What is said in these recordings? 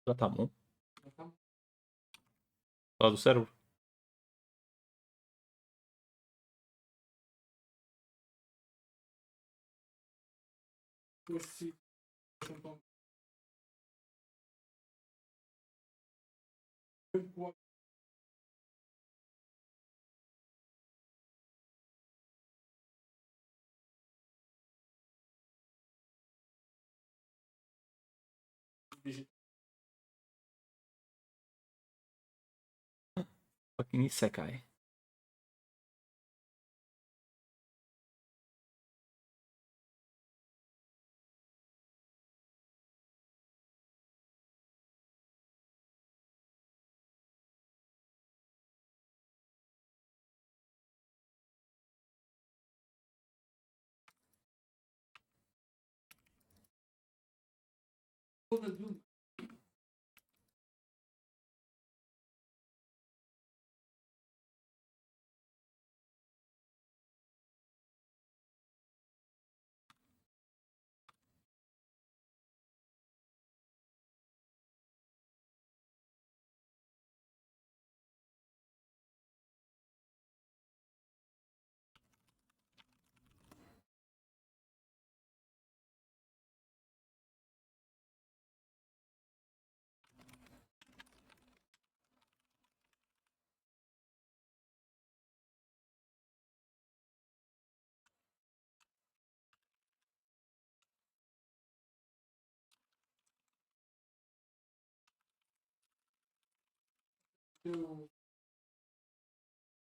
Já está bom. Lá do cérebro. Fucking Isekai.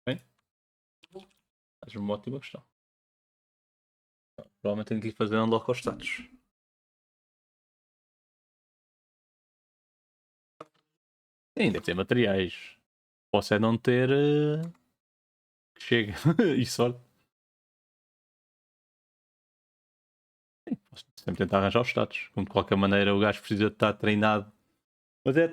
Bem? Faz uma ótima questão. Provavelmente tenho que ir fazer unlock aos status. Sim, deve ter materiais. Posso é não ter. Que chega. E sorte. Sim, posso sempre tentar arranjar os status. Como de qualquer maneira o gajo precisa de estar treinado. Mas é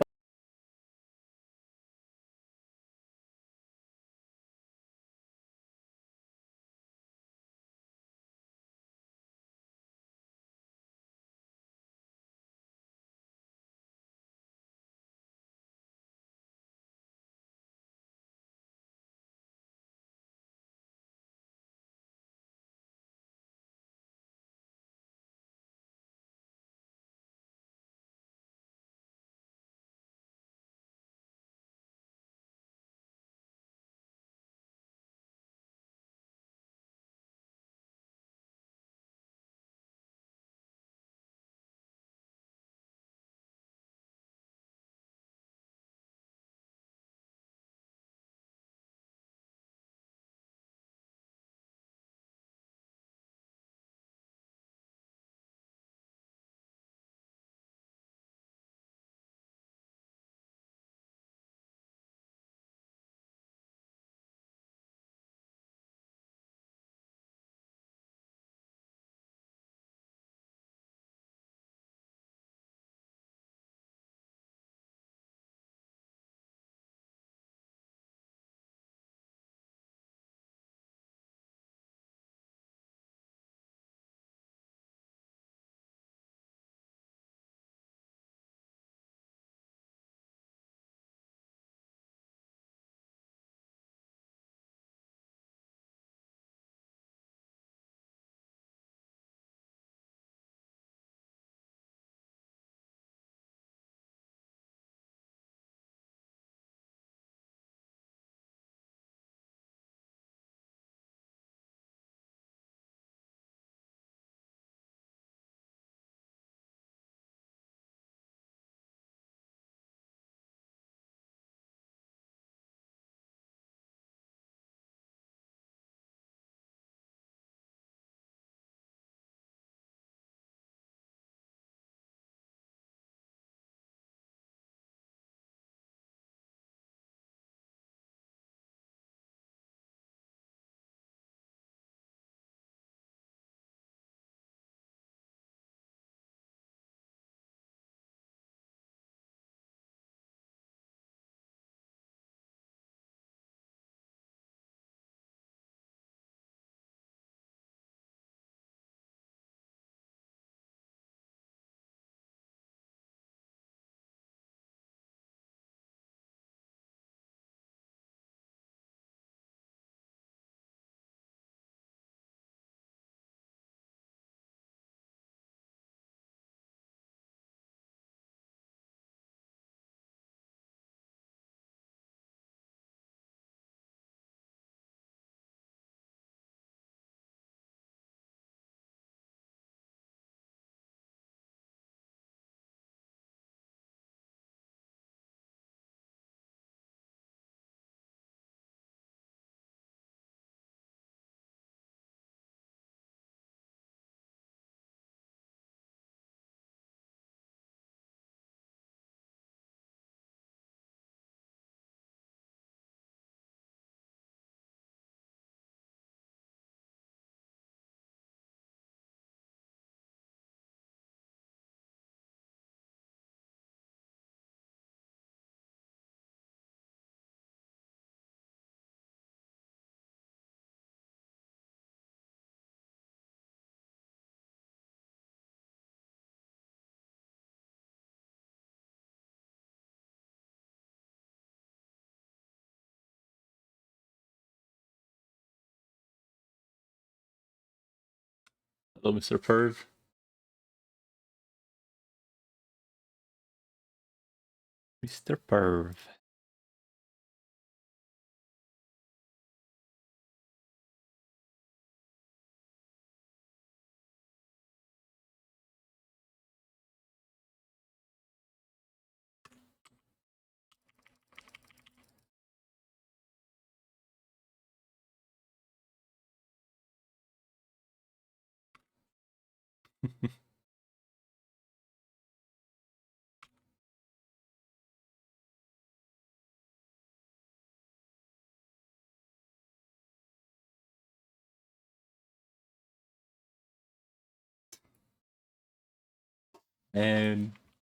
Hello, Mr. Perv. Mr. Perv. And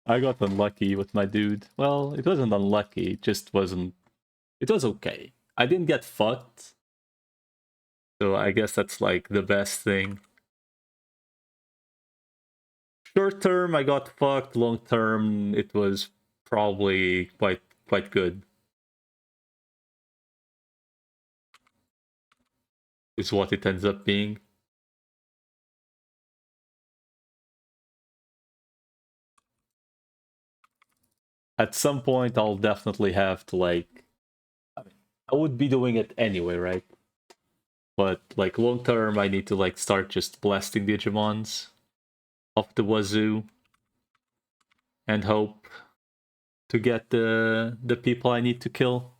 I got unlucky with my dude. Well, it wasn't unlucky, it just wasn't... It was okay. I didn't get fucked, so I guess that's like the best thing. Short term, I got fucked. Long term, it was probably quite good. Is what it ends up being. At some point, I'll definitely have to like... I mean, I would be doing it anyway, right? But like long term, I need to like start just blasting Digimons off the wazoo and hope to get the people I need to kill.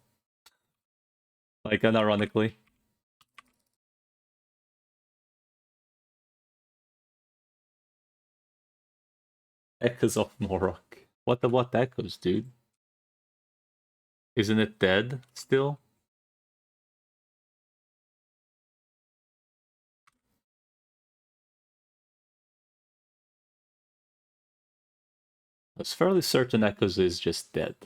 Like unironically. Echoes of Morok. What echoes, dude? Isn't it dead still? I was fairly certain Echoes is just dead.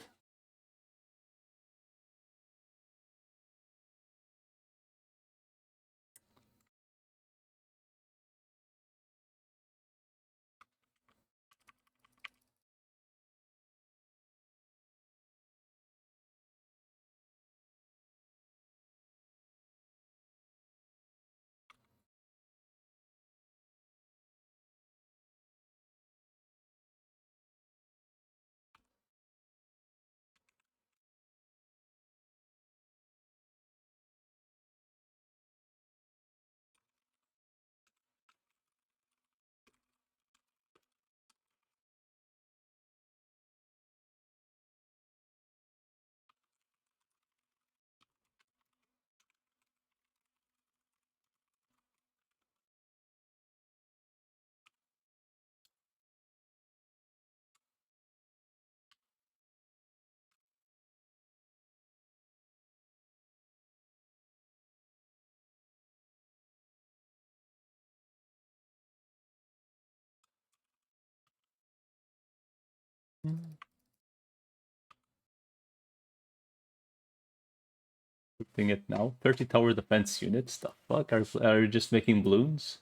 Putting it now. 30 tower defense units. The fuck? Are you just making balloons?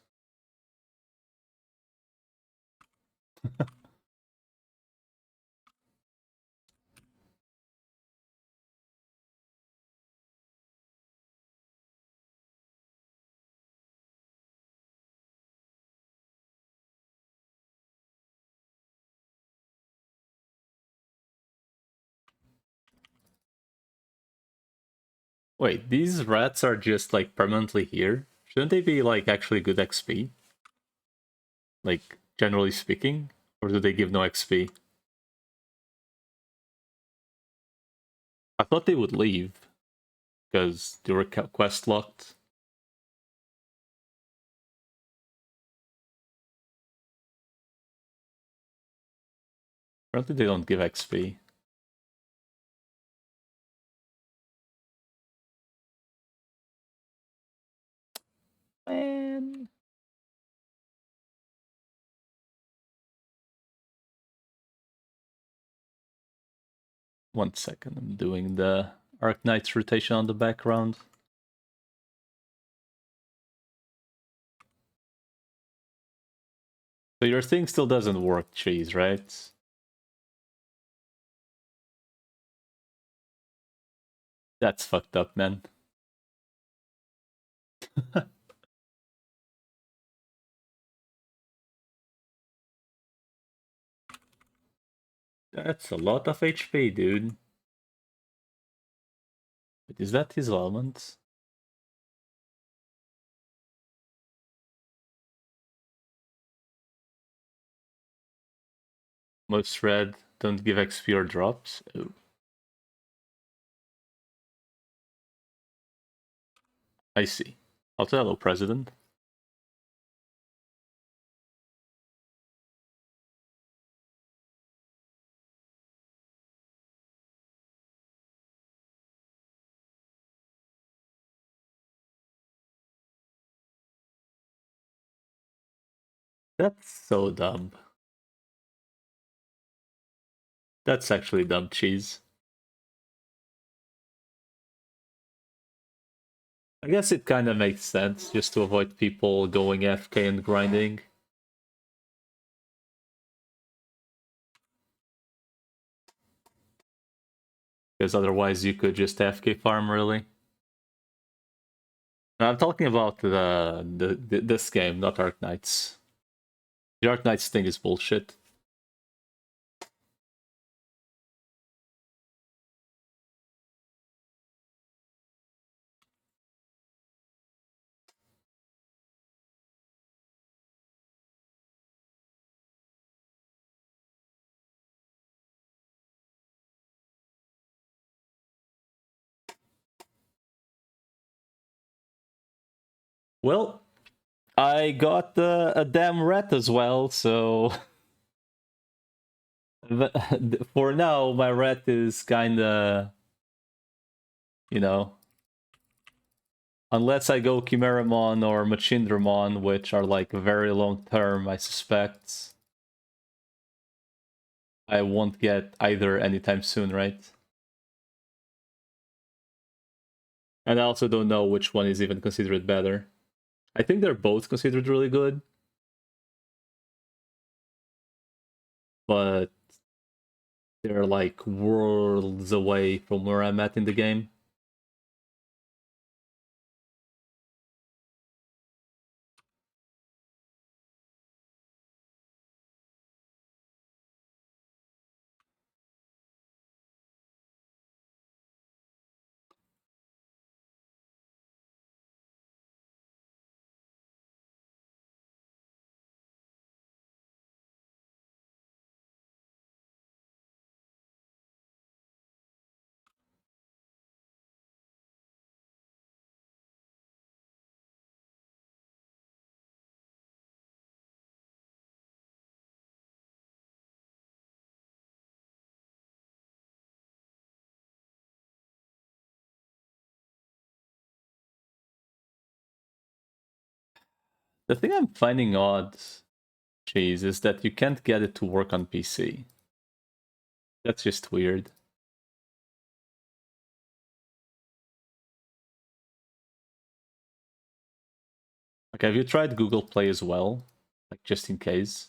Wait, these rats are just like permanently here? Shouldn't they be like actually good XP? Like, generally speaking? Or do they give no XP? I thought they would leave. Because they were quest locked. Apparently they don't give XP. Man. 1 second, I'm doing the Arknight's rotation on the background. So your thing still doesn't work, Cheese, right? That's fucked up, man. That's a lot of HP, dude. But is that his element? Most red don't give XP or drops. Oh. I see. Also, hello, President. That's so dumb. That's actually dumb cheese. I guess it kind of makes sense just to avoid people going AFK and grinding. Because otherwise you could just AFK farm, really. No, I'm talking about this game, not Arc Knights. The Arc Knights thing is bullshit. Well, I got a damn rat as well, so for now my rat is kinda, you know, unless I go Chimeramon or Machindramon, which are like very long term, I suspect I won't get either anytime soon, right? And I also don't know which one is even considered better. I think they're both considered really good, but they're like worlds away from where I'm at in the game. The thing I'm finding odd, Cheese, is that you can't get it to work on PC. That's just weird. Like, have you tried Google Play as well? Like, just in case?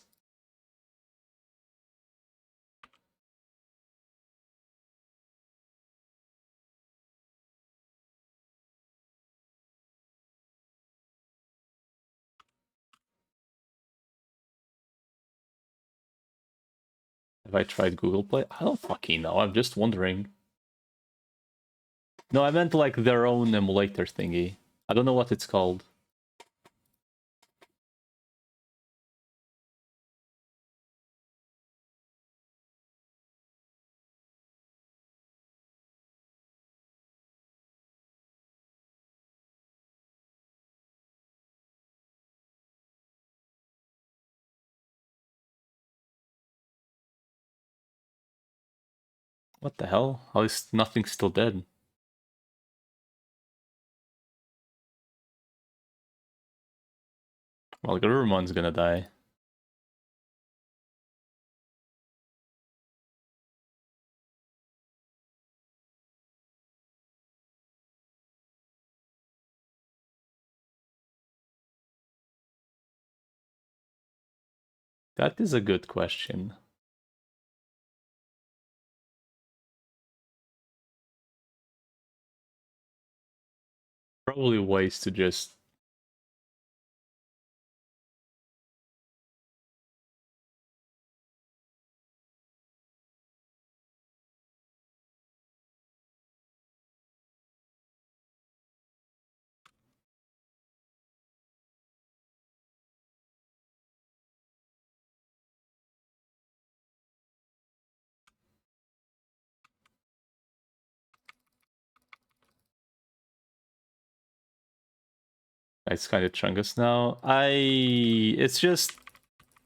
Have I tried Google Play? I don't fucking know, I'm just wondering. No, I meant like their own emulator thingy. I don't know what it's called. What the hell? How is nothing still dead? Well, Garurumon's gonna die. That is a good question. Probably ways to just... It's kind of chungus now. It's just...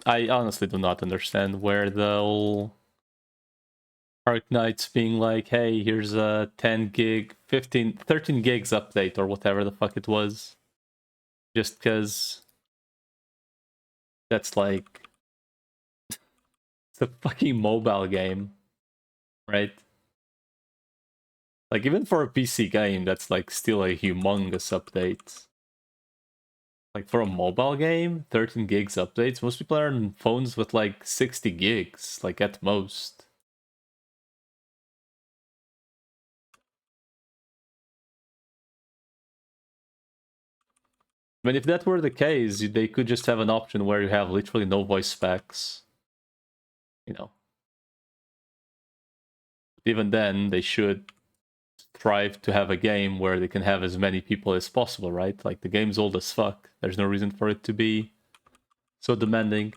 I honestly do not understand where the whole Arknights being like, hey, here's a 10 gig, 15, 13 gigs update or whatever the fuck it was. Just because that's like... It's a fucking mobile game, right? Like, even for a PC game, that's like still a humongous update. Like, for a mobile game, 13 gigs updates? Most people are on phones with like 60 gigs, like at most. I mean, if that were the case, they could just have an option where you have literally no voice specs. You know. Even then, they should strive to have a game where they can have as many people as possible, right? Like, the game's old as fuck. There's no reason for it to be so demanding.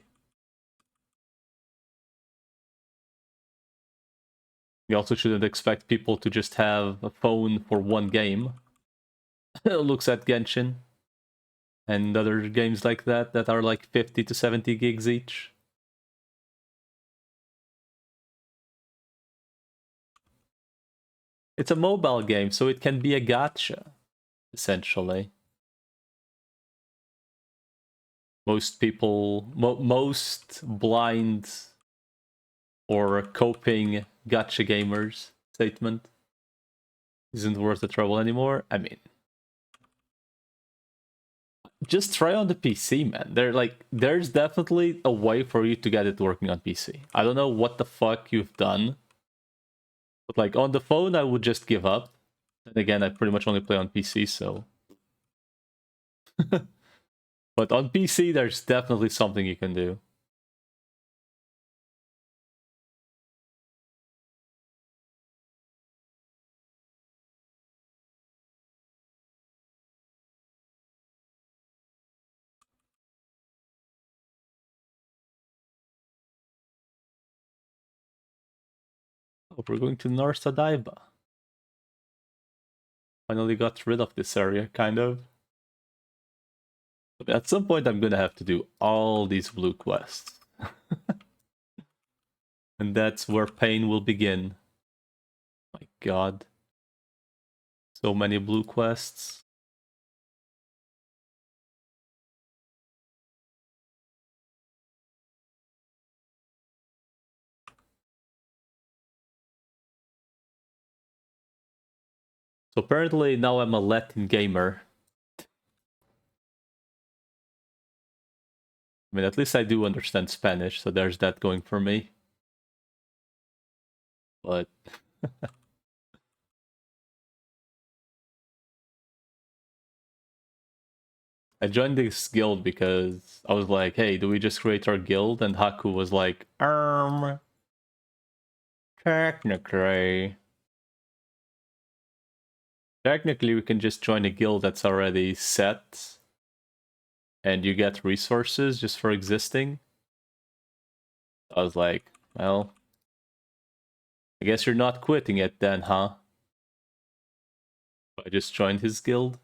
You also shouldn't expect people to just have a phone for one game. Looks at Genshin and other games like that that are like 50 to 70 gigs each. It's a mobile game, so it can be a gacha, essentially. Most people, most blind or coping gacha gamers statement isn't worth the trouble anymore. I mean, just try on the PC, man. There's definitely a way for you to get it working on PC. I don't know what the fuck you've done, but like on the phone, I would just give up. And again, I pretty much only play on PC, so. But on PC, there's definitely something you can do. Oh, we're going to North Odaiba. Finally got rid of this area, kind of. But at some point, I'm gonna have to do all these blue quests. And that's where pain will begin. My god. So many blue quests. So apparently now I'm a Latin gamer. I mean, at least I do understand Spanish, so there's that going for me. But... I joined this guild because I was like, hey, do we just create our guild? And Haku was like, technically... Technically, we can just join a guild that's already set. And you get resources just for existing. I was like, well... I guess you're not quitting it then, huh? I just joined his guild.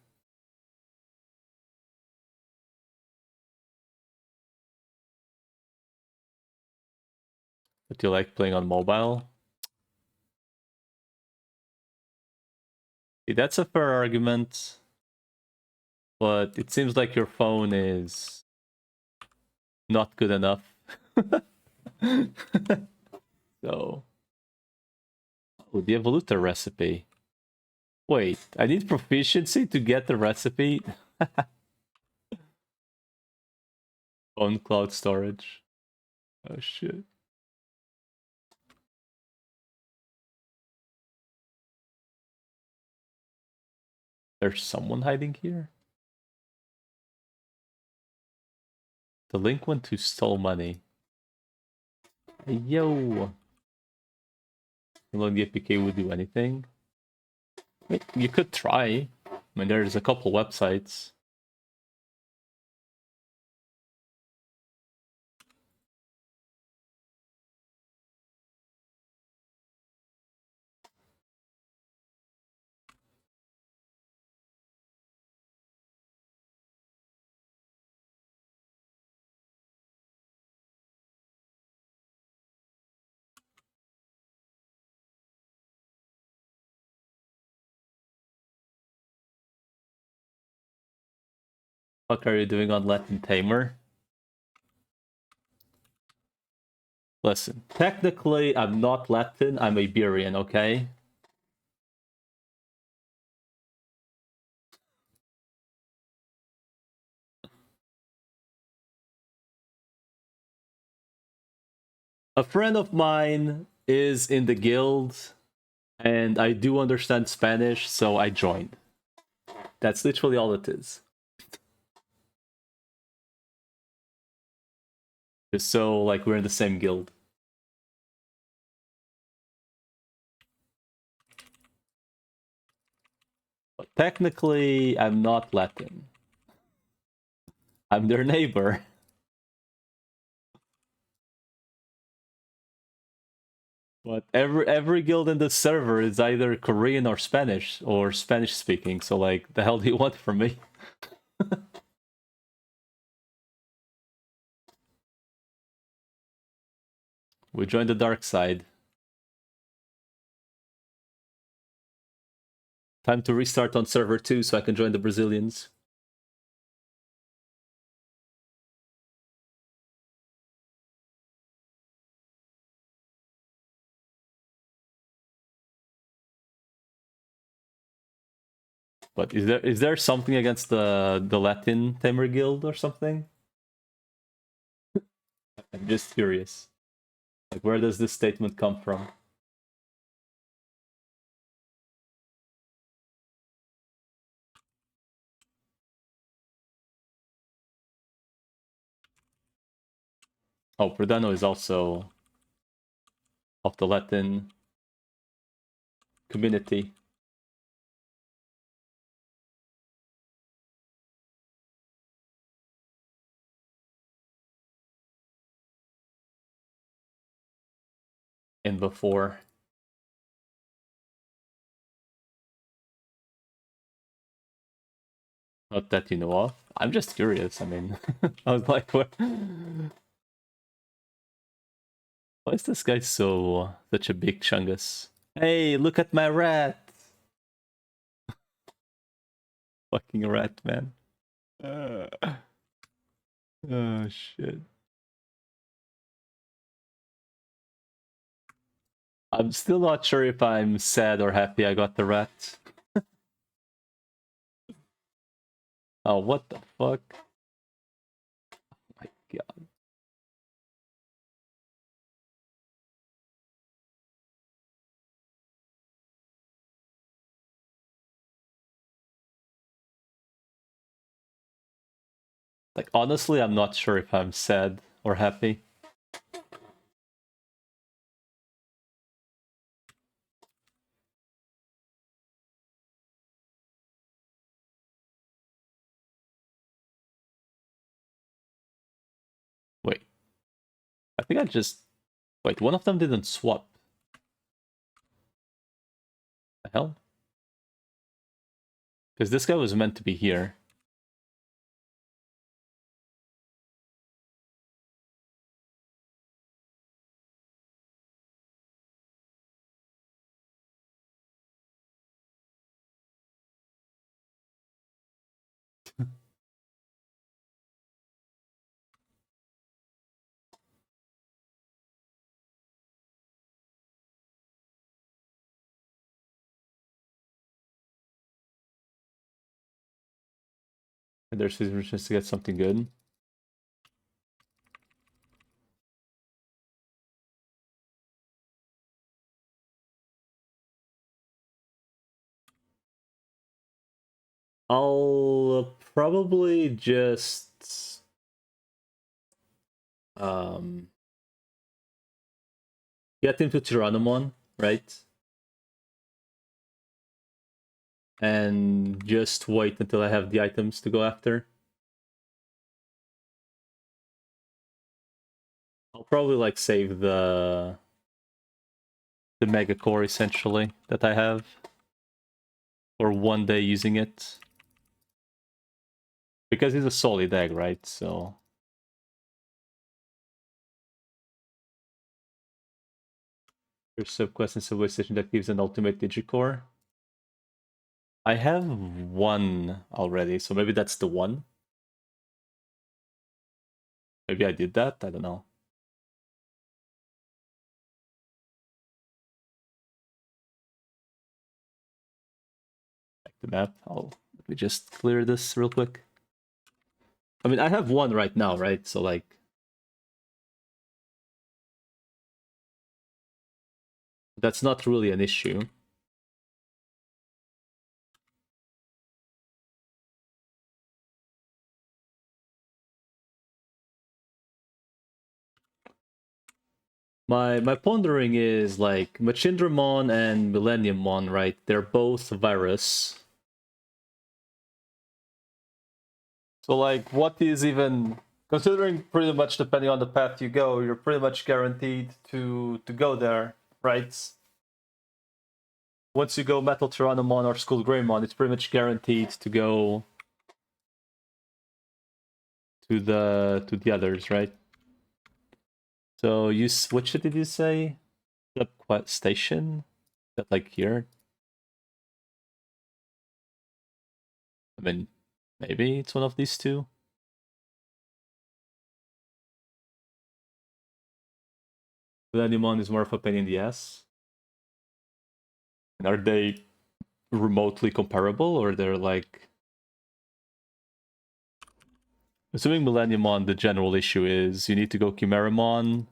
But you like playing on mobile? See, that's a fair argument. But it seems like your phone is not good enough. So... Oh, the Evoluta recipe. Wait, I need proficiency to get the recipe? On cloud storage. Oh shit. There's someone hiding here? Delinquent who stole money. Hey, yo! Alone the APK would do anything. Wait, you could try. I mean, there's a couple websites. What are you doing on Latin Tamer? Listen, technically I'm not Latin, I'm Iberian, okay? A friend of mine is in the guild, and I do understand Spanish, so I joined. That's literally all it is. Just so, like, we're in the same guild. But technically, I'm not Latin. I'm their neighbor. But every guild in the server is either Korean or Spanish speaking, so like, the hell do you want from me? We joined the dark side. Time to restart on server 2 so I can join the Brazilians. But is there something against the Latin Tamer Guild or something? I'm just curious. Like, where does this statement come from? Oh, Verdano is also of the Latin community. In before. Not that you know of. I'm just curious. I mean, I was like, what? Why is this guy such a big chungus? Hey, look at my rat! Fucking rat, man. Oh shit. I'm still not sure if I'm sad or happy I got the rat. Oh, what the fuck? Oh my god. Like, honestly, I'm not sure if I'm sad or happy. Wait. I think I just... Wait, one of them didn't swap. The hell? Because this guy was meant to be here. And there's his chance to get something good. I'll probably just... get into Tyrannomon, right? And just wait until I have the items to go after. I'll probably like save the mega core essentially that I have for one day using it. Because he's a solid egg, right? So there's subquest and subway station that gives an ultimate digicore. I have one already, so maybe that's the one. Maybe I did that, I don't know. Back the map. Let me just clear this real quick. I mean, I have one right now, right? So like, that's not really an issue. My pondering is like Machindramon and Millenniummon, right? They're both virus. So like, what is even considering pretty much depending on the path you go, you're pretty much guaranteed to go there, right? Once you go Metal Tyrannomon or Skull Greymon, it's pretty much guaranteed to go to the others, right? So you which did you say? The station? That like here? I mean, maybe it's one of these two. Millenniummon is more of a pain in the ass. And are they remotely comparable, or they're like? Assuming Millenniummon, the general issue is you need to go Chimeramon,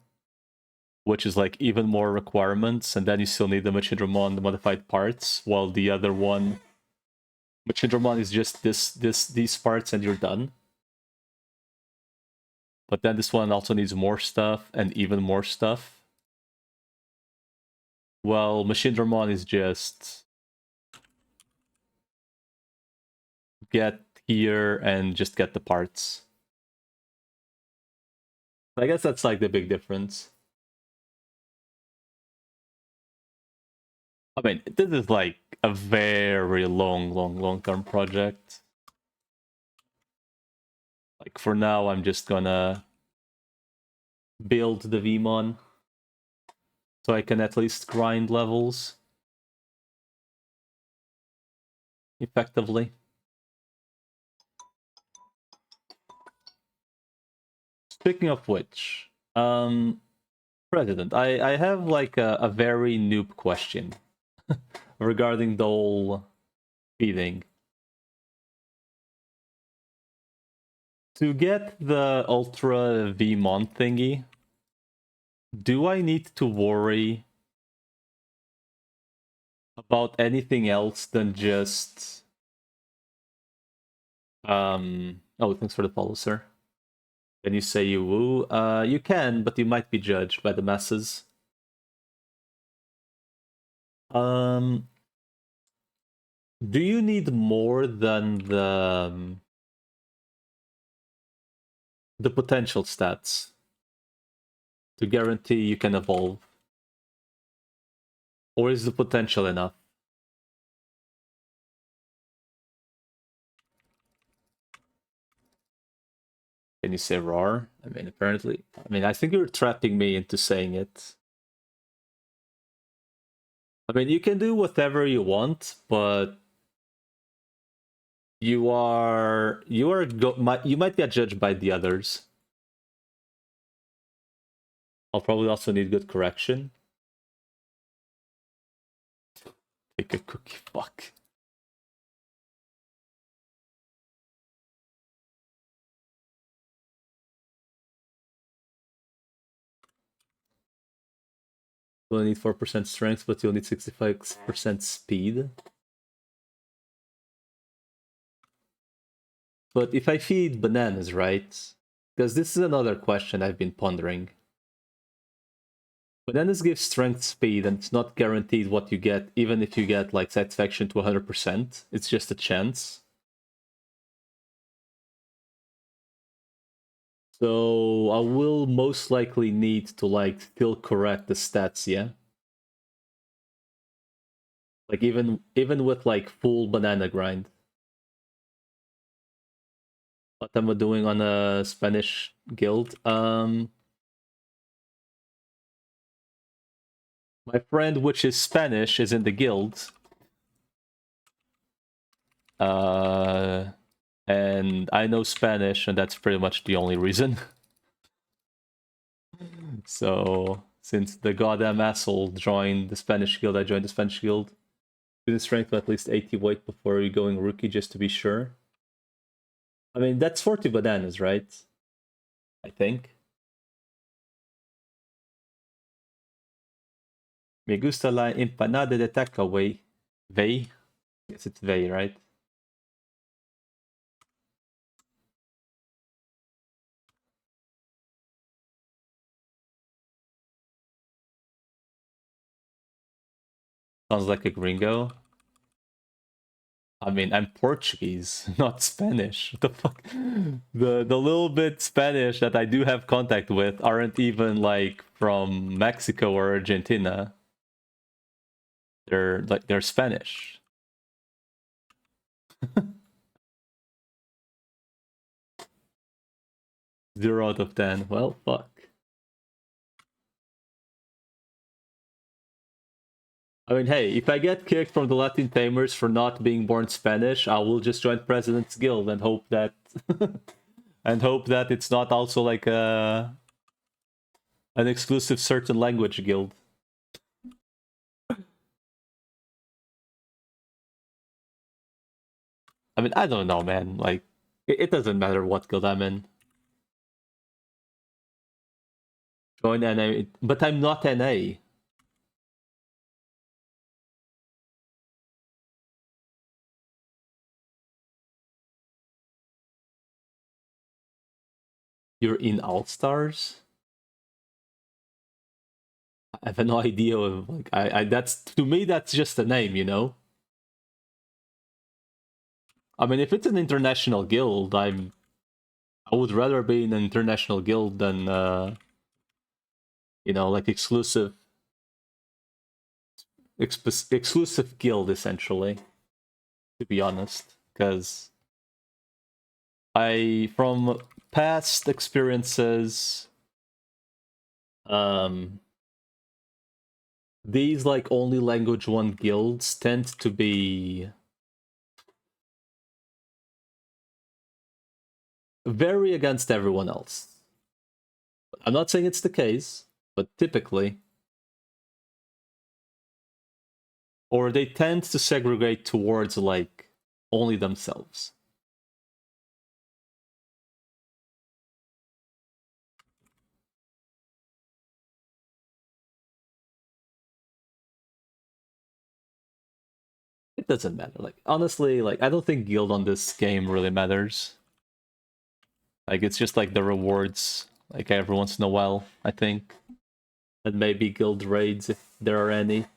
which is like even more requirements, and then you still need the Machindramon, the modified parts, while the other one, Machindramon, is just these parts and you're done. But then this one also needs more stuff and even more stuff. Well, Machindramon is just get here and just get the parts. I guess that's like the big difference. I mean, this is like a very long-term project. Like for now, I'm just gonna build the Vmon so I can at least grind levels effectively. Speaking of which, President, I have like a very noob question regarding the whole feeding. To get the Ultra Vmon thingy, do I need to worry about anything else than just... Oh, thanks for the follow, sir. Can you say you woo? You can, but you might be judged by the masses. Do you need more than the potential stats to guarantee you can evolve? Or is the potential enough? Can you say roar? I mean, apparently... I mean, I think you're trapping me into saying it. I mean, you can do whatever you want, but... You might get judged by the others. I'll probably also need good correction. Take a cookie, fuck. You only need 4% strength, but you'll need 65% speed. But if I feed bananas, right? Because this is another question I've been pondering. Bananas give strength, speed, and it's not guaranteed what you get, even if you get like satisfaction to 100%. It's just a chance. So I will most likely need to like still correct the stats, yeah? Like even with like full banana grind. What am I doing on a Spanish guild? My friend, which is Spanish, is in the guild. And I know Spanish, and that's pretty much the only reason. So since the goddamn asshole joined the Spanish guild, I joined the Spanish guild. Do the strength of at least 80 weight before you going rookie, just to be sure. I mean, that's 40 bananas, right? I think. Me gusta la empanada de takeaway. Vey? I guess it's Vey, right? Sounds like a gringo. I mean, I'm Portuguese, not Spanish. What the fuck? The little bit Spanish that I do have contact with aren't even like from Mexico or Argentina. They're Spanish. 0 out of 10. Well, fuck. I mean, hey, if I get kicked from the Latin Tamers for not being born Spanish, I will just join President's Guild and hope that and hope that it's not also like an exclusive certain language guild. I mean, I don't know, man. Like, it doesn't matter what guild I'm in. Join NA, but I'm not NA. You're in All Stars. I have no idea. Like, I that's to me that's just a name, you know. I mean, if it's an international guild, I would rather be in an international guild than you know, like exclusive guild essentially. To be honest, because from past experiences, these like only language 1 guilds tend to be very against everyone else. I'm not saying it's the case, but typically. Or they tend to segregate towards like only themselves. It doesn't matter. Like honestly, like I don't think guild on this game really matters. Like it's just like the rewards, like every once in a while, I think. And maybe guild raids if there are any.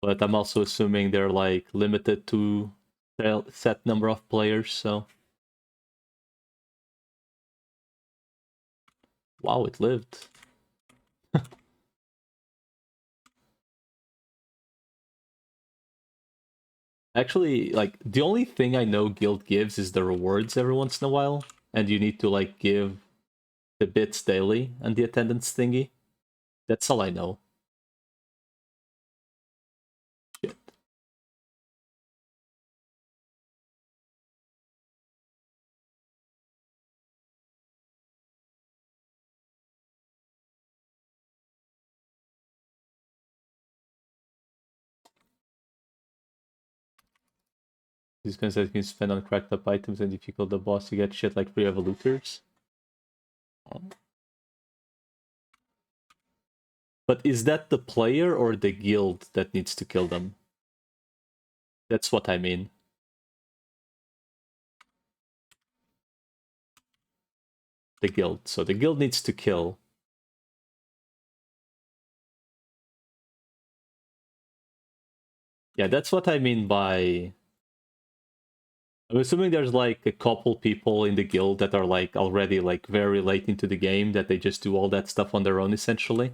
But I'm also assuming they're like limited to a set number of players, so. Wow, it lived. Actually, like the only thing I know guild gives is the rewards every once in a while, and you need to like give the bits daily and the attendance thingy. That's all I know. Shit. These guys that you can spend on cracked up items, and if you kill the boss, you get shit like free evolutors. But is that the player or the guild that needs to kill them? That's what I mean. The guild. So the guild needs to kill. Yeah, that's what I mean by... I'm assuming there's like a couple people in the guild that are like already like very late into the game that they just do all that stuff on their own essentially.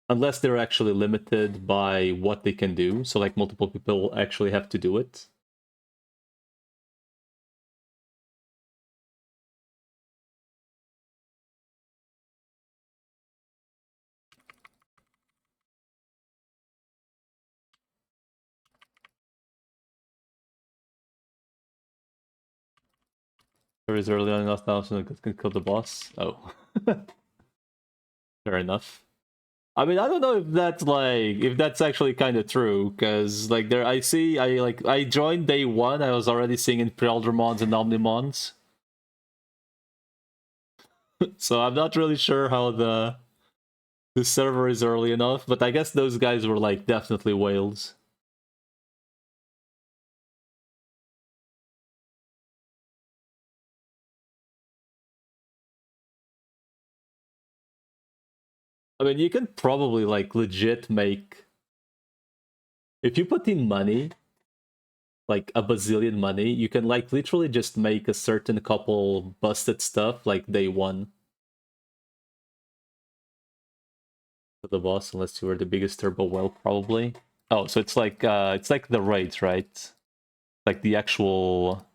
Unless they're actually limited by what they can do, so like multiple people actually have to do it. There is early on enough now so it can kill the boss. Oh. Fair enough. I mean, I don't know if that's actually kind of true, because like there, I joined day one. I was already seeing Imperialdramons and Omnimons, so I'm not really sure how the server is early enough. But I guess those guys were like definitely whales. I mean, you can probably like legit make if you put in money, like a bazillion money, you can like literally just make a certain couple busted stuff like day one for the boss, unless you were the biggest turbo whale, probably. Oh, so it's like the raids, right? Like the actual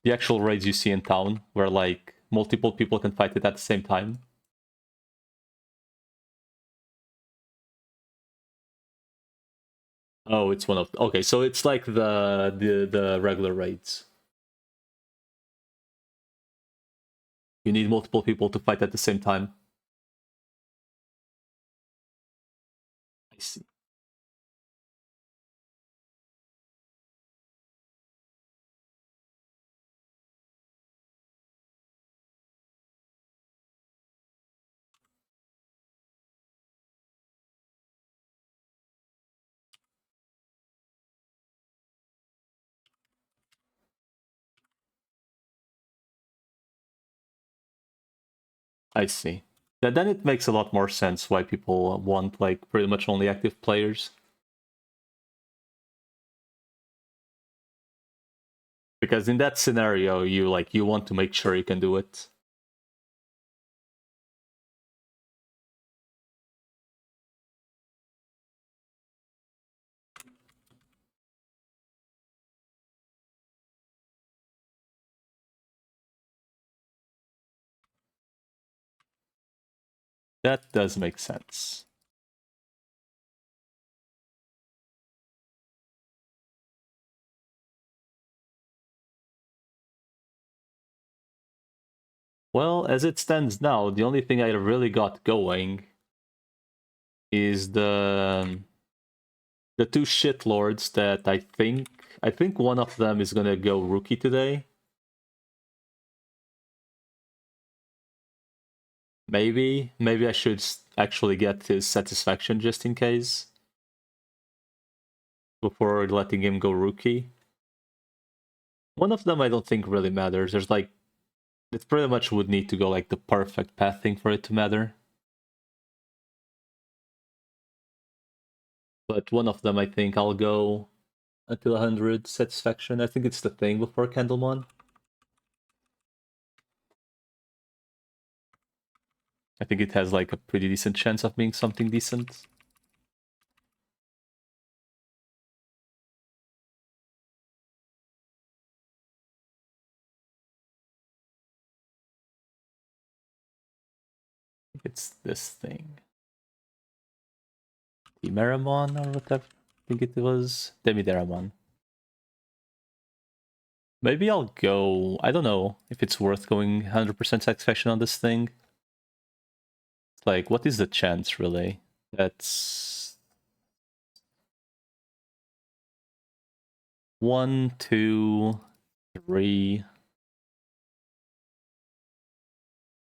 raids you see in town, where like multiple people can fight it at the same time. Oh, it's one of okay, so it's like the regular raids. You need multiple people to fight at the same time. I see. I see. Then it makes a lot more sense why people want like pretty much only active players. Because in that scenario, you want to make sure you can do it. That does make sense. Well, as it stands now, the only thing I really got going is the two shitlords that I think one of them is gonna go rookie today. Maybe I should actually get his satisfaction just in case before letting him go rookie. One of them I don't think really matters. There's like it pretty much would need to go like the perfect pathing for it to matter. But one of them I think I'll go until 100 satisfaction. I think it's the thing before Candlemon. I think it has like a pretty decent chance of being something decent. It's this thing. Demeramon or whatever. I think it was Demideramon. Maybe I'll go. I don't know if it's worth going 100% satisfaction on this thing. Like, what is the chance really? That's 1, 2, 3.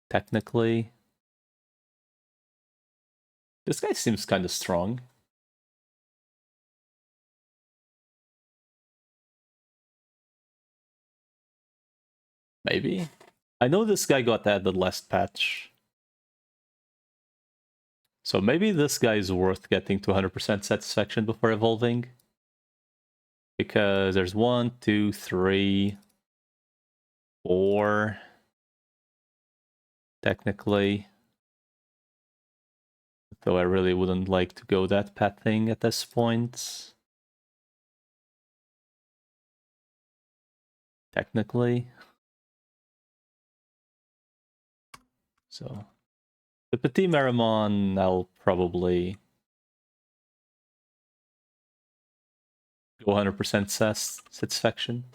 Technically, this guy seems kind of strong. Maybe. I know this guy got added last patch. So maybe this guy is worth getting to 100% satisfaction before evolving. Because there's 1, 2, 3, 4. Technically. Though I really wouldn't like to go that path thing at this point. Technically. So the Petit Marimon, I'll probably go 100% satisfaction.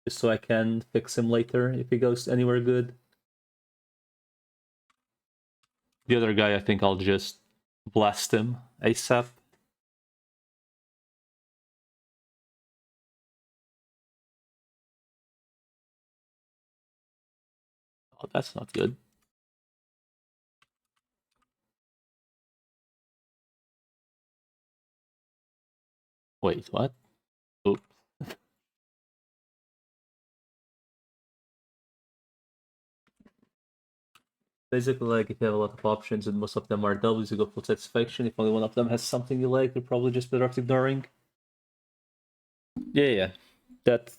just so I can fix him later if he goes anywhere good. The other guy, I think I'll just blast him ASAP. Oh, that's not good. Wait, what? Oops. Basically, like, if you have a lot of options and most of them are W's, you go full satisfaction. If only one of them has something you like, you're probably just better off ignoring. Yeah. That's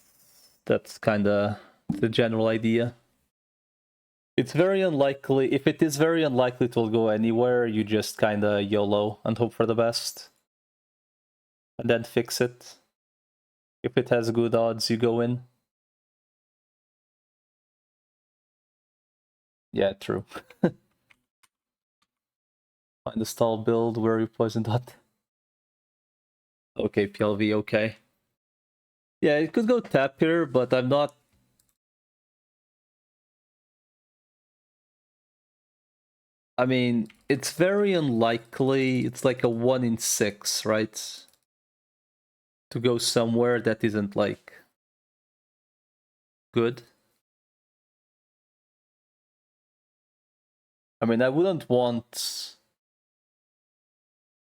kind of the general idea. It's very unlikely. If it is very unlikely it will go anywhere, you just kind of YOLO and hope for the best. And then fix it. If it has good odds, you go in. Yeah, true. Find the stall build where you poison dot. Okay, PLV, okay. Yeah, it could go tap here, but I'm not... I mean, it's very unlikely. It's like a 1 in 6, right? To go somewhere that isn't, like, good. I mean, I wouldn't want...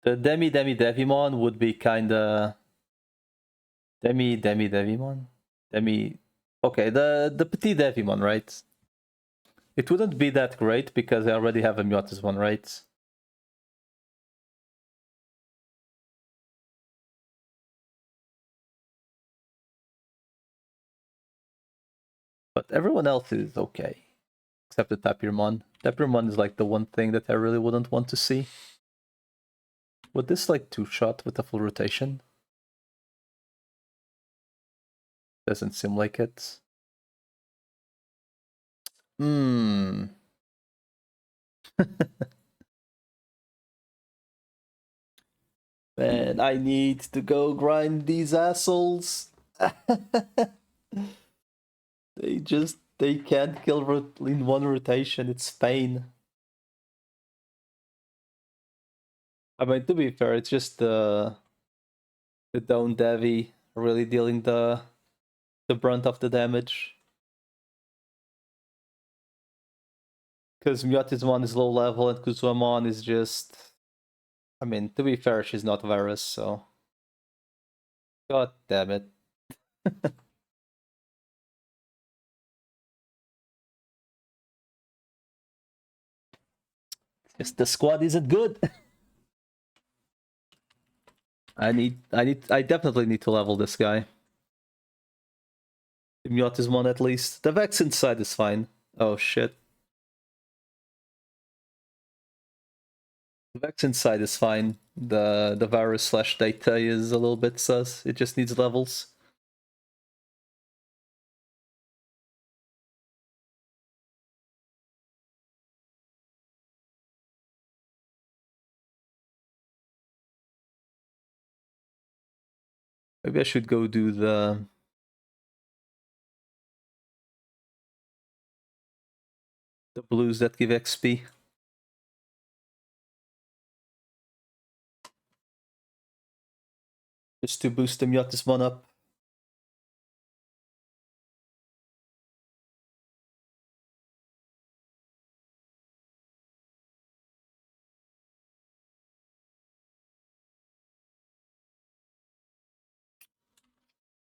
The Devimon would be kinda... Devimon? Okay, the Petit Devimon, right? It wouldn't be that great because I already have a Miotis one, right? But everyone else is okay. Except the Tapirmon. Tapirmon is like the one thing that I really wouldn't want to see. Would this like 2-shot with a full rotation? Doesn't seem like it. Hmm. Man, I need to go grind these assholes. They can't kill in one rotation. It's pain. I mean, to be fair, it's just the Down Devi really dealing the brunt of the damage. Because Myotismon is low level and Kuzuamon is just... I mean, to be fair, she's not Varus, so... God damn it. Just the squad isn't good. I definitely need to level this guy. The Myotismon at least. The Vex inside is fine. Oh shit. The Vex inside is fine. The Varus slash data is a little bit sus. It just needs levels. Maybe I should go do the blues that give XP. Just to boost the Myotismon up.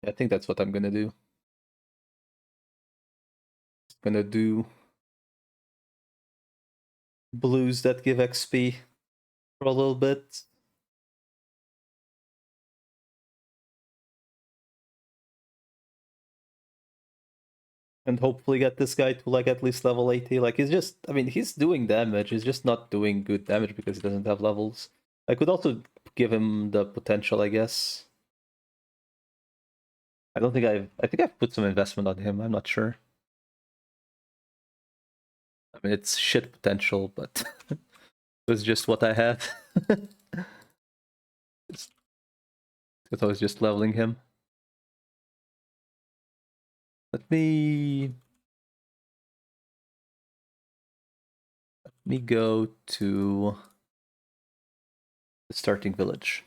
I think that's what I'm gonna do. Gonna do blues that give XP for a little bit. And hopefully get this guy to like at least level 80. Like he's just, I mean, he's doing damage. He's just not doing good damage because he doesn't have levels. I could also give him the potential, I guess. I think I've put some investment on him. I'm not sure. I mean, it's shit potential, but it was just what I had. Because I was just leveling him. Let me go to the starting village.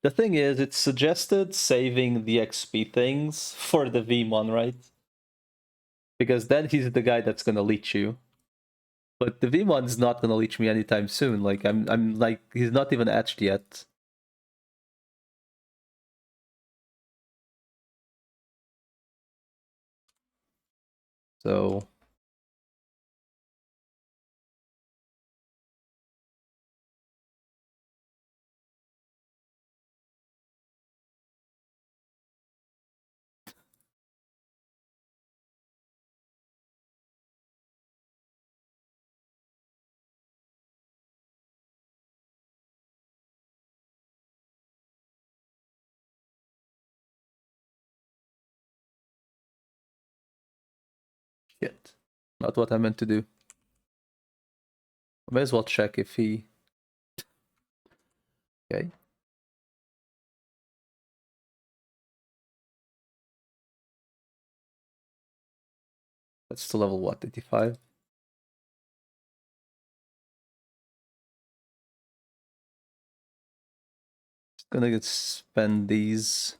The thing is, it suggested saving the XP things for the Vmon, right? Because then he's the guy that's gonna leech you. But the Vmon's not gonna leech me anytime soon. Like I'm like he's not even etched yet. So shit. Not what I meant to do. I may as well check if he. Okay. That's to level what, 85? Just gonna spend these.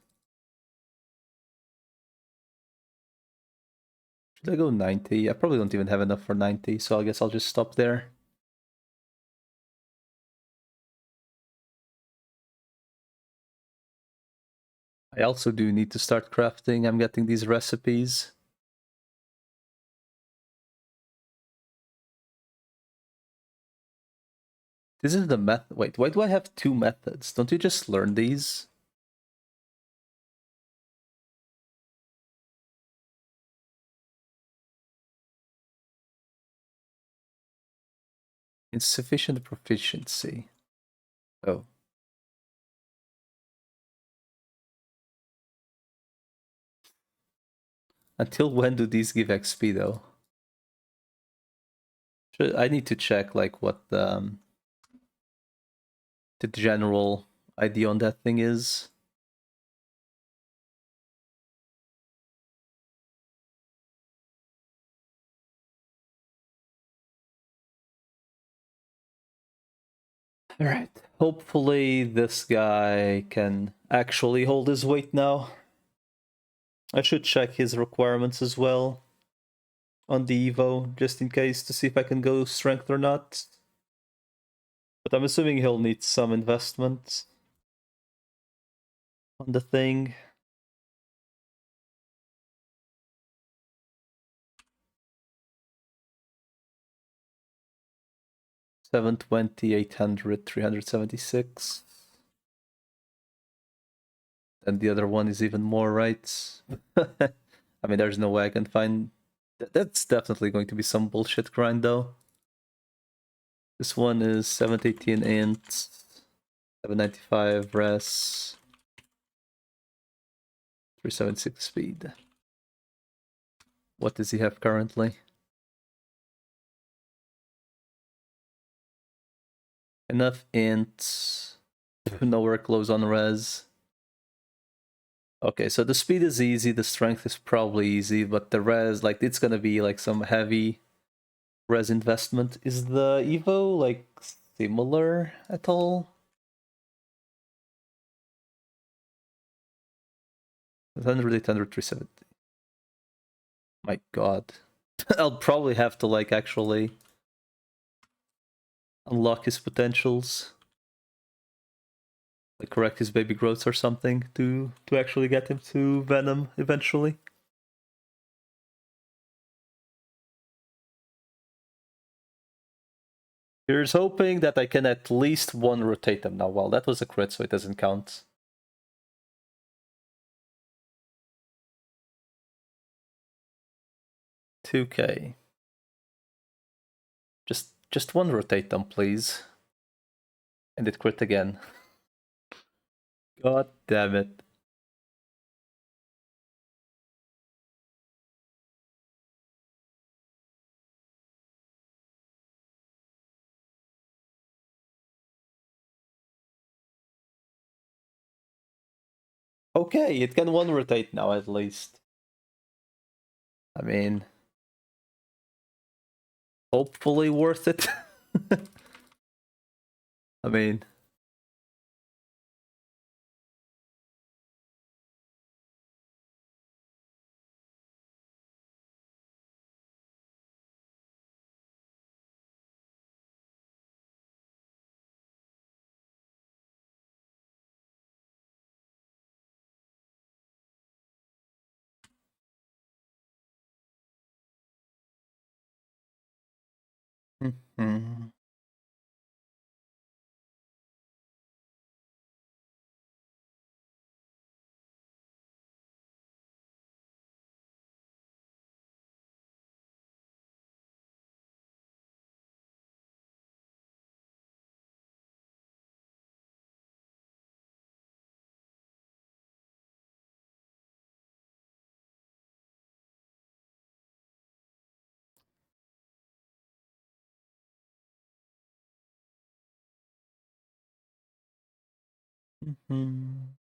Should I go 90? I probably don't even have enough for 90, so I guess I'll just stop there. I also do need to start crafting. I'm getting these recipes. This is the method. Wait, why do I have two methods? Don't you just learn these? Insufficient proficiency. Oh. Until when do these give XP though? I need to check like what the general idea on that thing is. Alright. Hopefully this guy can actually hold his weight now. I should check his requirements as well on the Evo, just in case, to see if I can go strength or not. But I'm assuming he'll need some investment on the thing. $720, $800, $376. And the other one is even more, right? I mean, there's no way I can find... That's definitely going to be some bullshit grind, though. This one is 718 int, 795 res, 376 speed. What does he have currently? Enough int, nowhere close on res. Okay, so the speed is easy, the strength is probably easy, but the res, like, it's gonna be like some heavy res investment. Is the Evo like similar at all? 100, 800, 370. My god. I'll probably have to like actually unlock his potentials. Like correct his baby growths or something to actually get him to Venom eventually. Here's hoping that I can at least one rotate them now. Well, that was a crit, so it doesn't count. $2K. Just one rotate them, please. And it crit again. God damn it. Okay, it can one rotate now at least. I mean, hopefully worth it. I mean, mhm. Mhm.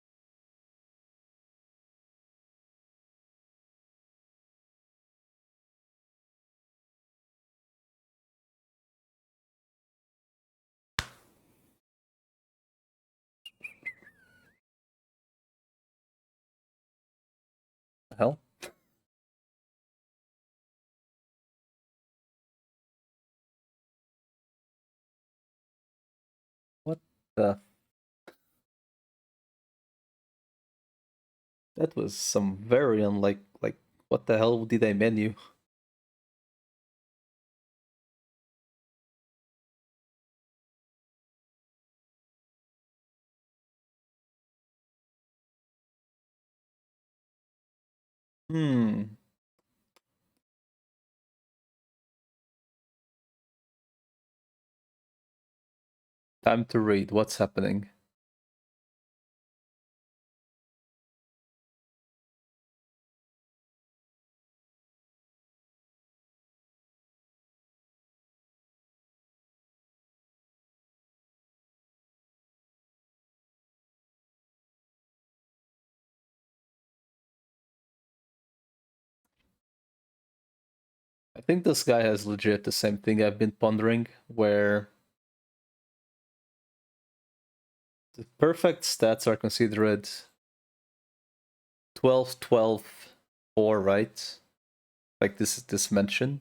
The hell? What the? That was some very unlike. Like, what the hell did I menu? Hmm. Time to read. What's happening? I think this guy has legit the same thing I've been pondering, where the perfect stats are considered 12, 12, 4, right? Like this mention.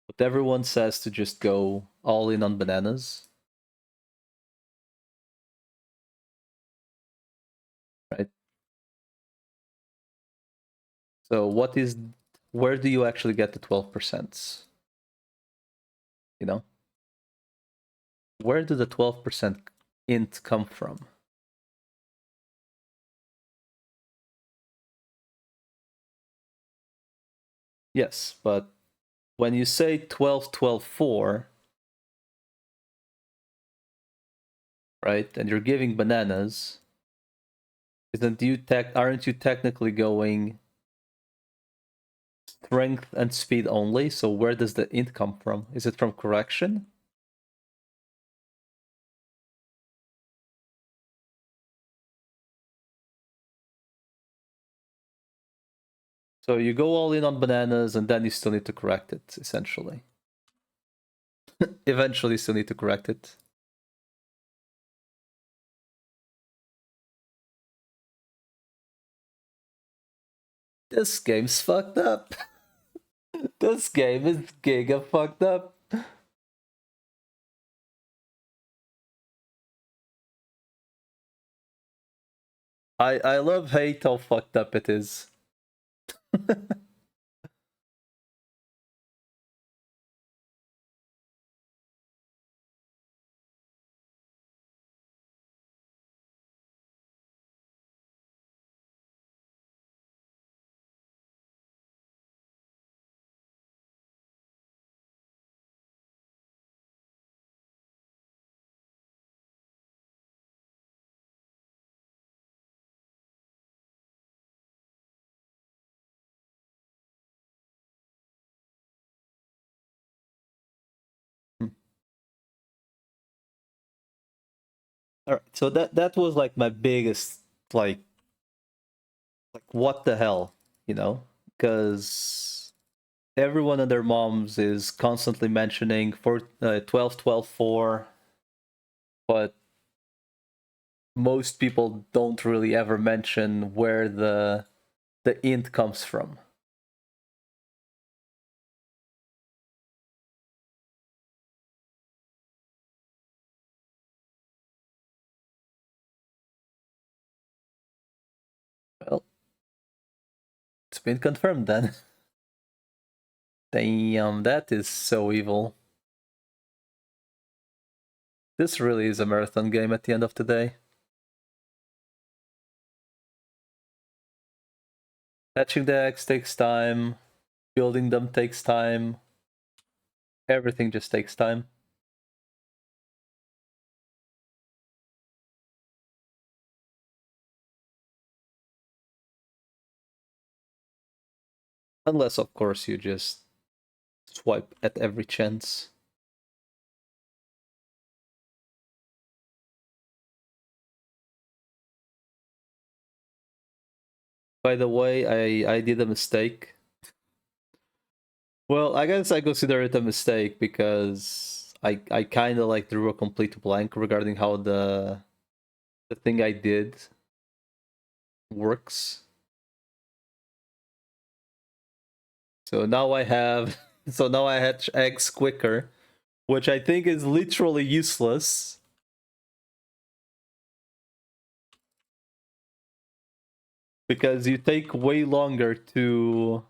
But everyone says to just go all in on bananas, right? So where do you actually get the 12%? You know? Where do the 12% int come from? Yes, but when you say 12, 12, 4, right, and you're giving bananas, aren't you technically going strength and speed only? So where does the int come from? Is it from correction? So you go all in on bananas and then you still need to correct it, essentially. Eventually you still need to correct it. This game's fucked up. This game is giga fucked up. I love hate how fucked up it is. Alright, so that was like my biggest like what the hell, you know? because everyone and their moms is constantly mentioning 12, 12, 4, but most people don't really ever mention where the int comes from. Well, it's been confirmed then. Damn, that is so evil. This really is a marathon game at the end of the day. Hatching the eggs takes time, building them takes time, everything just takes time. Unless, of course, you just swipe at every chance. By the way, I did a mistake. Well, I guess I consider it a mistake because I kind of like drew a complete blank regarding how the thing I did works. So now I have so now I hatch eggs quicker, which I think is literally useless. Because you take way longer to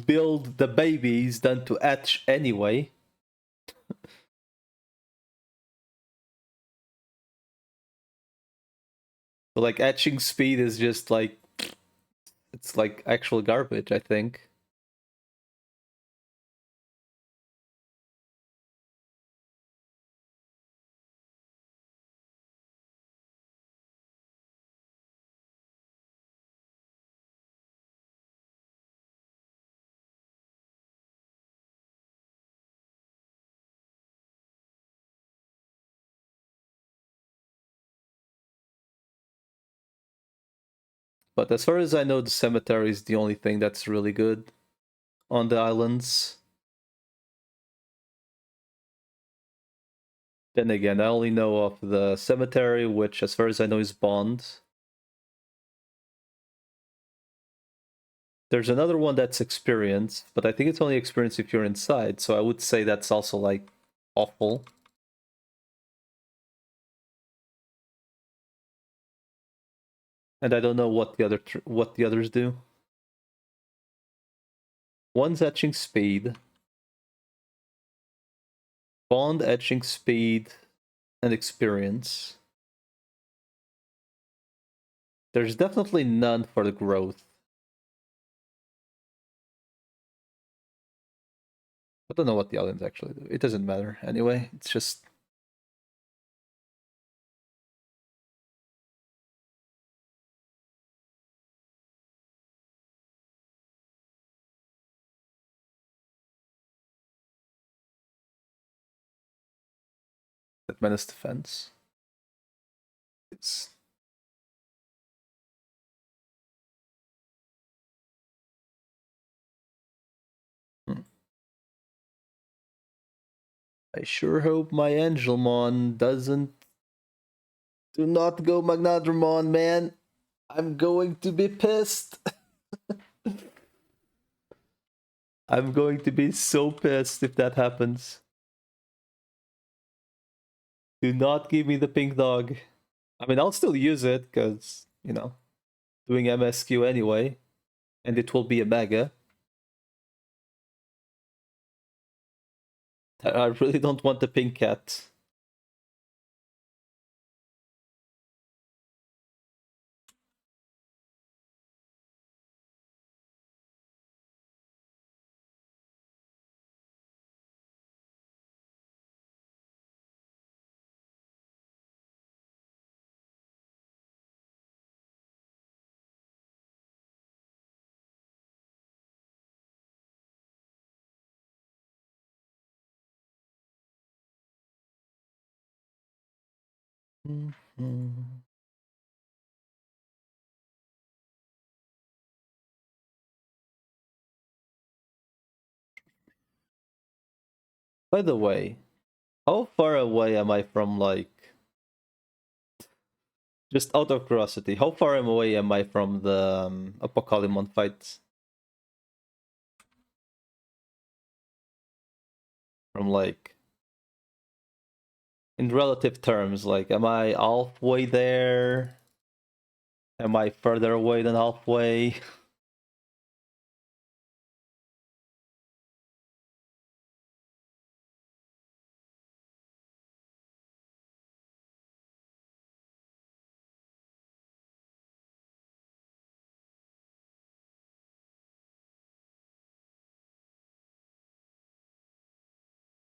build the babies than to hatch anyway. So like hatching speed is just like it's like actual garbage, I think. But as far as I know, the cemetery is the only thing that's really good on the islands. Then again, I only know of the cemetery, which as far as I know is Bond. There's another one that's experience, but I think it's only experience if you're inside, so I would say that's also like awful. And I don't know what what the others do. One's etching speed, Bond etching speed, and experience. There's definitely none for the growth. I don't know what the aliens actually do. It doesn't matter anyway. It's just that menace defense. It's hmm. I sure hope my Angelmon doesn't. Do not go Magnadramon, man. I'm going to be pissed. I'm going to be so pissed if that happens. Do not give me the pink dog. I mean, I'll still use it because, you know, doing MSQ anyway. And it will be a mega. I really don't want the pink cat. Mm-hmm. By the way, how far away am I from, like, just out of curiosity, how far away am I from the Apocalypse fights? From, like, in relative terms, like, am I halfway there? Am I further away than halfway?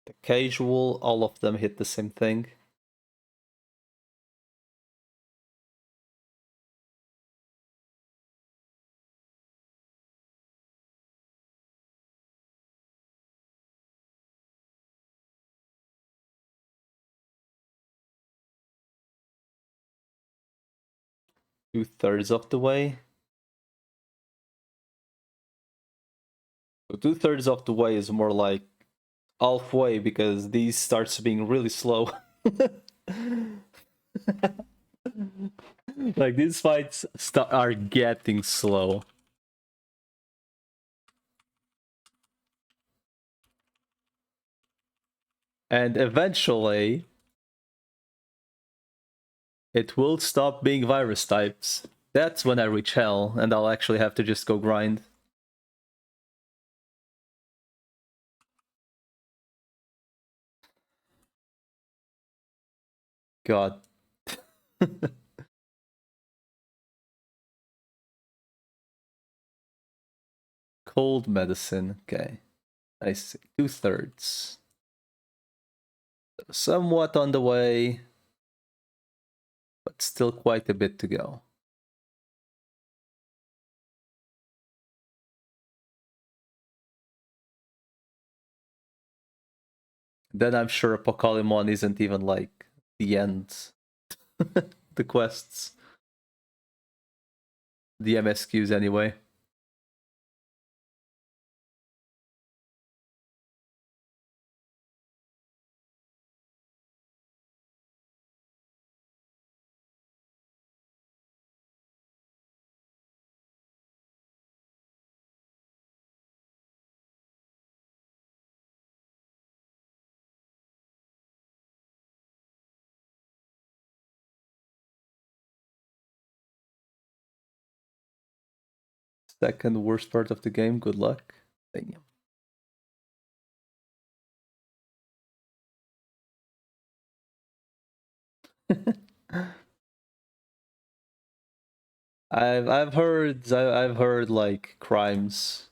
The casual, all of them hit the same thing. Two-thirds of the way. So two-thirds of the way is more like halfway, because these starts being really slow. Like, these fights are getting slow. And eventually, it will stop being virus types. That's when I reach hell, and I'll actually have to just go grind. God. Cold medicine. Okay. I see. Two-thirds. Somewhat on the way, but still quite a bit to go. Then I'm sure Apocalypse isn't even like the end. The quests. The MSQs anyway. Second worst part of the game. Good luck. Damn. I've heard like crimes.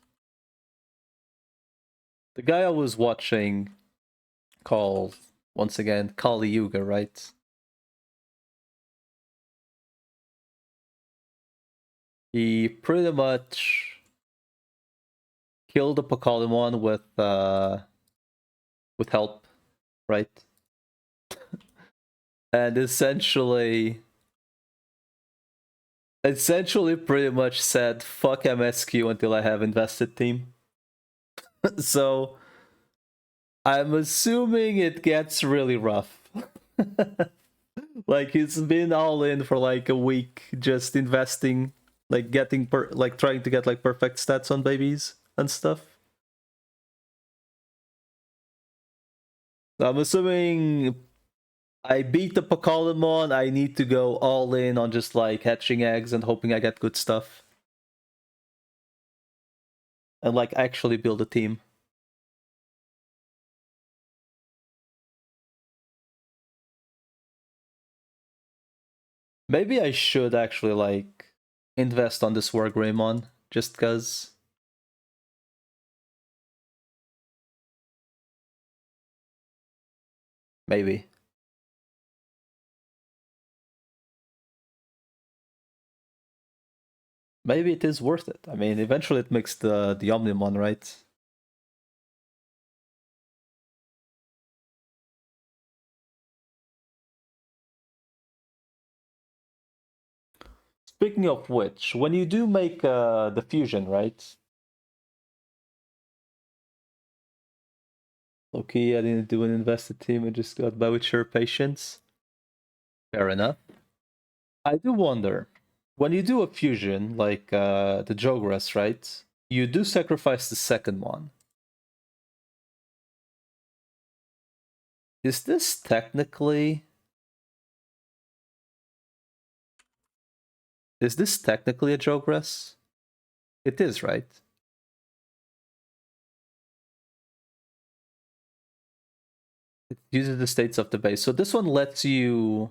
The guy I was watching, called, once again, Kali Yuga, right? He pretty much killed the Pokemon with help, right? And essentially pretty much said fuck MSQ until I have invested team. So I'm assuming it gets really rough. Like, he's been all in for like a week, just investing, like getting like trying to get like perfect stats on babies and stuff. So I'm assuming I beat the Pokemon, I need to go all in on just like hatching eggs and hoping I get good stuff. And like actually build a team. Maybe I should actually like invest on this Wargreymon, just cause. Maybe. Maybe it is worth it. I mean, eventually it makes the Omnimon, right? Speaking of which, when you do make the fusion, right? Okay, I didn't do an invested team and just got by with sheer patience. Fair enough. I do wonder, when you do a fusion, like the Jogress, right? You do sacrifice the second one. Is this technically... Is this technically a Jogress? It is, right? It uses the states of the base. So this one lets you...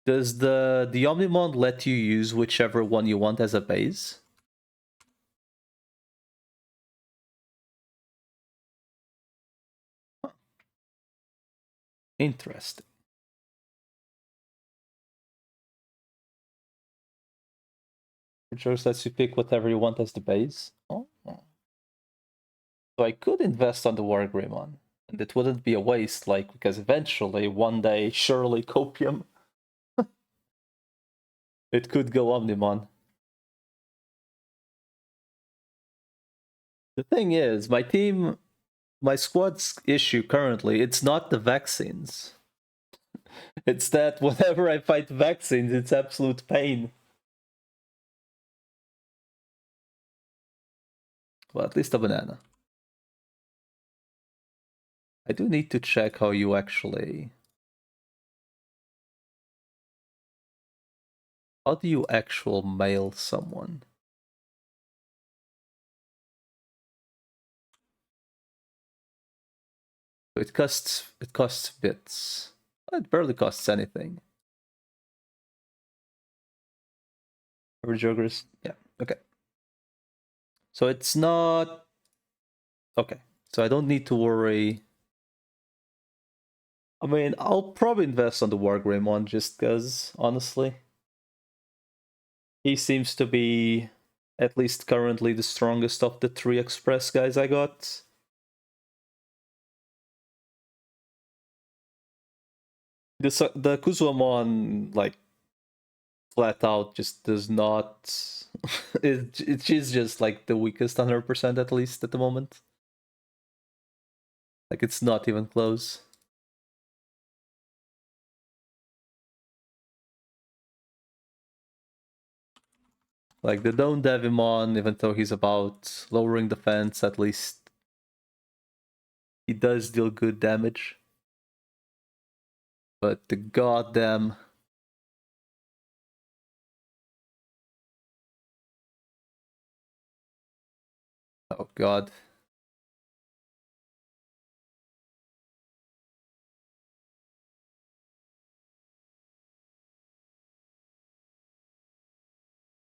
Does the Omnimon let you use whichever one you want as a base? Huh. Interesting. It just lets you pick whatever you want as the base. Oh. So I could invest on the Wargreymon, and it wouldn't be a waste, like, because eventually, one day, surely Copium, it could go Omnimon. The thing is, my squad's issue currently, it's not the vaccines. It's that whenever I fight vaccines, it's absolute pain. Well, at least a banana. I do need to check how you actually... How do you actual mail someone? It costs bits. It barely costs anything. Average joggers, yeah, okay. So it's not... Okay, so I don't need to worry. I mean, I'll probably invest on the Wargreymon just because, honestly. He seems to be, at least currently, the strongest of the 3 Express guys I got. The Kuzumon, like, flat out just does not... She's just, like, the weakest 100% at least at the moment. Like, it's not even close. Like, the Don't Devimon, even though he's about lowering defense, at least he does deal good damage. But the goddamn... Oh god.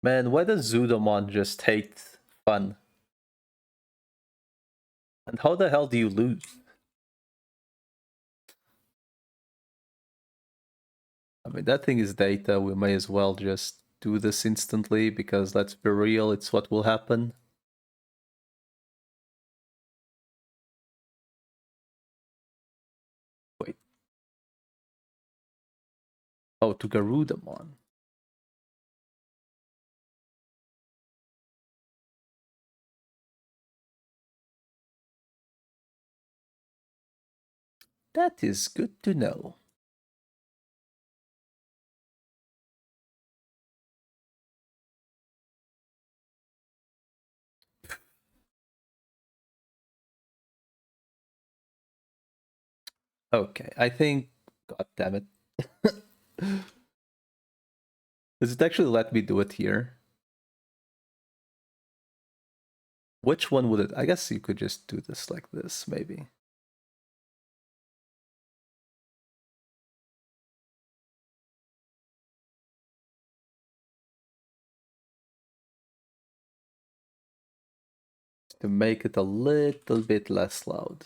Man, why does Zudomon just hate fun? And how the hell do you lose? I mean, that thing is data. We may as well just do this instantly, because let's be real, it's what will happen. Wait. Oh, to Garudamon. That is good to know. Okay, I think... God damn it. Does it actually let me do it here? Which one would it... I guess you could just do this like this, maybe. To make it a little bit less loud.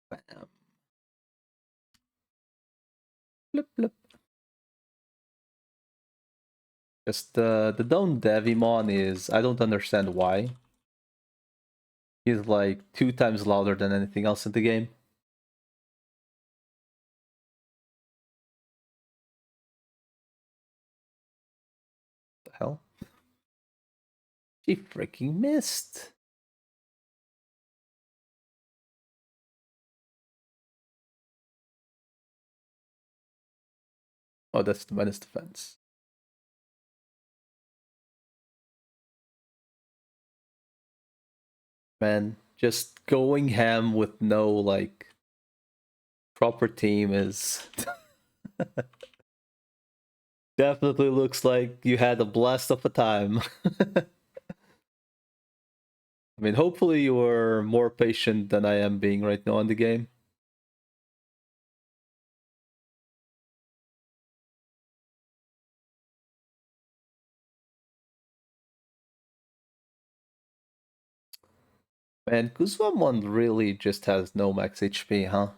Bam. Blip, blip. Just the Don Devimon is, I don't understand why. He's like 2 times louder than anything else in the game. The hell? She freaking missed. Oh, that's the minus defense. Man, just going ham with no like proper team is definitely looks like you had a blast of a time. I mean, hopefully you were more patient than I am being right now in the game. Man, Kuzumon really just has no max HP, huh?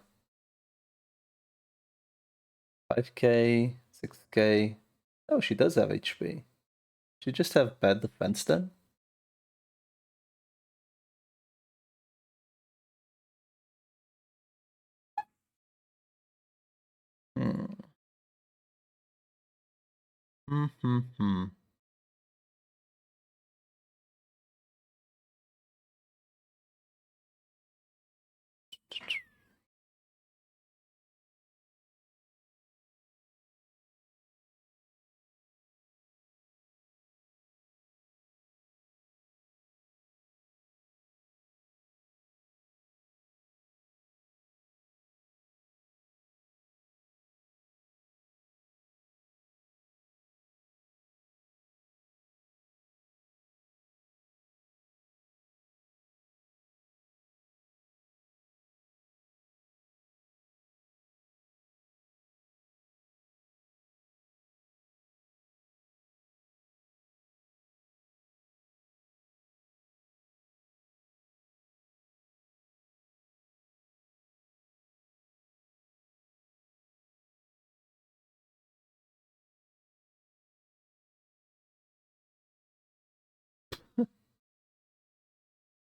5k, 6k. Oh, she does have HP. She just have bad defense then? Hmm. Hmm.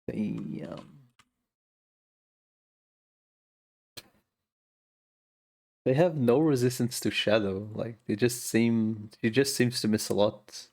Damn. They have no resistance to shadow. Like they just seem, he just seems to miss a lot.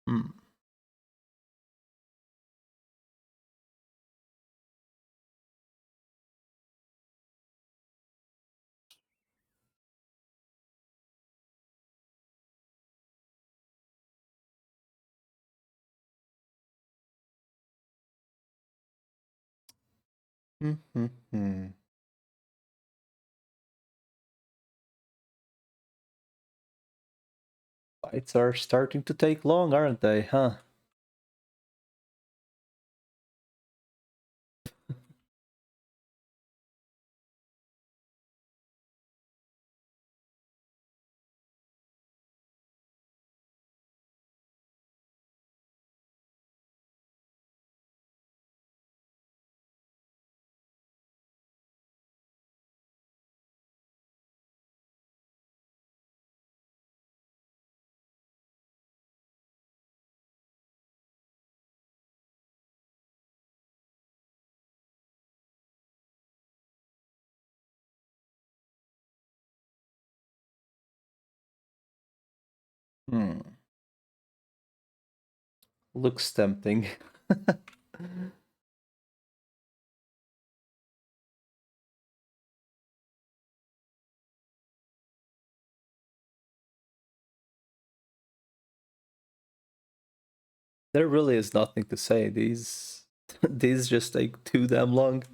Hmm. Hmm. Fights are starting to take long, aren't they? Huh? Hmm. Looks tempting. There really is nothing to say. These these just take too damn long.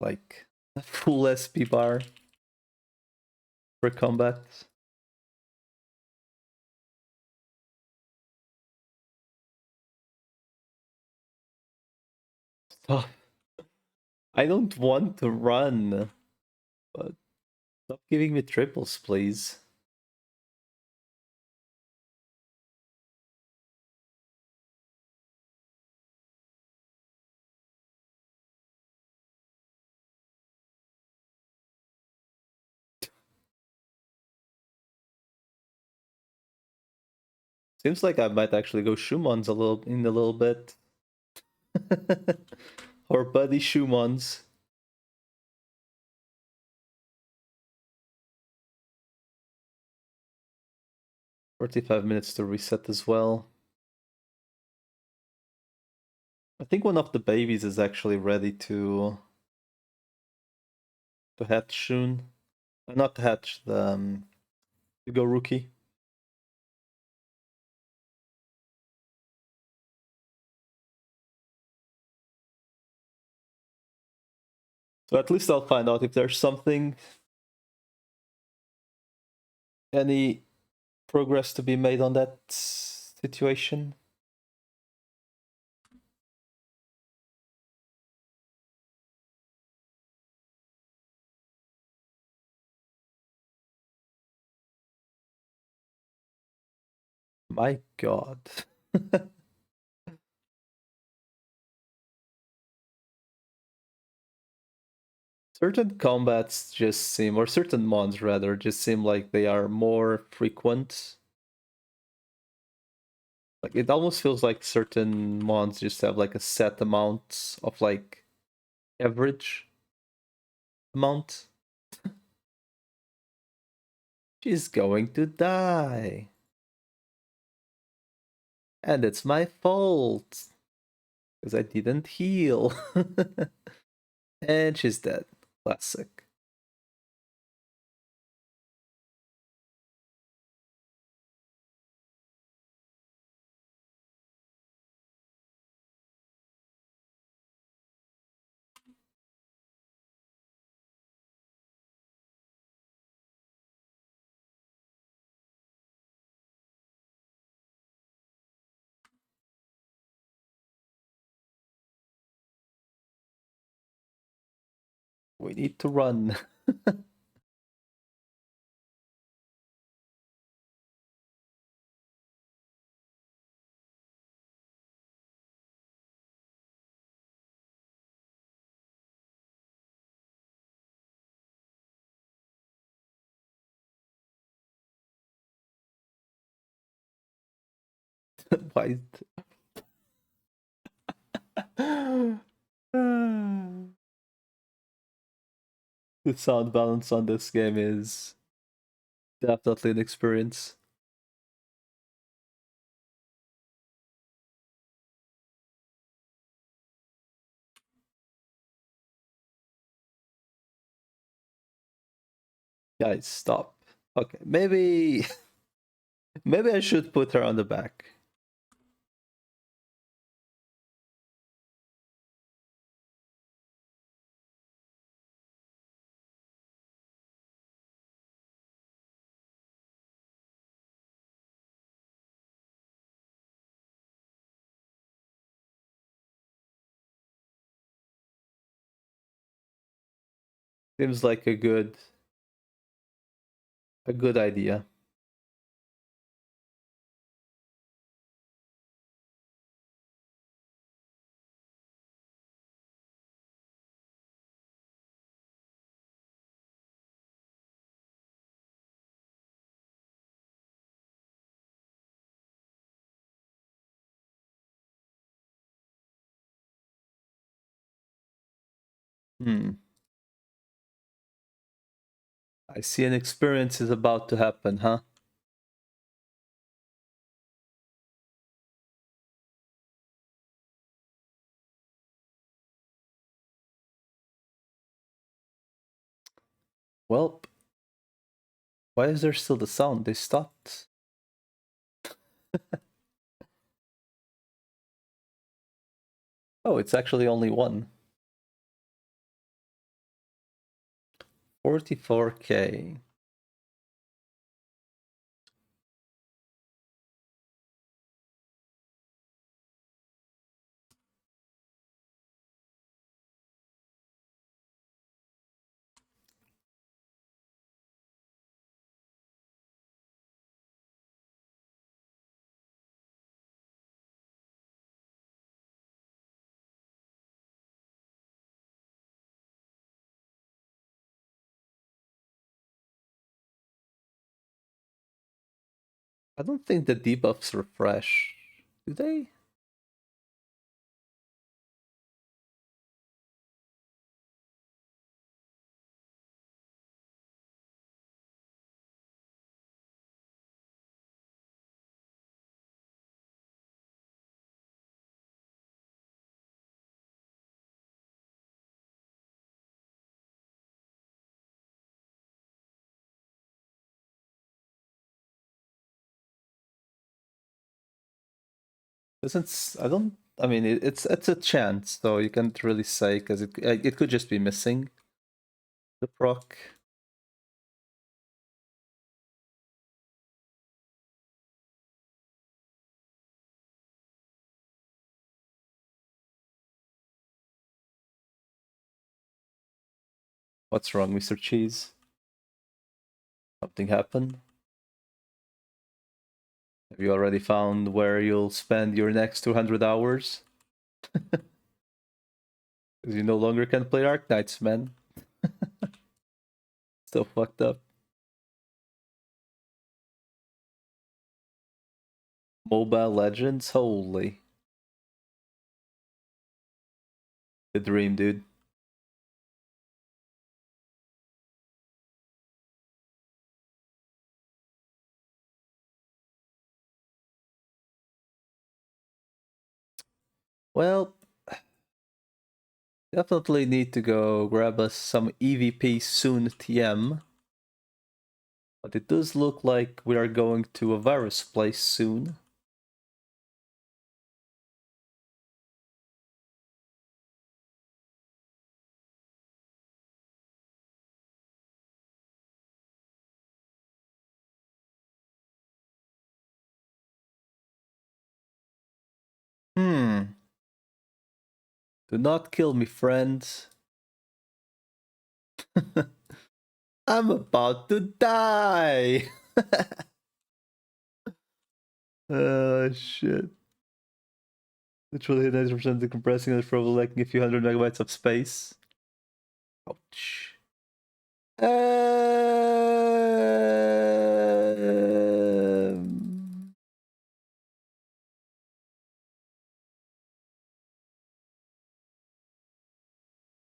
like a full SP bar for combat. Stop. I don't want to run, but stop giving me triples, please. Seems like I might actually go Chuumon's in a little bit. Or buddy Chuumon's. 45 minutes to reset as well. I think one of the babies is actually ready to hatch soon. Not to hatch, to go rookie. So at least I'll find out if there's something, any progress to be made on that situation. My god. Certain combats just seem, or certain mons rather, just seem like they are more frequent. Like it almost feels like certain mons just have like a set amount of like average amount. She's going to die. And it's my fault. Because I didn't heal. And she's dead. Classic. We need to run. Why? The sound balance on this game is definitely an experience. Guys, stop. Okay, maybe maybe I should put her on the back. Seems like a good idea. Hmm. I see an experience is about to happen, huh? Well, why is there still the sound? They stopped. Oh, it's actually only one. 44k. I don't think the debuffs refresh. Do they? Doesn't I don't. I mean, it's a chance, though. You can't really say because it could just be missing the proc. What's wrong, Mr. Cheese? Something happened? Have you already found where you'll spend your next 200 hours? Because you no longer can play Arknights, man. So fucked up. Mobile Legends? Holy. The dream, dude. Well, definitely need to go grab us some EVP soon, TM. But it does look like we are going to a virus place soon. Do not kill me, friends. I'm about to die! Oh, shit. Literally 90% decompressing and probably lacking a few hundred megabytes of space. Ouch.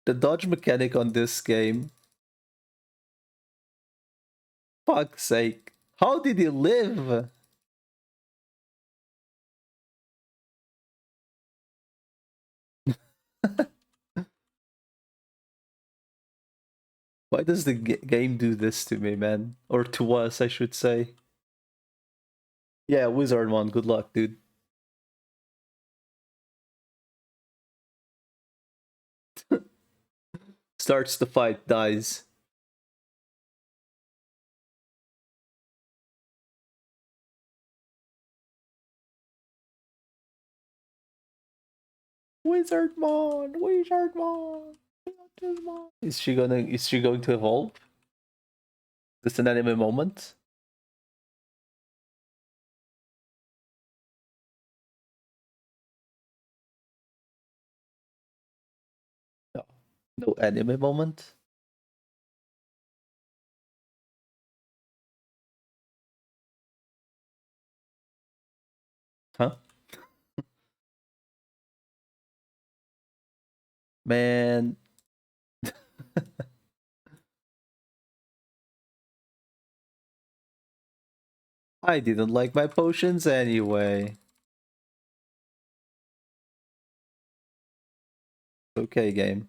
The dodge mechanic on this game. Fuck's sake. How did he live? Why does the game do this to me, man? Or to us, I should say. Yeah, Wizardmon, good luck, dude. Starts the fight, dies. Wizardmon! Wizardmon! Is she going to evolve? Is this an anime moment? No. No anime moment? Huh? Man. I didn't like my potions anyway. Okay, game.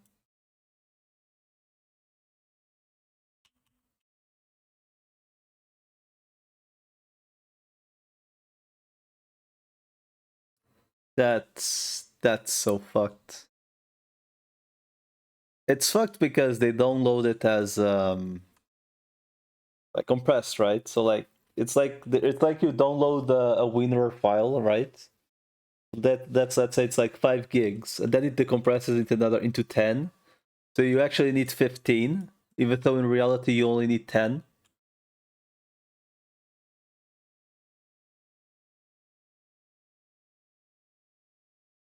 That's so fucked. it's fucked because they download it as like compressed, right? So like it's like you download a winner file, right? That's let's say it's like 5 gigs, and then it decompresses into 10. So you actually need 15, even though in reality you only need 10.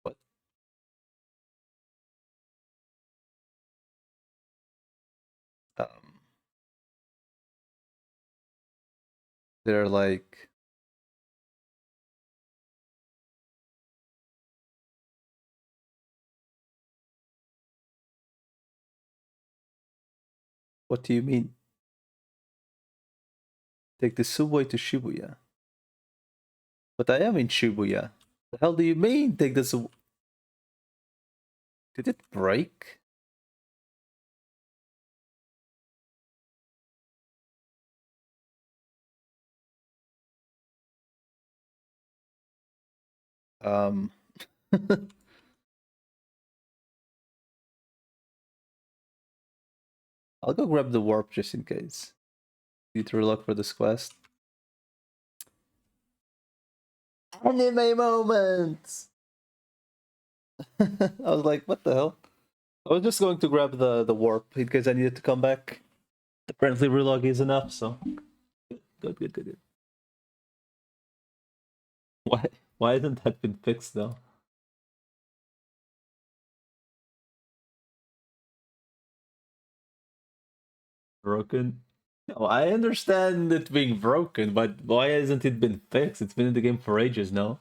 But um, they're like, what do you mean? Take the subway to Shibuya. But I am in Shibuya. The hell do you mean? Take the subway? Did it break? Um, I'll go grab the warp just in case. Need to relook for this quest. Anime moments! I was like, what the hell? I was just going to grab the warp in case I needed to come back. Apparently relog is enough, so good. Why why hasn't that been fixed though? Broken? No, I understand it being broken, but why hasn't it been fixed? It's been in the game for ages, no?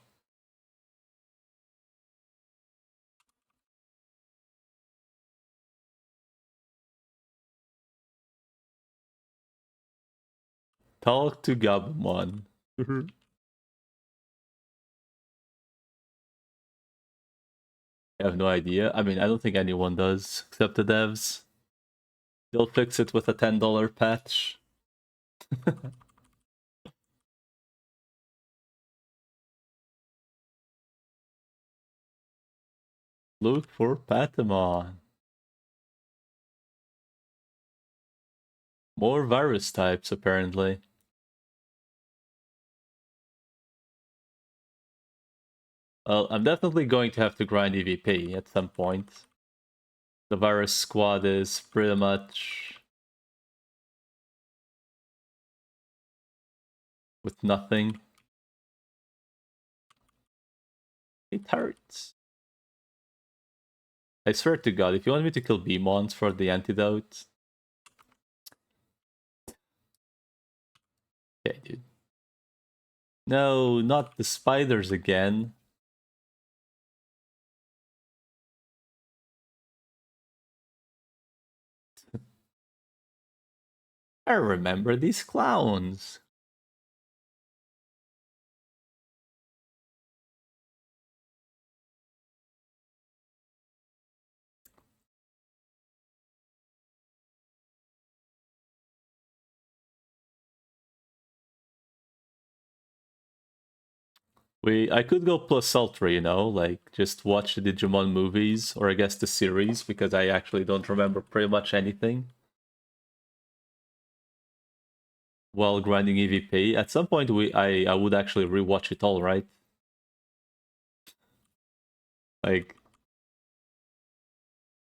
Talk to Gabumon. I have no idea. I mean, I don't think anyone does, except the devs. They'll fix it with a $10 patch. Look for Patamon. More virus types, apparently. Well, I'm definitely going to have to grind EVP at some point. The virus squad is pretty much with nothing. It hurts. I swear to God, if you want me to kill Beamons for the antidote... Okay, dude. No, not the spiders again. I remember these clowns. I could go plus ultra, you know, like just watch the Digimon movies, or I guess the series, because I actually don't remember pretty much anything. While grinding EVP, at some point I would actually rewatch it all, right? Like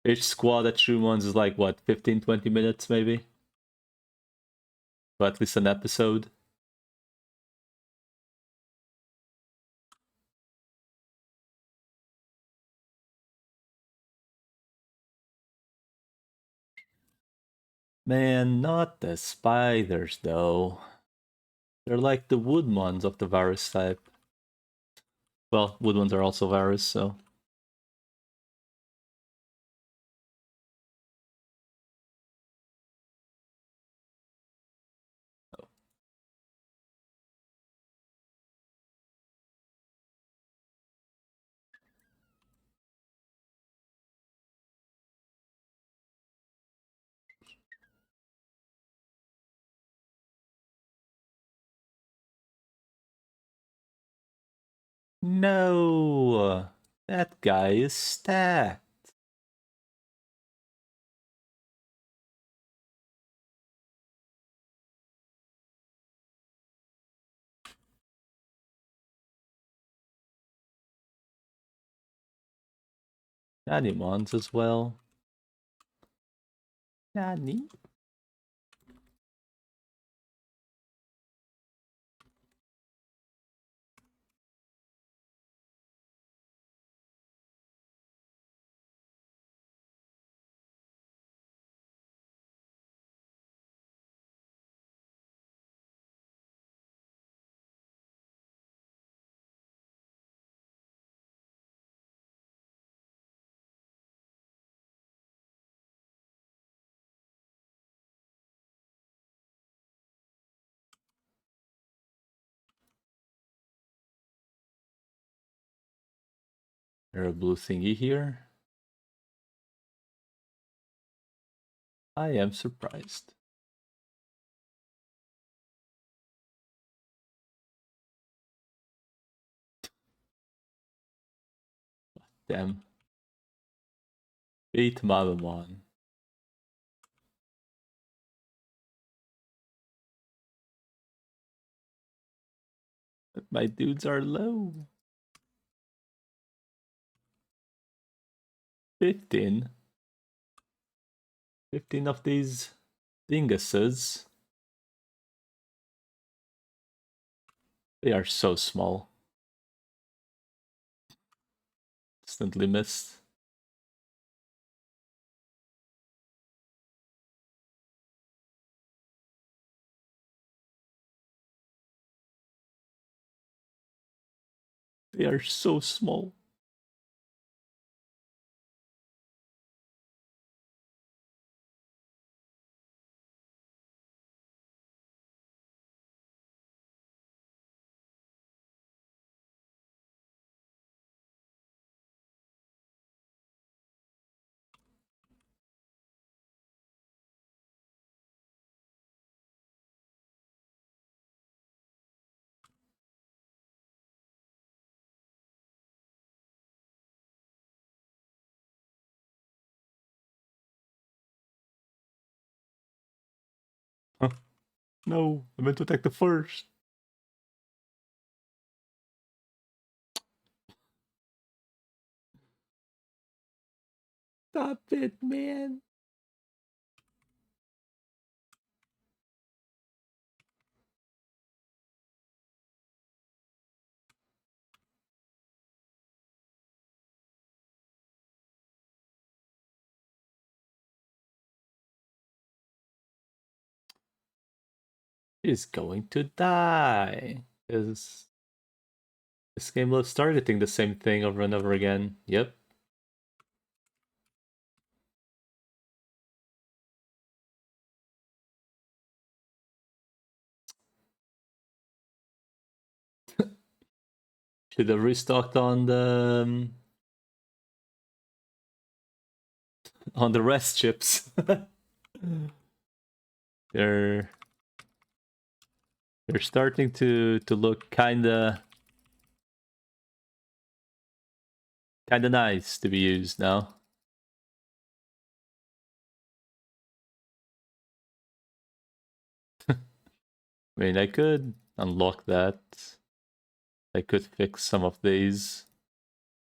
each squad at Chuumon's is like what, 15-20 minutes maybe? Or at least an episode. Man, not the spiders though. They're like the wood ones of the virus type. Well, wood ones are also virus, so. No! That guy is stacked. Animons as well. Nani? There a blue thingy here? I am surprised. Damn. Beat Mamamon. But my dudes are low. 15. 15 of these dinguses. They are so small. Instantly missed. They are so small. Huh. No, I meant to attack the first. Stop it, man. He's going to die. This game loves targeting the same thing over and over again. Yep. Should have restocked on the rest chips. they're they're starting to look kinda nice to be used now. I mean, I could unlock that. I could fix some of these.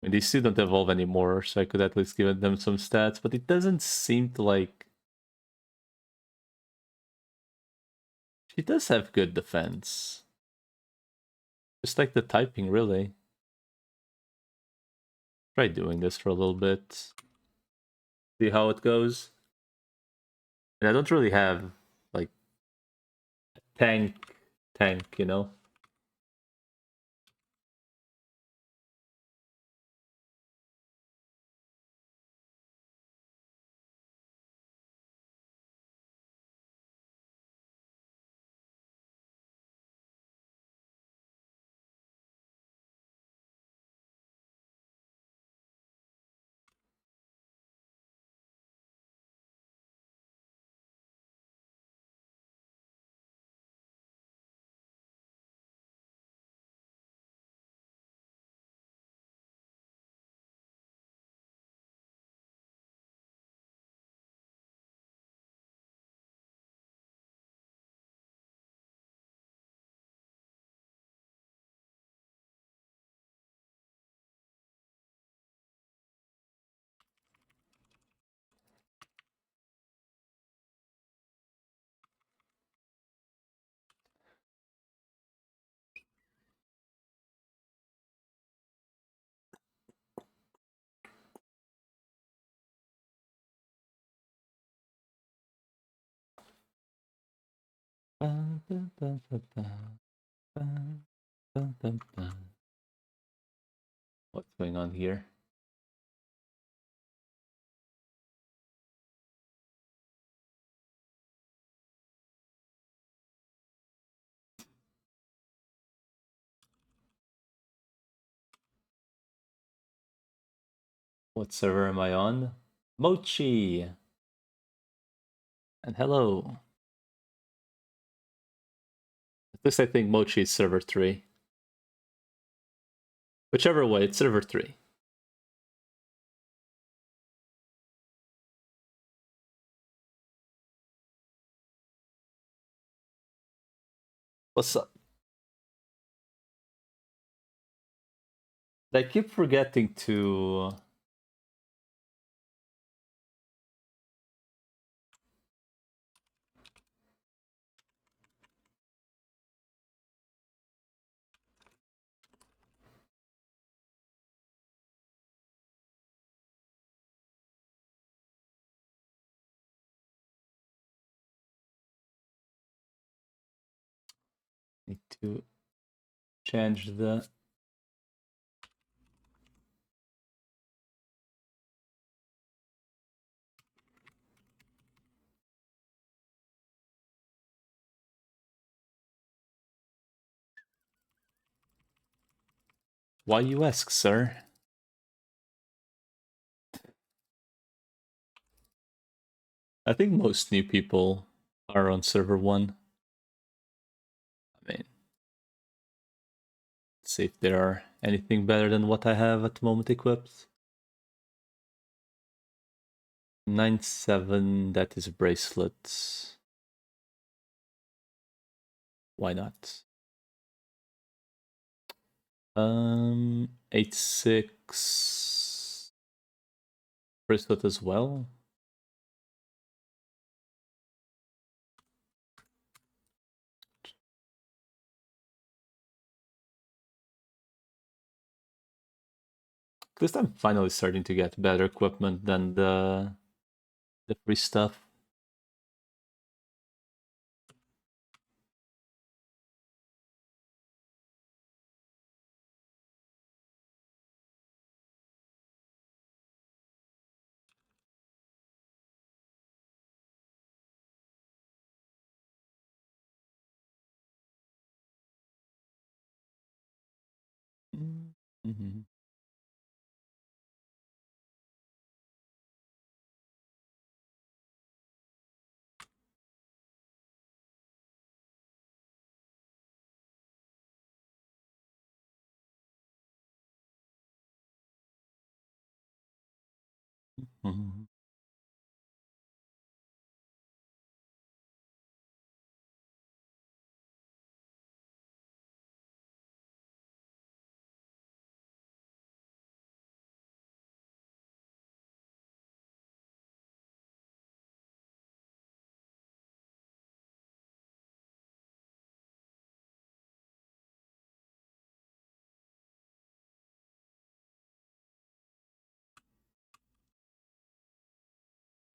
I mean, these still don't evolve anymore, so I could at least give them some stats, but it doesn't seem to like... She does have good defense. Just like the typing, really. Try doing this for a little bit. See how it goes. And I don't really have, like, tank, you know? What's going on here? What server am I on? Mochi! And hello. At least I think Mochi is server 3. Whichever way, it's server 3. What's up? I keep forgetting to... Need to change the... Why you ask, sir? I think most new people are on server 1. I mean, let's see if there are anything better than what I have at the moment equipped. 9-7, that is bracelets. Why not? 8-6 bracelet as well. At least I'm finally starting to get better equipment than the free stuff. Mm-hmm. Mm-hmm.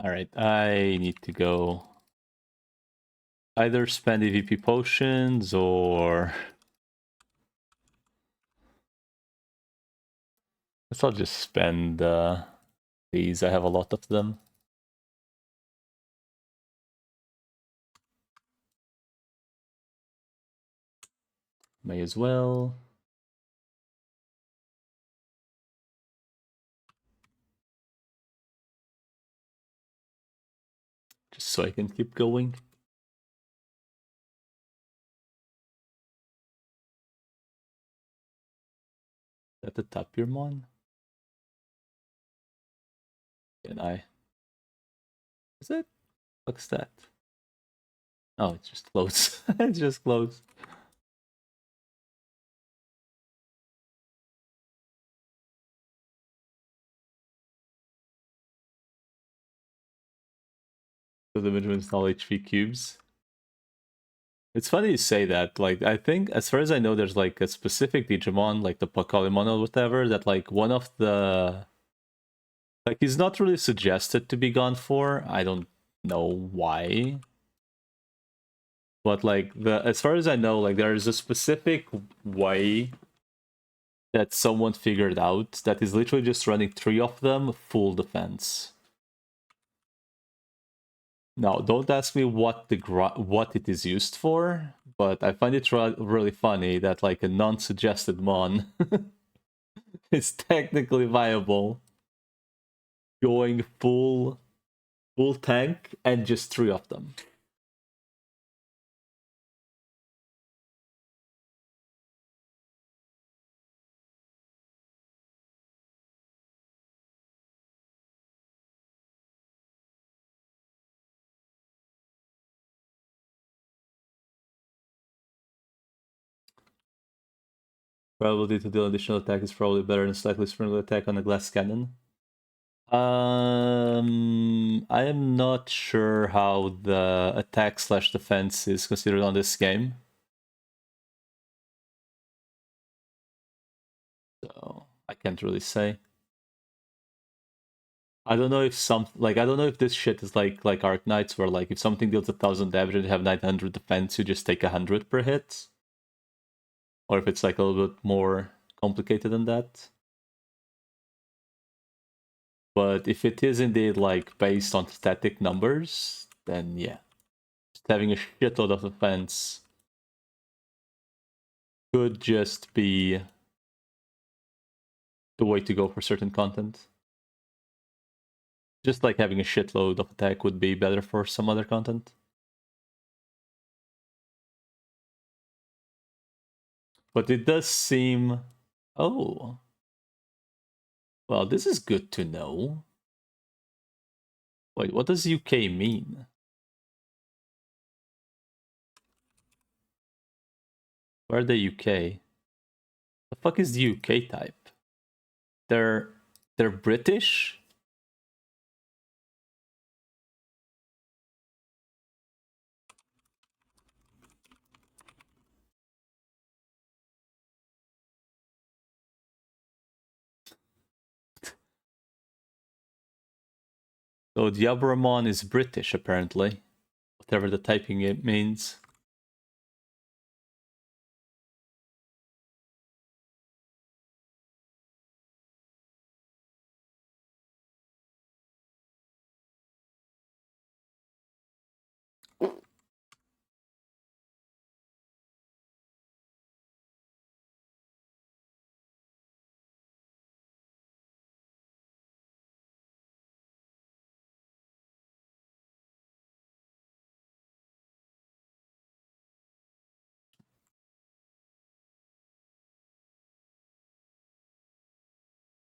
Alright, I need to go either spend EVP potions or... Guess I'll just spend these. I have a lot of them. May as well. Just so I can keep going. At the top, your mon. Can I? Is it? What's that? Oh, it's just close. It's just close. So the minimum install HP cubes. It's funny you say that. Like, I think, as far as I know, there's like a specific Digimon, like the Pokémon or whatever, that like one of the... Like, he's not really suggested to be gone for. I don't know why. But like as far as I know, like there is a specific way that someone figured out that is literally just running 3 of them full defense. Now, don't ask me what what it is used for, but I find it really funny that like a non-suggested mon is technically viable, going full tank and just 3 of them. Probability to deal additional attack is probably better than slightly sprinkle attack on a glass cannon. I am not sure how the attack / defense is considered on this game. So I can't really say. I don't know if I don't know if this shit is like Arc Knights, where like if something deals 1,000 damage and you have 900 defense, you just take 100 per hit, or if it's like a little bit more complicated than that. But if it is indeed like based on static numbers, then yeah, just having a shitload of defense could just be the way to go for certain content. Just like having a shitload of attack would be better for some other content. But it does seem... Oh. Well, this is good to know. Wait, what does UK mean? Where are the UK? The fuck is the UK type? They're British? So Diabramon is British, apparently. Whatever the typing it means.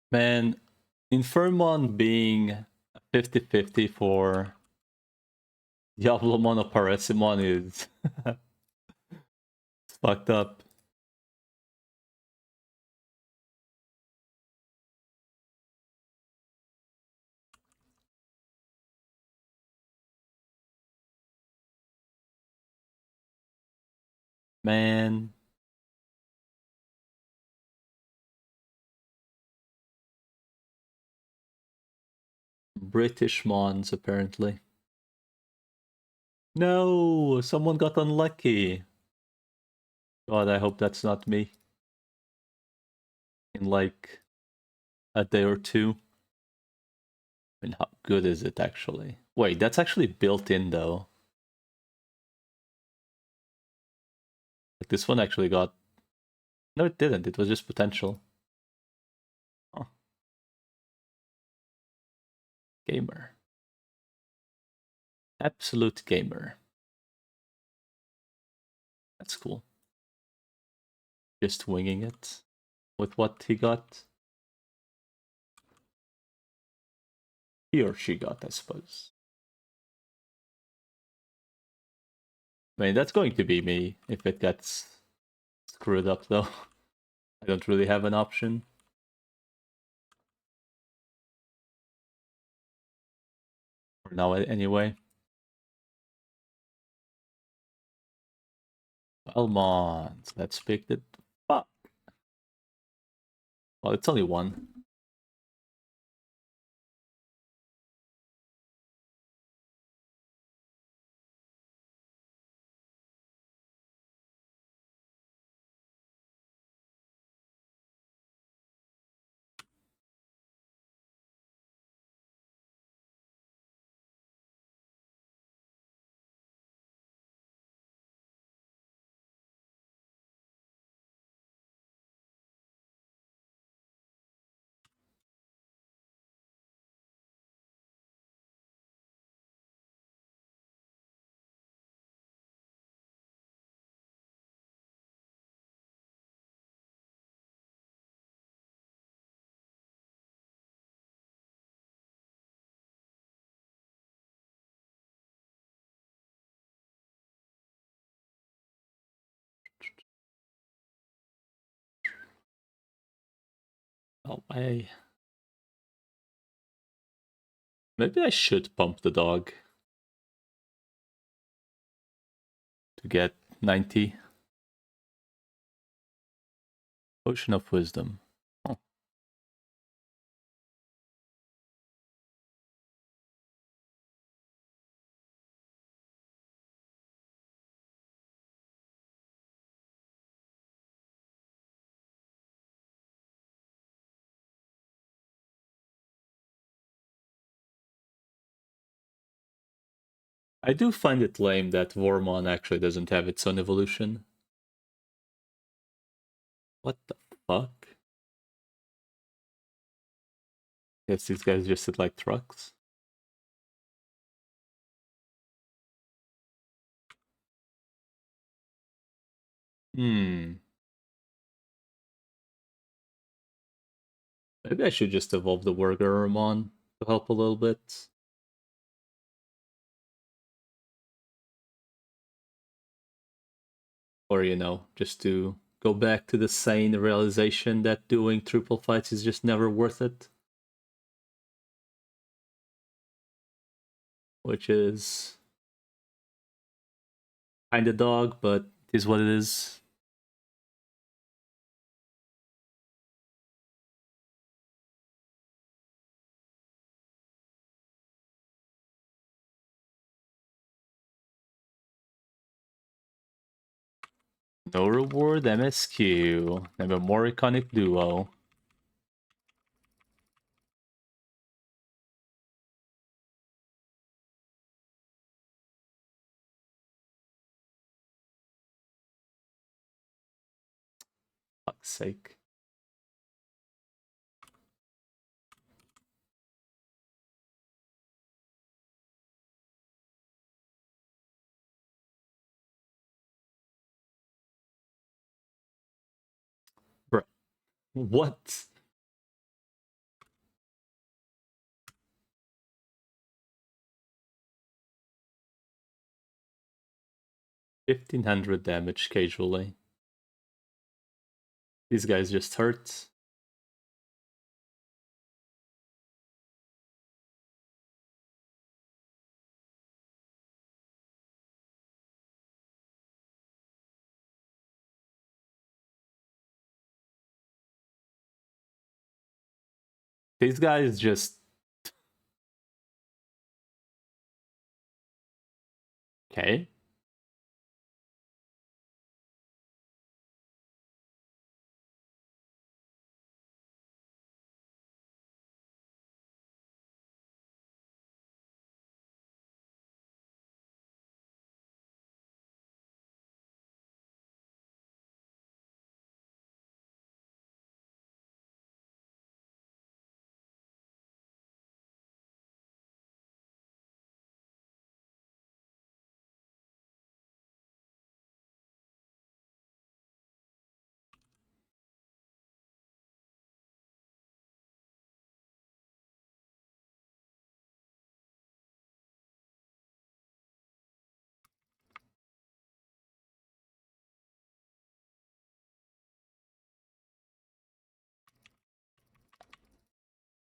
Man, Infirmon being a 50-50 for Diablomon or Parasimon is fucked up. Man. British Mons, apparently. No! Someone got unlucky. God, I hope that's not me. In like a day or two. I mean, how good is it actually? Wait, that's actually built in though. Like this one actually got... No, it didn't. It was just potential. Oh. Gamer. Absolute gamer. That's cool. Just winging it with what he got. He or she got, I suppose. I mean, that's going to be me if it gets screwed up though. I don't really have an option. For now, anyway. Belmont. Let's pick it. Fuck. Well, it's only one. Oh, maybe I should pump the dog to get 90. Potion of Wisdom. Oh. I do find it lame that Vormon actually doesn't have its own evolution. What the fuck? Guess these guys just sit like trucks. Hmm. Maybe I should just evolve the Wargurumon to help a little bit. Or, you know, just to go back to the sane realization that doing triple fights is just never worth it. Which is kinda dog, but it is what it is. No reward MSQ. Have a more iconic duo. Fuck's sake. Bruh. What? $1,500 damage casually. These guys just hurt. These guys just... Okay.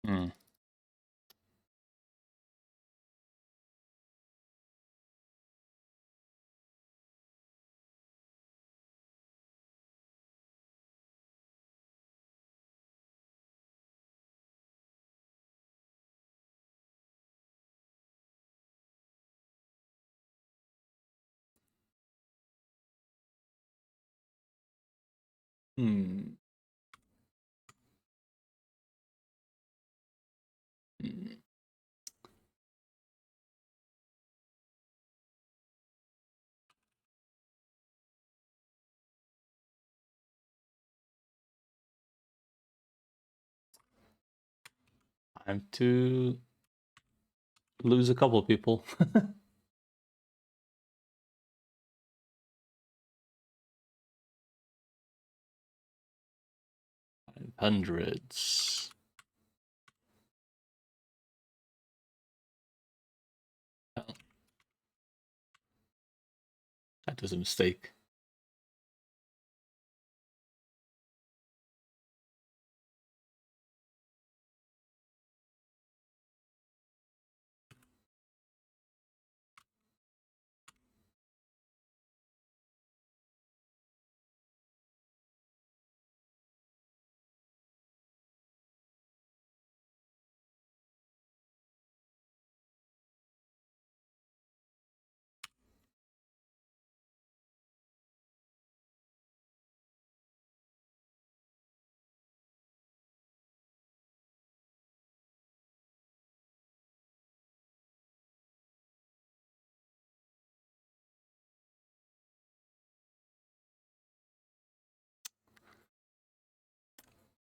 Hmm. Hmm. Hmm. Time to lose a couple people. Hundreds. Oh, that was a mistake.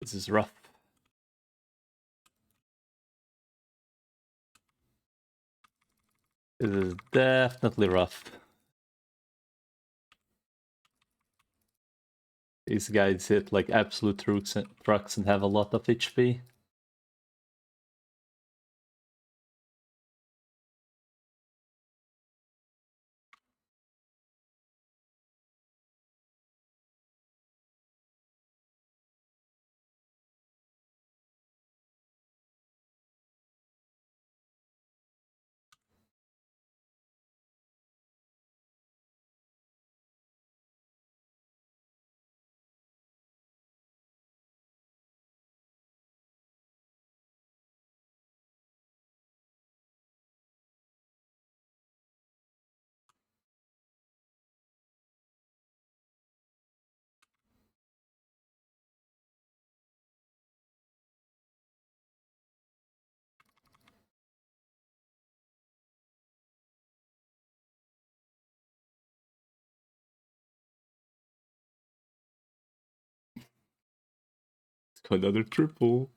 This is rough. This is definitely rough. These guys hit like absolute trucks and have a lot of HP. Another triple.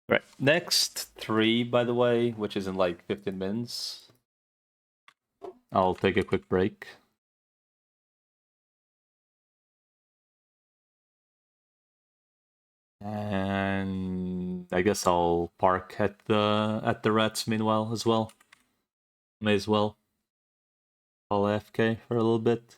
Right. Next 3, by the way, which is in like 15 minutes. I'll take a quick break. And I guess I'll park at the rats meanwhile as well. May as well. I'll AFK for a little bit.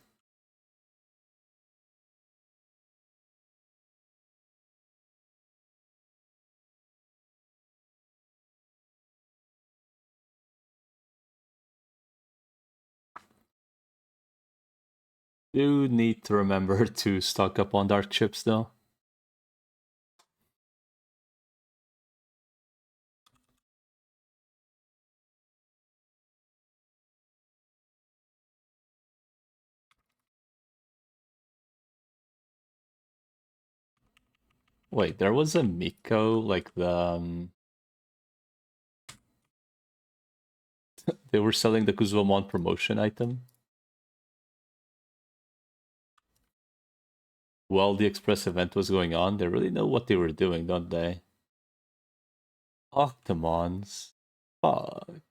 Do need to remember to stock up on dark chips though. Wait, there was a Miko, like they were selling the Kuzumon promotion item while the Express event was going on. They really know what they were doing, don't they? Octomons. Fuck.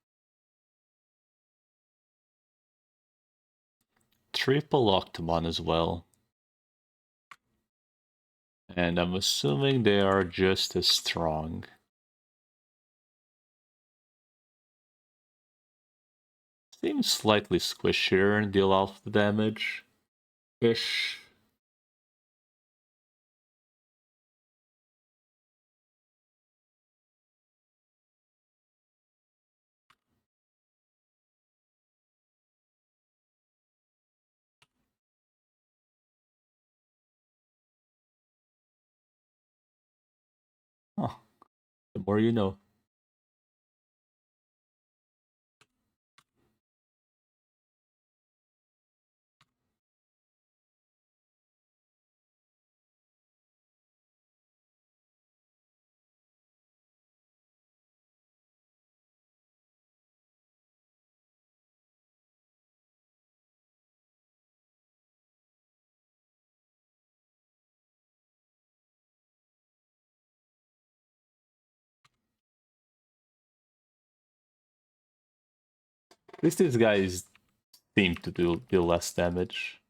Triple Octomon as well. And I'm assuming they are just as strong. Seems slightly squishier and deal half the damage. Ish. Oh, the more you know. At least these guys seem to deal less damage.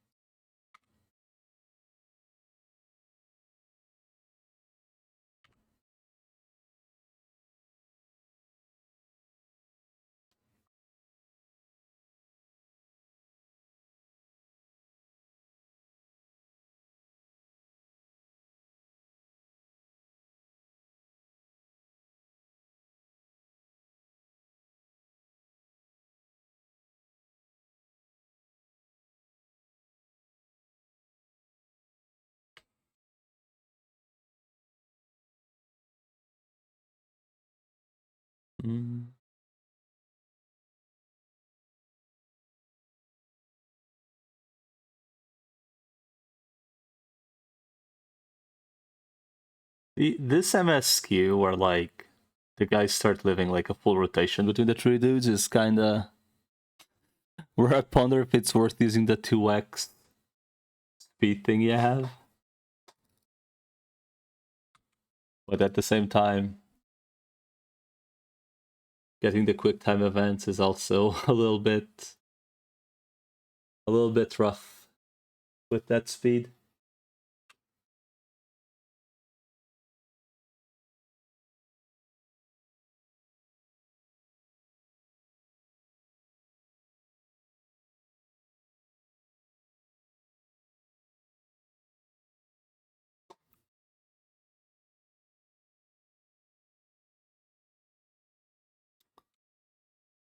Mm. This MSQ where like the guys start living like a full rotation between the three dudes is kinda where I ponder if it's worth using the 2x speed thing you have. But at the same time, getting the quick time events is also a little bit rough with that speed.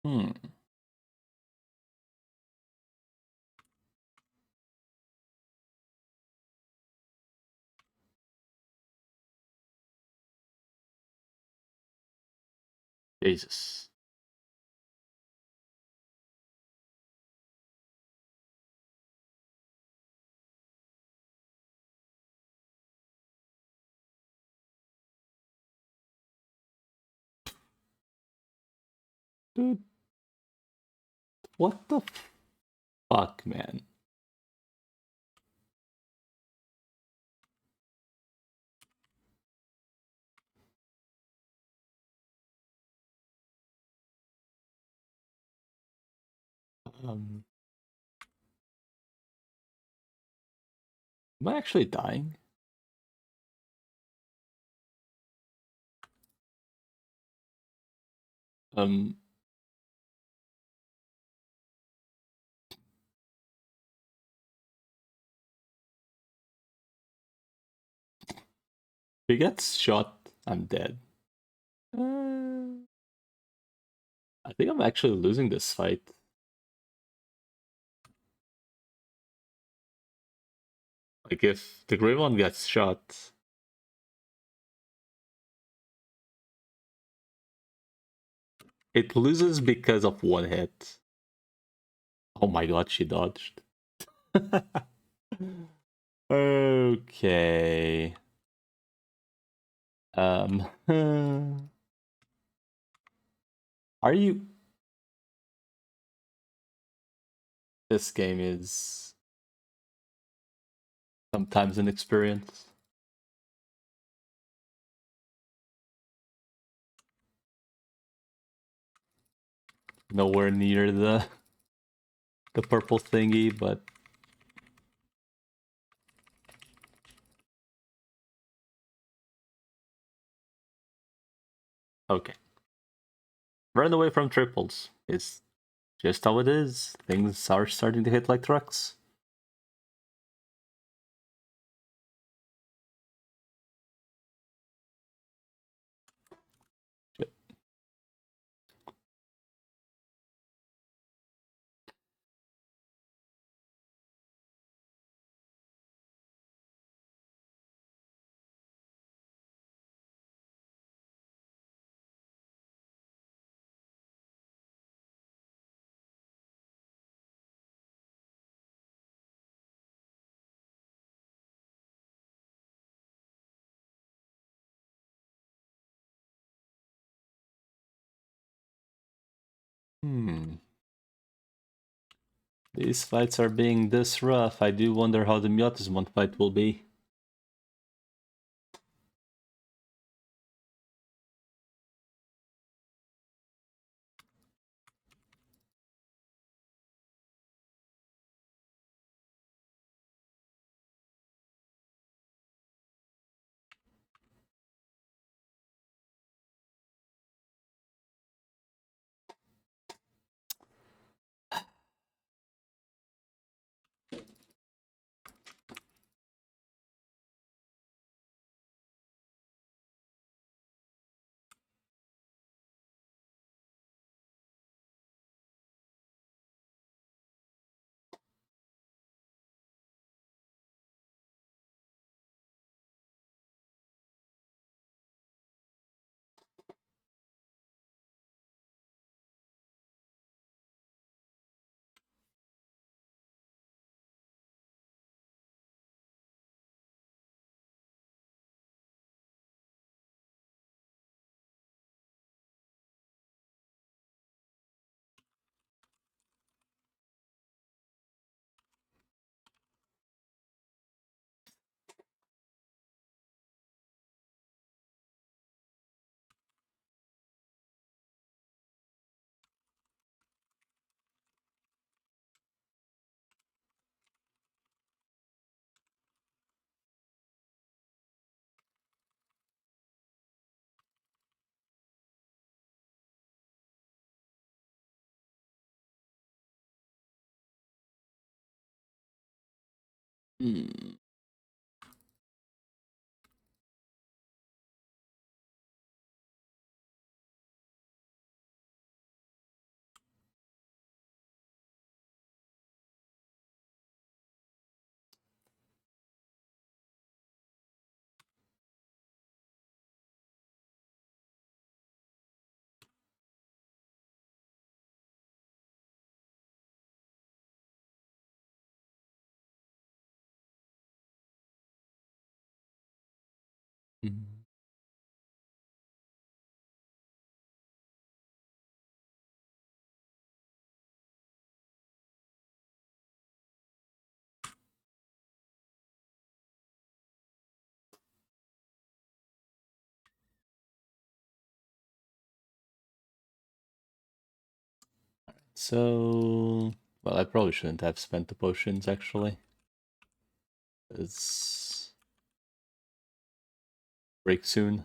Hmm. Jesus. Dude, what the fuck, man? Um, am I actually dying? Um, if he gets shot, I'm dead. I think I'm actually losing this fight. Like if the Greymon gets shot, it loses because of one hit. Oh my god, she dodged. Okay. Are you? This game is sometimes an experience. Nowhere near the purple thingy, but okay. Run away from triples. It's just how it is. Things are starting to hit like trucks. These fights are being this rough. I do wonder how the Myotismon fight will be. Hmm. Hmm. So, well, I probably shouldn't have spent the potions actually. It's break soon.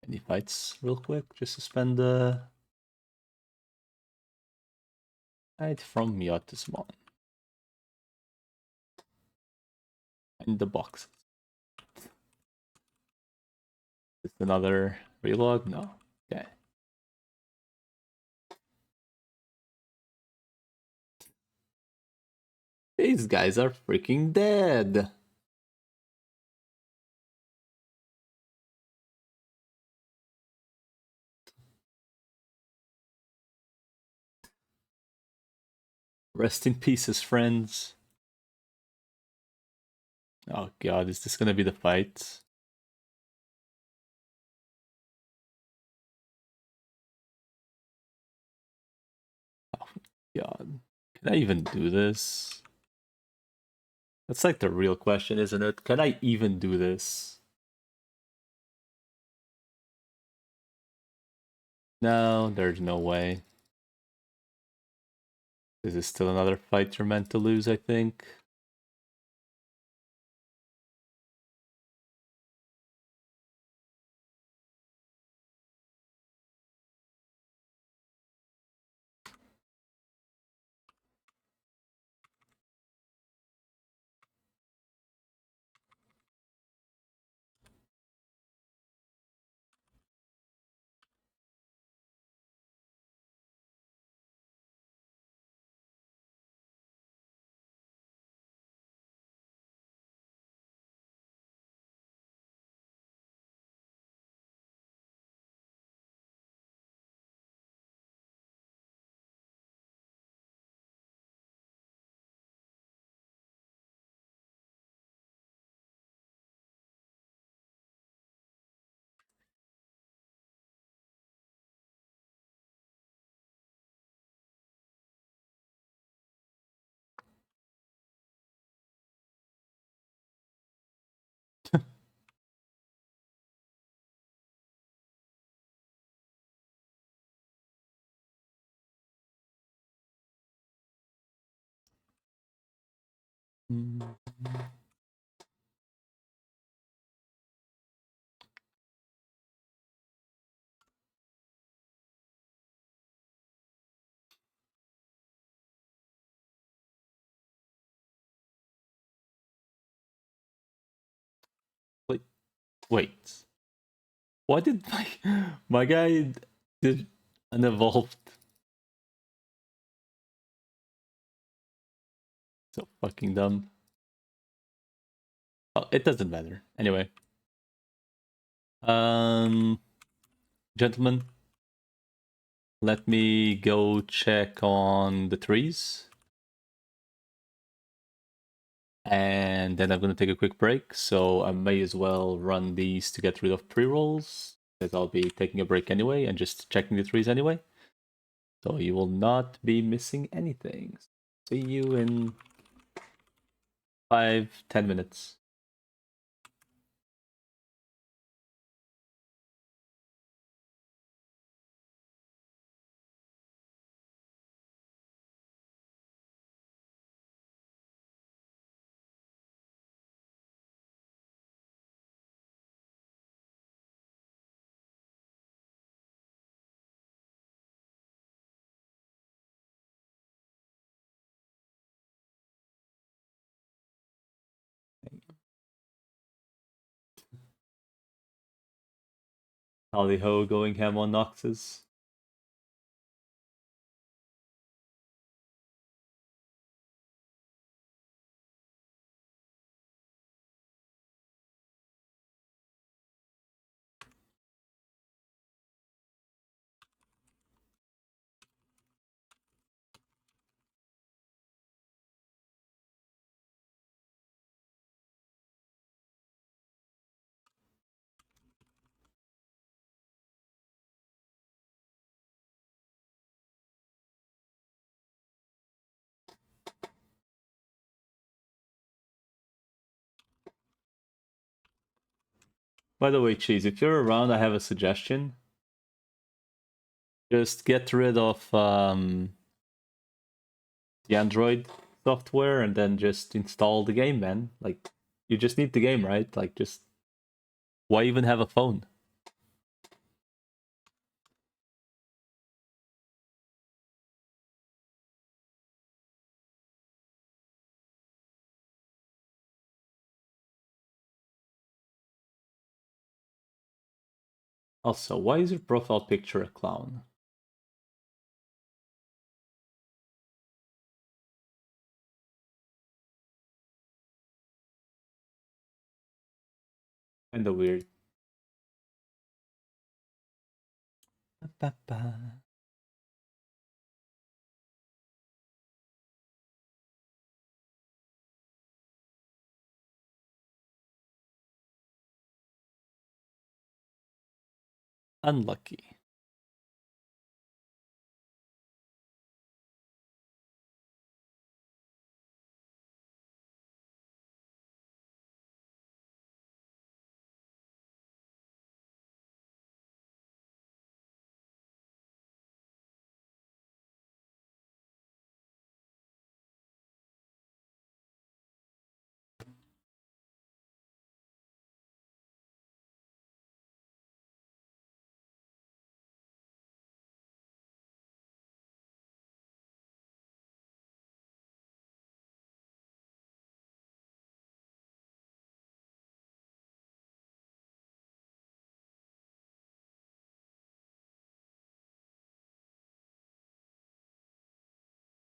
Any fights real quick, just to spend the fight from Yatismon and the boxes. Is another relog? No. Okay. These guys are freaking dead. Rest in pieces, friends. Oh god, is this gonna be the fight? Oh god. Can I even do this? That's like the real question, isn't it? Can I even do this? No, there's no way. This is still another fight you're meant to lose, I think. Mm. Wait, wait. Why did my guy did an evolved? So fucking dumb. Oh, it doesn't matter. Anyway. Um Gentlemen, let me go check on the trees. And then I'm gonna take a quick break, so I may as well run these to get rid of pre-rolls, because I'll be taking a break anyway and just checking the trees anyway. So you will not be missing anything. See you in 5-10 minutes. Tally Ho going ham on Noxus. By the way, Cheese, if you're around, I have a suggestion. Just get rid of the Android software and then just install the game, man. Like, you just need the game, right? Like, just why even have a phone? Also, why is your profile picture a clown? Kinda weird. Unlucky.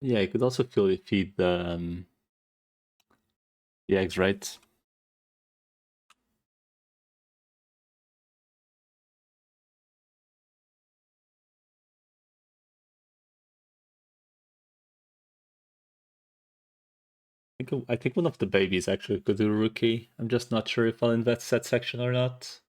Yeah, you could also feed the eggs, right? I think one of the babies actually could do rookie. I'm just not sure if I'll invest that section or not.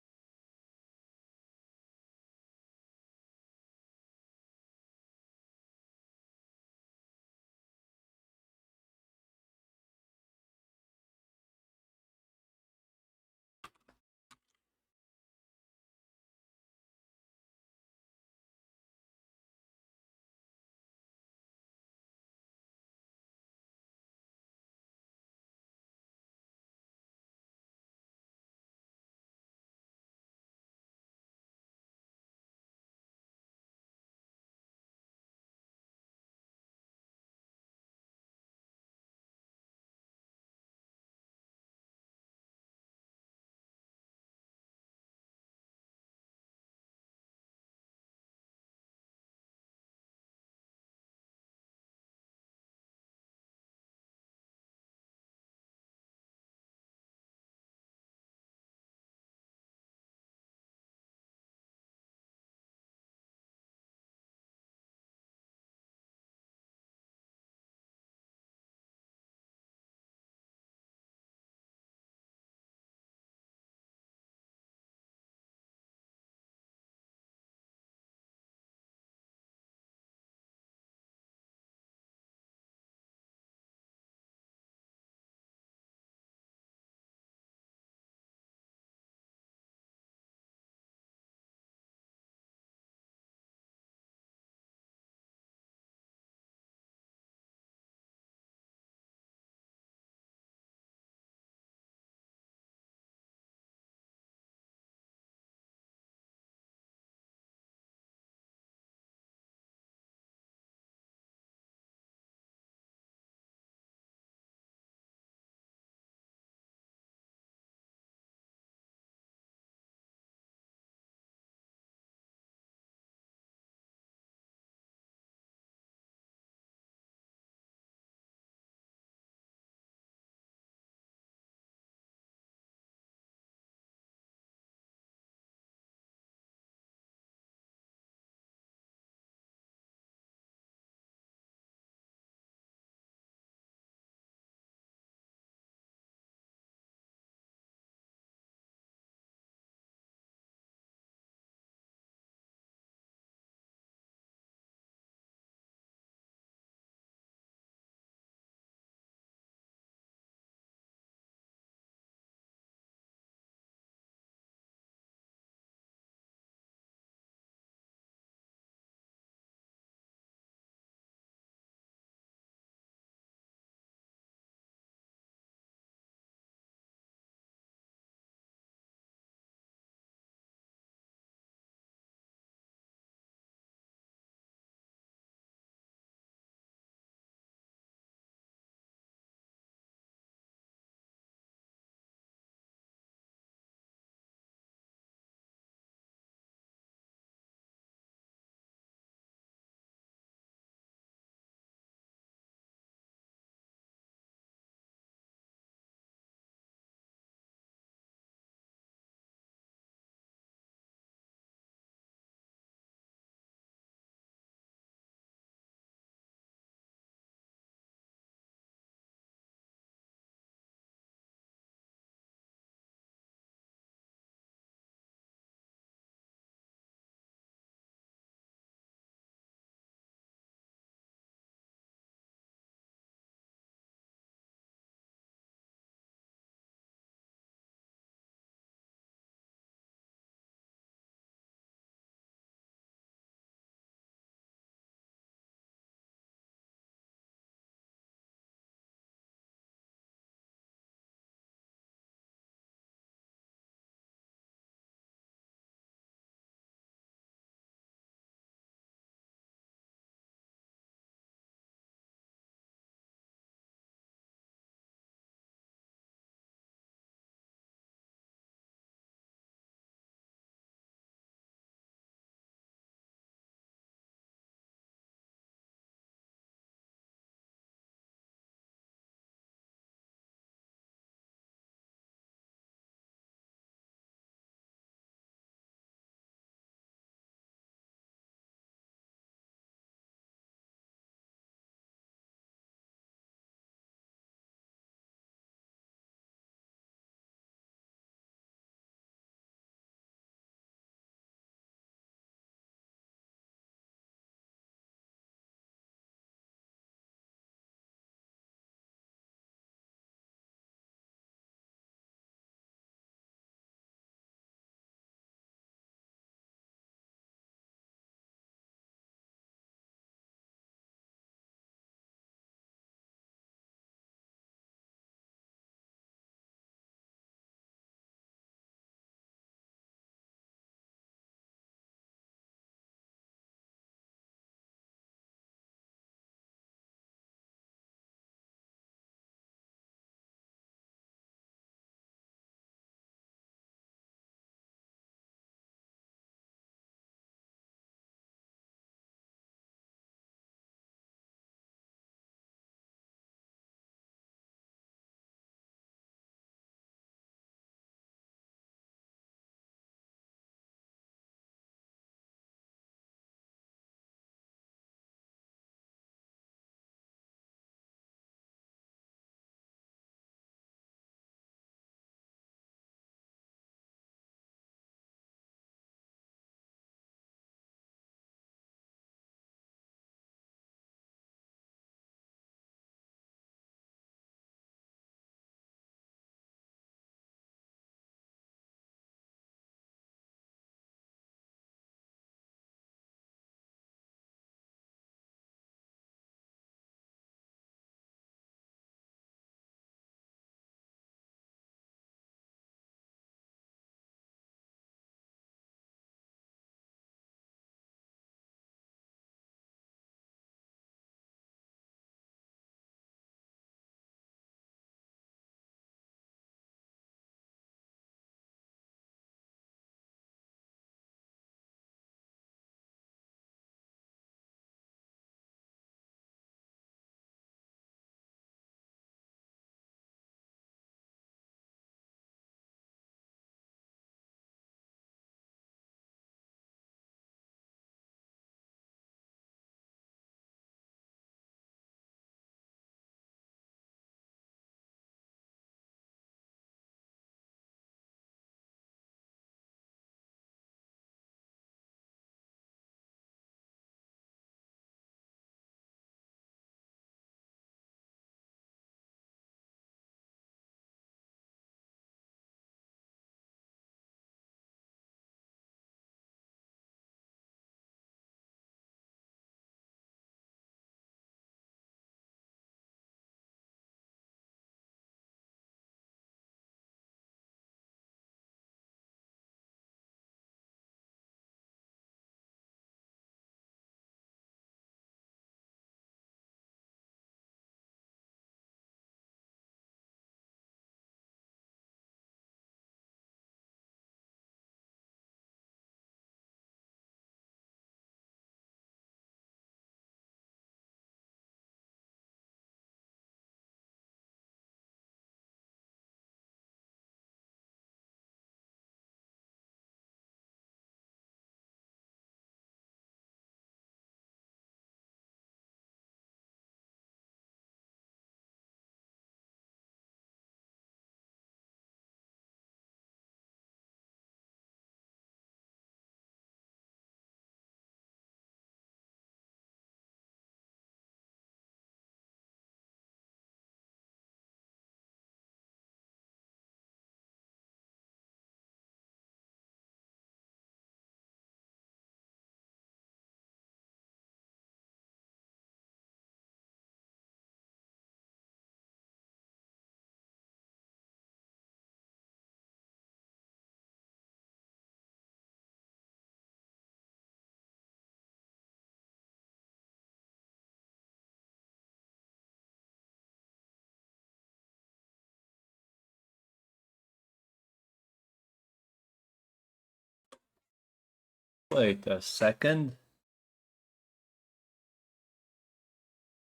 Wait a second.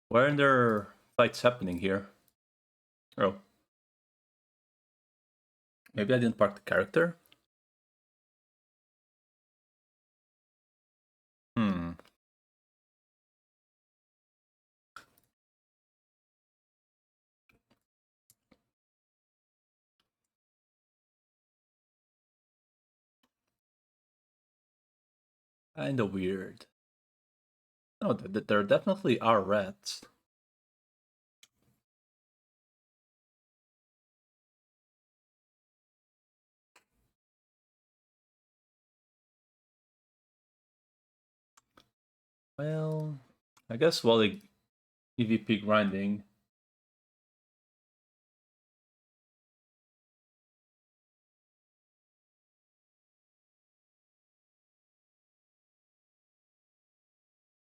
Where are there fights happening here? Oh. Maybe I didn't park the character? Hmm. Kinda weird. No, there definitely are rats. Well, I guess while the EVP grinding,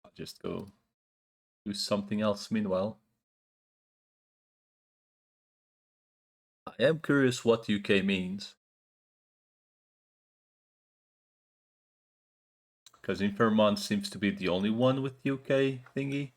I'll just go do something else meanwhile. I am curious what UK means. Because Infermon seems to be the only one with UK thingy.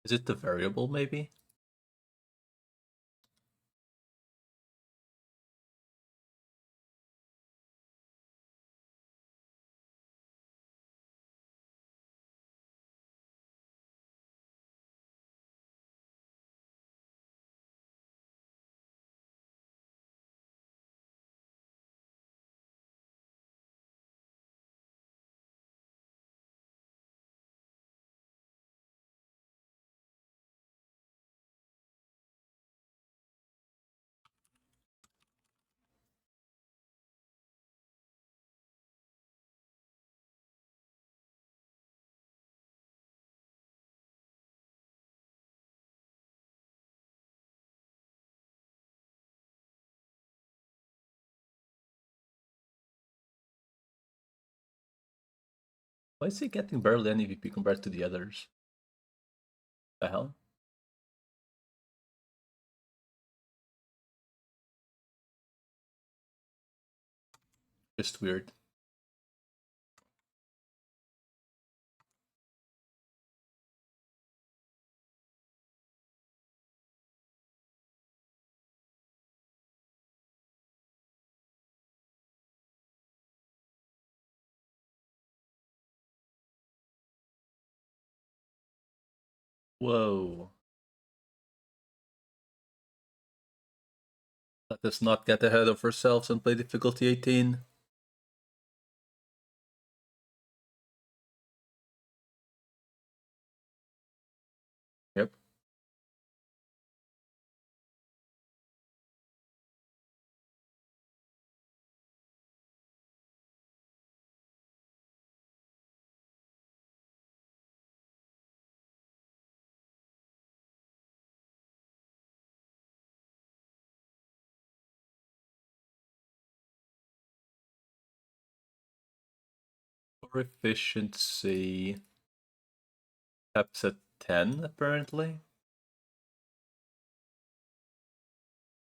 Is it the variable, maybe? Why is he getting barely any EVP compared to the others? The hell? Just weird. Whoa. Let us not get ahead of ourselves and play difficulty 18. Yep. For efficiency, caps at 10 apparently.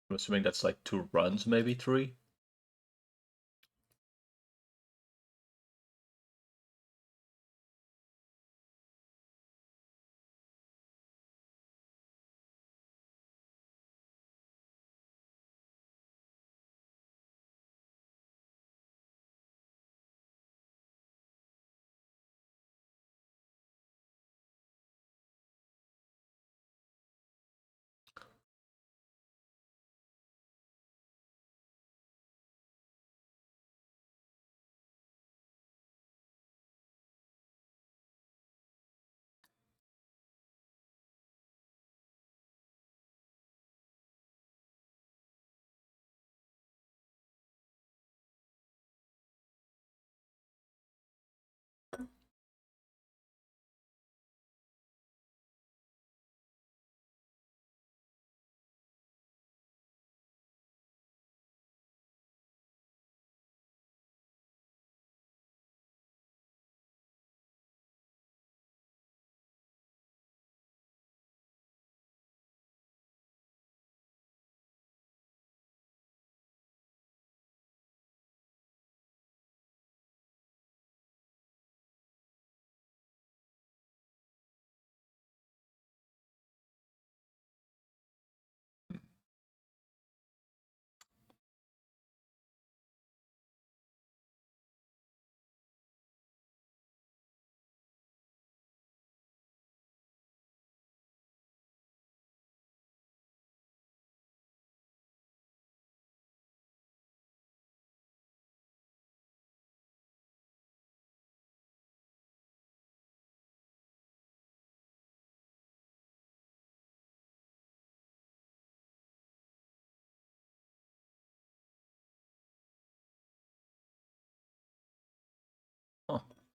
I'm assuming that's like 2 runs, maybe 3.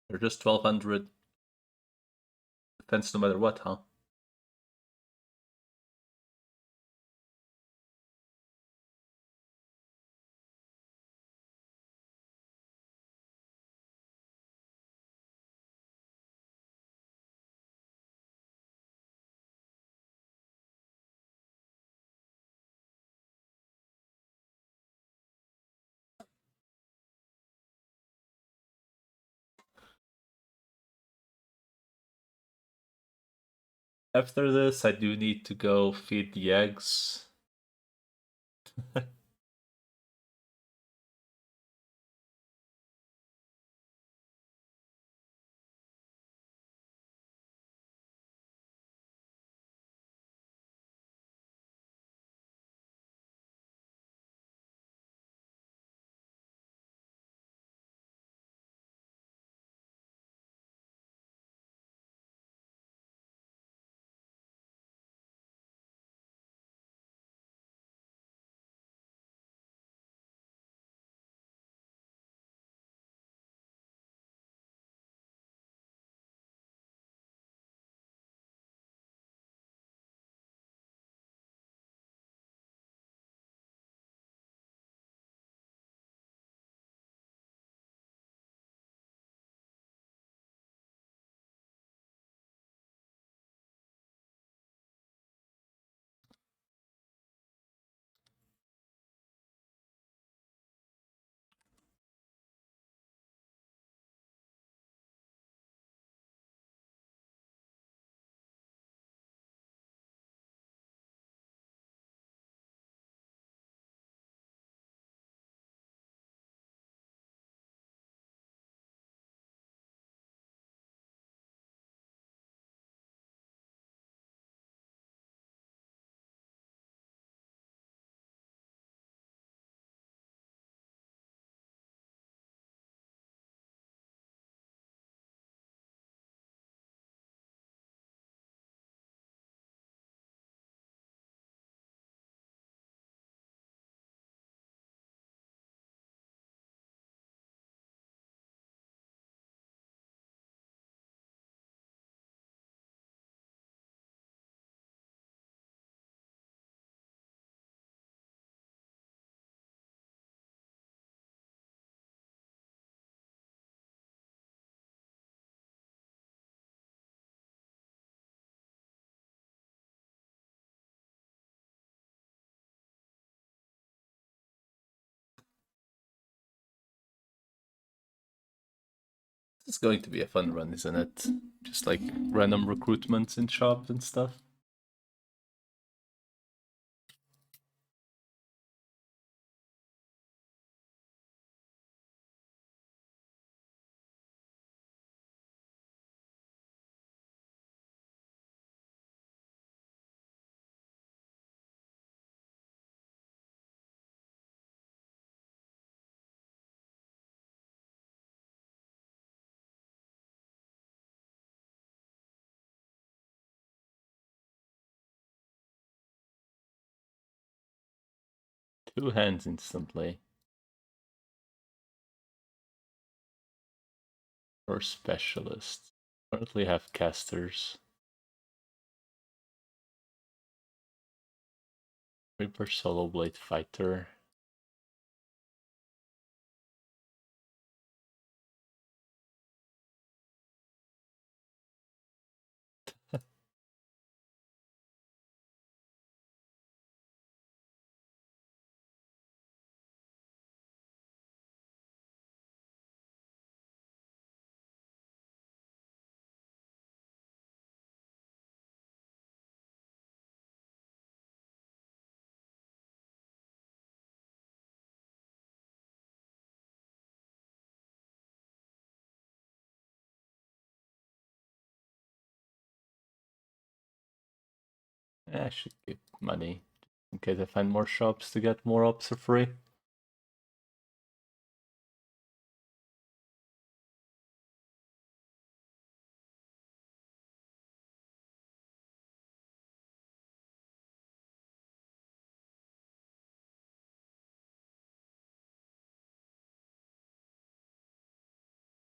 They're just 1200 defense no matter what, huh? After this, I do need to go feed the eggs. It's going to be a fun run, isn't it? Just like random recruitments in shop and stuff. Two hands instantly. Or specialist. Currently have casters. Reaper Solo Blade Fighter. I should keep money in case I find more shops to get more ops for free.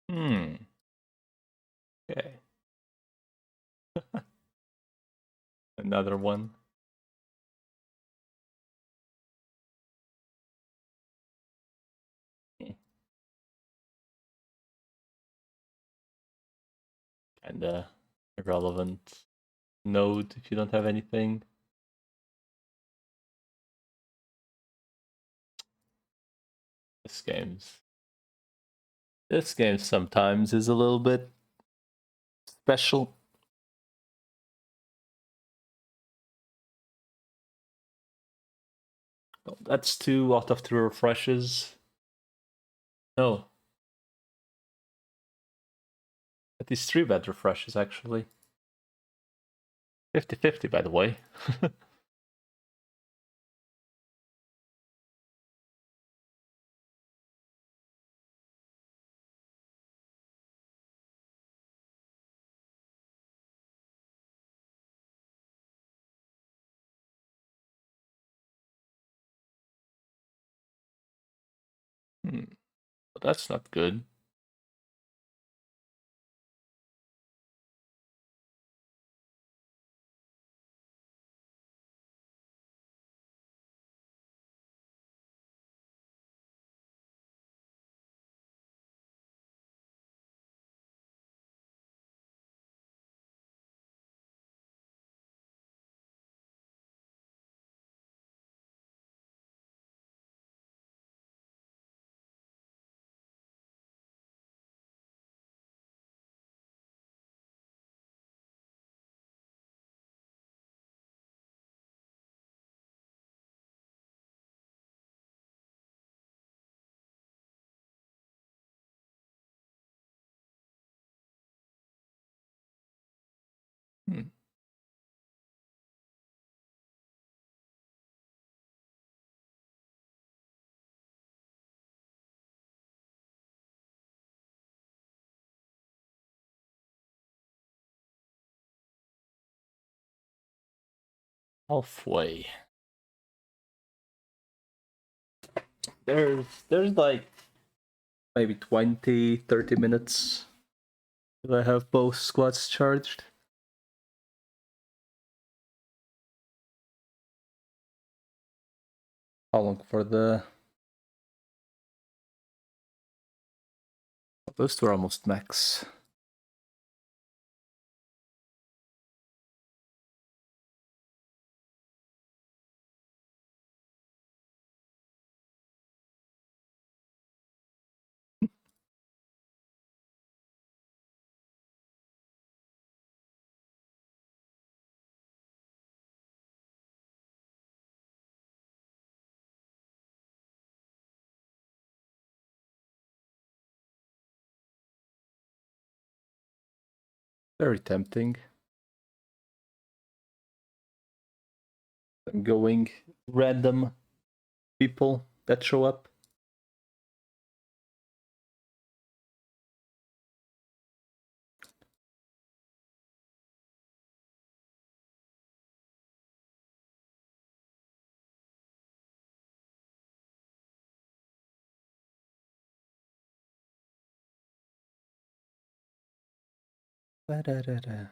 Hmm. Okay. Another one. Kinda irrelevant node if you don't have anything. This game sometimes is a little bit special. Oh, that's 2 out of 3 refreshes. No. That is 3 bad refreshes actually. 50-50 by the way. But that's not good. Hmm. Halfway. There's like maybe 20-30 minutes if I have both squads charged. How long for the... Those two are almost max. Very tempting. I'm going random people that show up. Ba-da-da-da.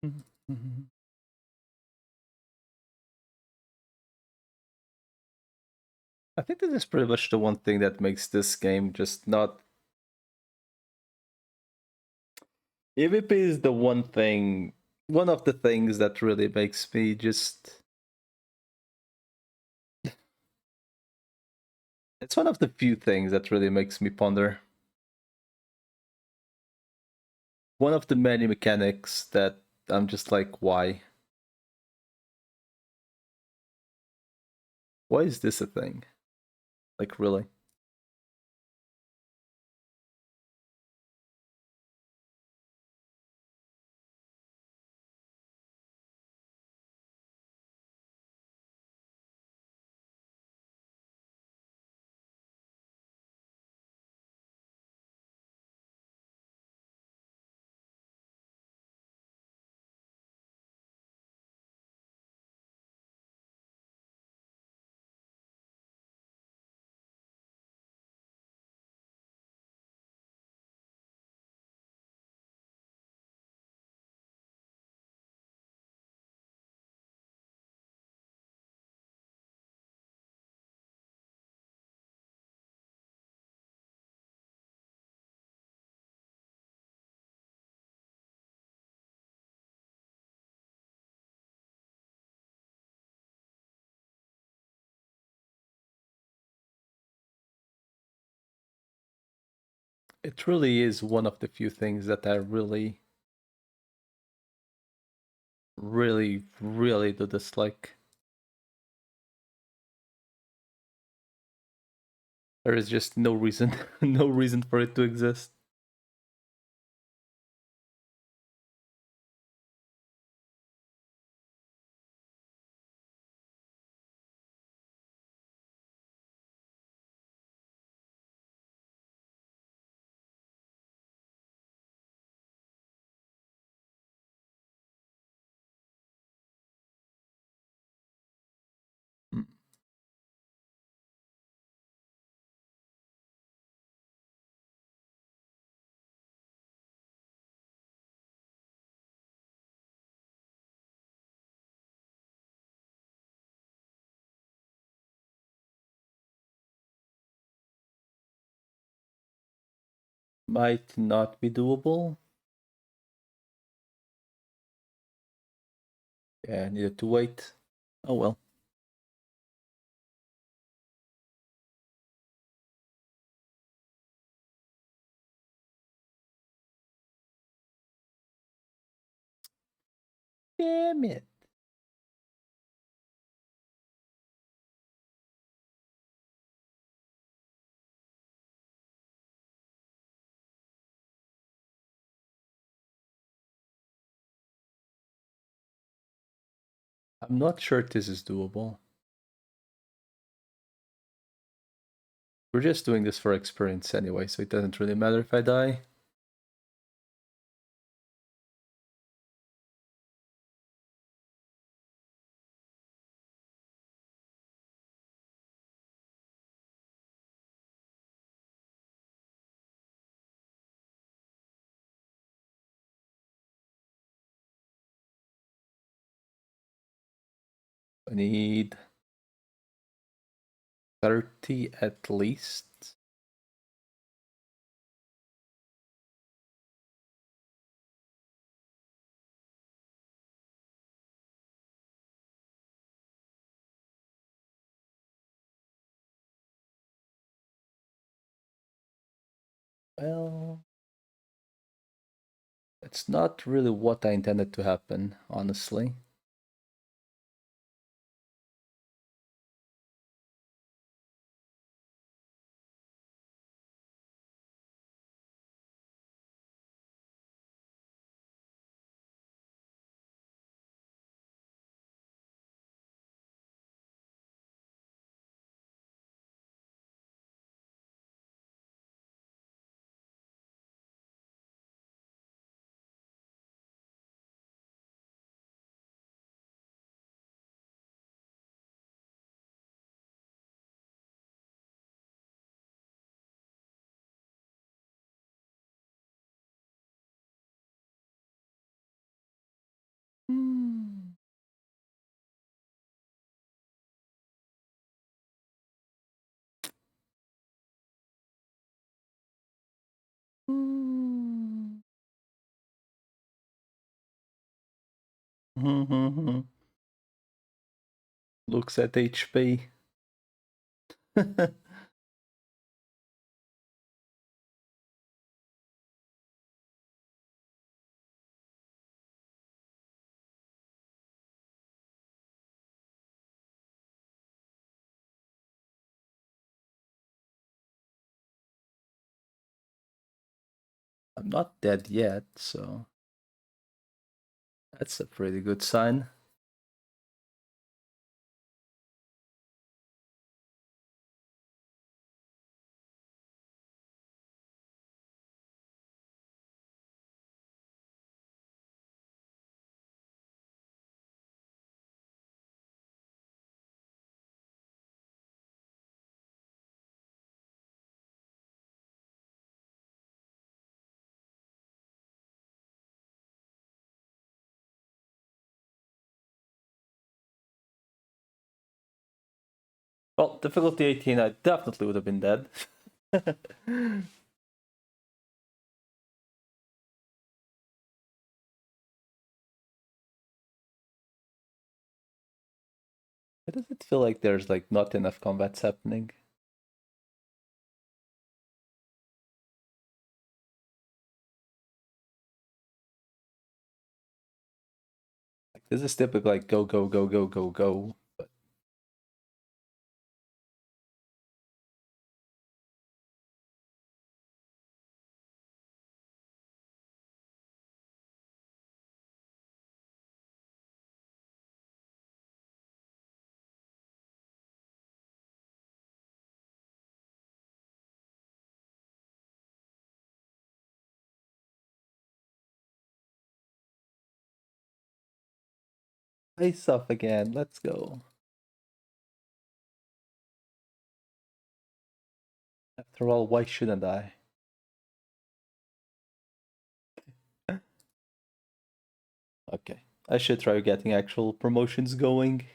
I think this is pretty much the one thing that makes this game just not. EVP is the one of the things that really makes me just. It's one of the few things that really makes me ponder. One of the many mechanics that I'm just like, why? Why is this a thing? Like, really? It really is one of the few things that I really, really do dislike. There is just no reason, no reason for it to exist. Mm. Might not be doable. Yeah, needed to wait. Oh well. Damn it. I'm not sure this is doable. We're just doing this for experience anyway, so it doesn't really matter if I die. I need 30 at least. Well, it's not really what I intended to happen, honestly. Hmm. Hmm. Mhm. Looks at HP. I'm not dead yet, so that's a pretty good sign. Well, difficulty 18, I definitely would have been dead. Why does it feel like there's like not enough combats happening? Like, this is typically like go, go, go, go, go, go. But face off again, let's go. After all, why shouldn't I? Okay, I should try getting actual promotions going. I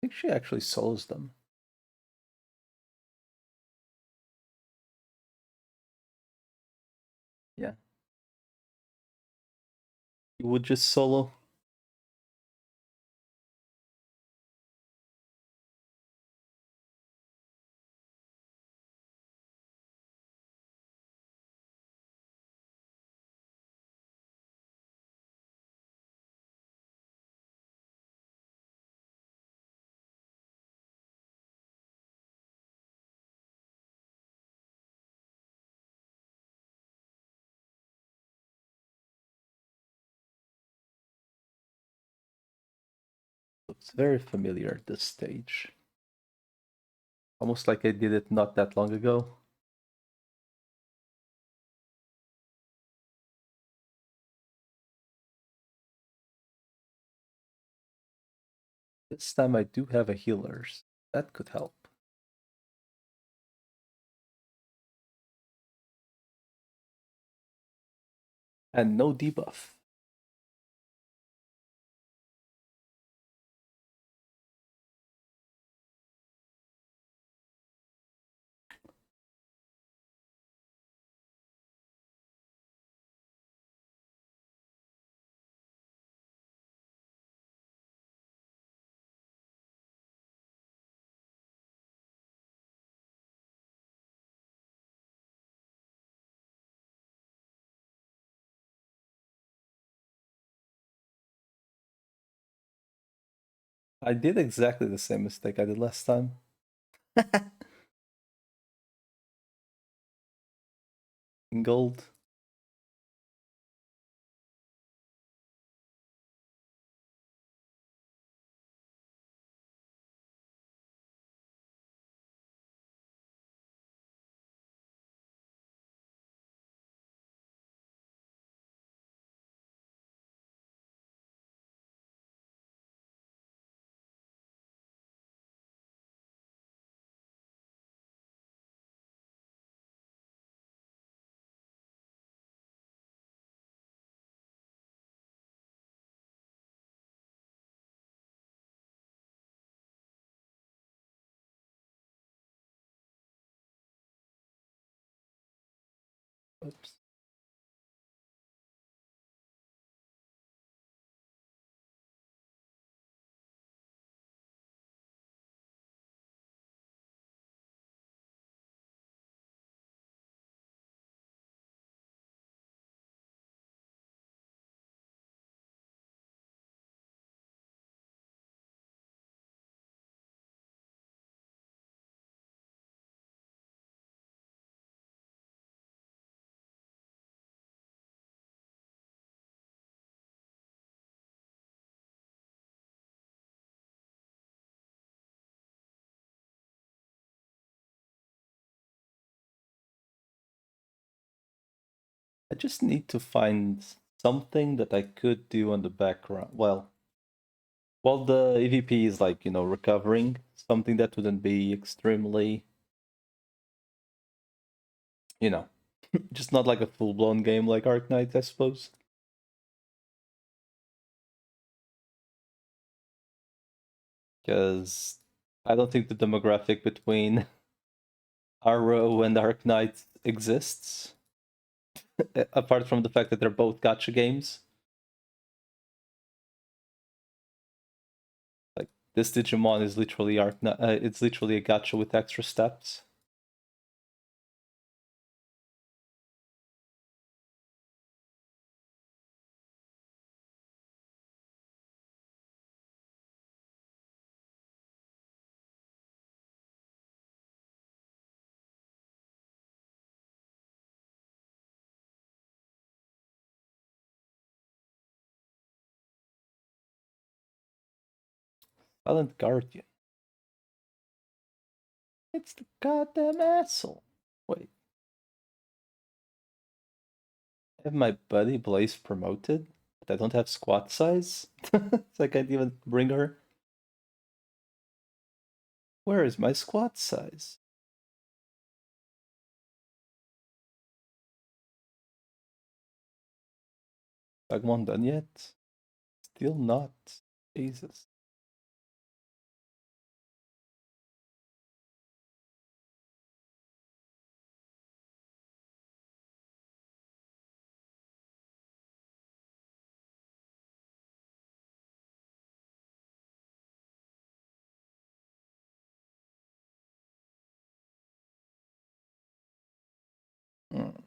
think she actually solos them. Yeah. You would just solo. Looks very familiar at this stage. Almost like I did it not that long ago. This time I do have a healers. That could help. And no debuff. I did exactly the same mistake I did last time. In gold. Oops. I just need to find something that I could do on the background. Well, while the EVP is like, recovering, something that wouldn't be extremely, you know, just not like a full-blown game like Arc Knight, I suppose. Because I don't think the demographic between Arrow and Arc Knight exists, apart from the fact that they're both gacha games. Like this Digimon is literally it's literally a gacha with extra steps. Silent Guardian. It's the goddamn asshole. Wait. I have my buddy Blaze promoted, but I don't have squad size. So I can't even bring her. Where is my squad size? Agmon done yet? Still not. Jesus. Hmm.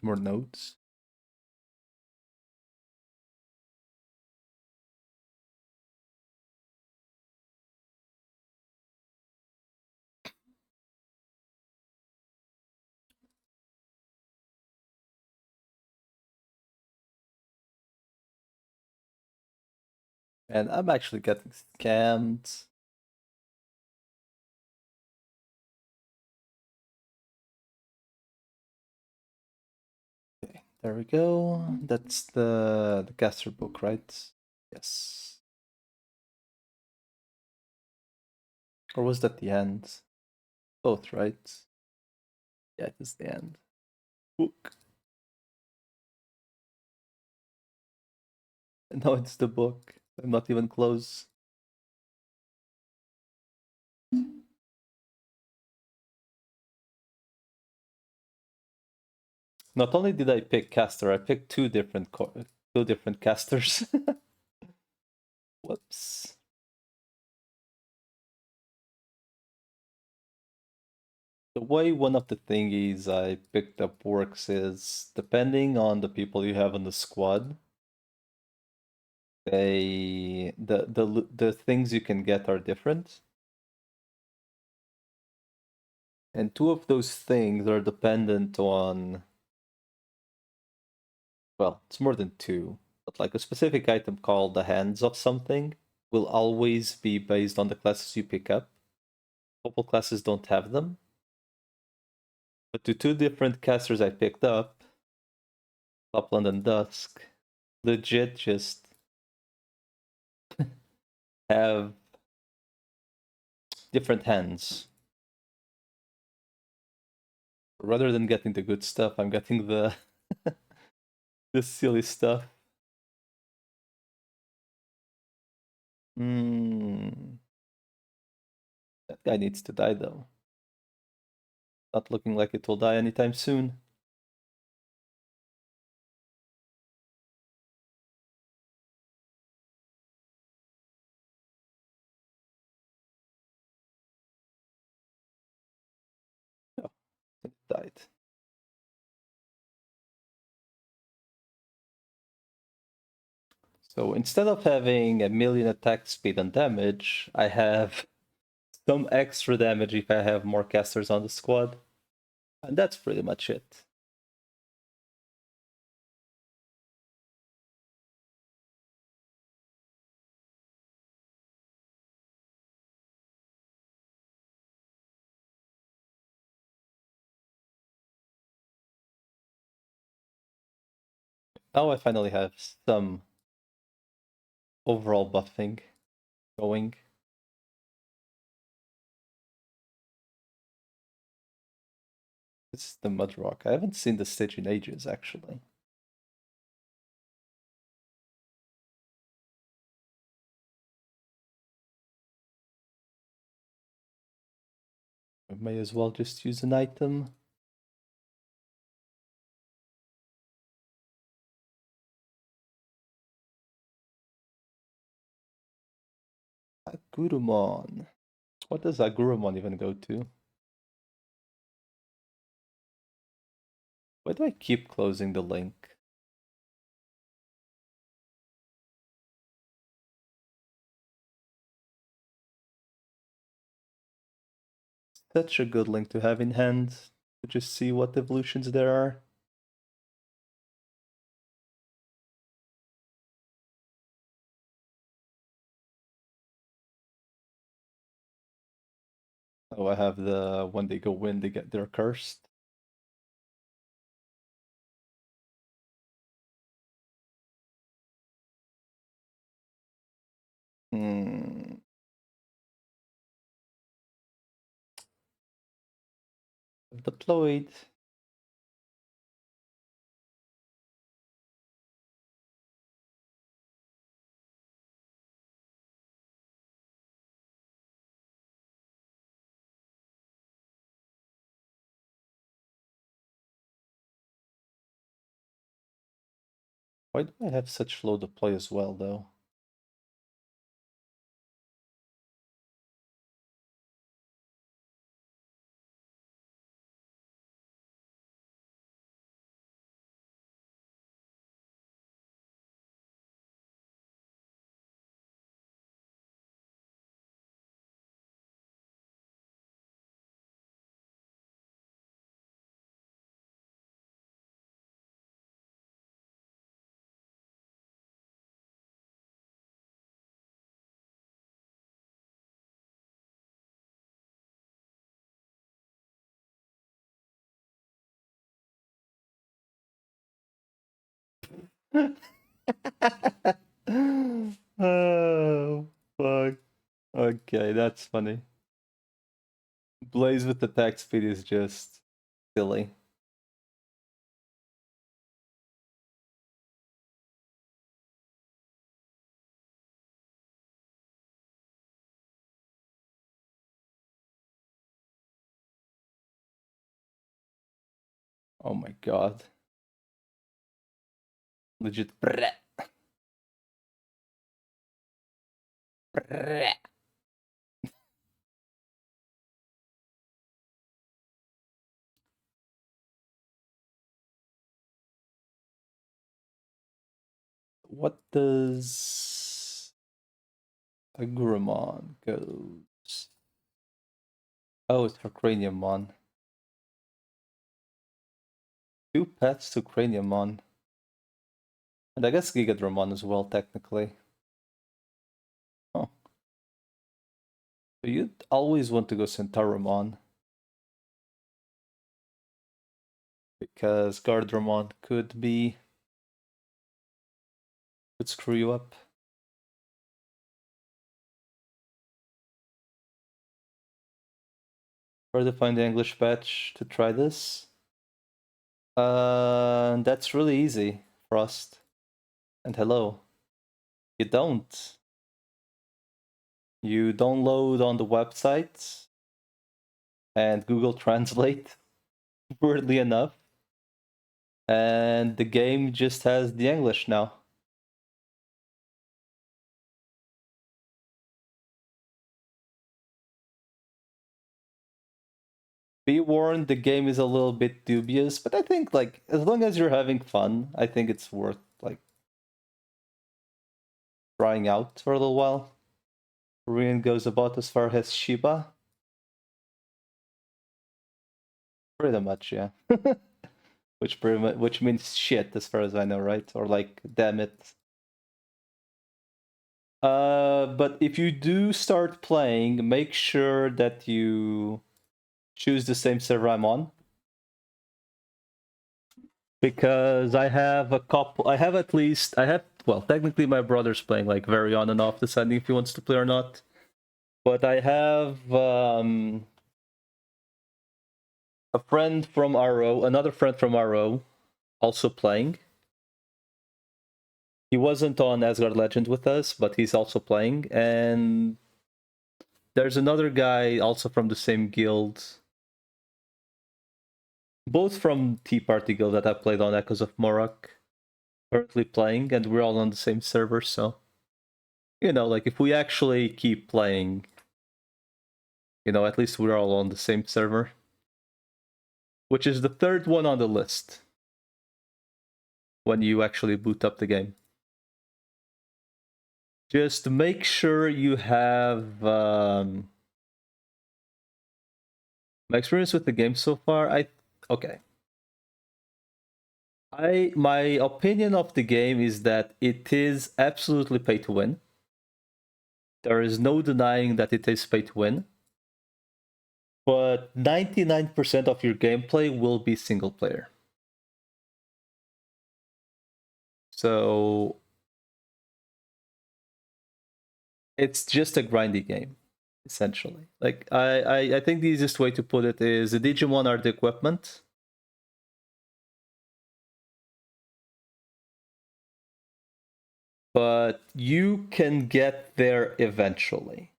Add more nodes. And I'm actually getting scammed. Okay, there we go. That's the caster book, right? Yes. Or was that the end? Both, right? Yeah, it is the end. Book. No, it's the book. I'm not even close. Not only did I pick caster, I picked two different casters. Whoops. The way one of the thingies I picked up works is depending on the people you have in the squad, the things you can get are different. And two of those things are dependent on, well, it's more than two, but like a specific item called the hands of something will always be based on the classes you pick up. Couple classes don't have them. But the two different casters I picked up, Upland and Dusk, legit just have different hands. Rather than getting the good stuff, I'm getting the the silly stuff. That guy needs to die though. Not looking like it will die anytime soon. Oh, it died. So instead of having a million attack speed and damage, I have some extra damage if I have more casters on the squad. And that's pretty much it. Now I finally have some overall buffing going. This is the Mudrock. I haven't seen the stage in ages, actually. I may as well just use an item. Agurumon. What does Agurumon even go to? Why do I keep closing the link? Such a good link to have in hand to just see what evolutions there are. Oh, I have the when they go in, they're cursed. Deployed. Why do I have such low deploy as well, though? Oh, fuck. Okay, that's funny. Blaze with attack speed is just silly. Oh my god. Legit. What does Agramon goes? Oh, it's for Craniumon. 2 pets to Craniumon. And I guess Gigadramon as well, technically. Oh. So you'd always want to go Centauramon. Because Gardramon could screw you up. Where to find the English patch to try this? That's really easy, Frost. And hello. You don't. You download on the website and Google Translate, weirdly enough. And the game just has the English now. Be warned, the game is a little bit dubious, but I think like as long as you're having fun, I think it's worth like trying out for a little while. Korean goes about as far as Shiba. Pretty much, yeah. which means shit as far as I know, right? Or like damn it. But if you do start playing, make sure that you choose the same server I'm on. Because I have a couple, well, technically my brother's playing like very on and off, deciding if he wants to play or not. But I have a friend from RO, another friend from RO, also playing. He wasn't on Asgard Legend with us, but he's also playing. And there's another guy also from the same guild, both from Tea Party Guild that I played on Echoes of Morok, currently playing, and we're all on the same server, so you know, like if we actually keep playing, you know, at least we're all on the same server. Which is the third one on the list when you actually boot up the game. Just make sure you have my experience with the game so far. My opinion of the game is that it is absolutely pay to win. There is no denying that it is pay to win. But 99% of your gameplay will be single player. So it's just a grindy game, essentially. Like I think the easiest way to put it is the Digimon are the equipment. But you can get there eventually,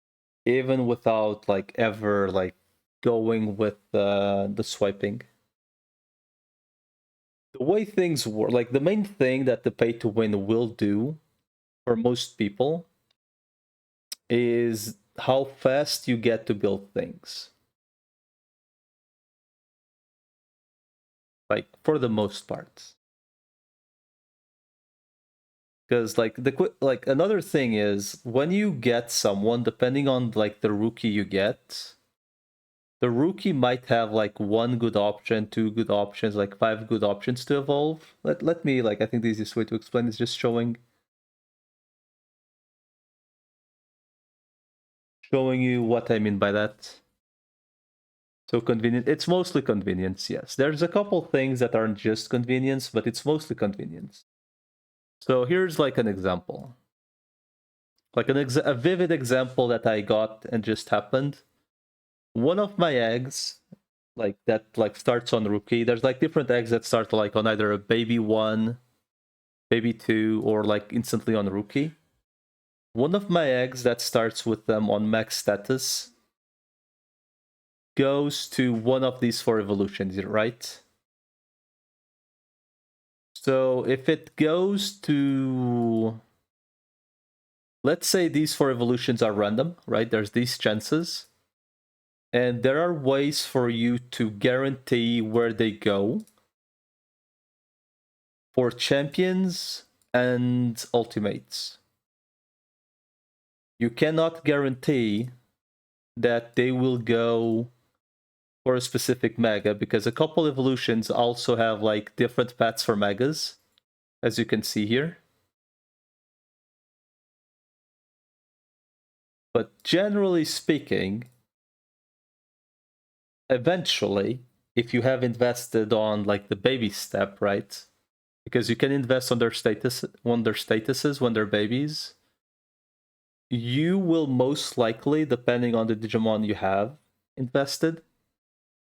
even without like ever like going with the swiping. The way things work, like the main thing that the pay to win will do for most people is how fast you get to build things. Like for the most part. Because like like another thing is when you get someone, depending on like the rookie you get, the rookie might have like 1 good option, 2 good options, like 5 good options to evolve. Let me like I think the easiest way to explain is just showing you what I mean by that. So convenient. It's mostly convenience, yes. There's a couple things that aren't just convenience, but it's mostly convenience. So here's like an example. Like a vivid example that I got and just happened. One of my eggs, like that like starts on rookie. There's like different eggs that start like on either a baby 1, baby 2, or like instantly on rookie. One of my eggs that starts with them on max status goes to one of these 4 evolutions, right? So if it goes to, let's say these 4 evolutions are random, right? There's these chances. And there are ways for you to guarantee where they go for champions and ultimates. You cannot guarantee that they will go for a specific mega because a couple evolutions also have like different paths for megas, as you can see here. But generally speaking, eventually, if you have invested on like the baby step, right? Because you can invest on their statuses when they're babies. You will most likely, depending on the Digimon you have invested,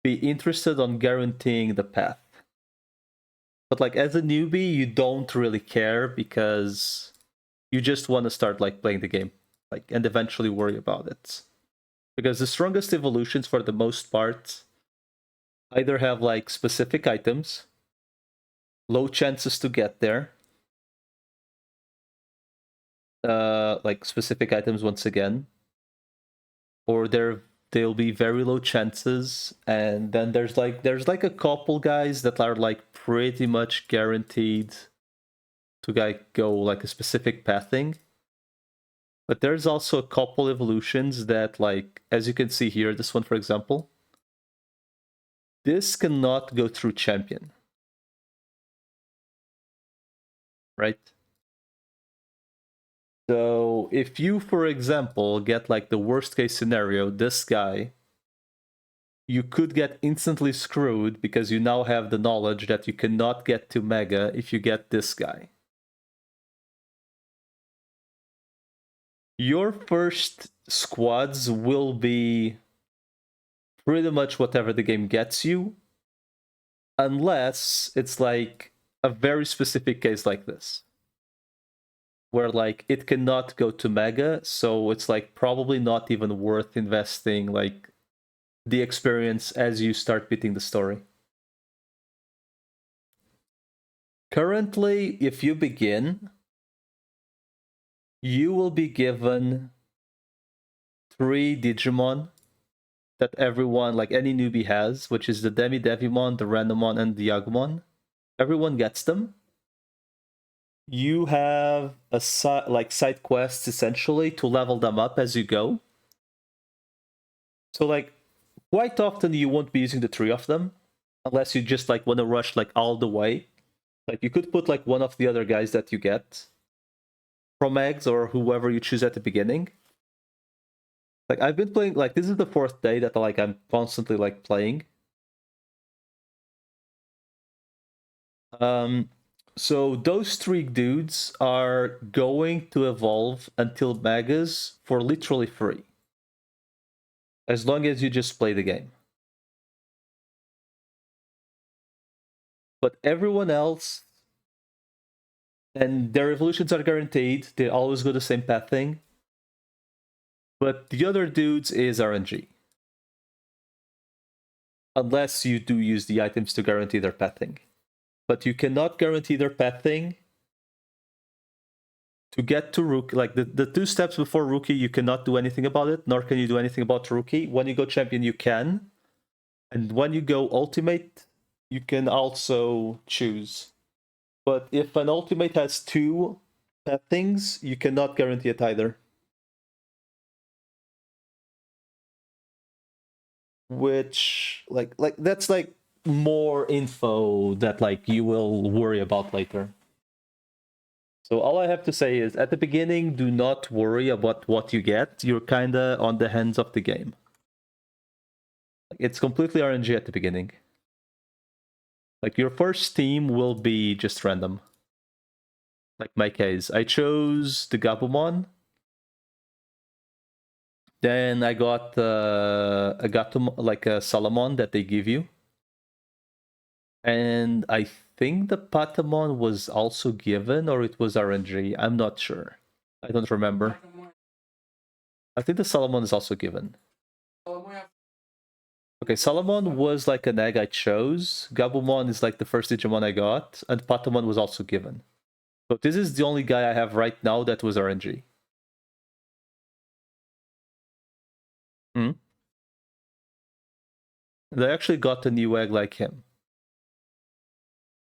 be interested on guaranteeing the path. But like as a newbie, you don't really care because you just want to start like playing the game, like, and eventually worry about it. Because the strongest evolutions for the most part either have like specific items, low chances to get there, like specific items once again, or they'll be very low chances, and then there's like a couple guys that are like pretty much guaranteed to go like a specific pathing. But there's also a couple evolutions that, like, as you can see here, this one for example, this cannot go through champion, right? So if you, for example, get like the worst case scenario, this guy, you could get instantly screwed because you now have the knowledge that you cannot get to Mega if you get this guy. Your first squads will be pretty much whatever the game gets you, unless it's like a very specific case like this, where like it cannot go to Mega, so it's like probably not even worth investing like the experience as you start beating the story. Currently, if you begin, you will be given 3 Digimon that everyone, like any newbie has, which is the Demi-Devimon, the Randomon, and the Agumon. Everyone gets them. You have a like side quests essentially to level them up as you go. So like quite often you won't be using the 3 of them unless you just like want to rush like all the way. Like you could put like one of the other guys that you get from eggs or whoever you choose at the beginning. Like I've been playing, like this is the 4th day that like I'm constantly like playing. So those 3 dudes are going to evolve until megas for literally free, as long as you just play the game. But everyone else, and their evolutions are guaranteed, they always go the same path thing. But the other dudes is RNG. Unless you do use the items to guarantee their pathing. But you cannot guarantee their pathing to get to Rookie. Like the 2 steps before Rookie, you cannot do anything about it, nor can you do anything about Rookie. When you go Champion, you can. And when you go Ultimate, you can also choose. But if an Ultimate has 2 pathings, you cannot guarantee it either. Which like that's like more info that like you will worry about later. So all I have to say is at the beginning, do not worry about what you get. You're kinda on the hands of the game. It's completely RNG at the beginning. Like your first team will be just random. like my case, I chose the Gabumon. Then I got a Gatomon, like a Salamon that they give you. And I think the Patamon was also given, or it was RNG. I'm not sure. I don't remember. I think the Salamon is also given. Okay, Salamon was like an egg I chose. Gabumon is like the first Digimon I got, and Patamon was also given. So this is the only guy I have right now that was RNG. Hmm? And I actually got a new egg like him.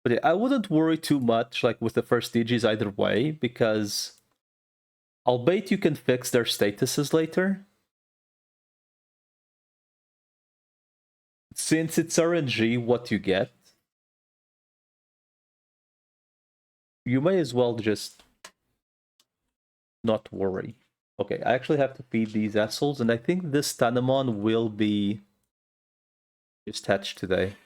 But yeah, I wouldn't worry too much like with the first Digis either way, because albeit you can fix their statuses later, since it's RNG what you get, you may as well just not worry. Okay, I actually have to feed these assholes, and I think this Tanemon will be just hatched today.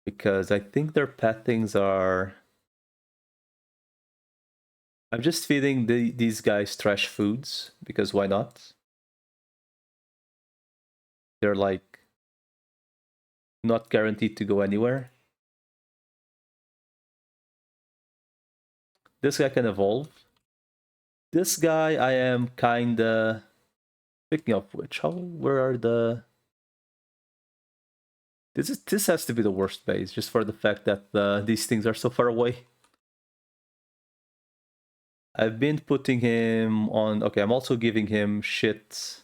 Because I think their pet things are... I'm just feeding these guys trash foods, because why not? They're like not guaranteed to go anywhere. This guy can evolve. This guy I am kinda... Speaking of which, where are the... This has to be the worst base, just for the fact that these things are so far away. I've been putting him on... Okay, I'm also giving him shit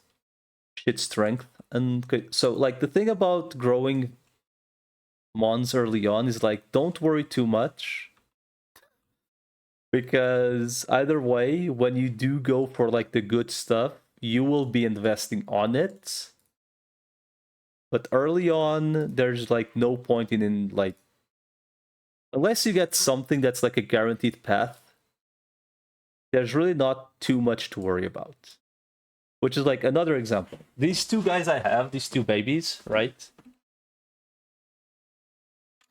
strength. And so, like, the thing about growing Mons early on is, like, don't worry too much. Because either way, when you do go for, like, the good stuff, you will be investing on it. But early on, there's, like, no point in like... Unless you get something that's, like, a guaranteed path, there's really not too much to worry about. Which is like another example. These two guys I have, these two babies, right?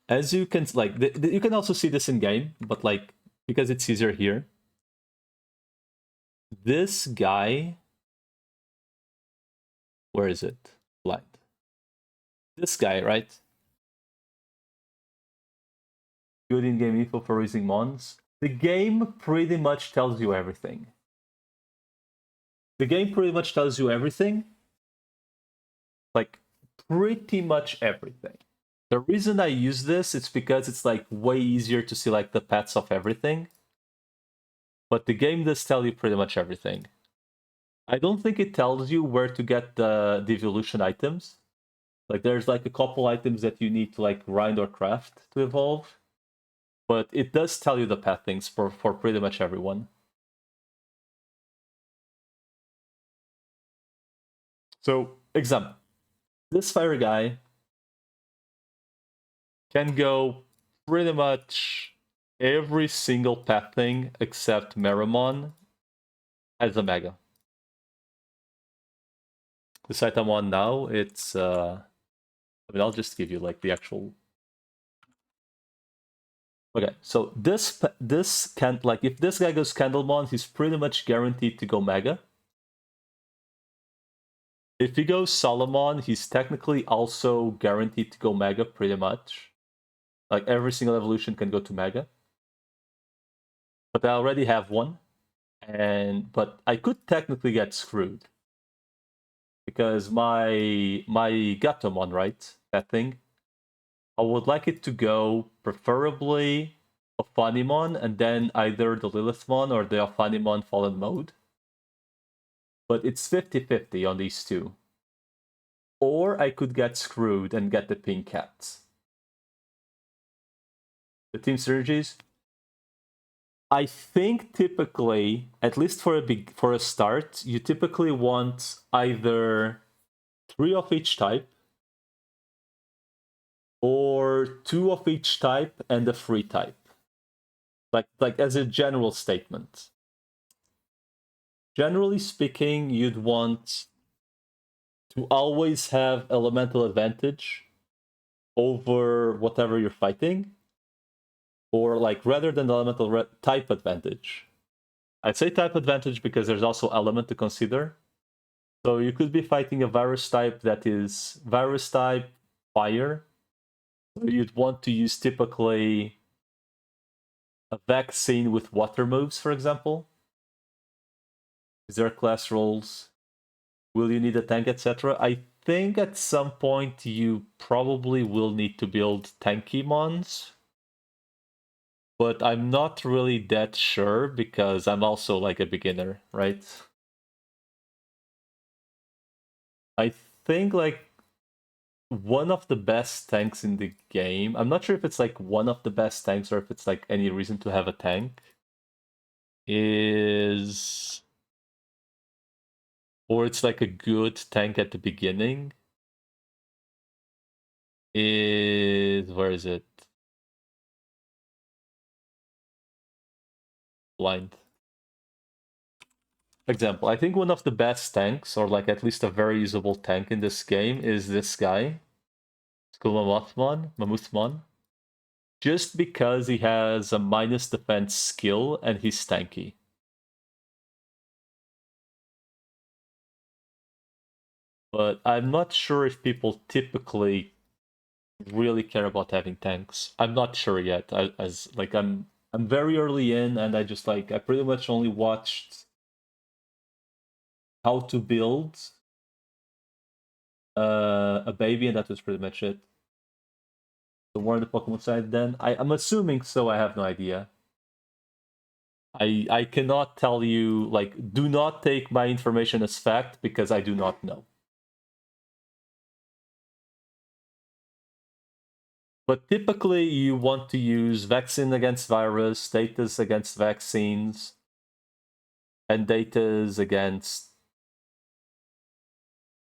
As you can, like, you can also see this in game, but like, because it's easier here. This guy, where is it? Blind. This guy, right? Good in-game info for raising Mons. The game pretty much tells you everything. The game pretty much tells you everything. Like, pretty much everything. The reason I use this is because it's like way easier to see like the paths of everything. But the game does tell you pretty much everything. I don't think it tells you where to get the evolution items. Like there's like a couple items that you need to like grind or craft to evolve. But it does tell you the path things for pretty much everyone. So, example. This fire guy can go pretty much every single path thing except Meramon as a mega. The site I'm on now, it's I mean, I'll just give you like the actual... Okay, so this can, like, if this guy goes Candlemon, he's pretty much guaranteed to go Mega. If he goes Solomon, he's technically also guaranteed to go Mega, pretty much. Like, every single evolution can go to Mega. But I already have one. But I could technically get screwed. Because my Gatomon, right? That thing. I would like it to go preferably Ophanimon and then either the Lilithmon or the Ophanimon Fallen Mode. But it's 50-50 on these two. Or I could get screwed and get the Pink Cats. The team synergies? I think typically, at least for a start, you typically want either 3 of each type or 2 of each type and a free type. Like as a general statement. Generally speaking, you'd want to always have elemental advantage over whatever you're fighting. or like rather than the elemental type advantage. I'd say type advantage because there's also element to consider. So you could be fighting a virus type that is virus type fire. So you'd want to use typically a vaccine with water moves, for example. Is there class roles? Will you need a tank, etc.? I think at some point you probably will need to build tanky mons. But I'm not really that sure because I'm also like a beginner, right? I think like one of the best tanks in the game. I'm not sure if it's like one of the best tanks or if it's like any reason to have a tank. Is or it's like a good tank at the beginning. Is where is it? Blind. Example, I think one of the best tanks, or like at least a very usable tank in this game, is this guy. Mammothmon. Just because he has a minus defense skill and he's tanky. But I'm not sure if people typically really care about having tanks. I'm not sure yet. I'm very early in, and I pretty much only watched how to build a baby, and that was pretty much it. So more on the Pokemon side then. I'm assuming so, I have no idea. I cannot tell you, like, do not take my information as fact because I do not know. But typically you want to use vaccine against virus, status against vaccines, and datas against...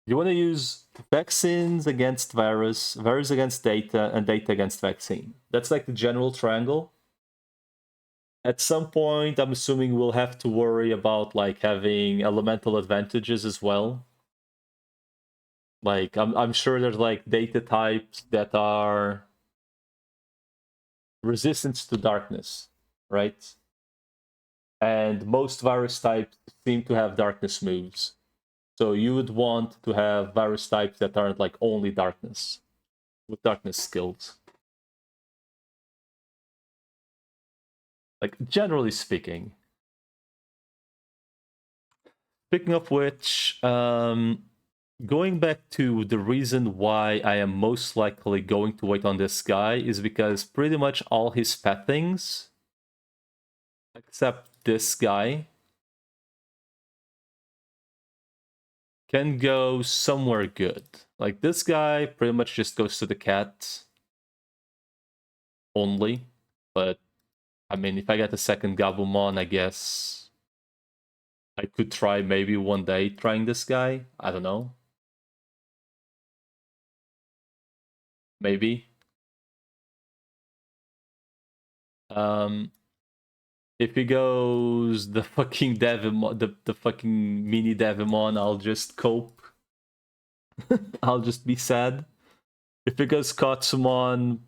You want to use vaccines against virus, virus against data, and data against vaccine. That's like the general triangle. At some point, I'm assuming we'll have to worry about like having elemental advantages as well. Like I'm sure there's like data types that are resistant to darkness, right? And most virus types seem to have darkness moves. So you would want to have virus types that aren't like only darkness, with darkness skills. Like generally speaking. Speaking of which, going back to the reason why I am most likely going to wait on this guy is because pretty much all his pet things, except this guy, can go somewhere good. Like this guy pretty much just goes to the cat only. But I mean, if I get a second Gabumon, I guess I could try maybe one day trying this guy. I don't know. Maybe. If he goes the fucking Devimon, the fucking mini Devimon, I'll just cope. I'll just be sad. If it goes Katsumon,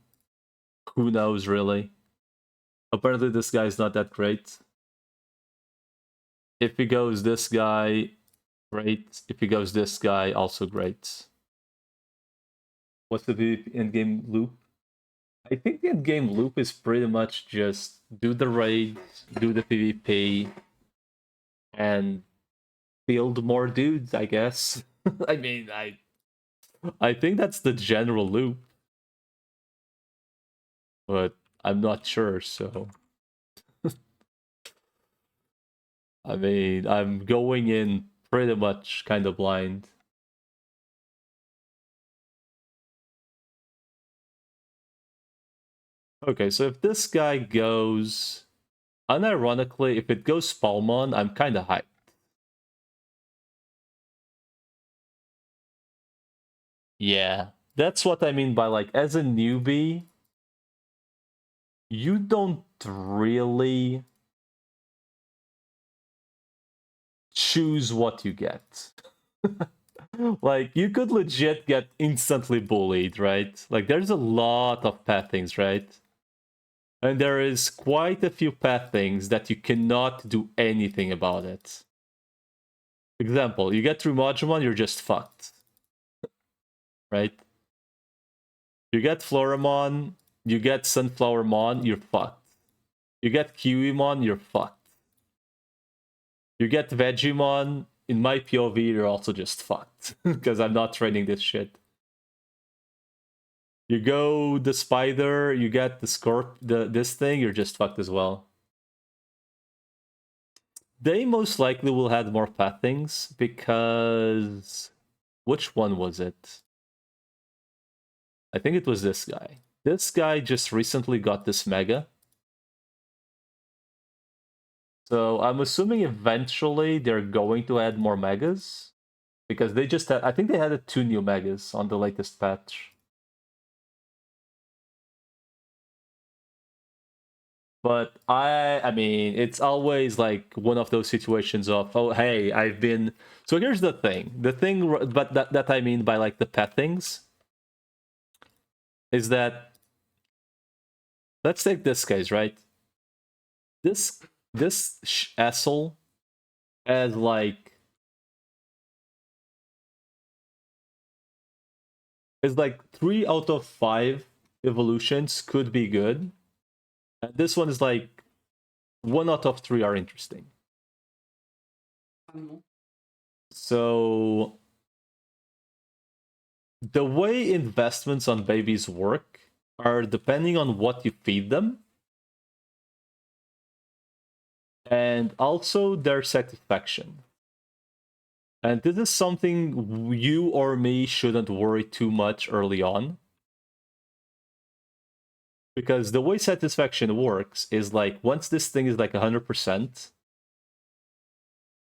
who knows really? Apparently this guy's not that great. If he goes this guy, great. If he goes this guy, also great. What's the in-game loop? I think the in-game loop is pretty much just do the raids, do the PvP, and build more dudes, I guess. I mean, I think that's the general loop. But I'm not sure, so... I mean, I'm going in pretty much kind of blind. Okay, so if this guy goes... Unironically, if it goes Spalmon, I'm kind of hyped. Yeah, that's what I mean by, like, as a newbie, you don't really choose what you get. Like, you could legit get instantly bullied, right? Like, there's a lot of pathings, right? And there is quite a few path things that you cannot do anything about it. Example, you get through Modulon, you're just fucked. Right? You get Floramon, you get Sunflowermon, you're fucked. You get Kiwimon, you're fucked. You get Vegemon, in my POV, you're also just fucked. Because I'm not training this shit. You go the Spider, you get the this thing, you're just fucked as well. They most likely will have more path things because... Which one was it? I think it was this guy. This guy just recently got this Mega. So I'm assuming eventually they're going to add more Megas. Because they just had... I think they added 2 new Megas on the latest patch. But I mean, it's always like one of those situations of, oh, hey, I've been... So here's the thing. The thing, but that I mean by like the pet things, is that... Let's take this case, right? This asshole has like... It's like 3 out of 5 evolutions could be good. And this one is like 1 out of 3 are interesting. So the way investments on babies work are depending on what you feed them and also their satisfaction. And this is something you or me shouldn't worry too much early on. Because the way satisfaction works is like once this thing is like 100%,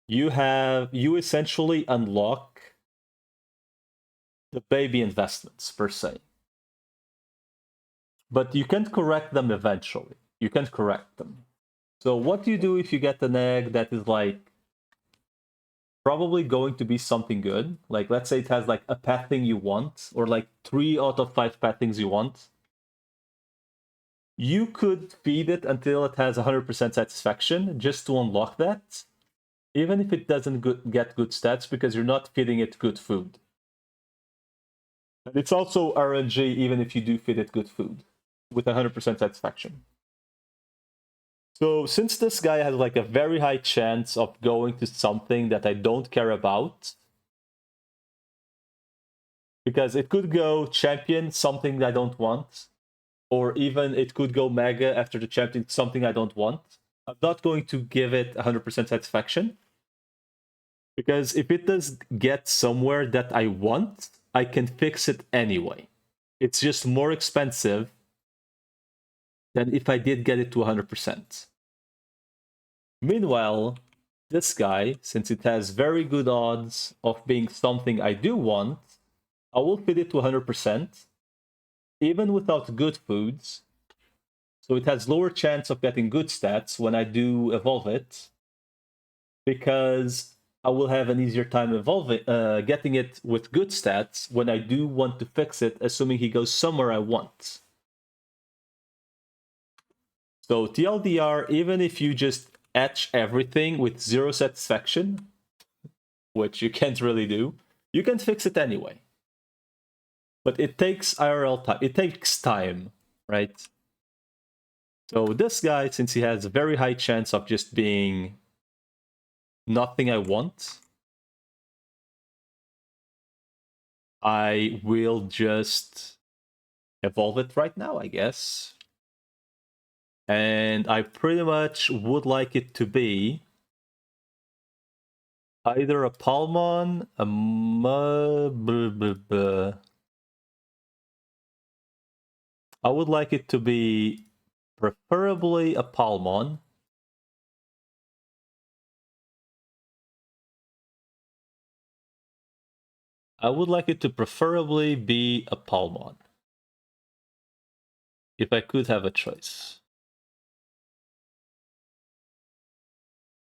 you essentially unlock the baby investments per se. But you can't correct them eventually. You can't correct them. So what do you do if you get an egg that is like probably going to be something good? Like let's say it has like a pet thing you want, or like 3 out of 5 pet things you want. You could feed it until it has 100% satisfaction just to unlock that, even if it doesn't get good stats because you're not feeding it good food. And it's also RNG even if you do feed it good food with 100% satisfaction. So since this guy has like a very high chance of going to something that I don't care about, because it could go champion, something I don't want, or even it could go mega after the champion, something I don't want. I'm not going to give it 100% satisfaction. Because if it does get somewhere that I want, I can fix it anyway. It's just more expensive than if I did get it to 100%. Meanwhile, this guy, since it has very good odds of being something I do want, I will feed it to 100%, even without good foods. So it has lower chance of getting good stats when I do evolve it, because I will have an easier time getting it with good stats when I do want to fix it, assuming he goes somewhere I want. So TLDR, even if you just etch everything with 0 satisfaction, which you can't really do, you can fix it anyway. But it takes IRL time. It takes time, right? So this guy, since he has a very high chance of just being nothing I want, I will just evolve it right now, I guess. And I pretty much would like it to be either a Palmon, I would like it to be preferably a Palmon. I would like it to preferably be a Palmon. If I could have a choice.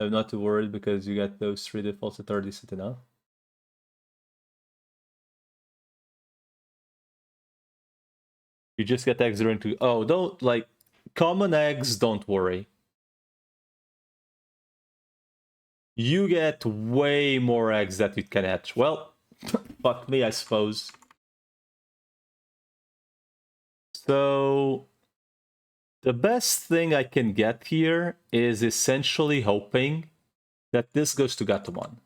I'm not too worried because you get those 3 defaults that are decent enough. You just get X during 2. Oh, don't like... common eggs, don't worry. You get way more eggs that you can hatch. Well, fuck me, I suppose. So the best thing I can get here is essentially hoping that this goes to Gatomon.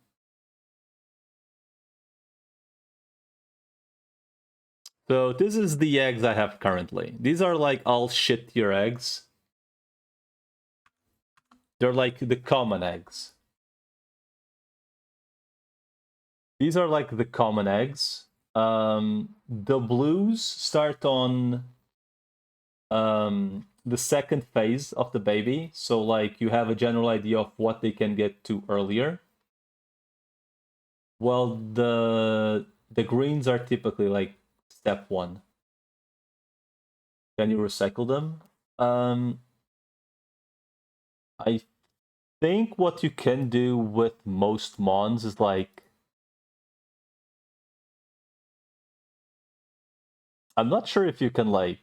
So this is the eggs I have currently. These are like all shit tier eggs. They're like the common eggs. These are like the common eggs. The blues start on the second phase of the baby. So like you have a general idea of what they can get to earlier. Well, the greens are typically like step 1. Can you recycle them? I think what you can do with most mons is like, I'm not sure if you can like,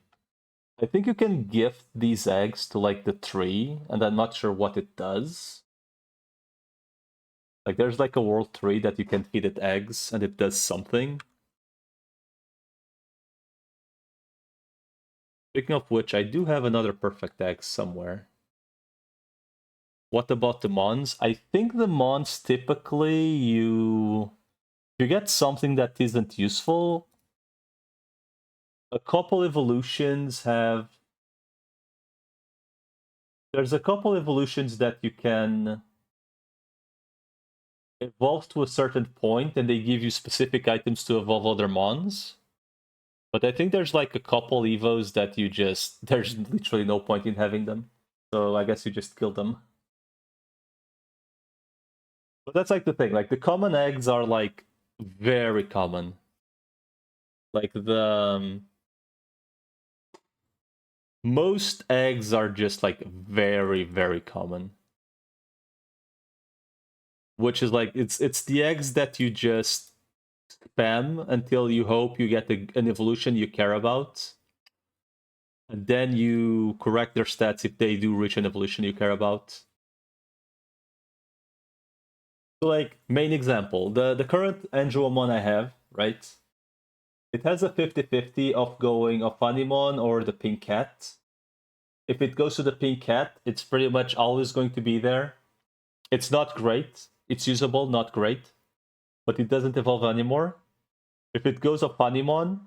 I think you can gift these eggs to like the tree, and I'm not sure what it does. Like there's like a world tree that you can feed it eggs and it does something. Speaking of which, I do have another perfect egg somewhere. What about the mons? I think the mons typically you get something that isn't useful. A couple evolutions have... There's a couple evolutions that you can evolve to a certain point and they give you specific items to evolve other mons. But I think there's like a couple evos that you just... There's literally no point in having them. So I guess you just kill them. But that's like the thing. Like the common eggs are like very common. Like the... most eggs are just like very, very common. Which is like, it's the eggs that you just spam until you hope you get an evolution you care about. And then you correct their stats if they do reach an evolution you care about. So like, main example, the current Angelomon I have, right? It has a 50-50 of going of Funimon or the pink cat. If it goes to the pink cat, it's pretty much always going to be there. It's not great. It's usable, not great. But it doesn't evolve anymore. If it goes of Funimon,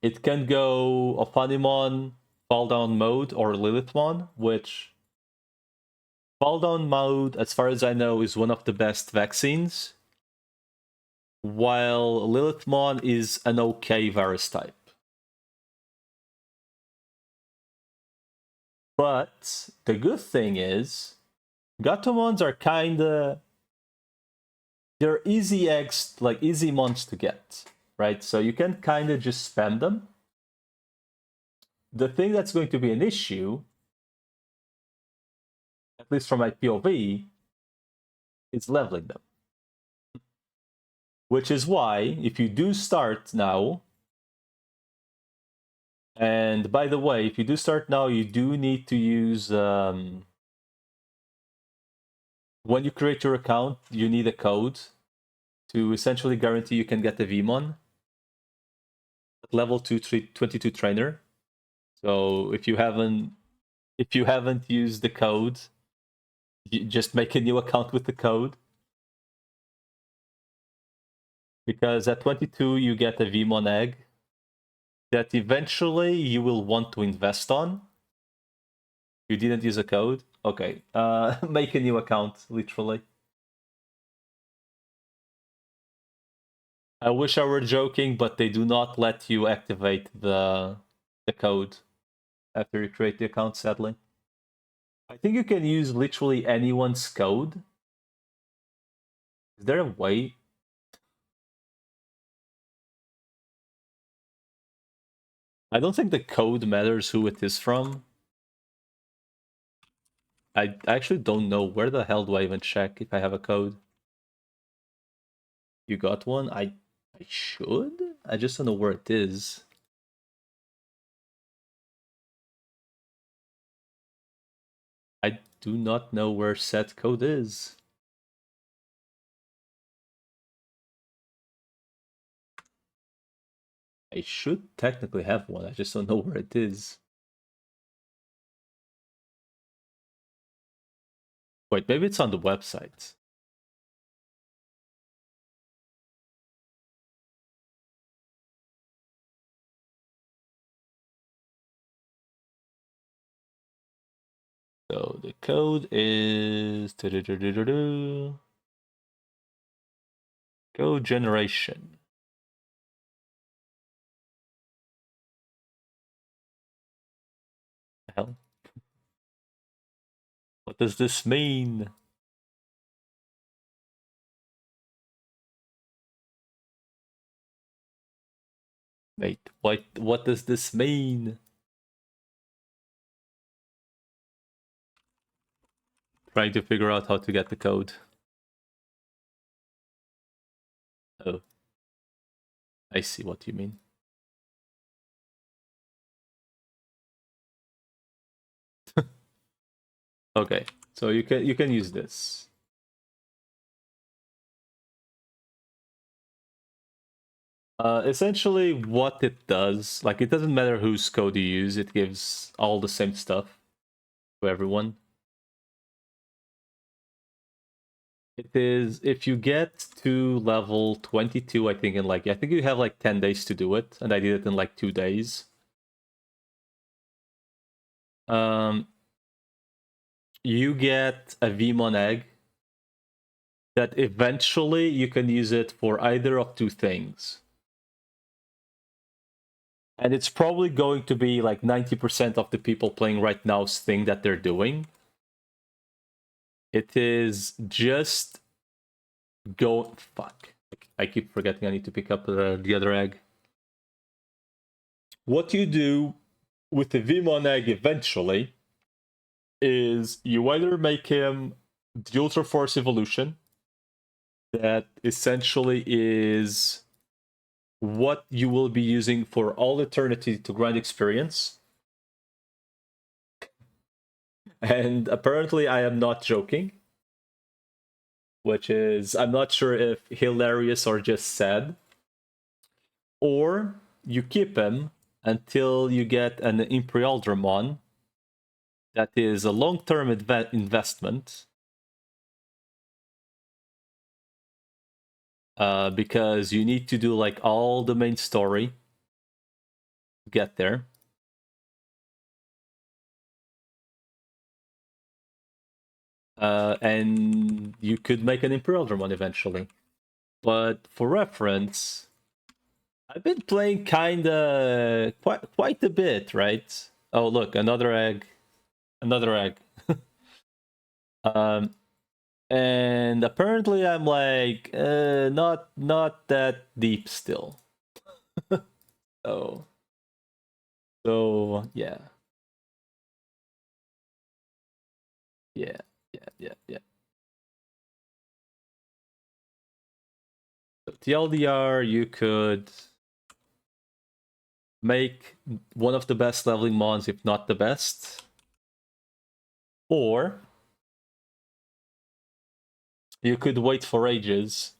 it can go of Funimon, Fall Down Mode, or Lilithmon, which Fall Down Mode, as far as I know, is one of the best vaccines, while Lilithmon is an okay virus type. But the good thing is, Gatomons are kinda... they're easy eggs, like easy mons to get, right? So you can kinda just spam them. The thing that's going to be an issue, at least from my POV, is leveling them. Which is why, if you do start now, and by the way, if you do start now, you do need to use... when you create your account, you need a code to essentially guarantee you can get a VMon at level 22 trainer. So if you haven't used the code, you just make a new account with the code. Because at 22 you get a VMon egg that eventually you will want to invest on. You didn't use a code? Okay. Make a new account, literally. I wish I were joking, but they do not let you activate the code after you create the account, sadly. I think you can use literally anyone's code. Is there a way? I don't think the code matters who it is from. I actually don't know. Where the hell do I even check if I have a code? You got one? I should? I just don't know where it is. do not know where set code is. I should technically have one, I just don't know where it is. Wait, maybe it's on the website. So the code is code generation. The hell? What does this mean? Wait, what does this mean? Trying to figure out how to get the code. Oh. I see what you mean. Okay, so you can use this. Essentially, what it does, like, it doesn't matter whose code you use, it gives all the same stuff to everyone. It is, if you get to level 22, I think I think you have like 10 days to do it, and I did it in like 2 days. You get a Vmon egg that eventually you can use it for either of two things. And it's probably going to be like 90% of the people playing right now's thing that they're doing. It is just go. Fuck. I keep forgetting I need to pick up the other egg. What you do with the Vmon egg eventually is you either make him the Ultra Force evolution, that essentially is what you will be using for all eternity to grind experience. And apparently I am not joking, which is, I'm not sure if hilarious or just sad. Or you keep him until you get an Imperial Dramon. That is a long-term investment. Because you need to do like all the main story to get there. And you could make an Imperial Dramon eventually. But for reference, I've been playing kinda quite a bit, right? Oh look, another egg. Another egg. And apparently I'm like not that deep still. So yeah. Yeah. So TLDR, you could make one of the best leveling mons, if not the best. Or you could wait for ages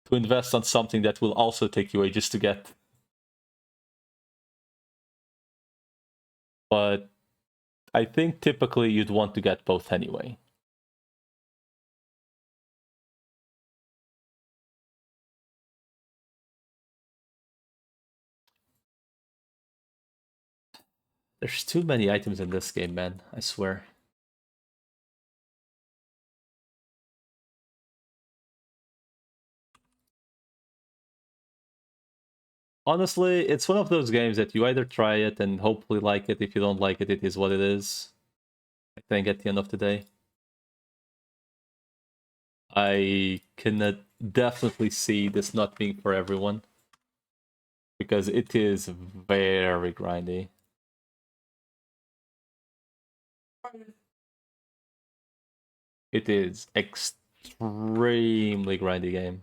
to invest on something that will also take you ages to get. But I think typically you'd want to get both anyway. There's too many items in this game, man. I swear. Honestly, it's one of those games that you either try it and hopefully like it. If you don't like it, it is what it is. I think at the end of the day. I can definitely see this not being for everyone. Because it is very grindy. It is extremely grindy game.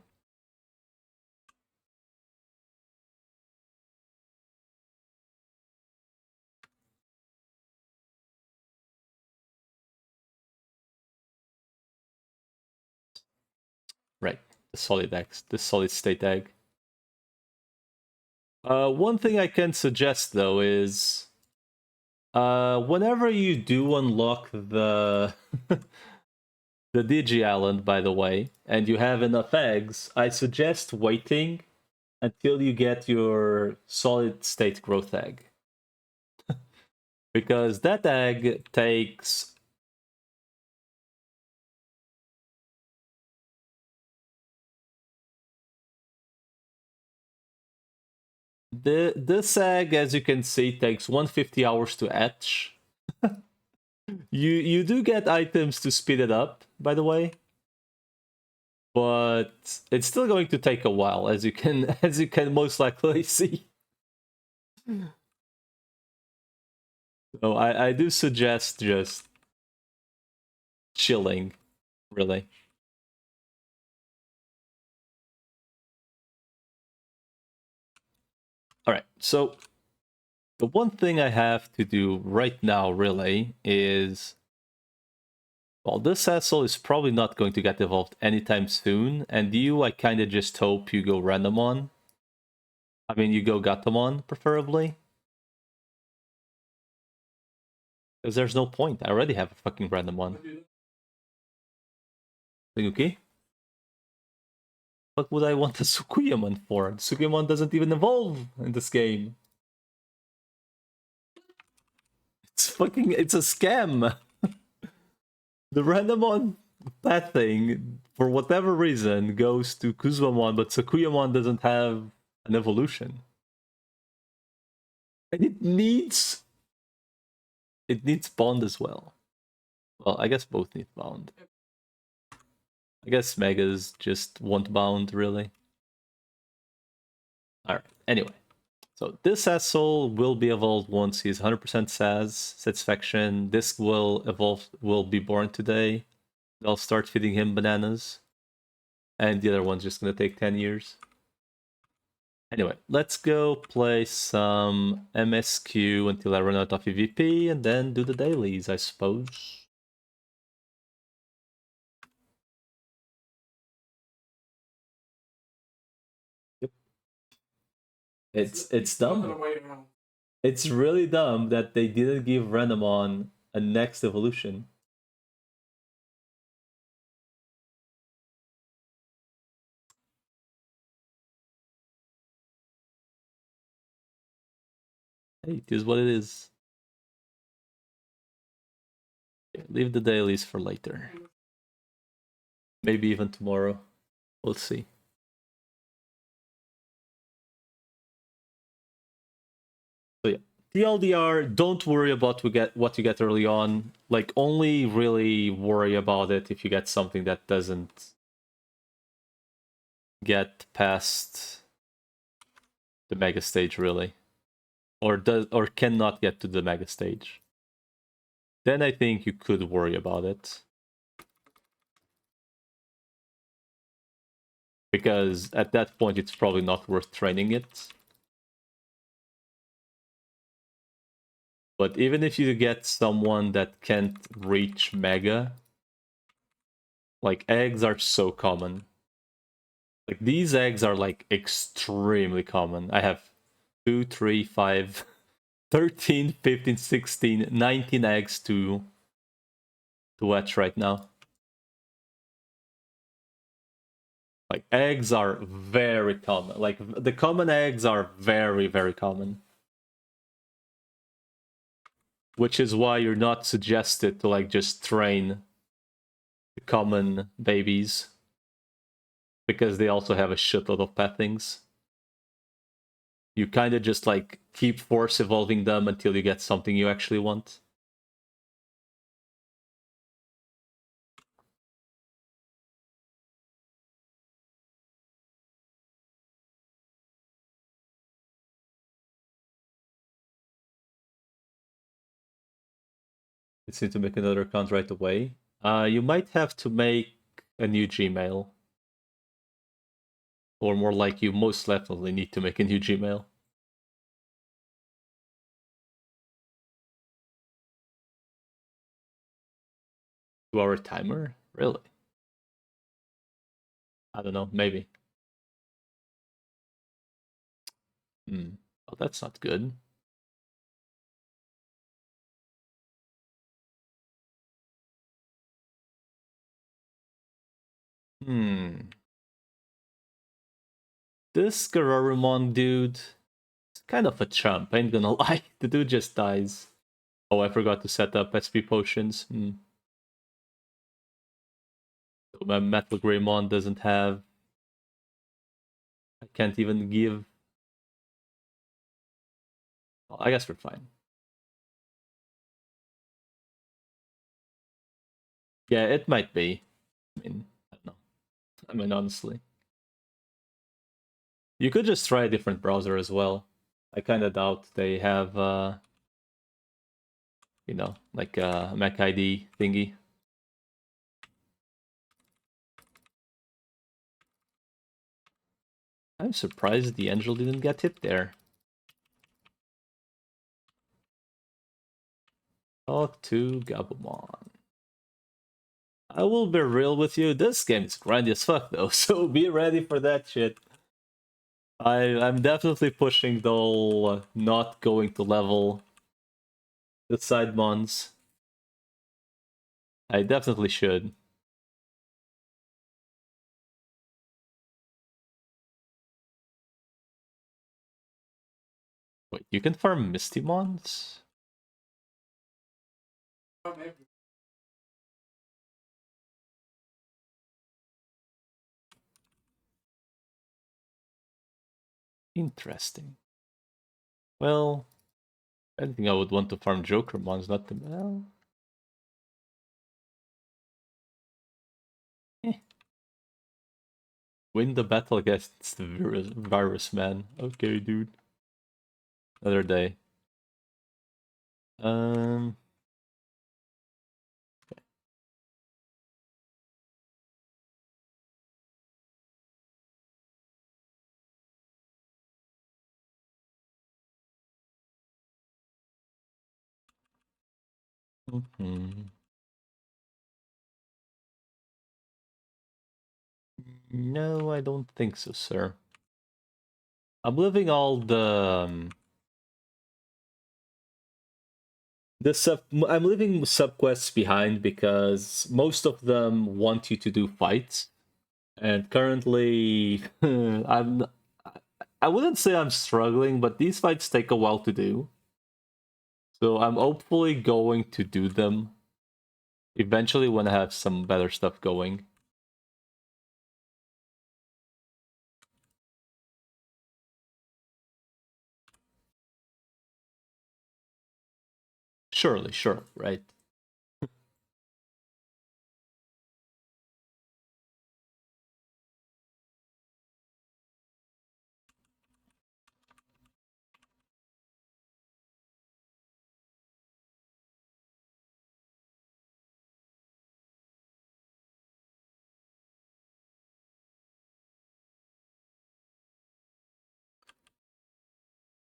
Right. The solid state egg. One thing I can suggest though is whenever you do unlock the the Digi Island, by the way, and you have enough eggs, I suggest waiting until you get your solid state growth egg. Because that egg takes this egg, as you can see, takes 150 hours to hatch. You do get items to speed it up, by the way, but it's still going to take a while, as you can most likely see. So I do suggest just chilling, really. All right, so the one thing I have to do right now, really, is... Well, this asshole is probably not going to get evolved anytime soon, and you, I kind of just hope you go random on. I mean, you go Gatomon, preferably. Because there's no point. I already have a fucking random one. Okay? What would I want a Sukuyamon for? Sukuyamon doesn't even evolve in this game. It's a scam. The Randomon pet thing, for whatever reason, goes to Kuzumon, but Sukuyamon doesn't have an evolution. And it needs Bond as well. Well, I guess both need Bound. I guess Megas just want Bound, really. Alright, anyway. So this asshole will be evolved once he's 100% satisfaction. This will be born today. I'll start feeding him bananas. And the other one's just gonna take 10 years. Anyway, let's go play some MSQ until I run out of EVP, and then do the dailies, I suppose. Yep. It's dumb. It's really dumb that they didn't give Renamon a next evolution. Hey, it is what it is. Leave the dailies for later. Maybe even tomorrow. We'll see. So yeah, TLDR, don't worry about what you get early on. Like, only really worry about it if you get something that doesn't get past the mega stage, really. Or cannot get to the mega stage. Then I think you could worry about it. Because at that point it's probably not worth training it. But even if you get someone that can't reach mega, like, eggs are so common. Like, these eggs are like extremely common. I have 2, 3, 5, 13, 15, 16, 19 eggs to hatch right now. Like, eggs are very common. Like, the common eggs are very, very common. Which is why you're not suggested to, like, just train the common babies. Because they also have a shitload of pet things. You kind of just, like, keep force evolving them until you get something you actually want. It's need to make another account right away. You might have to make a new Gmail. Or more like, you most definitely need to make a new Gmail. 2-hour timer? Really? I don't know, maybe. Hmm. Oh, that's not good. Hmm. This Garurumon dude is kind of a chump, I ain't gonna lie. The dude just dies. Oh, I forgot to set up SP potions. Hmm. So my Metal Greymon doesn't have... I can't even give... Well, I guess we're fine. Yeah, it might be. I mean, I don't know. I mean, honestly. You could just try a different browser as well. I kind of doubt they have, you know, like a Mac ID thingy. I'm surprised the angel didn't get hit there. Talk to Gabumon. I will be real with you, this game is grindy as fuck though, so be ready for that shit. I'm definitely pushing the whole not going to level the side mons. I definitely should. Wait, you can farm Misty mons? Interesting. Well, I think I would want to farm Joker mons, not the... Well... Eh. Win the battle against the virus man. Okay, dude. Another day. Um... mhm. No, I don't think so, sir. I'm leaving all the I'm leaving subquests behind because most of them want you to do fights, and currently I wouldn't say I'm struggling, but these fights take a while to do. So I'm hopefully going to do them eventually when I have some better stuff going. Surely, sure, right?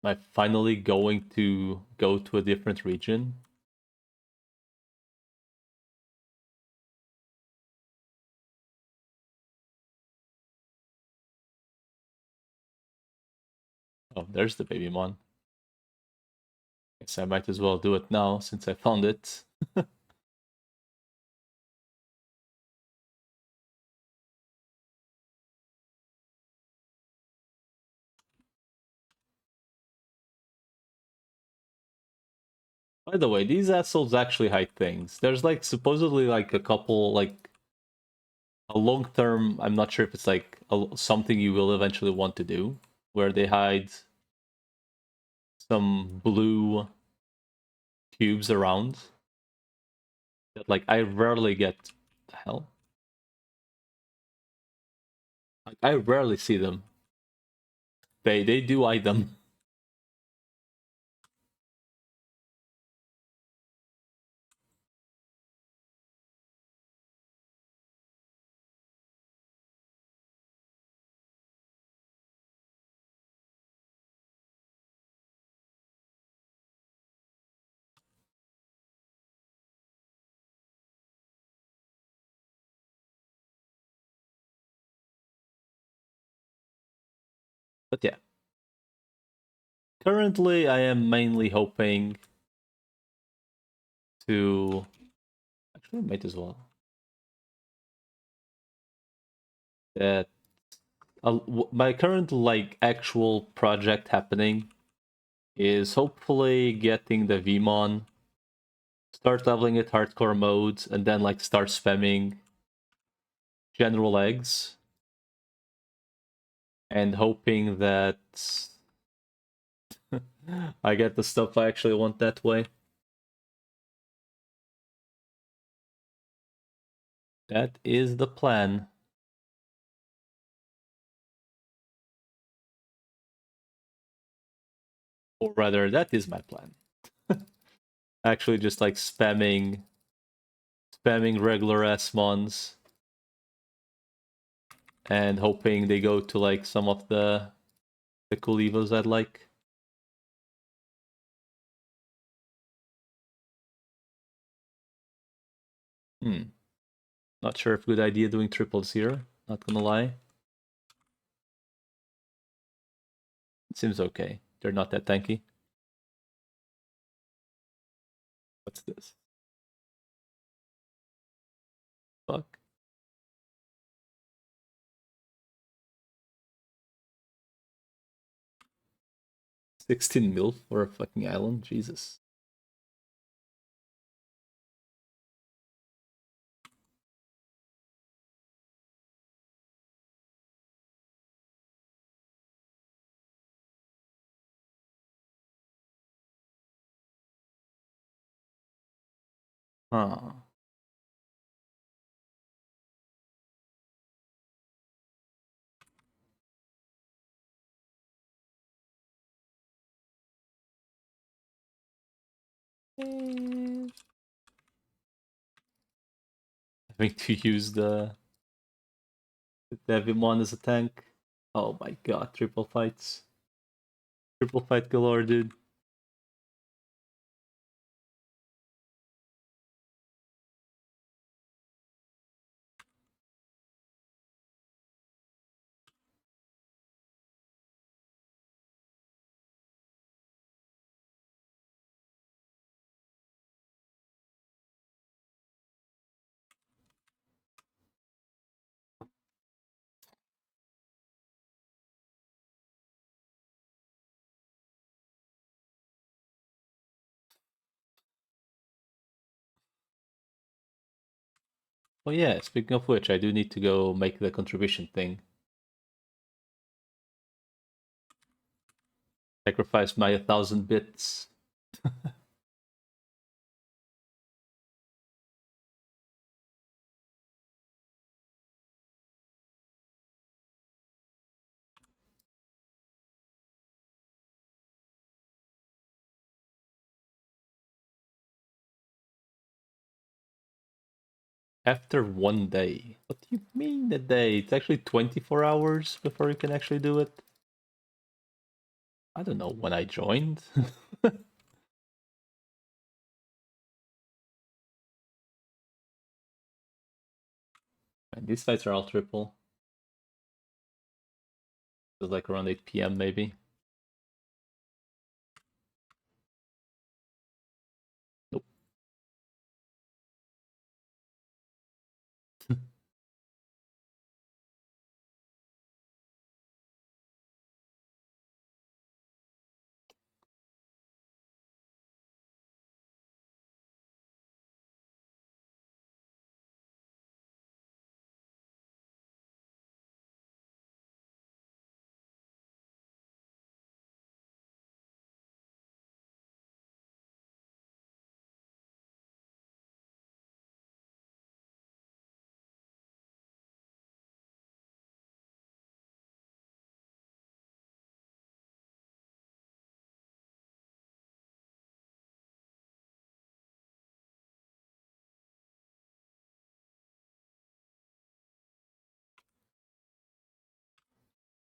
Am I finally going to go to a different region? Oh, there's the baby mon. Guess I might as well do it now since I found it. By the way, these assholes actually hide things. There's like supposedly like a couple, like a long term, I'm not sure if it's like something you will eventually want to do, where they hide some blue cubes around that like I rarely get. The hell? Like, I rarely see them. They do hide them. But yeah, currently I am mainly hoping to. Actually, might as well. That my current like actual project happening is hopefully getting the Vmon, start leveling it hardcore modes, and then like start spamming general eggs, and hoping that I get the stuff I actually want that way. That is the plan. Or rather, that is my plan. Actually just like spamming regular ass mons and hoping they go to like some of the cool evos I'd like. Not sure if good idea doing triples here, not gonna lie. It seems okay. They're not that tanky. What's this? Fuck. 16 mil for a fucking island? Jesus. Huh. Having to use the Devimon as a tank. Oh my god, triple fights. Triple fight galore, dude. Oh yeah, speaking of which, I do need to go make the contribution thing. Sacrifice my 1,000 bits. After 1 day. What do you mean a day? It's actually 24 hours before you can actually do it. I don't know when I joined. And these fights are all triple. It's like around 8 p.m. maybe. Nope.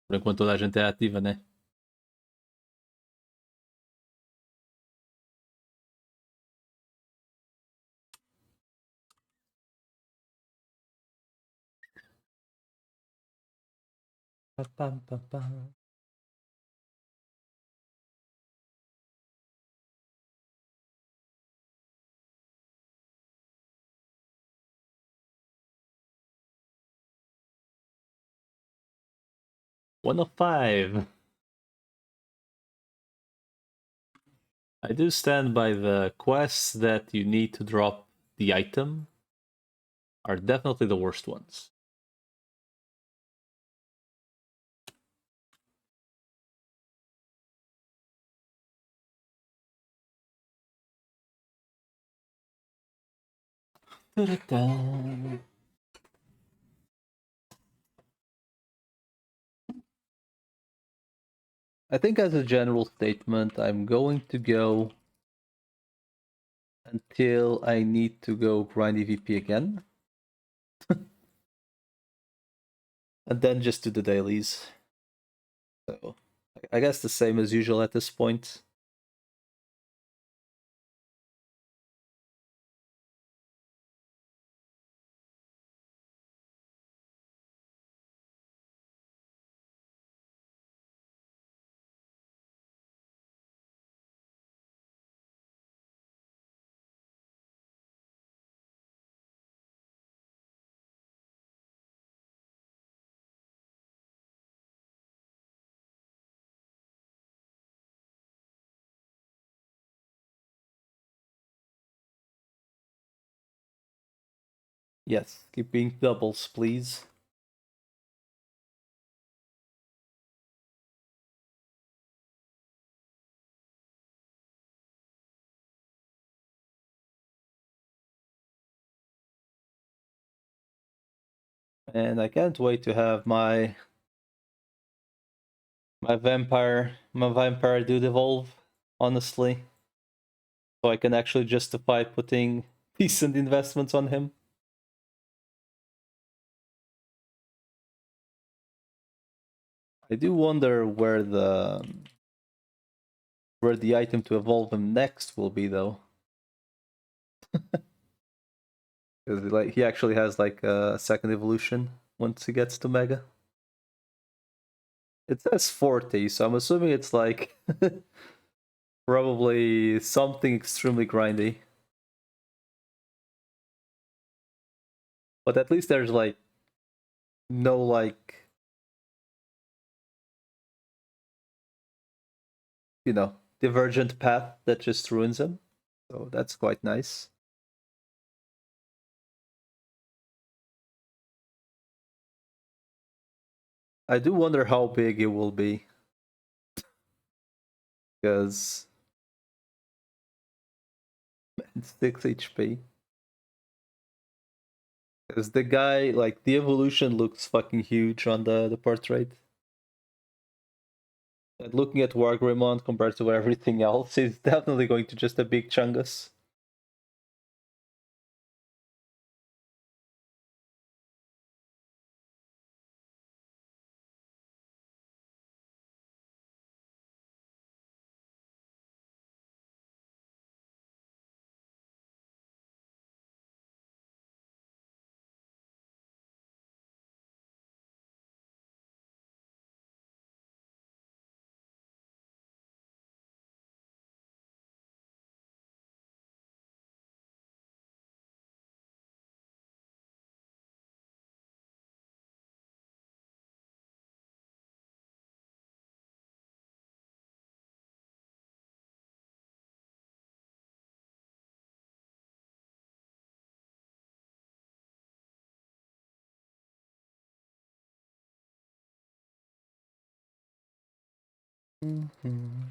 Por enquanto toda a gente é ativa, né? 1 of 5. I do stand by the quests that you need to drop the item are definitely the worst ones. Ta-da-da. I think as a general statement, I'm going to go until I need to go grind EVP again. And then just do the dailies. So I guess the same as usual at this point. Yes, keep being doubles, please. And I can't wait to have my vampire dude evolve, honestly. So I can actually justify putting decent investments on him. I do wonder where the item to evolve him next will be, though. Because like he actually has like a second evolution once he gets to Mega. It says 40, so I'm assuming it's like probably something extremely grindy. But at least there's like no like, you know, divergent path that just ruins him. So that's quite nice. I do wonder how big it will be. Because it's 6 HP. Because the guy, like, the evolution looks fucking huge on the portrait. And looking at Wargreymon compared to everything else, he's definitely going to just a big chungus. Mm-hmm.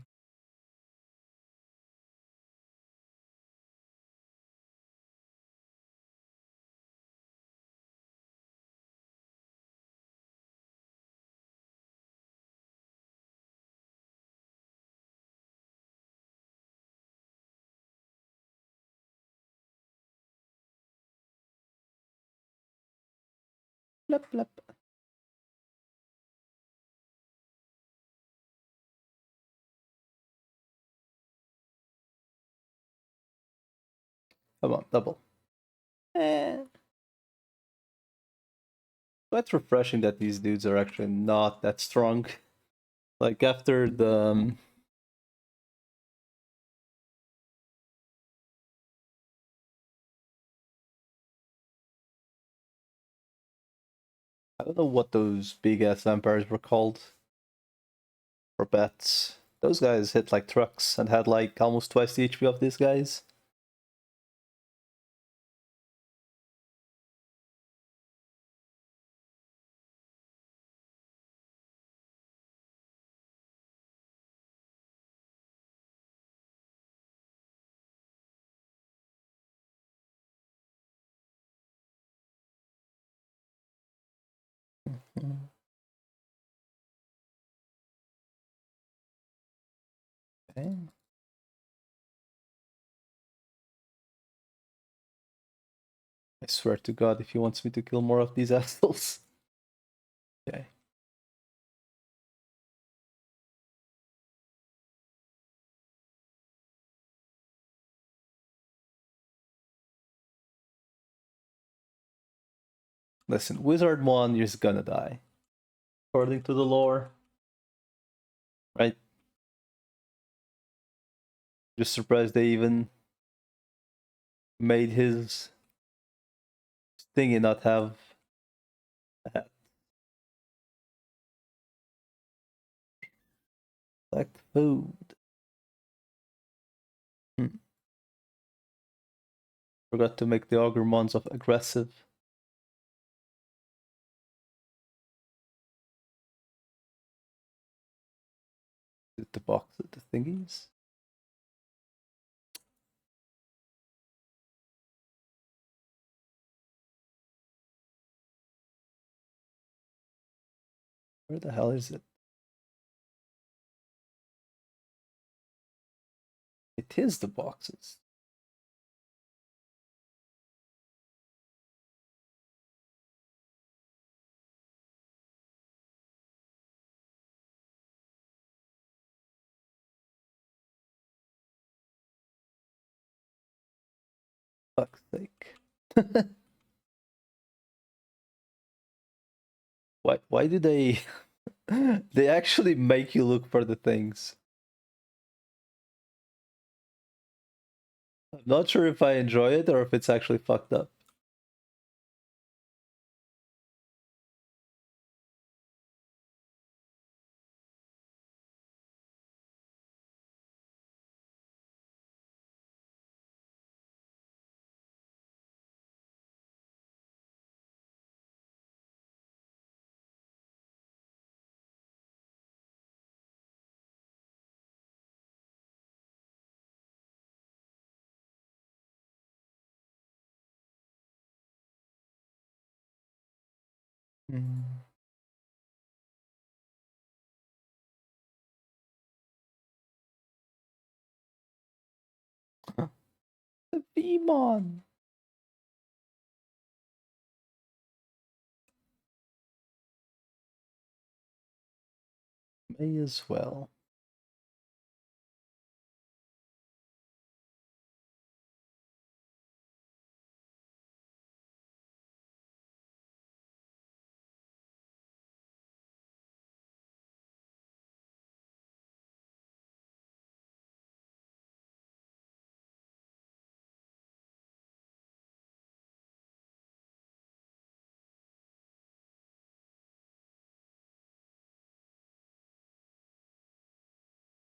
Blep, blep. Come on, double. Eh. Quite refreshing that these dudes are actually not that strong. Like, after the... I don't know what those big-ass vampires were called. for bats. Those guys hit like trucks and had like almost twice the HP of these guys. Mhm. Okay. I swear to God, if he wants me to kill more of these assholes. Okay. Listen, Wizardmon is gonna die. According to the lore. Right? Just surprised they even made his thingy not have a hat. Select food. Forgot to make the Ogremons of aggressive. The box of the thingies. Where the hell is it? It is the boxes. Fuck's sake. Why do they they actually make you look for the things? I'm not sure if I enjoy it or if it's actually fucked up. Mm. The Veemon! May as well.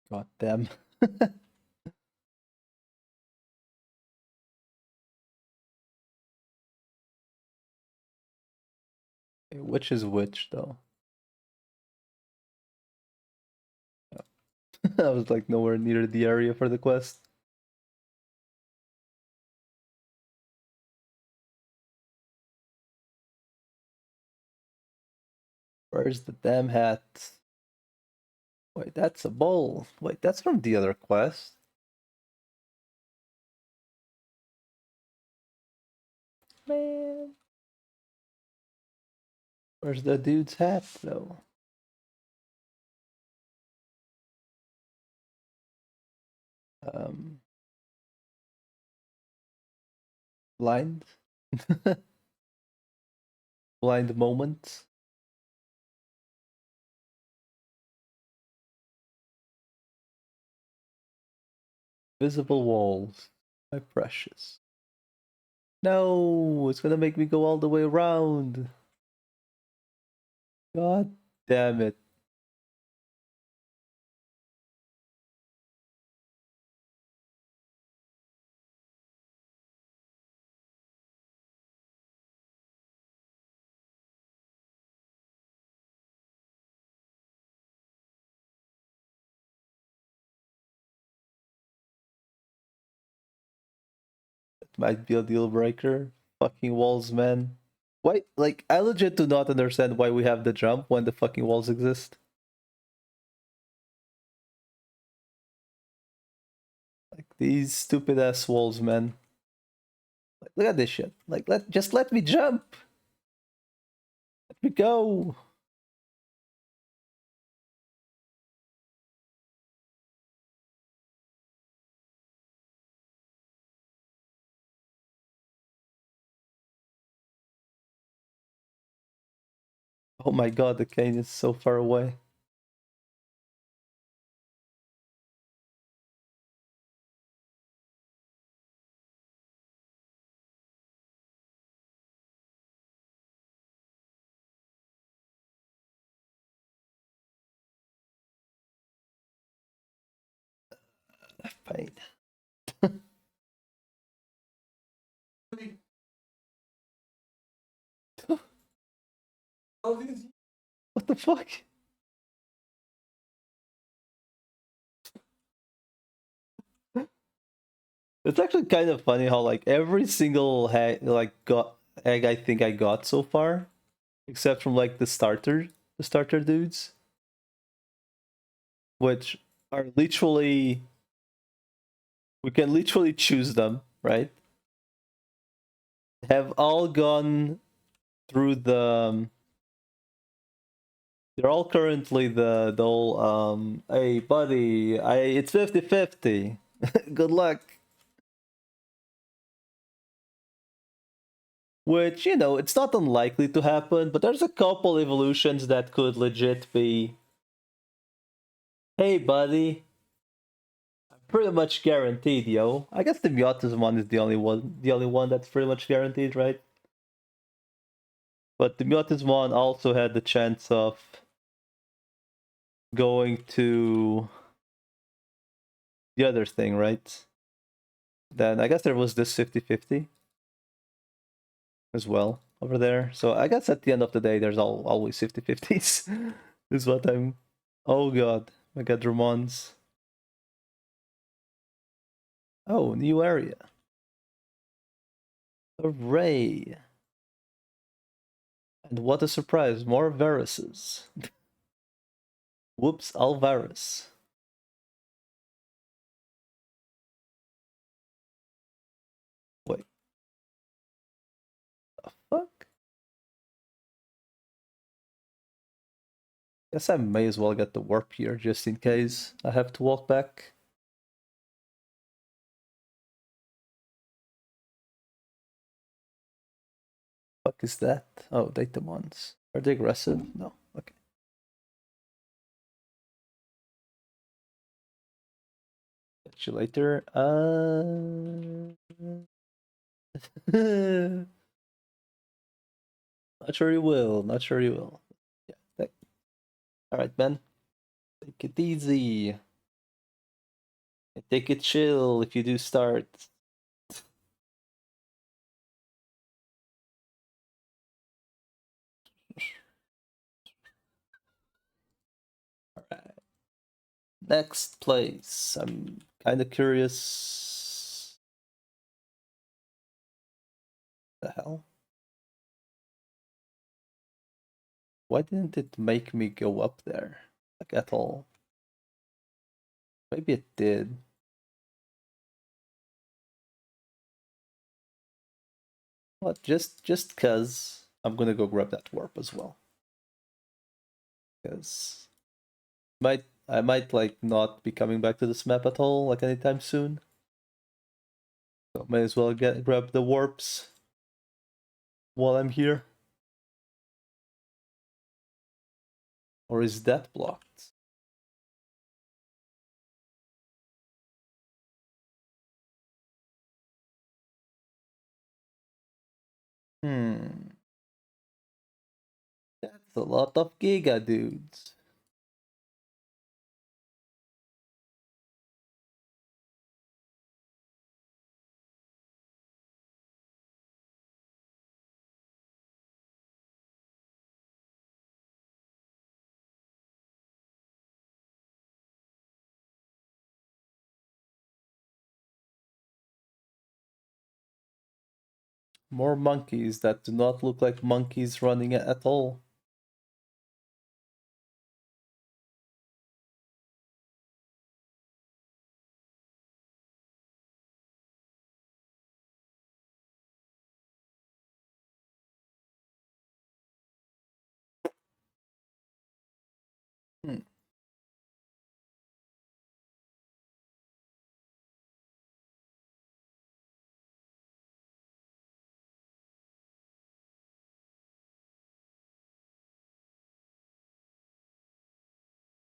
God damn. Which is which, though? I was like nowhere near the area for the quest. Where's the damn hat? Wait, that's a bowl. Wait, that's from the other quest. Man. Where's the dude's hat, though? Um, blind? Blind moment? Visible walls. My precious. No, it's gonna make me go all the way around. God damn it. might be a deal breaker. Fucking walls, man. Why? Like, I legit do not understand why we have the jump when the fucking walls exist. Like, these stupid ass walls, man. Like, look at this shit. Like, just let me jump. Let me go. Oh my god, the cane is so far away. Pain. What the fuck? It's actually kind of funny how like every single egg I think I got so far, except from like the starter dudes, which are literally we can literally choose them, right? Have all gone through they're all currently the whole hey buddy, it's 50-50. Good luck. Which, you know, it's not unlikely to happen, but there's a couple evolutions that could legit be, hey buddy, pretty much guaranteed, yo. I guess the Miotis one is the only one that's pretty much guaranteed, right? But the Miotis one also had the chance of going to the other thing, right? Then I guess there was this 50-50 as well over there. So I guess at the end of the day, there's always 50-50s. Is what I'm. Oh god, I got Ramon's. Oh, new area. Hooray! And what a surprise, more Varuses. Whoops, Alvarez. Wait. The fuck? Guess I may as well get the warp here just in case I have to walk back. Fuck is that? Oh, Datamons. Are they aggressive? No. Okay. Catch you later. Not sure you will. Not sure you will. Yeah. Alright, man. Take it easy. Take it chill if you do start. Alright. Next place. I'm kind of curious. The hell? Why didn't it make me go up there? Like at all? Maybe it did. What? Just cause I'm gonna go grab that warp as well. Cause I might like not be coming back to this map at all like anytime soon. So may as well grab the warps while I'm here. Or is that blocked? That's a lot of Giga dudes. More monkeys that do not look like monkeys running at all. Hmm.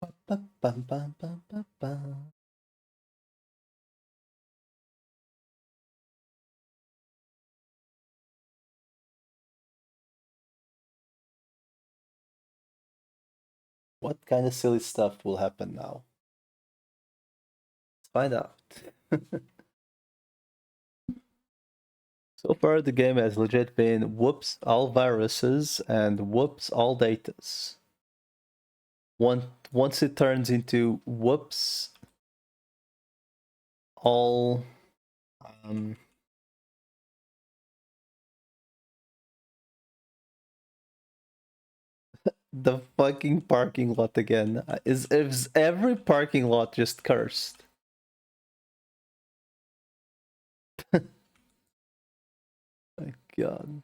Ba-ba-bum-bum-bum-bum-bum. What kind of silly stuff will happen now? Let's find out. So far, the game has legit been whoops all viruses and whoops all datas. Once it turns into whoops all um, the fucking parking lot again. Is every parking lot just cursed? My god.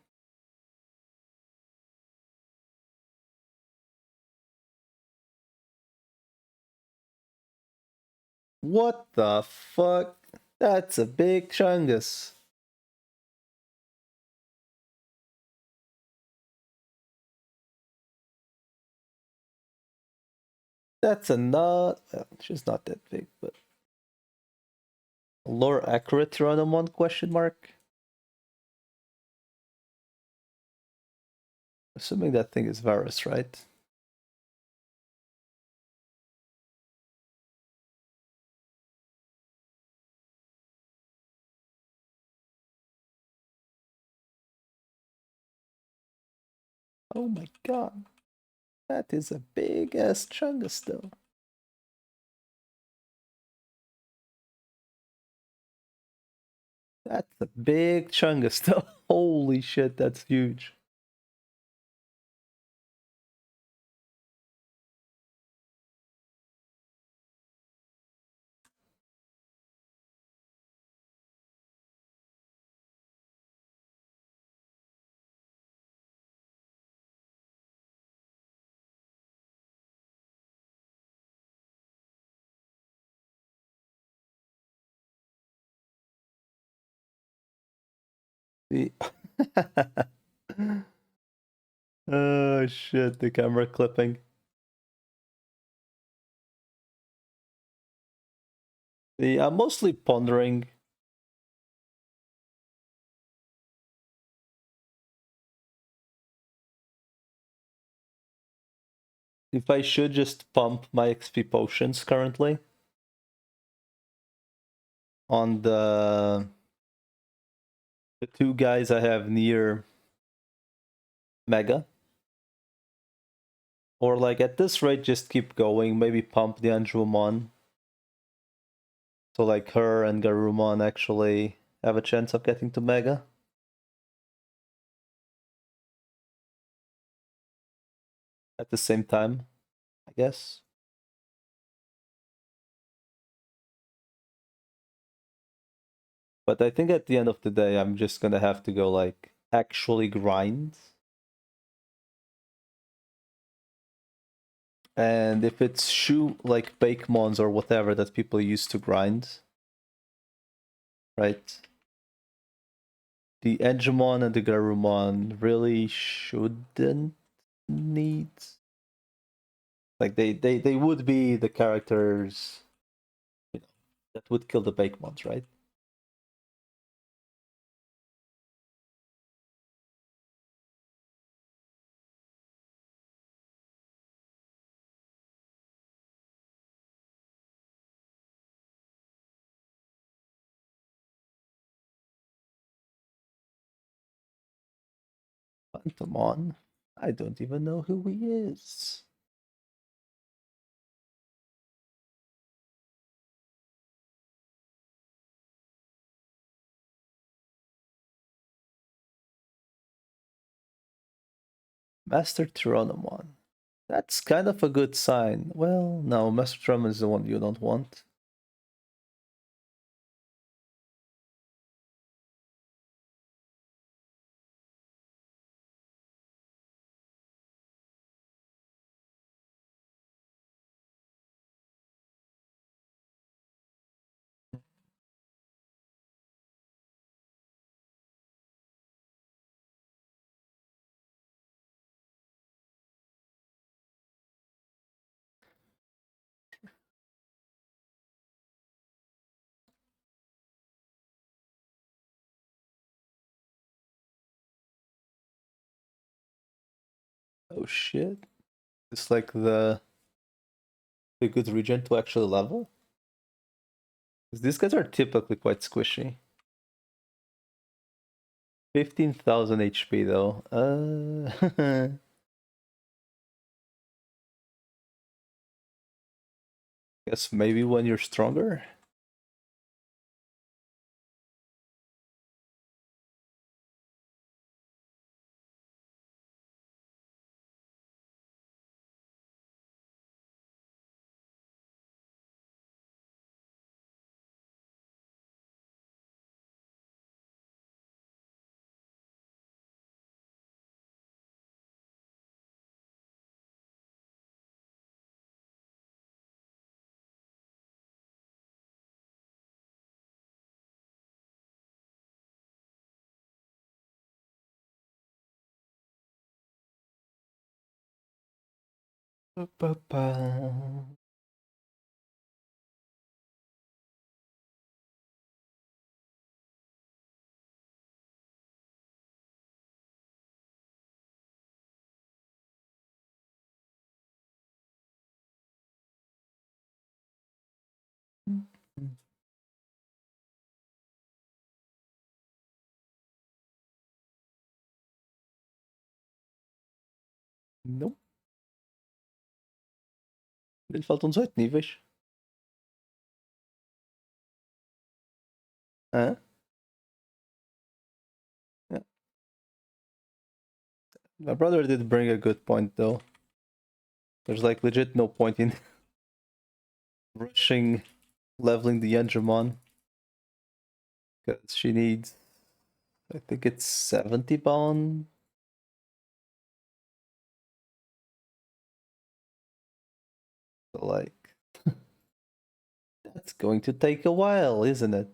What the fuck? That's a big chungus. That's a not. Well, she's not that big, but lore accurate run on one question mark. Assuming that thing is Varus, right? Oh my god. That is a big ass chungus though. That's a big chungus though. Holy shit, that's huge. The oh shit, the camera clipping. I'm mostly pondering if I should just pump my XP potions currently on the two guys I have near Mega. Or like at this rate just keep going, maybe pump the Chuumon. So like her and Garurumon actually have a chance of getting to Mega. At the same time, I guess. But I think at the end of the day, I'm just gonna have to go like actually grind. And if it's like Bakemons or whatever that people use to grind, right? The Edgemon and the Garurumon really shouldn't need. Like they would be the characters, you know, that would kill the Bakemons, right? Phantomon. I don't even know who he is. Master Tyrannomon. That's kind of a good sign. Well, no, Master Tyrannomon is the one you don't want. Oh shit. It's like the good region to actually level. 'Cause these guys are typically quite squishy. 15,000 HP though. Guess maybe when you're stronger. Ba-ba-ba. Nope. Dit valt ons uit, Nieves. Huh? Yeah. My brother did bring a good point though. There's like legit no point in rushing leveling the Engermon. Because she needs, I think it's 70 bone. So like, that's going to take a while, isn't it?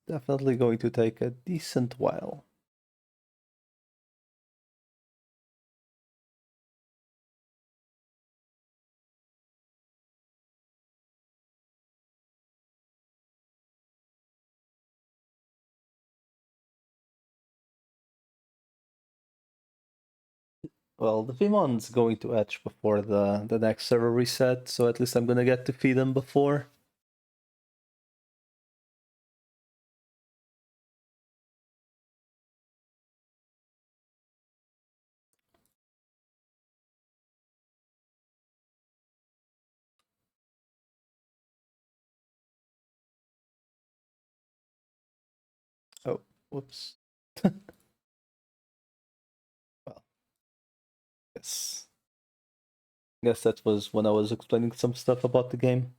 Definitely going to take a decent while. Well, the Vimon's going to etch before the next server reset, so at least I'm gonna get to feed them before. Oh, whoops. Well, yes. Guess that was when I was explaining some stuff about the game.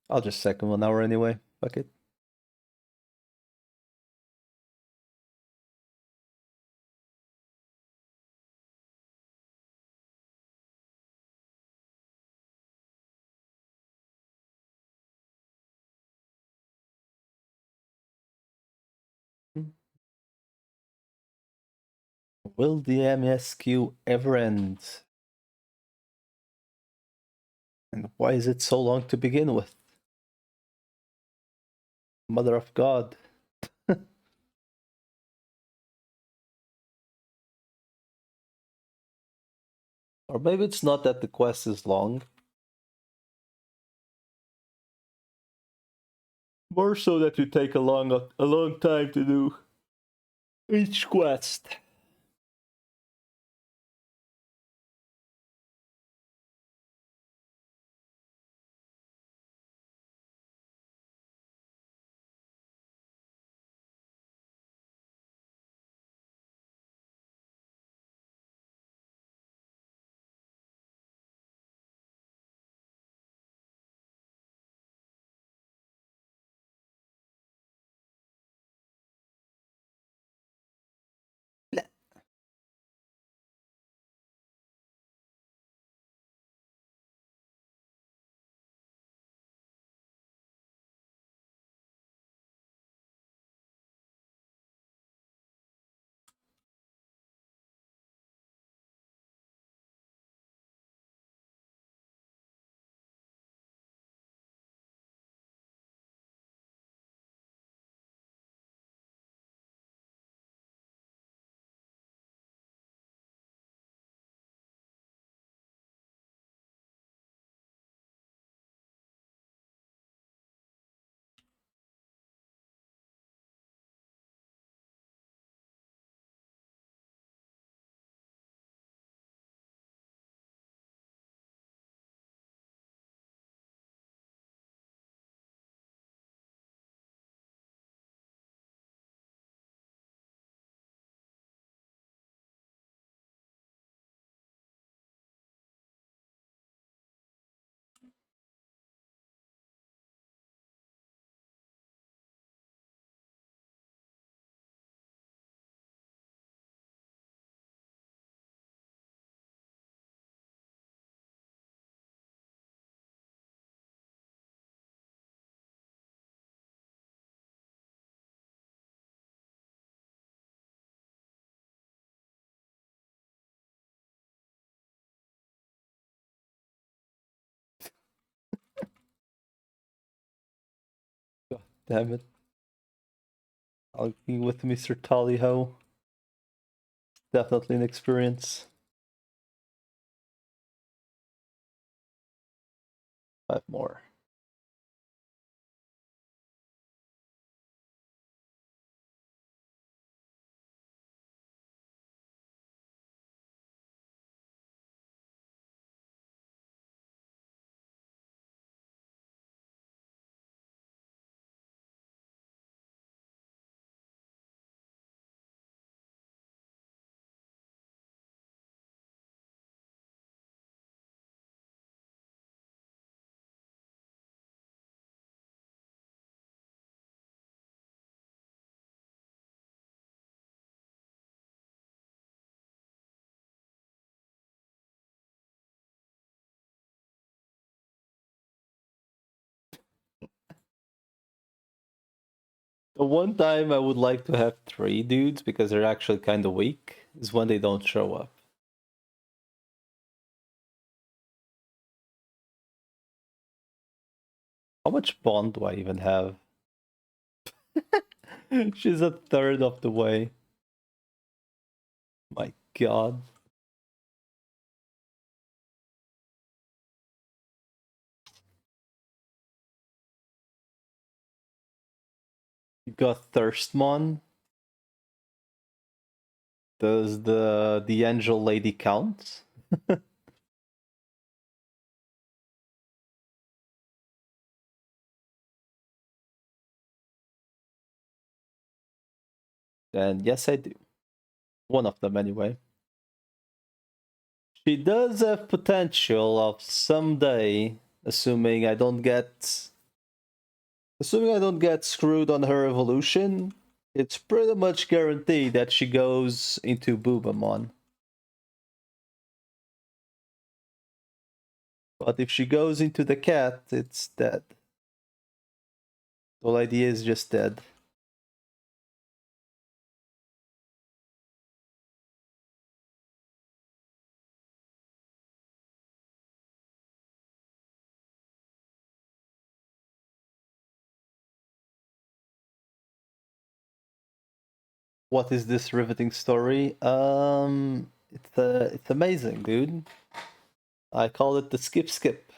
I'll just second 1 hour anyway. Fuck it. Will the MSQ ever end? And why is it so long to begin with? Mother of God. Or maybe it's not that the quest is long. More so that you take a long time to do each quest. Damn it. I'll be with Mr. Tallyho. Definitely an experience. 5 more. The one time I would like to have 3 dudes because they're actually kind of weak is when they don't show up. How much bond do I even have? She's a third of the way. My god. You got Thirstmon. Does the angel lady count? And yes, I do. One of them, anyway. She does have potential of someday, assuming I don't get screwed on her evolution, it's pretty much guaranteed that she goes into Boobamon. But if she goes into the cat, it's dead. The whole idea is just dead. What is this riveting story? It's amazing, dude. I call it the skip.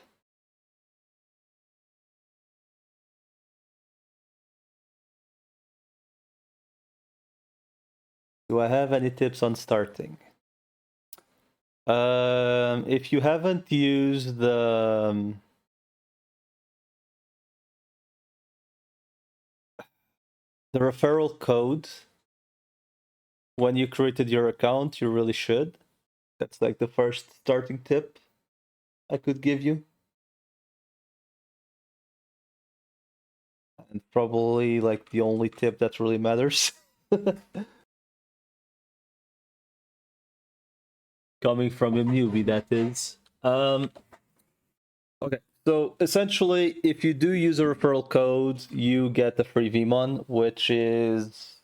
Do I have any tips on starting? If you haven't used the referral code when you created your account, you really should. That's like the first starting tip I could give you. And probably like the only tip that really matters. Coming from a newbie, that is. Okay, so essentially, if you do use a referral code, you get the free Vmon, which is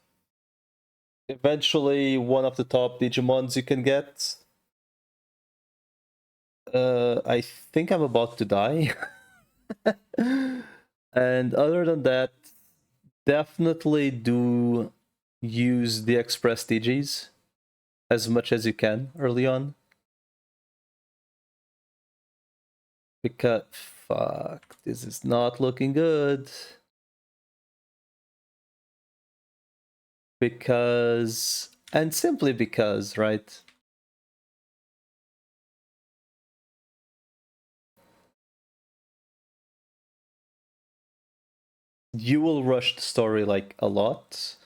eventually one of the top Digimons you can get. I think I'm about to die. And other than that, definitely do use the Express DGs as much as you can early on. Because, fuck, this is not looking good. Because, and simply because, right? You will rush the story like a lot.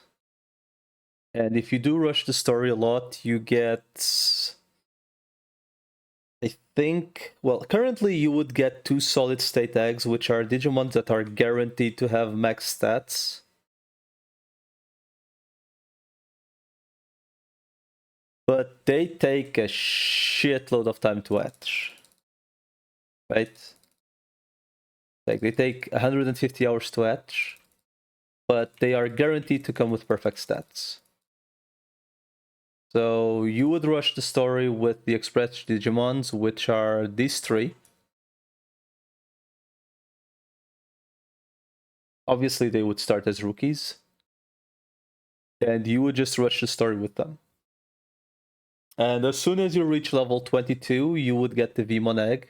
And if you do rush the story a lot, you get, I think, well, currently you would get 2 solid state eggs, which are Digimons that are guaranteed to have max stats. But they take a shitload of time to hatch. Right? Like, they take 150 hours to hatch, but they are guaranteed to come with perfect stats. So you would rush the story with the Express Digimons, which are these 3. obviously they would start as rookies, and you would just rush the story with them. And as soon as you reach level 22, you would get the Vmon egg.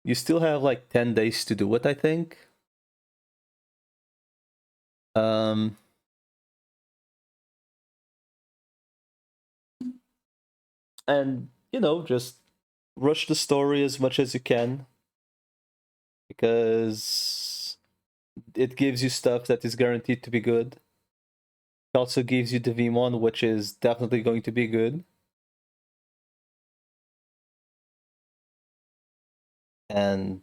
You still have like 10 days to do it, I think. Um, and, you know, just rush the story as much as you can, because it gives you stuff that is guaranteed to be good. It also gives you the Vmon, which is definitely going to be good. And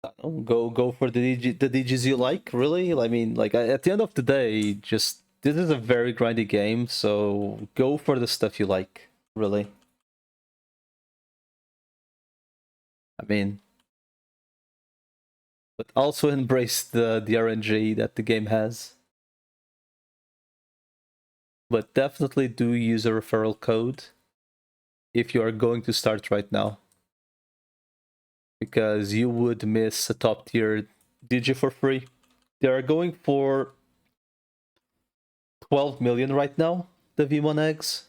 I don't know, go for the DGs you like, really. I mean, like at the end of the day, just this is a very grindy game, so go for the stuff you like, really. I mean, but also embrace the RNG that the game has. But definitely do use a referral code if you are going to start right now, because you would miss a top tier DG for free. They are going for 12 million right now, the V1 eggs.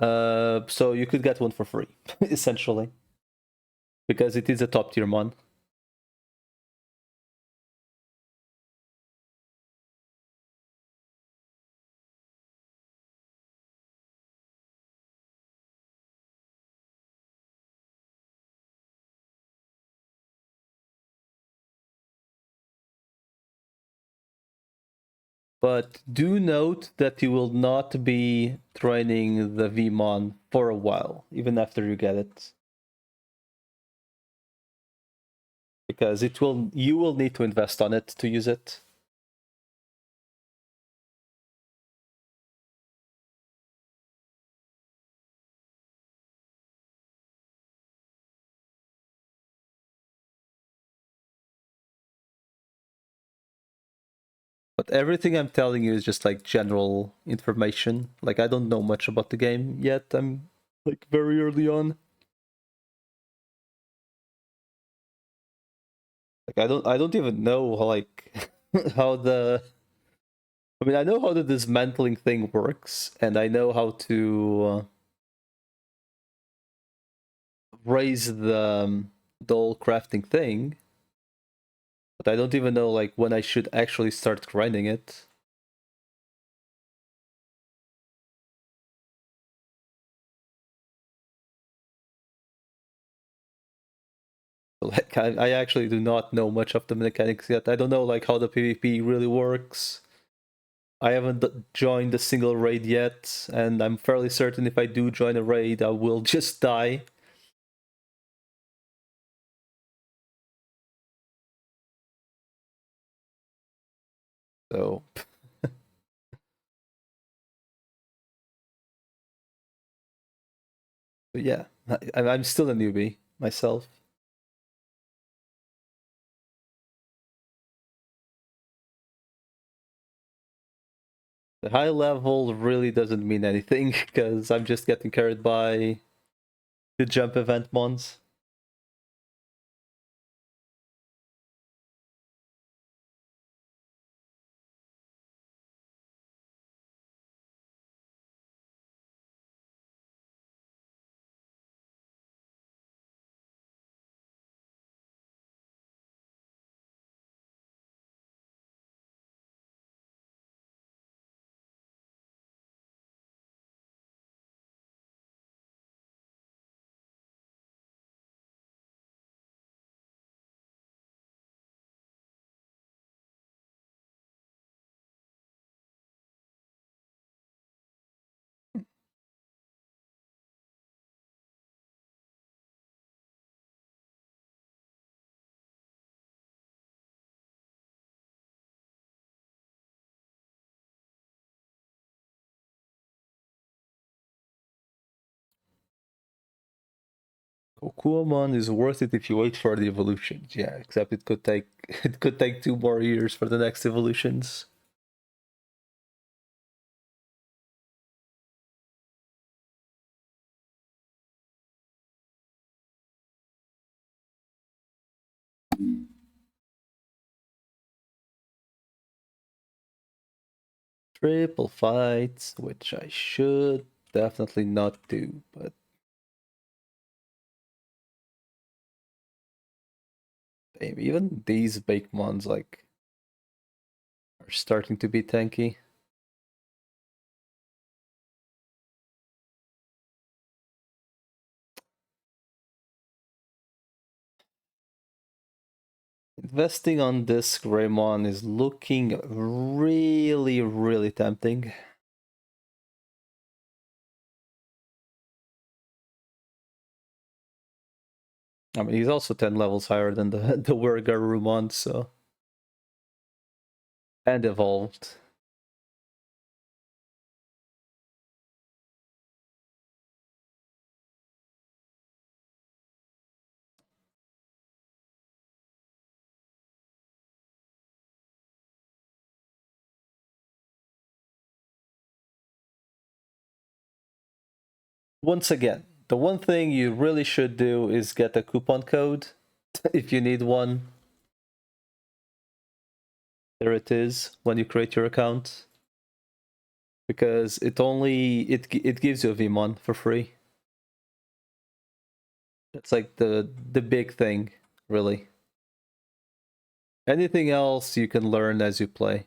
So you could get one for free, essentially, because it is a top tier mon. But do note that you will not be training the Vmon for a while, even after you get it. Because you will need to invest on it to use it. But everything I'm telling you is just like general information. Like I don't know much about the game yet. I'm like very early on. Like I don't even know how, like how the I mean, I know how the dismantling thing works, and I know how to raise the whole crafting thing, but I don't even know like when I should actually start grinding it. So, like I actually do not know much of the mechanics yet. I don't know like how the PvP really works. I haven't joined a single raid yet, and I'm fairly certain if I do join a raid, I will just die. So, but yeah, I'm still a newbie myself. The high level really doesn't mean anything because I'm just getting carried by the jump event mons. Chuumon is worth it if you wait for the evolutions. Yeah, except it could take it could take 2 more years for the next evolutions. Triple fights, which I should definitely not do, but damn, even these Bakemons like are starting to be tanky. Investing on this Greymon is looking really, really tempting. I mean, he's also 10 levels higher than the Wergarurumon, so. And evolved. Once again, the one thing you really should do is get a coupon code if you need one. There it is when you create your account. Because it gives you a Vmon for free. That's like the big thing, really. Anything else you can learn as you play.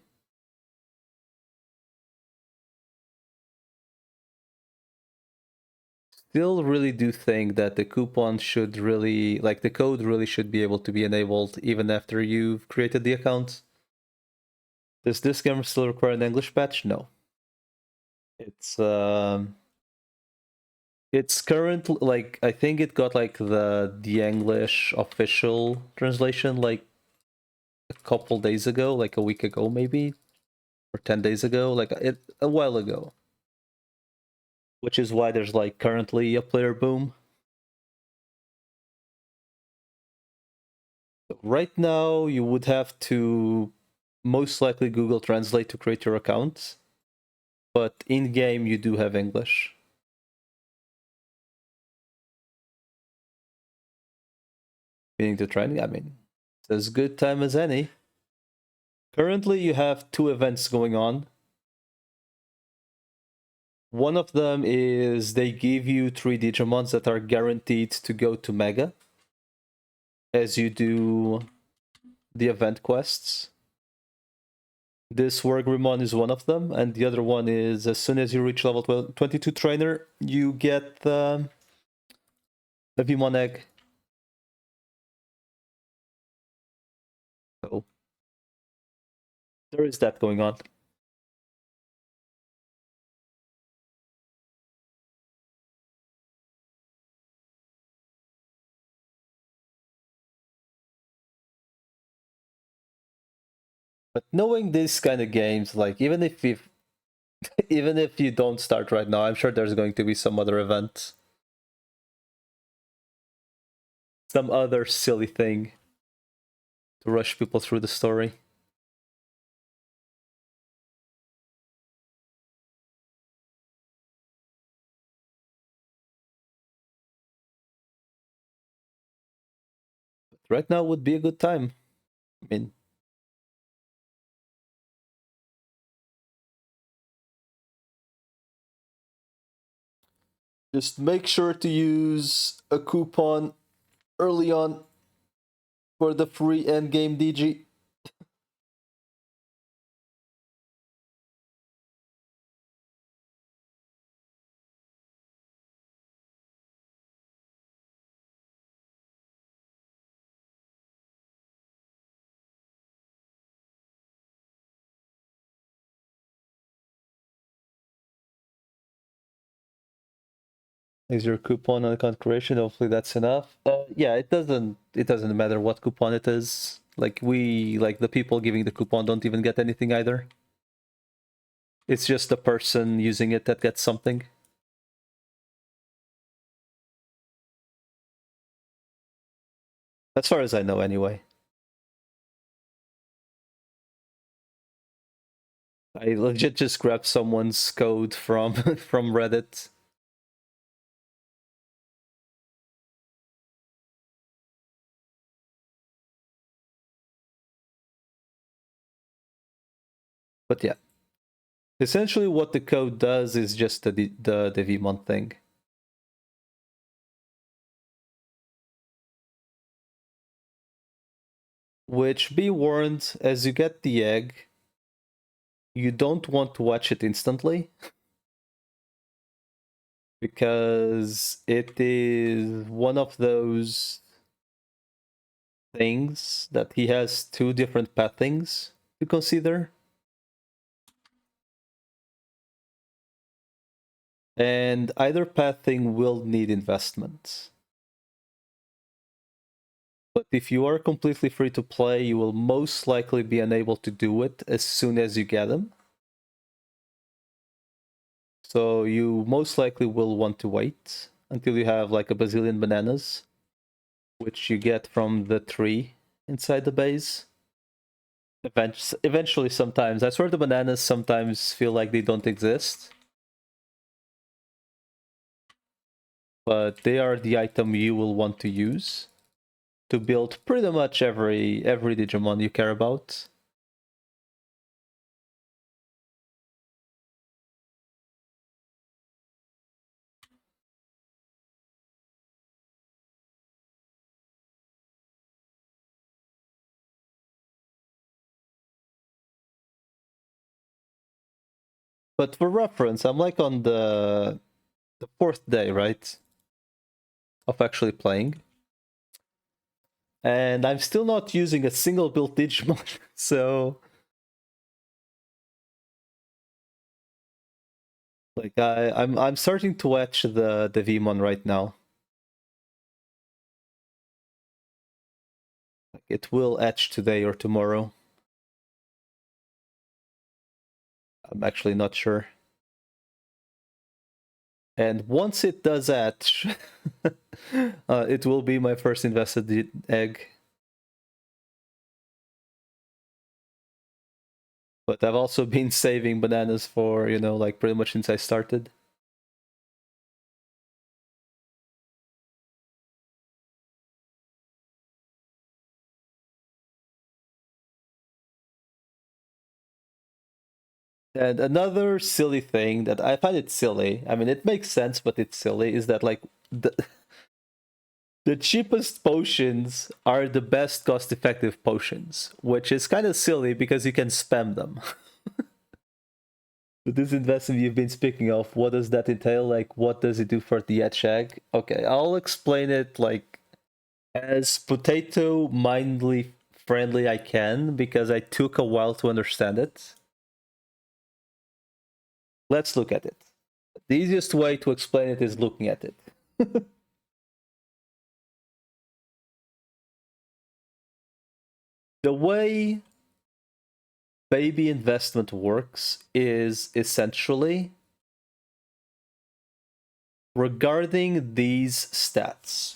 Still really do think that the coupon should really, like the code really should be able to be enabled even after you've created the account. Does this game still require an English patch? No. It's currently like I think it got like the English official translation like a couple days ago, like a week ago maybe, or 10 days ago, like a while ago. Which is why there's like currently a player boom. Right now you would have to most likely Google Translate to create your account, but in game you do have English. Meaning to try, I mean, it's as good time as any. Currently you have two events going on. One of them is they give you 3 Digimons that are guaranteed to go to Mega as you do the event quests. This Wargreymon is one of them, and the other one is as soon as you reach level 22 trainer, you get a Vmon egg. So there is that going on. But knowing these kind of games, like even if you don't start right now, I'm sure there's going to be some other event. Some other silly thing to rush people through the story. But right now would be a good time. I mean, just make sure to use a coupon early on for the free endgame DG. Is your coupon on account creation? Hopefully that's enough. Yeah, it doesn't matter what coupon it is. Like the people giving the coupon don't even get anything either. It's just the person using it that gets something. As far as I know, anyway. I legit just grabbed someone's code from from Reddit. But yeah, Essentially, what the code does is just the Devimon thing. Which, be warned, as you get the egg, you don't want to watch it instantly. Because it is one of those things that he has two different pathings to consider. And either pathing will need investment. But if you are completely free to play, you will most likely be unable to do it as soon as you get them. So you most likely will want to wait until you have like a bazillion bananas, which you get from the tree inside the base. Eventually, sometimes. I swear the bananas sometimes feel like they don't exist. But they are the item you will want to use to build pretty much every Digimon you care about. But for reference, I'm like on the fourth day, right? Of actually playing. And I'm still not using a single built Digimon, so like I'm starting to watch the Vmon right now. Like it will etch today or tomorrow. I'm actually not sure. And once it does etch, it will be my first invested egg. But I've also been saving bananas for, you know, like pretty much since I started. And another silly thing that I find it silly, I mean, it makes sense, but it's silly, is that like the cheapest potions are the best cost-effective potions, which is kind of silly because you can spam them. So this investment you've been speaking of, what does that entail? Like, what does it do for the egg? Okay, I'll explain it like as potato mindly friendly I can because I took a while to understand it. Let's look at it. The easiest way to explain it is looking at it. The way baby investment works is essentially regarding these stats.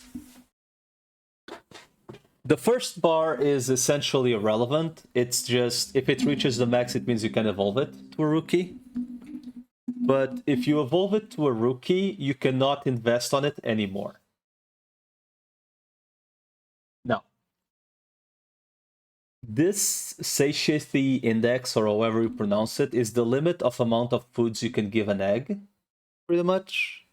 The first bar is essentially irrelevant. It's just if it reaches the max, it means you can evolve it to a rookie. But if you evolve it to a rookie, you cannot invest on it anymore. Now, this satiety index, or however you pronounce it, is the limit of amount of foods you can give an egg, pretty much.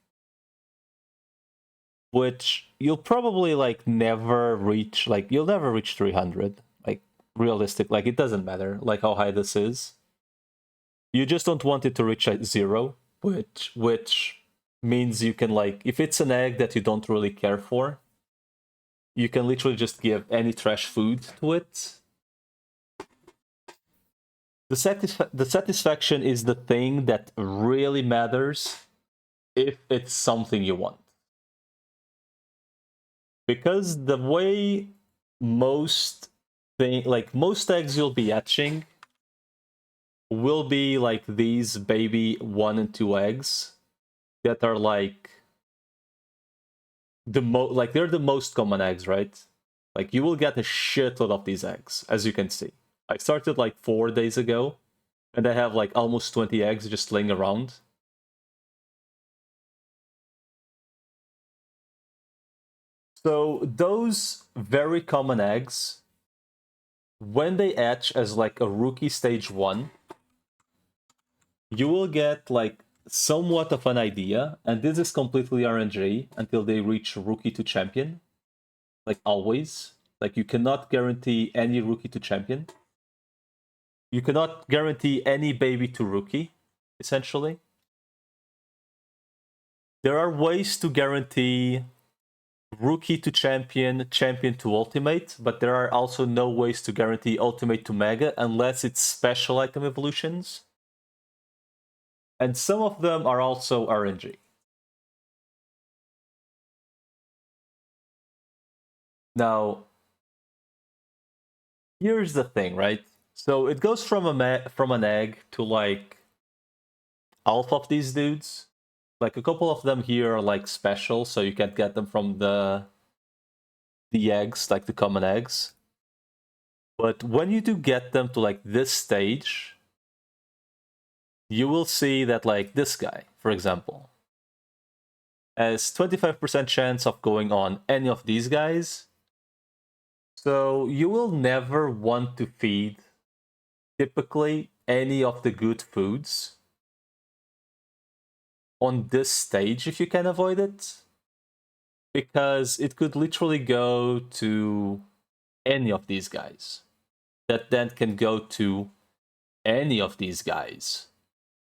Which you'll probably like never reach, like you'll never reach 300, like realistic, like it doesn't matter like how high this is. You just don't want it to reach at 0, which means you can like, if it's an egg that you don't really care for, you can literally just give any trash food to it. The satisfaction is the thing that really matters if it's something you want. Because the way most most eggs you'll be hatching will be like these baby 1 and 2 eggs that are like they're the most common eggs, right? Like you will get a shitload of these eggs, as you can see. I started like 4 days ago, and I have like almost 20 eggs just laying around. So those very common eggs, when they hatch as like a rookie stage 1, you will get like somewhat of an idea, and this is completely RNG until they reach rookie to champion, like always. Like you cannot guarantee any rookie to champion. You cannot guarantee any baby to rookie, essentially. There are ways to guarantee rookie to champion, champion to ultimate, but there are also no ways to guarantee ultimate to mega unless it's special item evolutions. And some of them are also RNG. Now, here's the thing, right? So it goes from from an egg to like half of these dudes. Like a couple of them here are like special, so you can't get them from the eggs, like the common eggs. But when you do get them to like this stage, you will see that like this guy, for example, has 25% chance of going on any of these guys. So you will never want to feed typically any of the good foods on this stage if you can avoid it, because it could literally go to any of these guys that then can go to any of these guys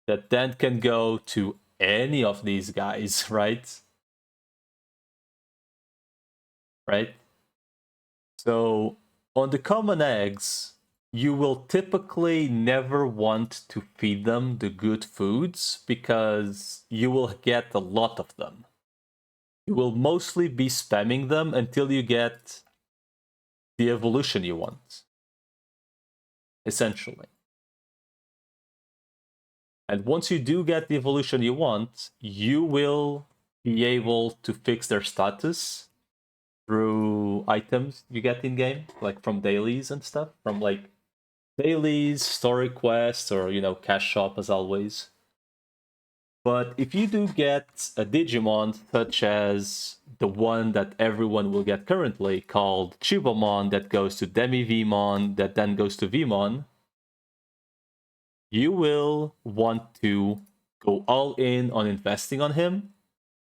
that then can go to any of these guys, right? Right? So on the common eggs, you will typically never want to feed them the good foods because you will get a lot of them. You will mostly be spamming them until you get the evolution you want, essentially. And once you do get the evolution you want, you will be able to fix their status through items you get in game, like from dailies and stuff, from like dailies, story quests, or cash shop as always. But if you do get a Digimon such as the one that everyone will get currently, called Chuumon, that goes to Demi Vmon, that then goes to Vmon, you will want to go all in on investing on him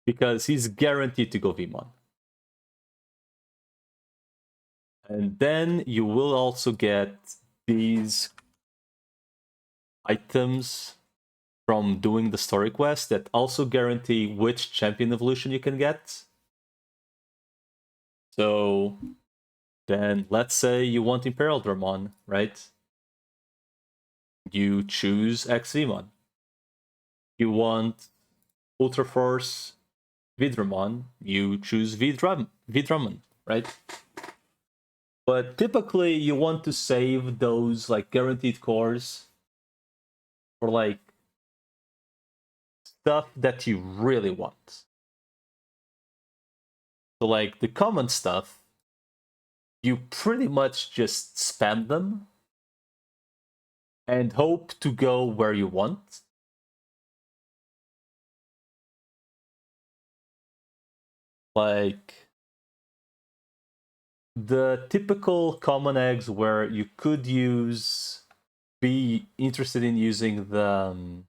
because he's guaranteed to go Vmon. And then you will also get these items from doing the story quest that also guarantee which champion evolution you can get. So then let's say you want Imperial Dramon, right? You choose XVmon. You want Ultra Force Vidramon, you choose Vidramon, right? But typically you want to save those like guaranteed cores for like stuff that you really want. So like the common stuff, you pretty much just spam them and hope to go where you want. Like the typical common eggs where you could be interested in using the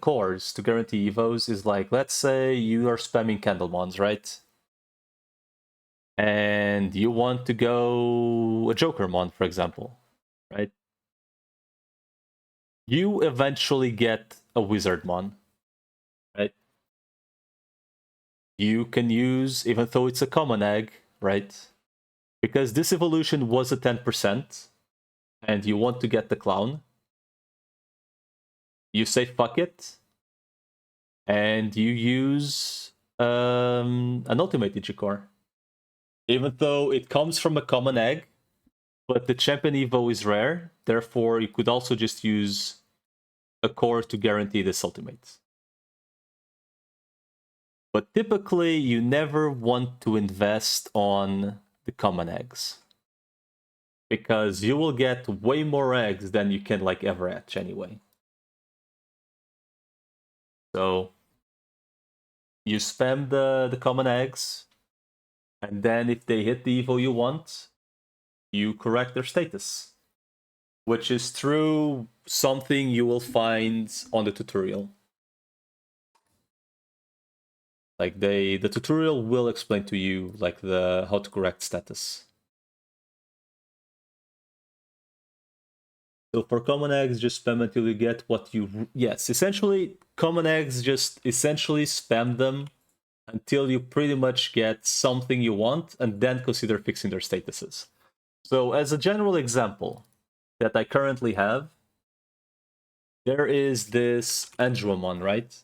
cores to guarantee evos is like, let's say you are spamming Candlemons, right? And you want to go a Jokermon, for example, right? You eventually get a Wizardmon, right? You can use, even though it's a common egg, right? Because this evolution was a 10%, and you want to get the clown, you say fuck it, and you use an ultimate Ichicore. Even though it comes from a common egg, but the champion Evo is rare, therefore you could also just use a core to guarantee this ultimate. But typically, you never want to invest on the common eggs, because you will get way more eggs than you can like ever hatch anyway. So you spam the common eggs, and then if they hit the evo you want, you correct their status. which is through something you will find on the tutorial. Like the tutorial will explain to you like the how to correct status. So for common eggs, just spam until you get what you... Yes, essentially, common eggs, just essentially spam them until you pretty much get something you want, and then consider fixing their statuses. So as a general example that I currently have, there is this Chuumon, right?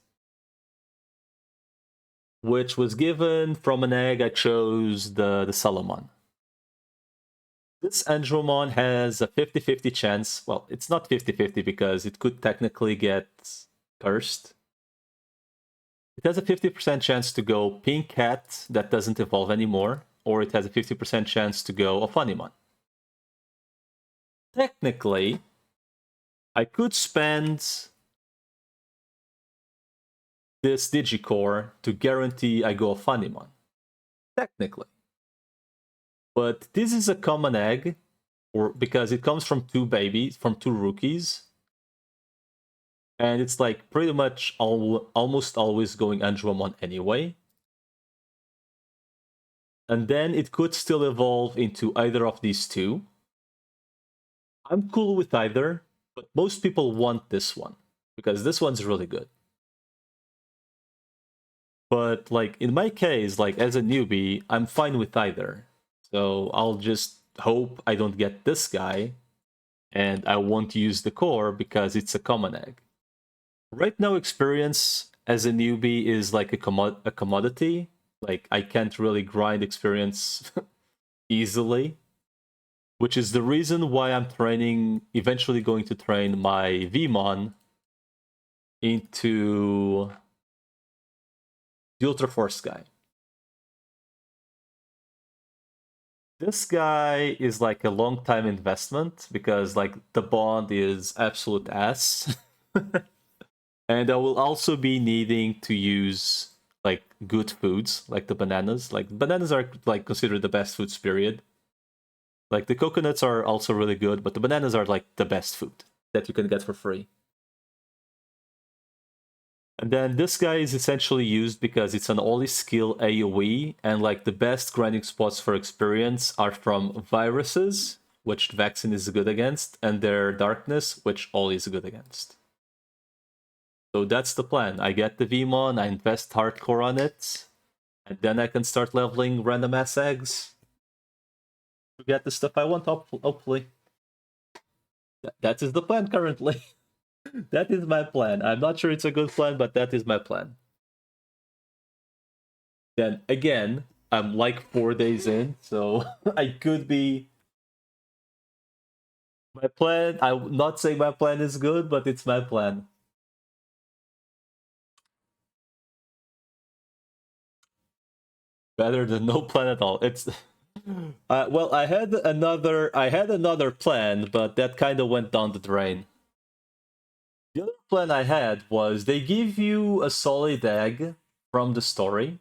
Which was given from an egg. I chose the Solomon. This Chuumon has a 50-50 chance. Well, it's not 50-50 because it could technically get cursed. It has a 50% chance to go pink cat that doesn't evolve anymore, or it has a 50% chance to go a Funimon. Technically, I could spend this Digicore to guarantee I go a Funimon. Technically. But this is a common egg, or because it comes from two rookies. And it's like pretty much almost always going Andromon anyway. And then it could still evolve into either of these two. I'm cool with either, but most people want this one, because this one's really good. But like in my case, like as a newbie, I'm fine with either. So I'll just hope I don't get this guy, and I won't use the core because it's a common egg. Right now, experience as a newbie is like a commodity. Like I can't really grind experience easily, which is the reason why I'm eventually going to train my Vmon into the Ultra Force guy. This guy is like a long time investment because like the bond is absolute ass. And I will also be needing to use like good foods, like the bananas. Like bananas are like considered the best foods, period. Like the coconuts are also really good, but the bananas are like the best food that you can get for free. And then this guy is essentially used because it's an only skill AoE, and like the best grinding spots for experience are from viruses, which vaccine is good against, and their darkness, which all is good against. So that's the plan. I get the Vmon, I invest hardcore on it, and then I can start leveling random ass eggs to get the stuff I want, hopefully. That is the plan currently. That is my plan. I'm not sure it's a good plan, but that is my plan. Then again, I'm like 4 days in, so I could be... My plan, I'm not saying my plan is good, but it's my plan. Better than no plan at all. It's... well, I had another plan, but that kind of went down the drain. The other plan I had was they give you a solid egg from the story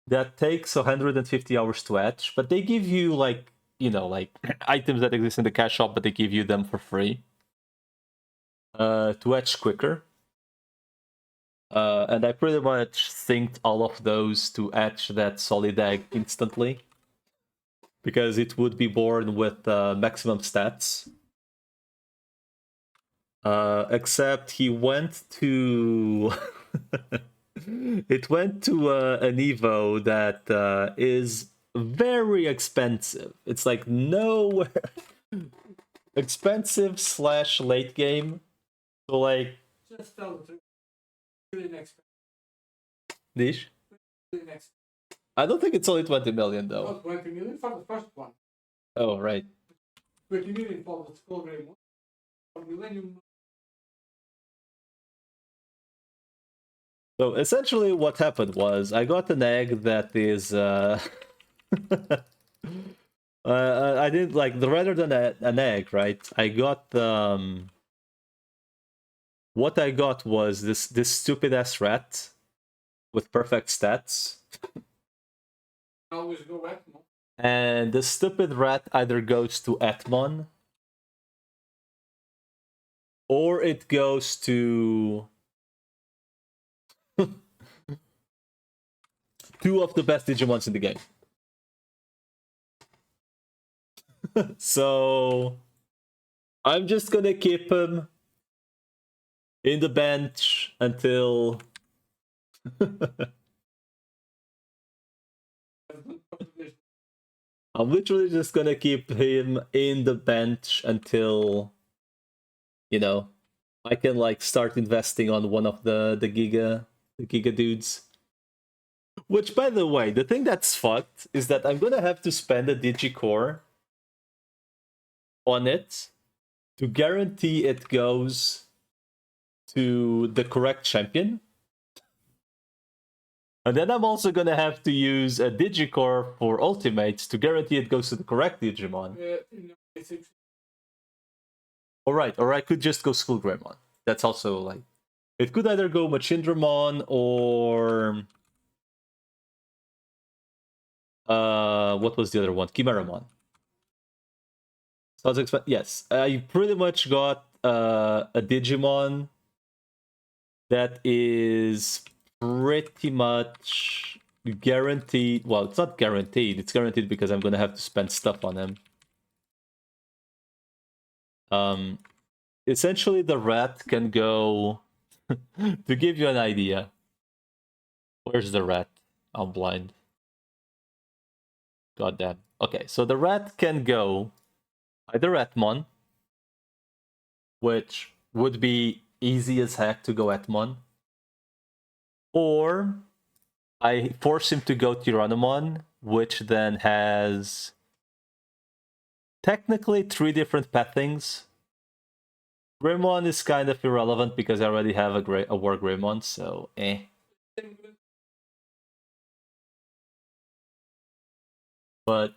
that takes 150 hours to hatch, but they give you like, you know, like items that exist in the cash shop, but they give you them for free to hatch quicker. And I pretty much synced all of those to hatch that solid egg instantly, because it would be born with maximum stats. Except he went to... it went to an Evo that is very expensive. It's like nowhere... expensive / late game. So like... Just tell the truth. Really next. Niche? Really next. I don't think it's only 20 million though. Not 20 million for the first one. Oh, right. 20 million for the skull grade one. For Millennium. So essentially what happened was I got an egg that is I didn't like the rather than an egg, right? I got what I got was this stupid ass rat with perfect stats. Always go Atmon. And the stupid rat either goes to Atmon or it goes to two of the best Digimons in the game. So I'm just gonna keep him in the bench until I'm literally just gonna keep him in the bench until, you know, I can like start investing on one of the Giga dudes. Which, by the way, the thing that's fucked is that I'm gonna have to spend a Digicore on it to guarantee it goes to the correct champion. And then I'm also gonna have to use a Digicore for Ultimates to guarantee it goes to the correct Digimon. Alright, or I could just go School Greymon. That's also like... It could either go Machindramon or... what was the other one? Chimeramon. So I was expect yes, I pretty much got a Digimon that is pretty much guaranteed. Well, it's not guaranteed. It's guaranteed because I'm gonna have to spend stuff on him. Essentially, the rat can go. To give you an idea, where's the rat? I'm blind. God damn. Okay, so the rat can go either Atmon, which would be easy as heck to go Atmon, or I force him to go Tyrannomon, which then has technically 3 different pathings. Greymon is kind of irrelevant because I already have a War Greymon, so eh. But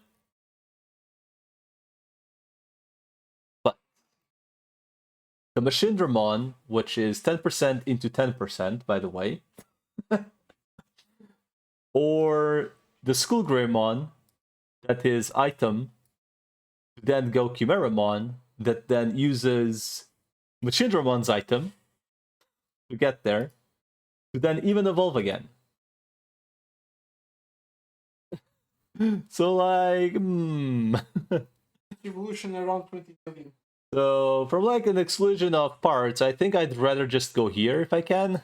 the Machindramon, which is 10% into 10%, by the way, or the School Greymon, that is item, to then go Chimeramon, that then uses Machindramon's item to get there, to then even evolve again. So like, Evolution around 20 billion. So from like an exclusion of parts, I think I'd rather just go here if I can.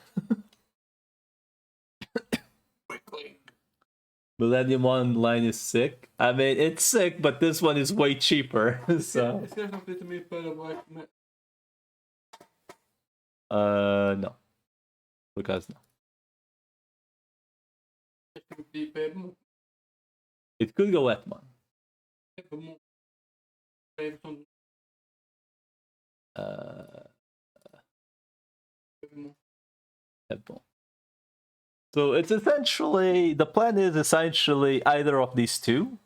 Quickly. Millennium Online is sick. I mean, it's sick, but this one is way cheaper. So Is there something to me per black? no. Because no. It could go Etmon. Etmon. So it's essentially, the plan is essentially either of these two.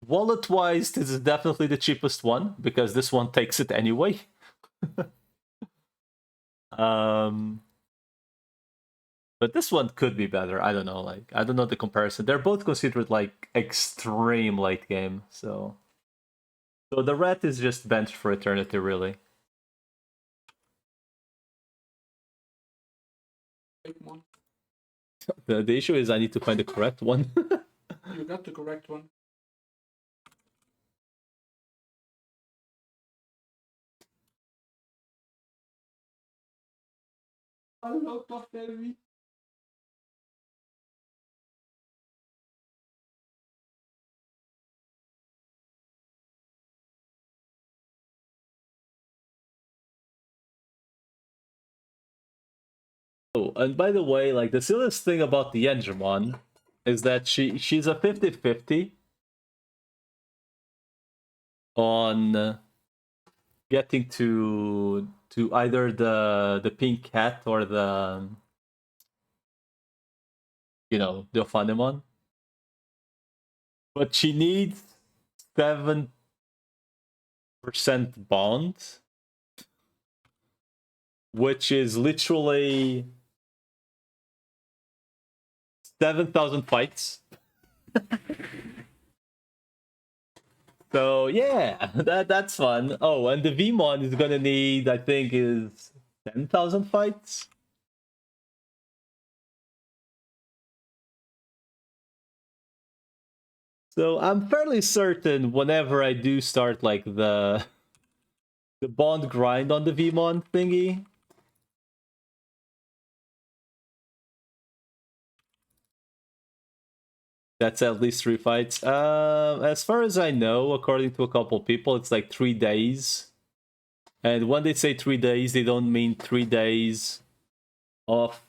Wallet-wise, this is definitely the cheapest one, because this one takes it anyway. But this one could be better. I don't know. Like, I don't know the comparison. They're both considered like extreme late game. So the rat is just benched for eternity, really. The issue is I need to find the correct one. You got the correct one. Hello, Top Heavy. Oh, and by the way, like the silliest thing about the Engermon is that she's a 50-50 on getting to either the pink cat or the the Ophanimon. But she needs 7% bond, which is literally 7,000 fights. So yeah, that's fun. Oh, and the Vmon is gonna need, I think, is 10,000 fights. So I'm fairly certain whenever I do start like the bond grind on the Vmon thingy, that's at least 3 fights. As far as I know, according to a couple people, it's like 3 days. And when they say 3 days, they don't mean 3 days of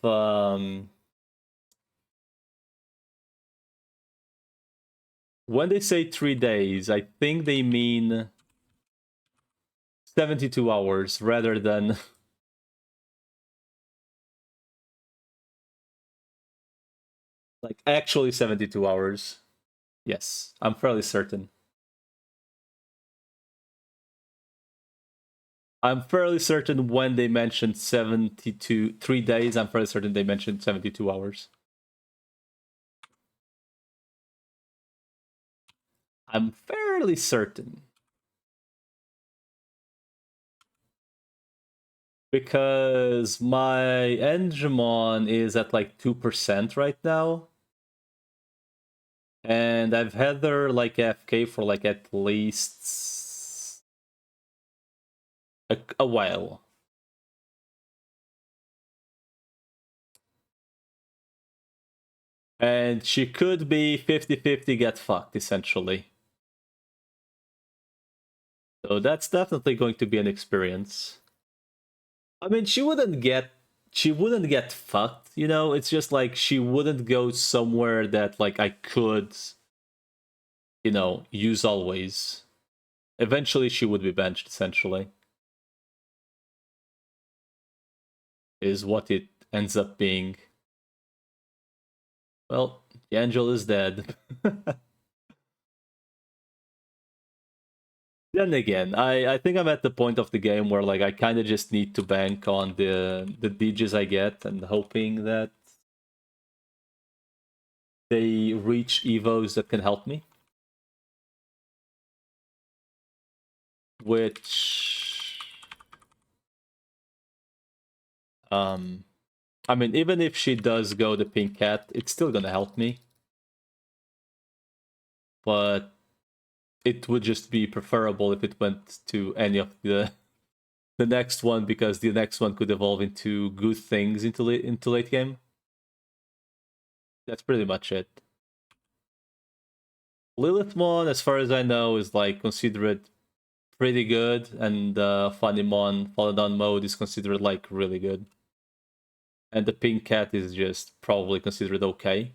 when they say 3 days, I think they mean 72 hours rather than like actually 72 hours. Yes, I'm fairly certain. I'm fairly certain when they mentioned 72, 3 days, I'm fairly certain they mentioned 72 hours. I'm fairly certain. Because my Engemon is at like 2% right now. And I've had her like AFK for like at least a while. And she could be 50-50 get fucked, essentially. So that's definitely going to be an experience. I mean, she wouldn't get fucked, you know? It's just like she wouldn't go somewhere that like I could, you know, use always. Eventually she would be benched, essentially. Is what it ends up being. Well, the angel is dead. Then again, I think I'm at the point of the game where like I kind of just need to bank on the DJs I get and hoping that they reach evos that can help me. Which I mean, even if she does go the pink cat, it's still gonna help me. But it would just be preferable if it went to any of the next one, because the next one could evolve into good things into late game. That's pretty much it. Lilithmon, as far as I know, is like considered pretty good, and Funnymon Fallen Down mode is considered like really good. And the pink cat is just probably considered okay.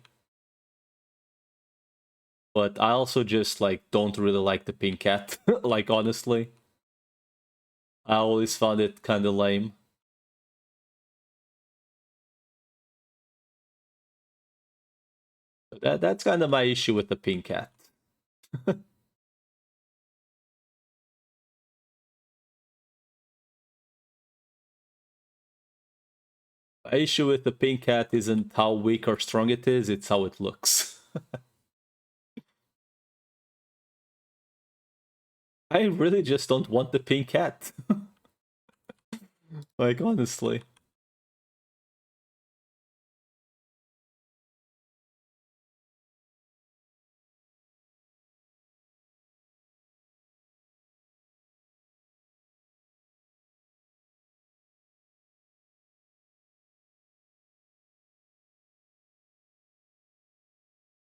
But I also just like don't really like the pink cat, like honestly. I always found it kind of lame. That's kind of my issue with the pink cat. My issue with the pink cat isn't how weak or strong it is, it's how it looks. I really just don't want the pink cat. Like, honestly.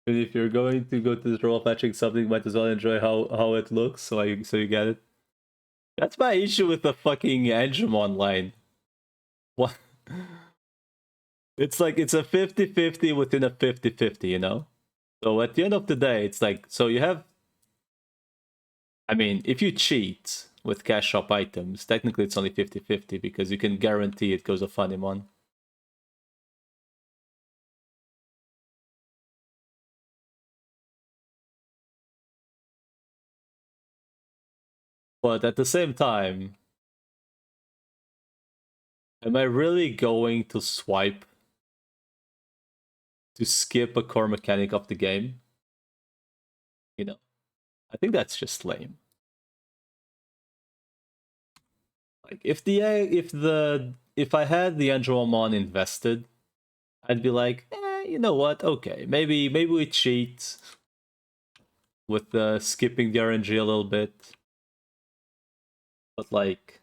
And if you're going to go to the role of matching something, might as well enjoy how it looks, so you get it. That's my issue with the fucking Angemon line. What? It's like it's a 50-50 within a 50-50, you know? So at the end of the day, it's like, so you have, I mean, if you cheat with cash shop items, technically it's only 50-50 because you can guarantee it goes a Funnymon. But at the same time, am I really going to swipe to skip a core mechanic of the game? You know? I think that's just lame. Like if I had the Andromon invested, I'd be like, you know what? Okay, maybe we cheat with skipping the RNG a little bit, but like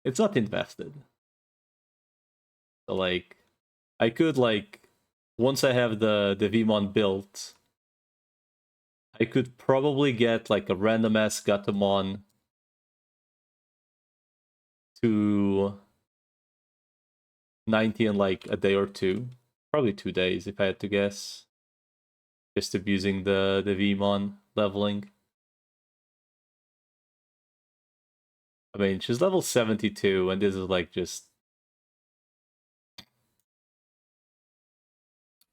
it's not invested. So like I could like once I have the Vmon built, I could probably get like a random ass Gatomon to 90 in like a day or two. Probably 2 days if I had to guess. Just abusing the Vmon leveling. I mean, she's level 72, and this is like just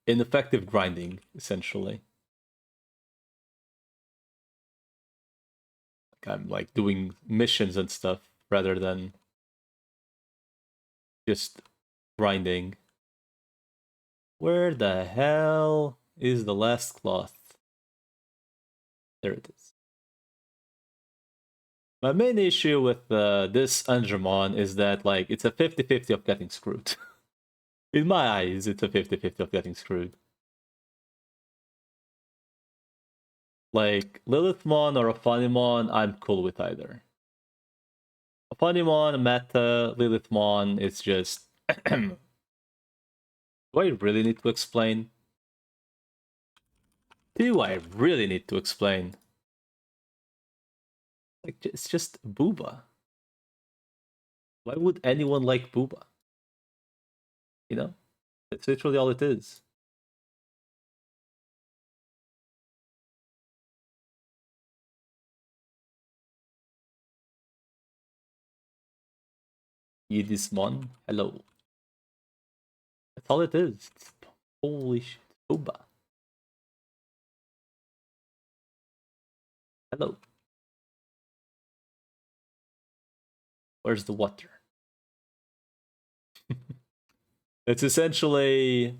ineffective grinding, essentially. Like I'm like doing missions and stuff rather than just grinding. Where the hell is the last cloth? There it is. My main issue with this Angemon is that like it's a 50-50 of getting screwed. In my eyes, it's a 50-50 of getting screwed. Like Lilithmon or a Funimon, I'm cool with either. A Funimon, a Meta, Lilithmon, it's just do I really need to explain? Do I really need to explain? Like it's just Booba. Why would anyone like Booba? You know? That's literally all it is. Yidismon, hello. That's all it is. Holy shit. Booba. Hello. Where's the water? It's essentially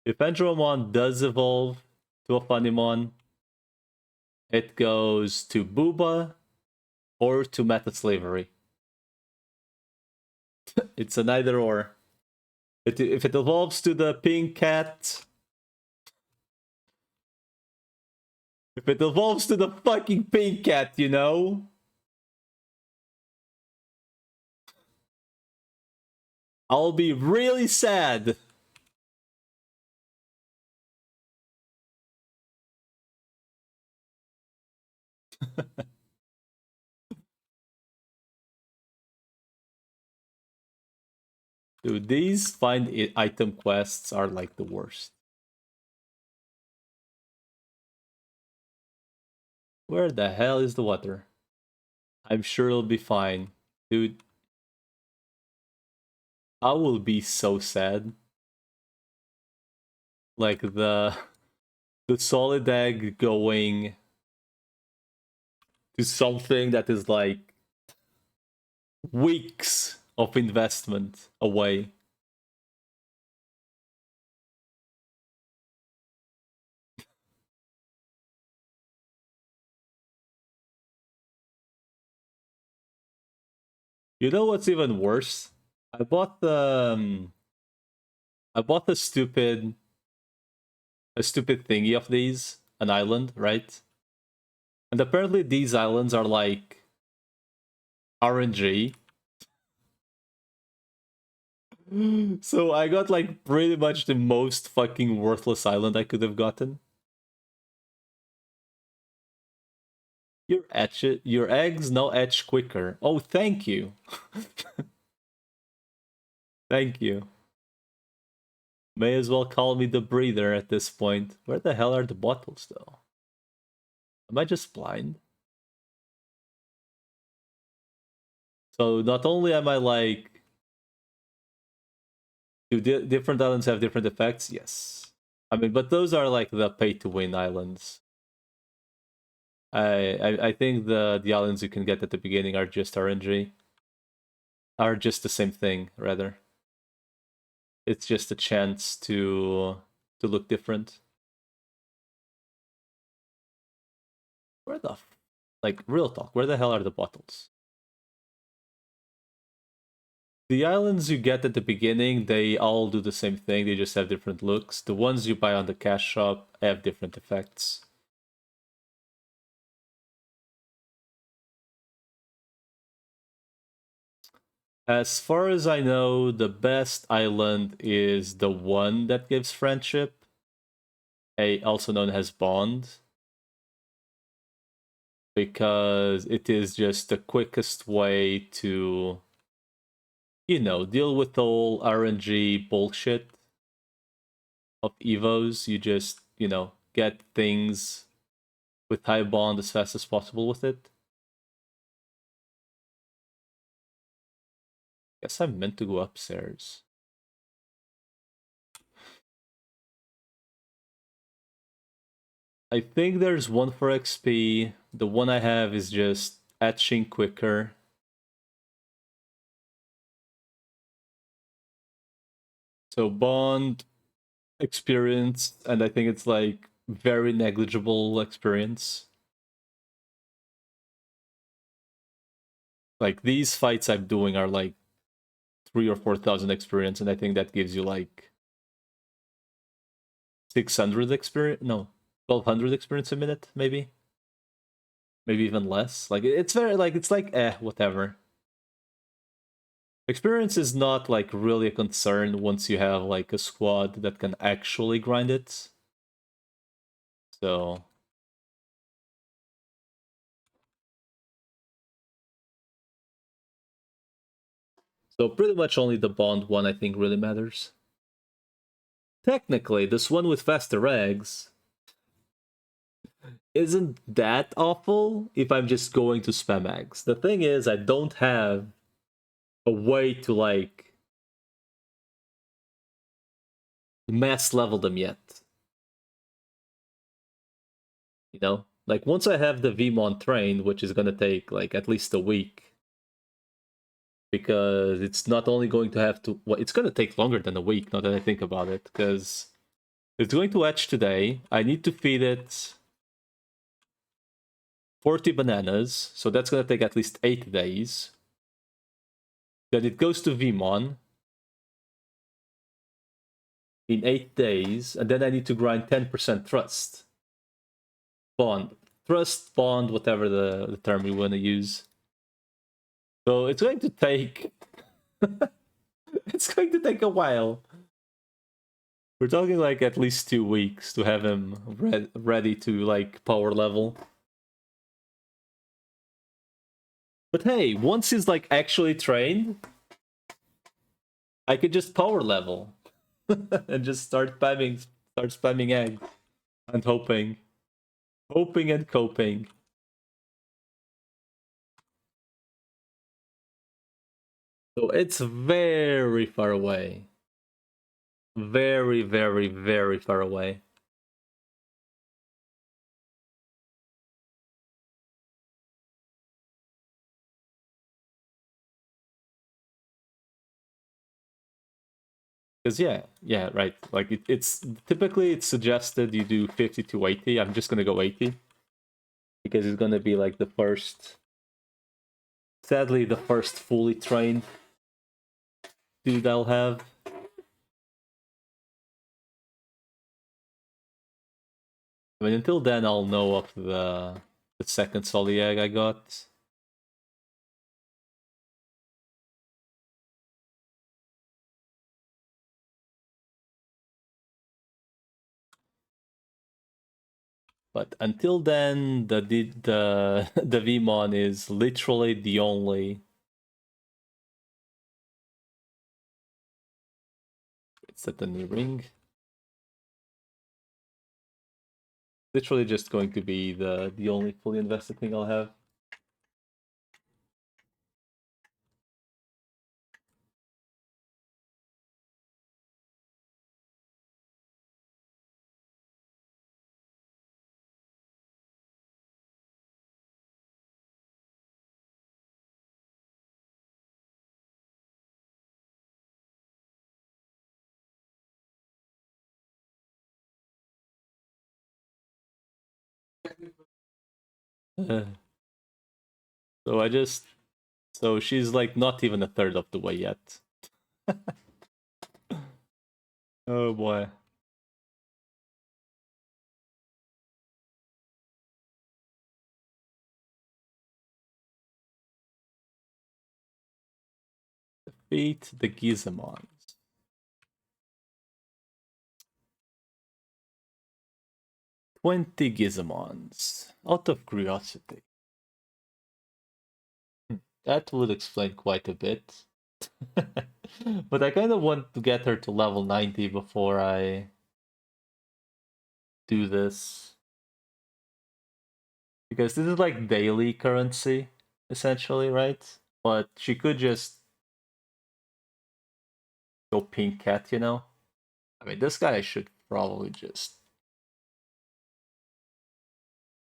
if Andromon does evolve to a Funimon, it goes to Booba or to Meta Slavery. It's an either or. If it evolves to the pink cat, if it evolves to the fucking pink cat, you know? I'll be really sad. Dude, these find item quests are like the worst. Where the hell is the water? I'm sure it'll be fine. Dude, I will be so sad. Like the solid egg going to something that is like weeks of investment away. You know what's even worse? I bought the stupid thingy of these, an island, right? And apparently these islands are like RNG. So I got like pretty much the most fucking worthless island I could have gotten. Your eggs now etch quicker. Oh, thank you. Thank you. May as well call me the breather at this point. Where the hell are the bottles though? Am I just blind? So not only am I like, do different islands have different effects? Yes. I mean, but those are like the pay-to-win islands. I think the islands you can get at the beginning are just RNG. Are just the same thing, rather. It's just a chance to look different. Where the like real talk? Where the hell are the bottles? The islands you get at the beginning, they all do the same thing. They just have different looks. The ones you buy on the cash shop have different effects. As far as I know, the best island is the one that gives friendship, also known as bond, because it is just the quickest way to, deal with all RNG bullshit of Evos. You just, get things with high bond as fast as possible with it. Guess I'm meant to go upstairs. I think there's one for XP. The one I have is just etching quicker. So bond, experience, and I think it's like very negligible experience. Like these fights I'm doing are like 3,000 or 4,000 experience, and I think that gives you like 600 experience. No, 1,200 experience a minute, maybe even less. Like it's very like it's like whatever. Experience is not like really a concern once you have like a squad that can actually grind it. So pretty much only the bond one I think really matters. Technically, this one with faster eggs isn't that awful if I'm just going to spam eggs. The thing is, I don't have a way to like mass level them yet. Like once I have the Vmon trained, which is gonna take like at least a week, because it's not only going to have to, well, it's gonna take longer than a week now that I think about it, because it's going to hatch today. I need to feed it 40 bananas, so that's gonna take at least 8 days. Then it goes to Vmon in 8 days, and then I need to grind 10% trust. Bond. Trust, bond, whatever the term you want to use. So it's going to take... it's going to take a while. We're talking like at least 2 weeks to have him ready to like power level. But hey, once he's like actually trained, I could just power level and just start spamming egg and hoping and coping. So it's very far away. Very, very, very far away. Because yeah, right. Like it's typically it's suggested you do 50 to 80. I'm just gonna go 80 because it's gonna be like the first. Sadly, the first fully trained dude I'll have. I mean, until then, I'll know of the second solid egg I got. But until then, the the Vmon is literally the only. It's at the new ring. Literally just going to be the only fully invested thing I'll have. Uh, so I just so she's like not even a third of the way yet. Oh boy. Defeat the Gizamons. 20 Gizamons. Out of curiosity. That would explain quite a bit. But I kind of want to get her to level 90 before I do this. Because this is like daily currency, essentially, right? But she could just go pink cat, you know? I mean, this guy should probably just.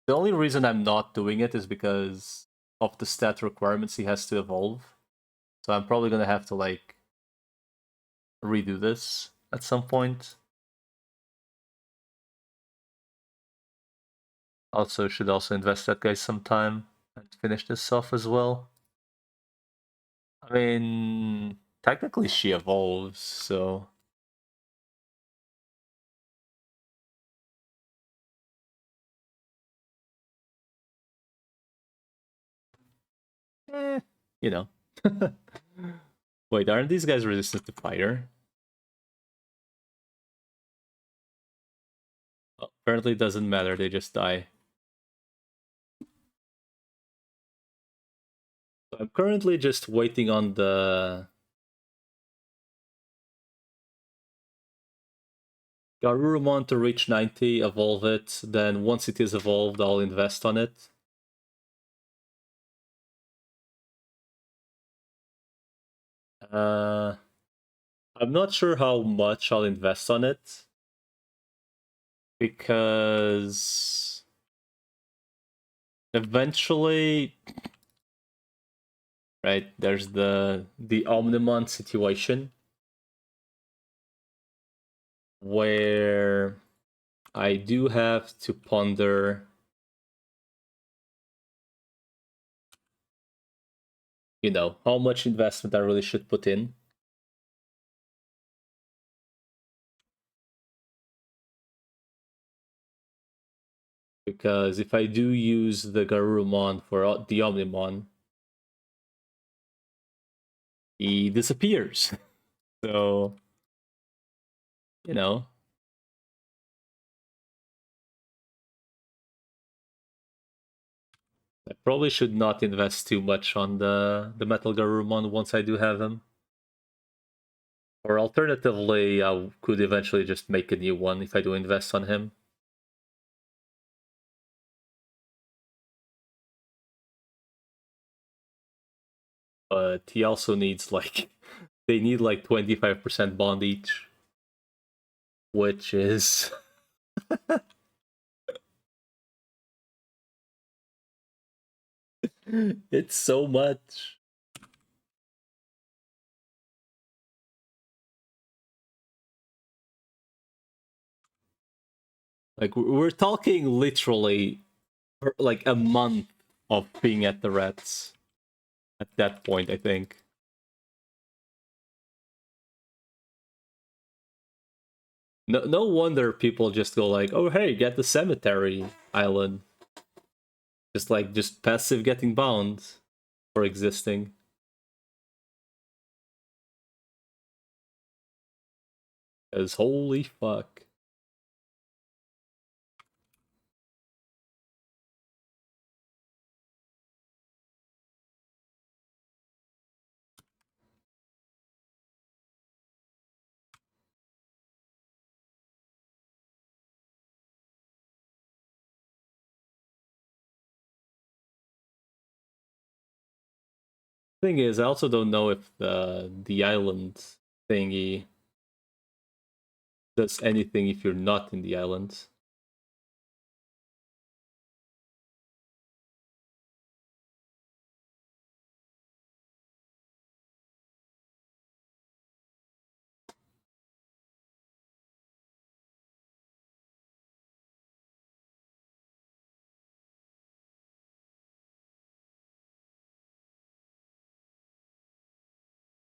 The only reason I'm not doing it is because of the stat requirements he has to evolve. So I'm probably gonna have to like redo this at some point. Also, should also invest that guy some time and finish this off as well. I mean, technically she evolves, so you know. Wait, aren't these guys resistant to fire? Oh, apparently it doesn't matter, they just die. So I'm currently just waiting on the Garurumon to reach 90, evolve it, then once it is evolved, I'll invest on it. I'm not sure how much I'll invest on it, because eventually, right, there's the Omnimon situation, where I do have to ponder, you know, how much investment I really should put in. Because if I do use the Garurumon for the Omnimon, he disappears. So, you know, I probably should not invest too much on the Metal Garurumon once I do have him. Or alternatively, I could eventually just make a new one if I do invest on him. But he also needs like they need like 25% bond each, which is it's so much. Like we're talking literally like a month of being at the Reds at that point, I think. No wonder people just go like, "Oh hey, get the cemetery island." Just passive getting bound for existing. As holy fuck. Thing is, I also don't know if the island thingy does anything if you're not in the island.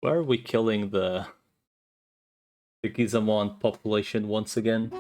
Where are we killing the Gizamon population once again?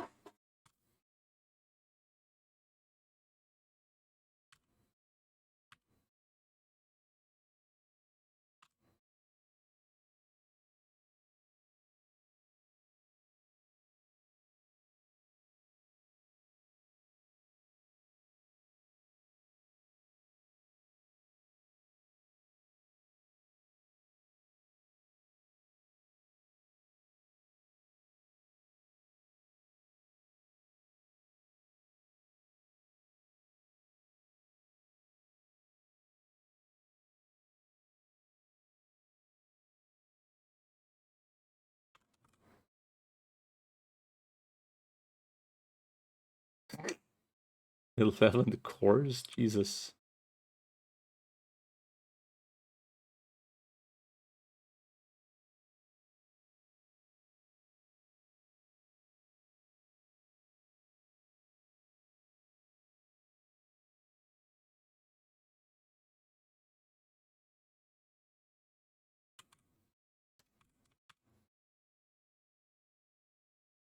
He'll fail in the cores? Jesus.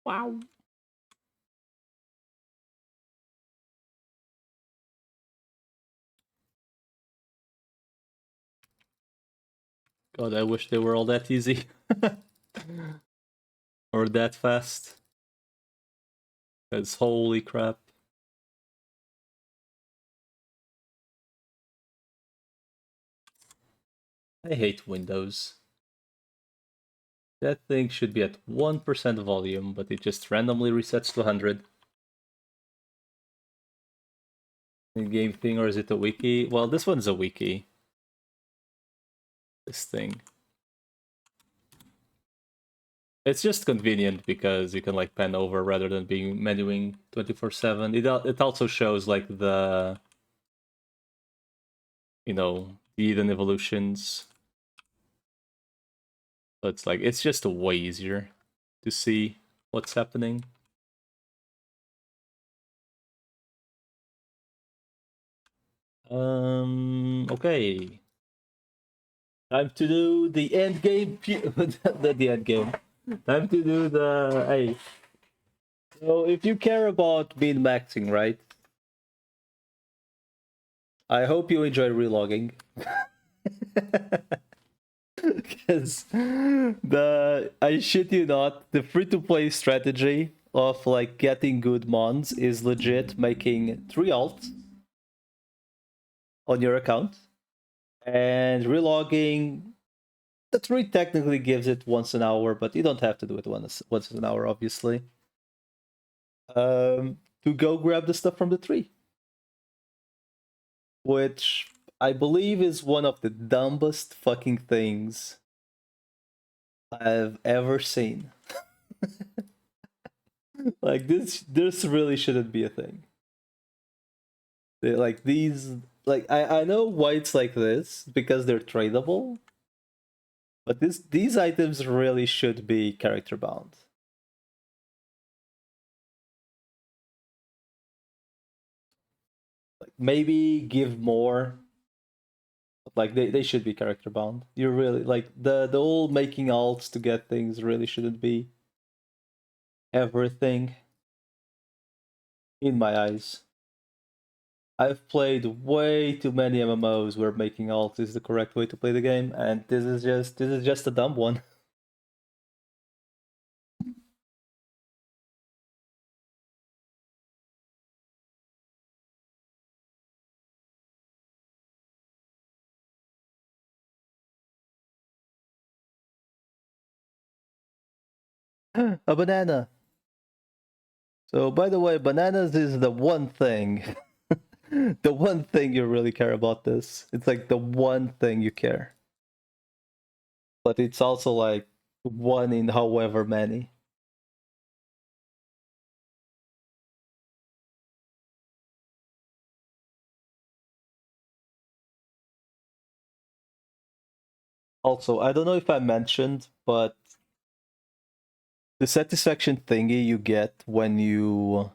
Wow. God, I wish they were all that easy. Or that fast. Because holy crap. I hate Windows. That thing should be at 1% volume, but it just randomly resets to 100. In-game thing, or is it a wiki? Well, this one's a wiki. This thing. It's just convenient because you can like pen over rather than being menuing 24/7. It also shows like the, you know, the Eden evolutions. So it's like it's just way easier to see what's happening. Okay. Time to do the end game. The end game. Time to do the. Hey. So if you care about min maxing, right? I hope you enjoy relogging. Because I shit you not, the free-to-play strategy of like getting good mons is legit making 3 alts on your account. And relogging, the 3 technically gives it once an hour, but you don't have to do it once an hour, obviously. To go grab the stuff from the tree. Which I believe is one of the dumbest fucking things I've ever seen. Like this really shouldn't be a thing. Like these, like I know why it's like this because they're tradable, but these items really should be character bound. Like maybe give more. Like they should be character bound. You're really like the whole making alts to get things really shouldn't be everything in my eyes. I've played way too many MMOs where making alts is the correct way to play the game, and this is just a dumb one. A banana. So, by the way, bananas is the one thing, the one thing you really care about this. It's like the one thing you care. But it's also like one in however many. Also, I don't know if I mentioned, but the satisfaction thingy you get when you're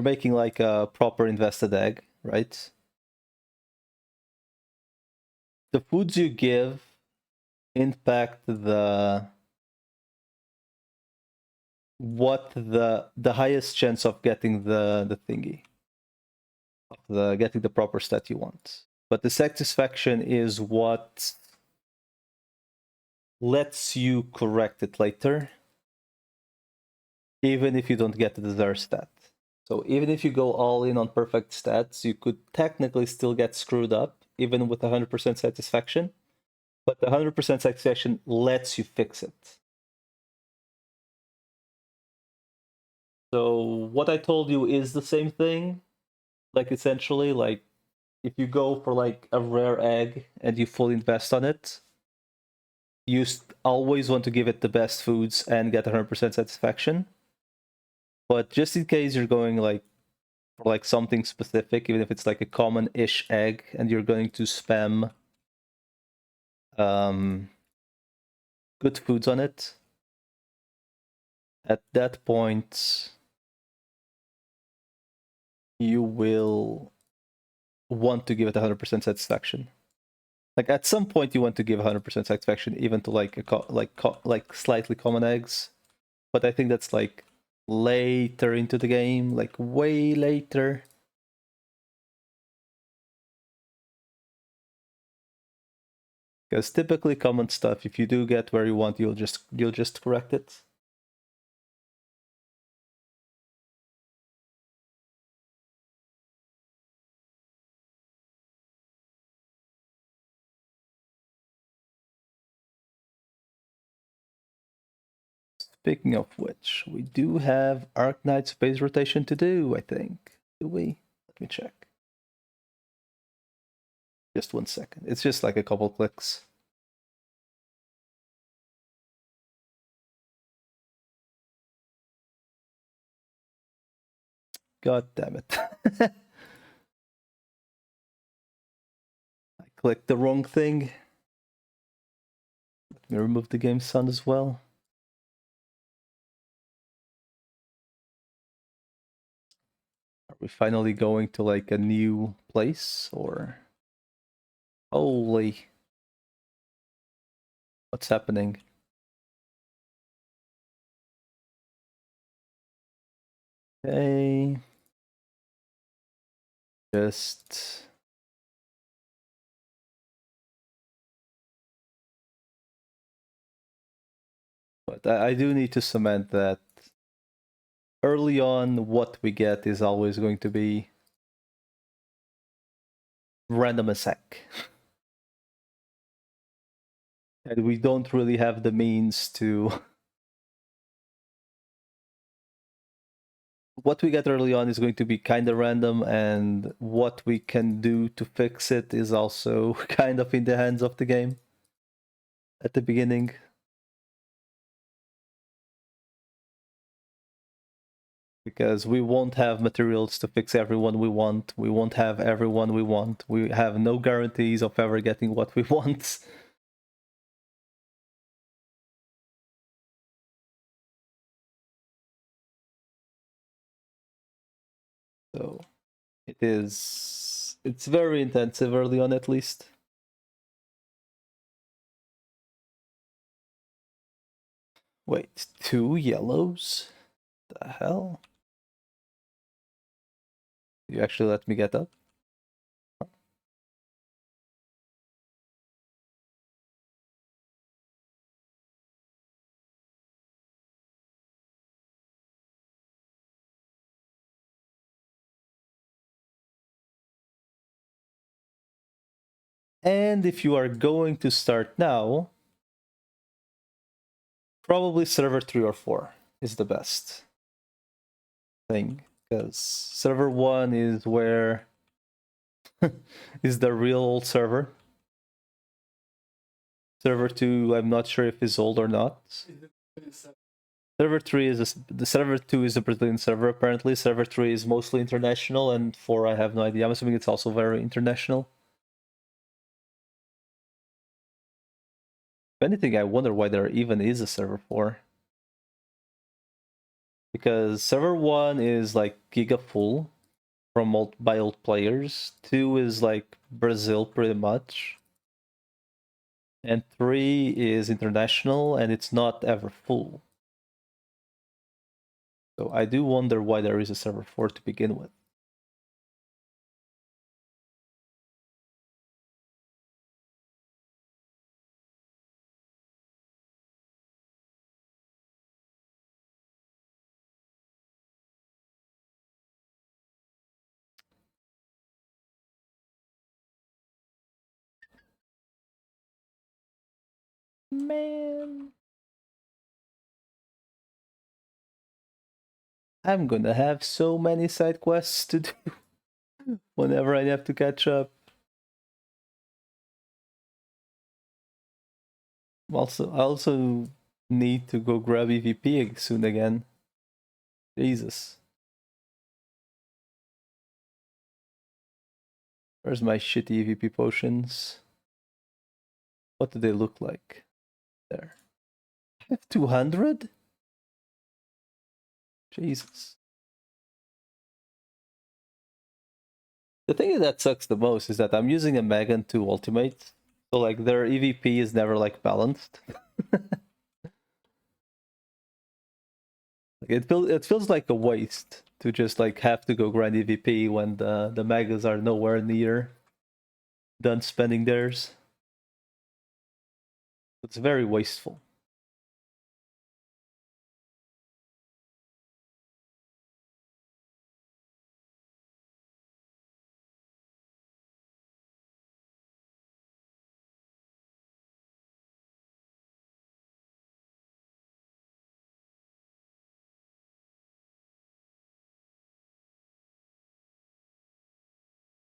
making like a proper invested egg, right? the foods you give impact the highest chance of getting the thingy, of getting the proper stat you want. But the satisfaction is what lets you correct it later, even if you don't get the desired stat. So even if you go all in on perfect stats, you could technically still get screwed up, even with 100% satisfaction. But the 100% satisfaction lets you fix it. So what I told you is the same thing. Like essentially, like if you go for like a rare egg and you fully invest on it, you always want to give it the best foods and get 100% satisfaction. But just in case you're going like for like something specific, even if it's like a common-ish egg, and you're going to spam good foods on it, at that point you will want to give it 100% satisfaction. Like at some point you want to give 100% satisfaction even to like like slightly common eggs, but I think that's like later into the game, like way later. Because typically common stuff, if you do get where you want, you'll just correct it. Speaking of which, we do have Arknight space rotation to do, I think. Do we? Let me check. Just 1 second. It's just like a couple clicks. God damn it. I clicked the wrong thing. Let me remove the game sound as well. Are we finally going to like a new place or? Holy. What's happening? Okay. Just. But I do need to cement that early on, what we get is always going to be random as heck. And we don't really have the means to. What we get early on is going to be kind of random, and what we can do to fix it is also kind of in the hands of the game at the beginning. Because we won't have materials to fix everyone we want. We won't have everyone we want. We have no guarantees of ever getting what we want. So it's very intensive early on, at least. Wait, 2 yellows? The hell? You actually let me get up? And if you are going to start now, probably server 3 or 4 is the best thing, because server 1 is where is the real old server. Server 2, I'm not sure if it's old or not. Server 3 is the server 2 is a Brazilian server apparently. Server 3 is mostly international, and 4 I have no idea. I'm assuming it's also very international. If anything, I wonder why there even is a server 4. Because server 1 is like giga full from by old players. 2 is like Brazil pretty much. And 3 is international, and it's not ever full. So I do wonder why there is a server 4 to begin with. Man. I'm gonna have so many side quests to do whenever I have to catch up. I also need to go grab EVP soon again. Jesus. Where's my shitty EVP potions? What do they look like? There. I have 200? Jesus. The thing that sucks the most is that I'm using a Megan 2 ultimate, so like their EVP is never like balanced. It feels like a waste to just like have to go grind EVP when the Megas are nowhere near done spending theirs. It's very wasteful.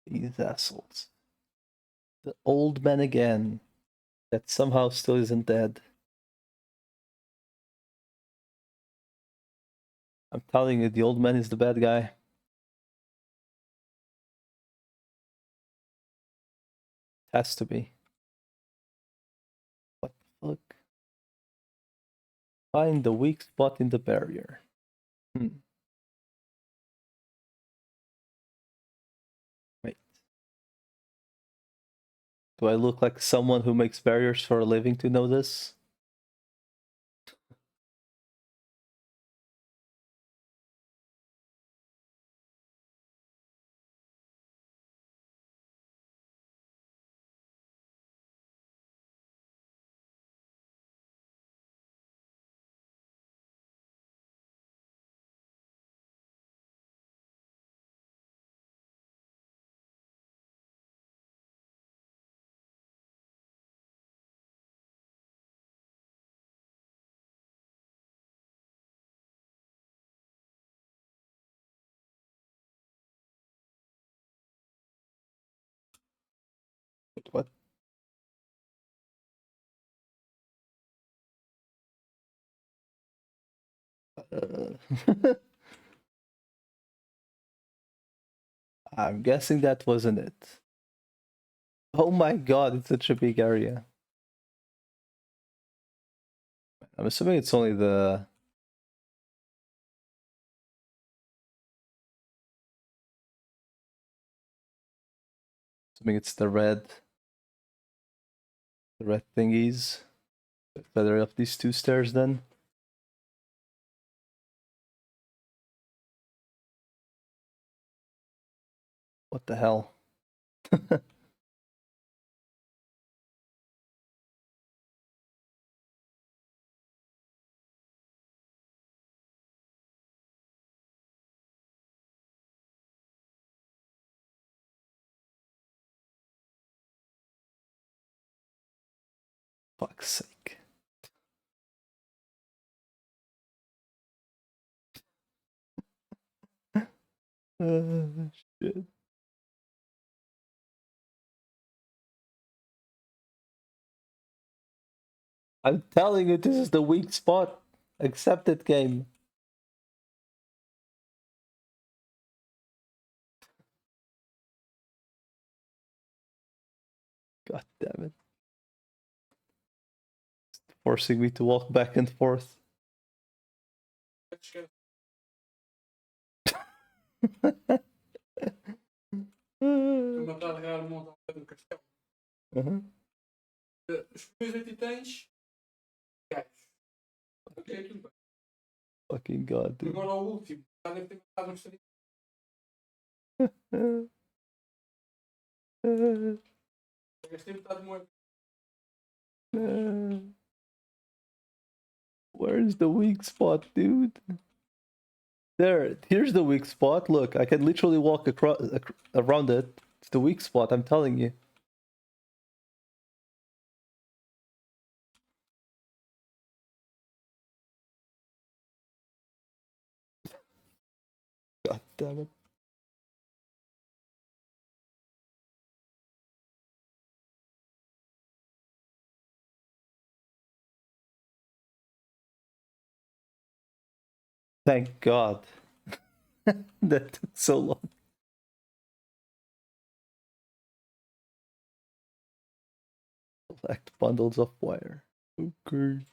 These assholes. The old man again. That somehow still isn't dead. I'm telling you, the old man is the bad guy. Has to be. What the fuck? Find the weak spot in the barrier. Wait. Do I look like someone who makes barriers for a living to know this? What? I'm guessing that wasn't it. Oh my god, it's such a big area. I'm assuming it's only the... Assuming it's the red thingies. Better up these 2 stairs then. What the hell? Fuck's sake. Shit. I'm telling you, this is the weak spot. Accept it, game. God damn it. It's forcing me to walk back and forth. Uma tarde real monta um castelo. Os primeiros 8 titãs. Gajos. Ok, tudo bem. Fucking god, dude. Agora o último. Já deve ter matado uns 30. Gastei metade de moeda. Where's the weak spot, dude? There, here's the weak spot. Look, I can literally walk across around it. It's the weak spot, I'm telling you. God damn it. Thank God. That took so long. Collect bundles of wire. Okay.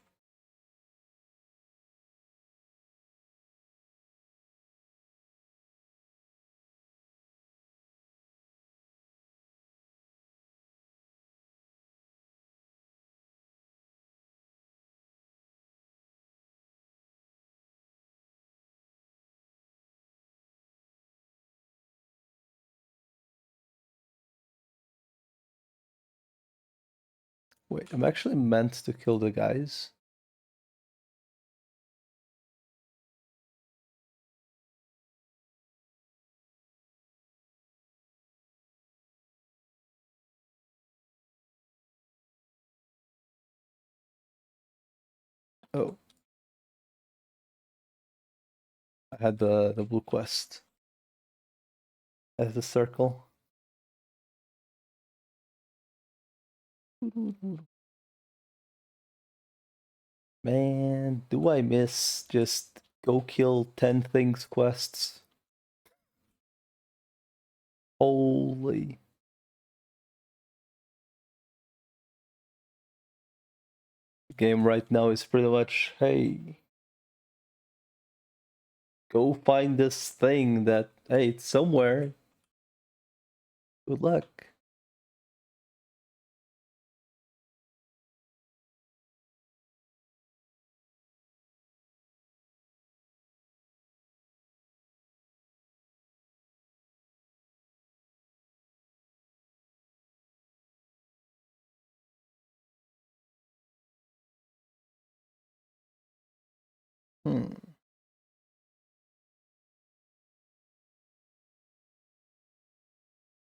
Wait, I'm actually meant to kill the guys. Oh. I had the blue quest. As the circle. Man, do I miss just go kill 10 things quests? Holy. The game right now is pretty much, hey, go find this thing that, hey, it's somewhere. Good luck. Hmm.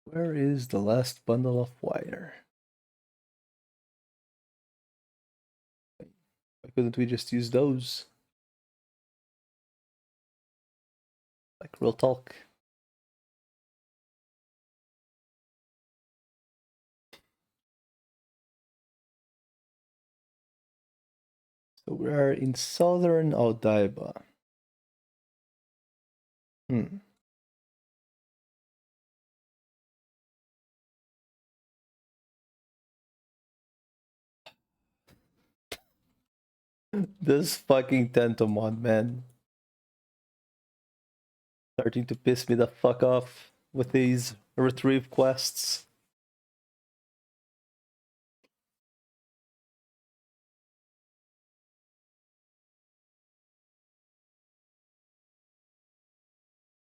Where is the last bundle of wire? Why couldn't we just use those? Like real talk. So we are in southern Odaiba. This fucking Tentomon, man. Starting to piss me the fuck off with these retrieve quests.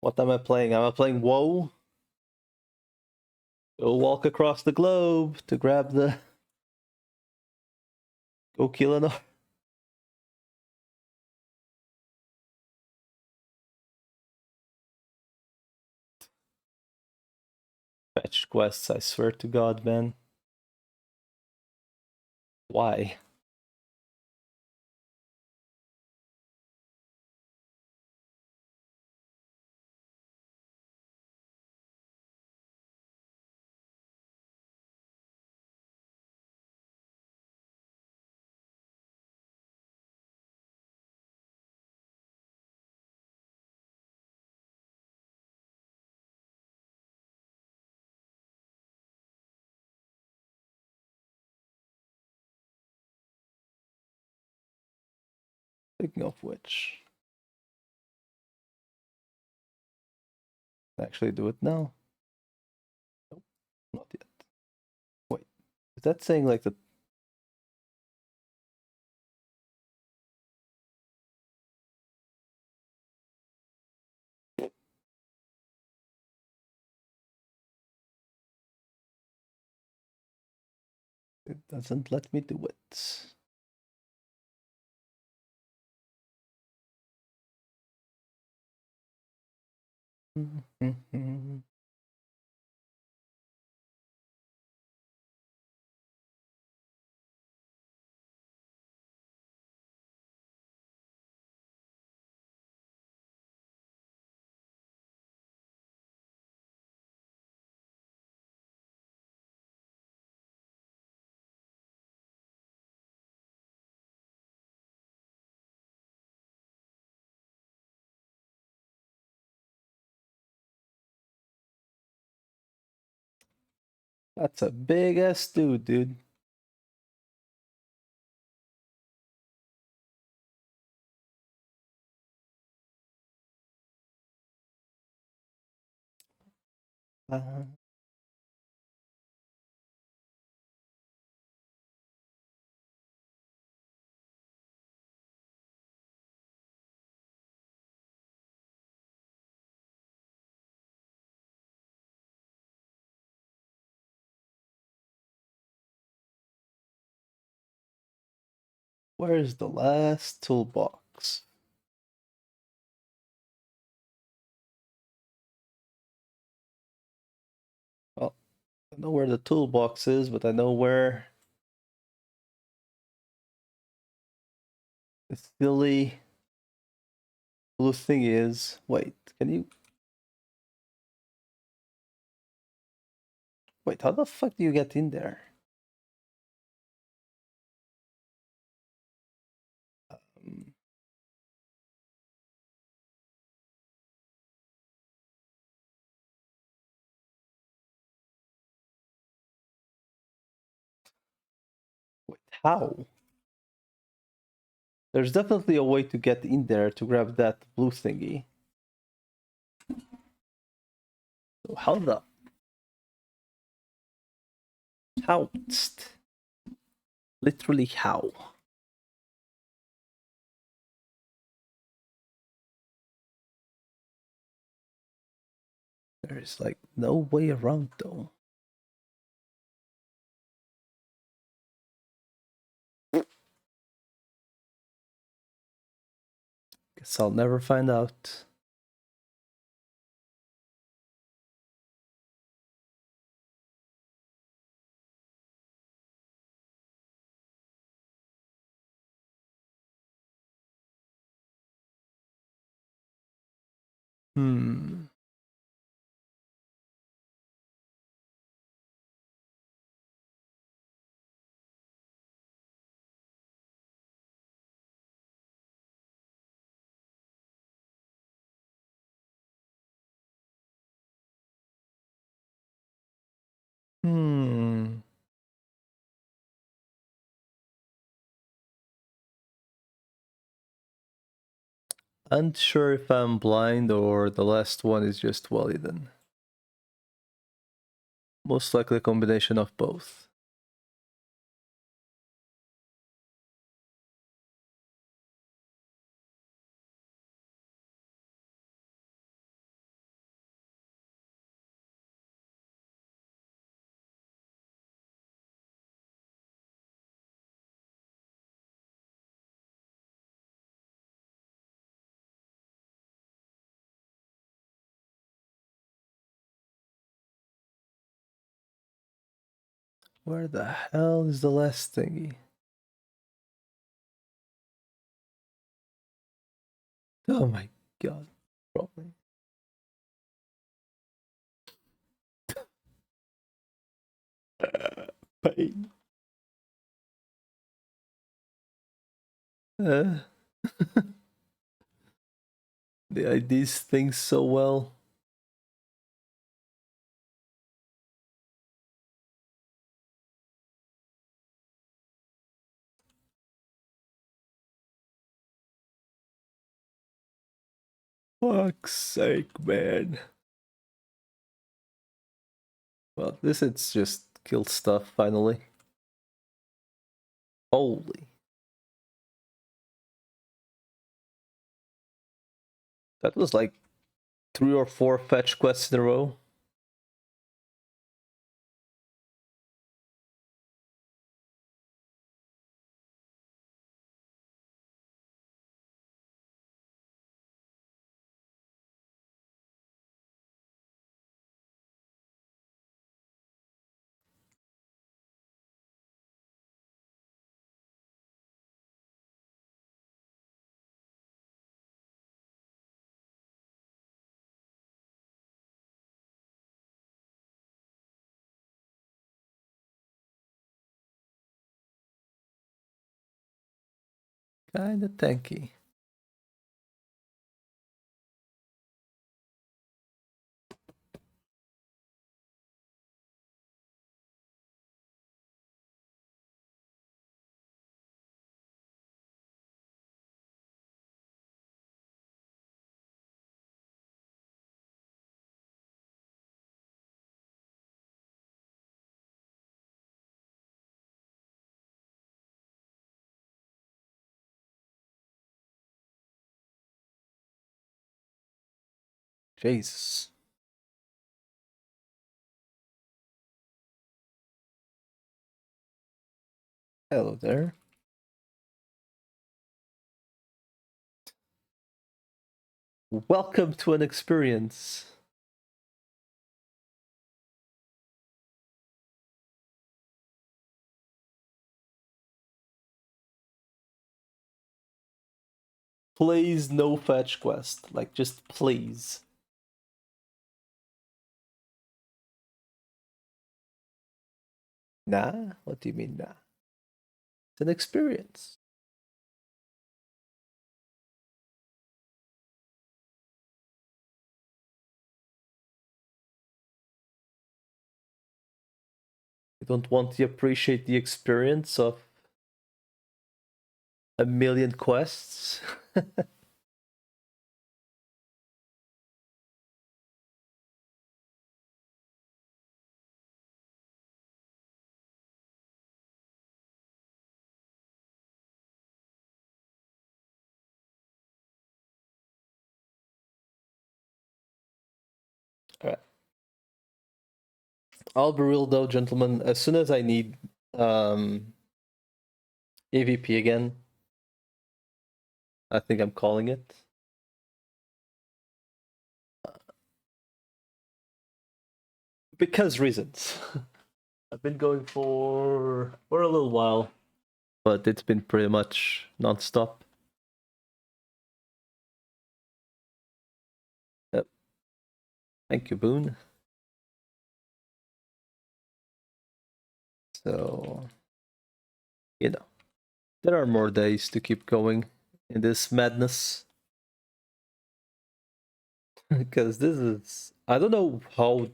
What am I playing? Am I playing WoW? Go walk across the globe to grab the... Go kill an... Fetch quests, I swear to God, man. Why? Speaking of which... Actually do it now. Nope, not yet. Wait, is that saying like the It doesn't let me do it. That's a big ass dude. Uh, Where's the last toolbox? Well, I know where the toolbox is, but I know where the silly blue thing is. Wait, can you... Wait, how the fuck do you get in there? Um, Wait, how? There's definitely a way to get in there to grab that blue thingy. So how the... How? Literally how? There's like no way around though. Guess I'll never find out. Hmm. Hmm. Unsure if I'm blind or the last one is just well hidden. Most likely a combination of both. Where the hell is the last thingy? Oh my god. Probably. Pain. Uh, the IDs things so well. Fuck's sake, man. Well, this it's just kill stuff finally. Holy. That was like 3 or 4 fetch quests in a row. Kinda tanky. Jesus. Hello there. Welcome to an experience. Please, no fetch quest. Like, just please. Nah? What do you mean, nah? It's an experience. You don't want to appreciate the experience of a million quests? Alright. I'll be real though, gentlemen. As soon as I need AVP again, I think I'm calling it. Because reasons. I've been going for a little while, but it's been pretty much non-stop. Yep. Thank you, Boone. So, you know, there are more days to keep going in this madness. Because this is, I don't know how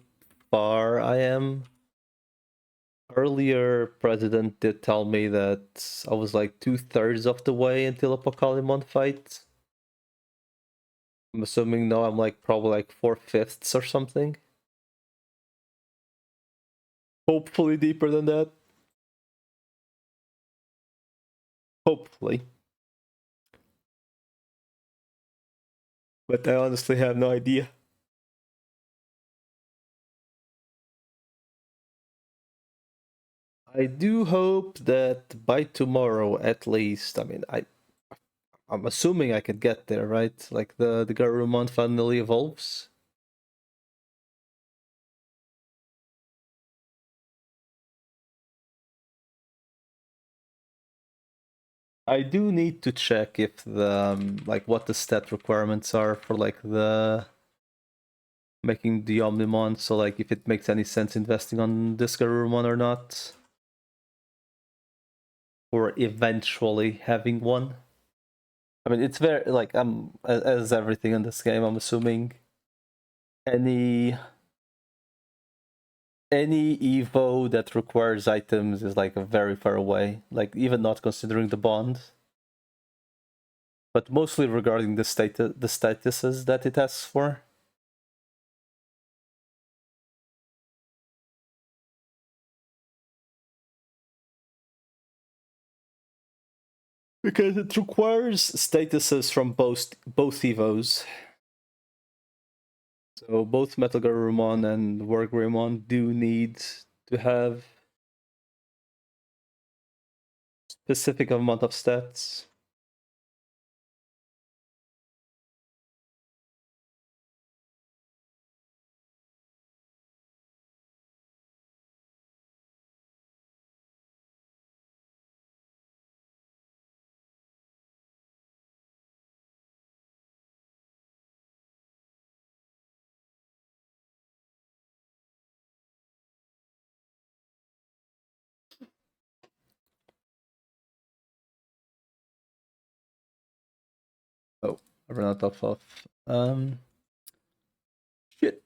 far I am. Earlier, President did tell me that I was like 2/3 of the way until a Pokemon fight. I'm assuming now I'm like probably like 4/5 or something. Hopefully deeper than that. Hopefully. But I honestly have no idea. I do hope that by tomorrow at least, I mean, I'm assuming I can get there, right? Like the Garurumon finally evolves. I do need to check if the like what the stat requirements are for like the making the Omnimon, so like if it makes any sense investing on this Garurumon or not. Or eventually having one. I mean, it's very like as everything in this game. I'm assuming any Evo that requires items is like very far away. Like even not considering the bond, but mostly regarding the statuses that it asks for. Because it requires statuses from both Evos. So both Metal Garurumon and Wargreymon do need to have specific amount of stats. I ran out of shit.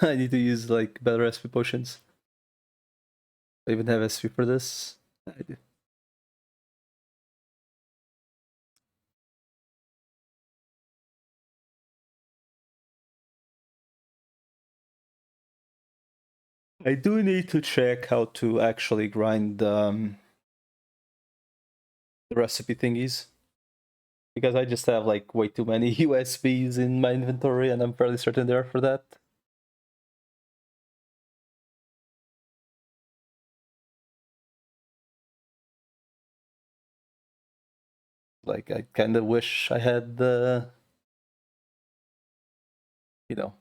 I need to use like better SP potions. I even have SP for this. I do. I do need to check how to actually grind the recipe thingies. Because I just have like way too many USBs in my inventory and I'm fairly certain they are for that. Like I kind of wish I had the, you know,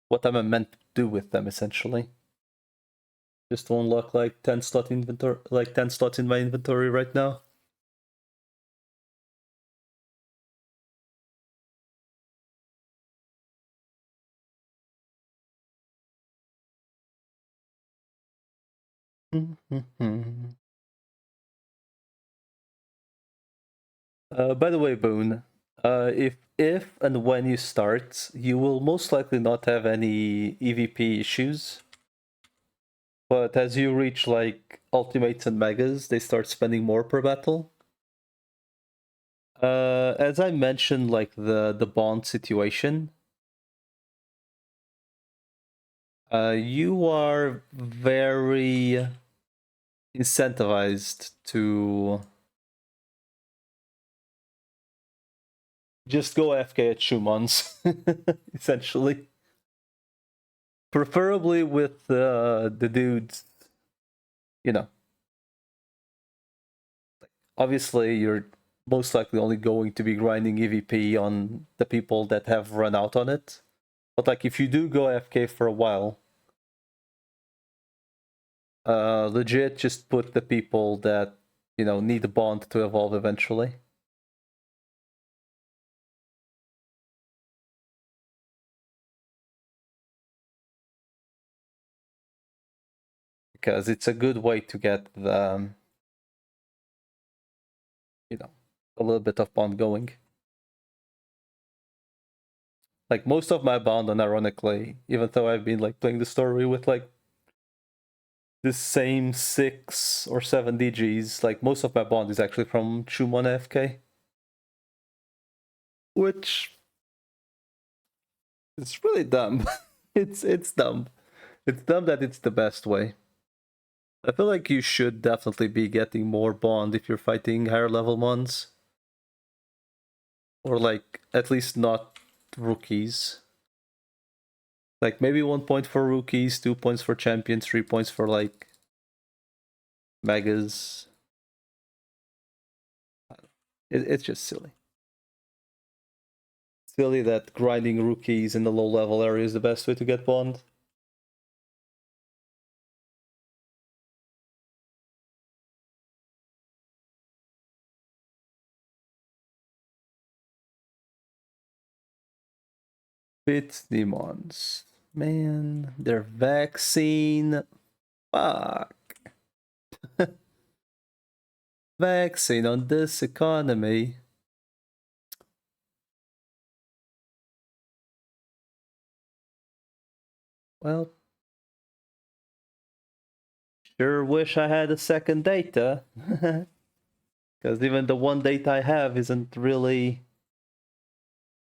what I'm meant to do with them essentially. Just to unlock like 10 slot inventory, like 10 slots in my inventory right now. By the way, Boone, if and when you start, you will most likely not have any EVP issues. But as you reach like ultimates and megas, they start spending more per battle. As I mentioned, like the bond situation, you are very incentivized to just go AFK at Chuumon's, essentially. Preferably with the dudes, you know. Obviously, you're most likely only going to be grinding EVP on the people that have run out on it. But like, if you do go AFK for a while, legit just put the people that, you know, need a bond to evolve eventually. Because it's a good way to get the, you know, a little bit of bond going. Like most of my bond, unironically, even though I've been like playing the story with like the same 6 or 7 DGs, like most of my bond is actually from Chuumon AFK. Which is really dumb. it's dumb. It's dumb that it's the best way. I feel like you should definitely be getting more bond if you're fighting higher level mons. Or like at least not rookies. Like maybe 1 point for rookies, 2 points for champions, 3 points for like megas. It's just silly. Silly that grinding rookies in the low level area is the best way to get bond. Bit demons. Man, their vaccine. Fuck. Vaccine on this economy. Well, sure wish I had a second data. Because even the one data I have isn't really,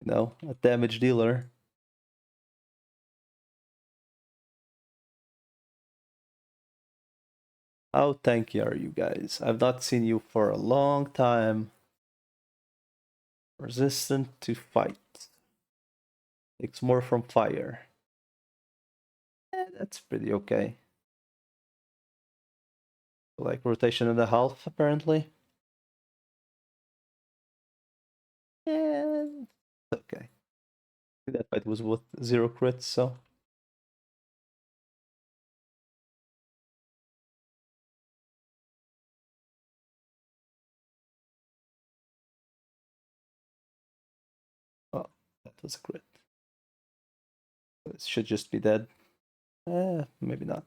you know, a damage dealer. How tanky are you guys? I've not seen you for a long time. Resistant to fight. Takes more from fire. That's pretty okay. Like rotation and a half, apparently. Yeah, okay. That fight was with 0 crits, so. Oh, that was a crit. It should just be dead. Maybe not.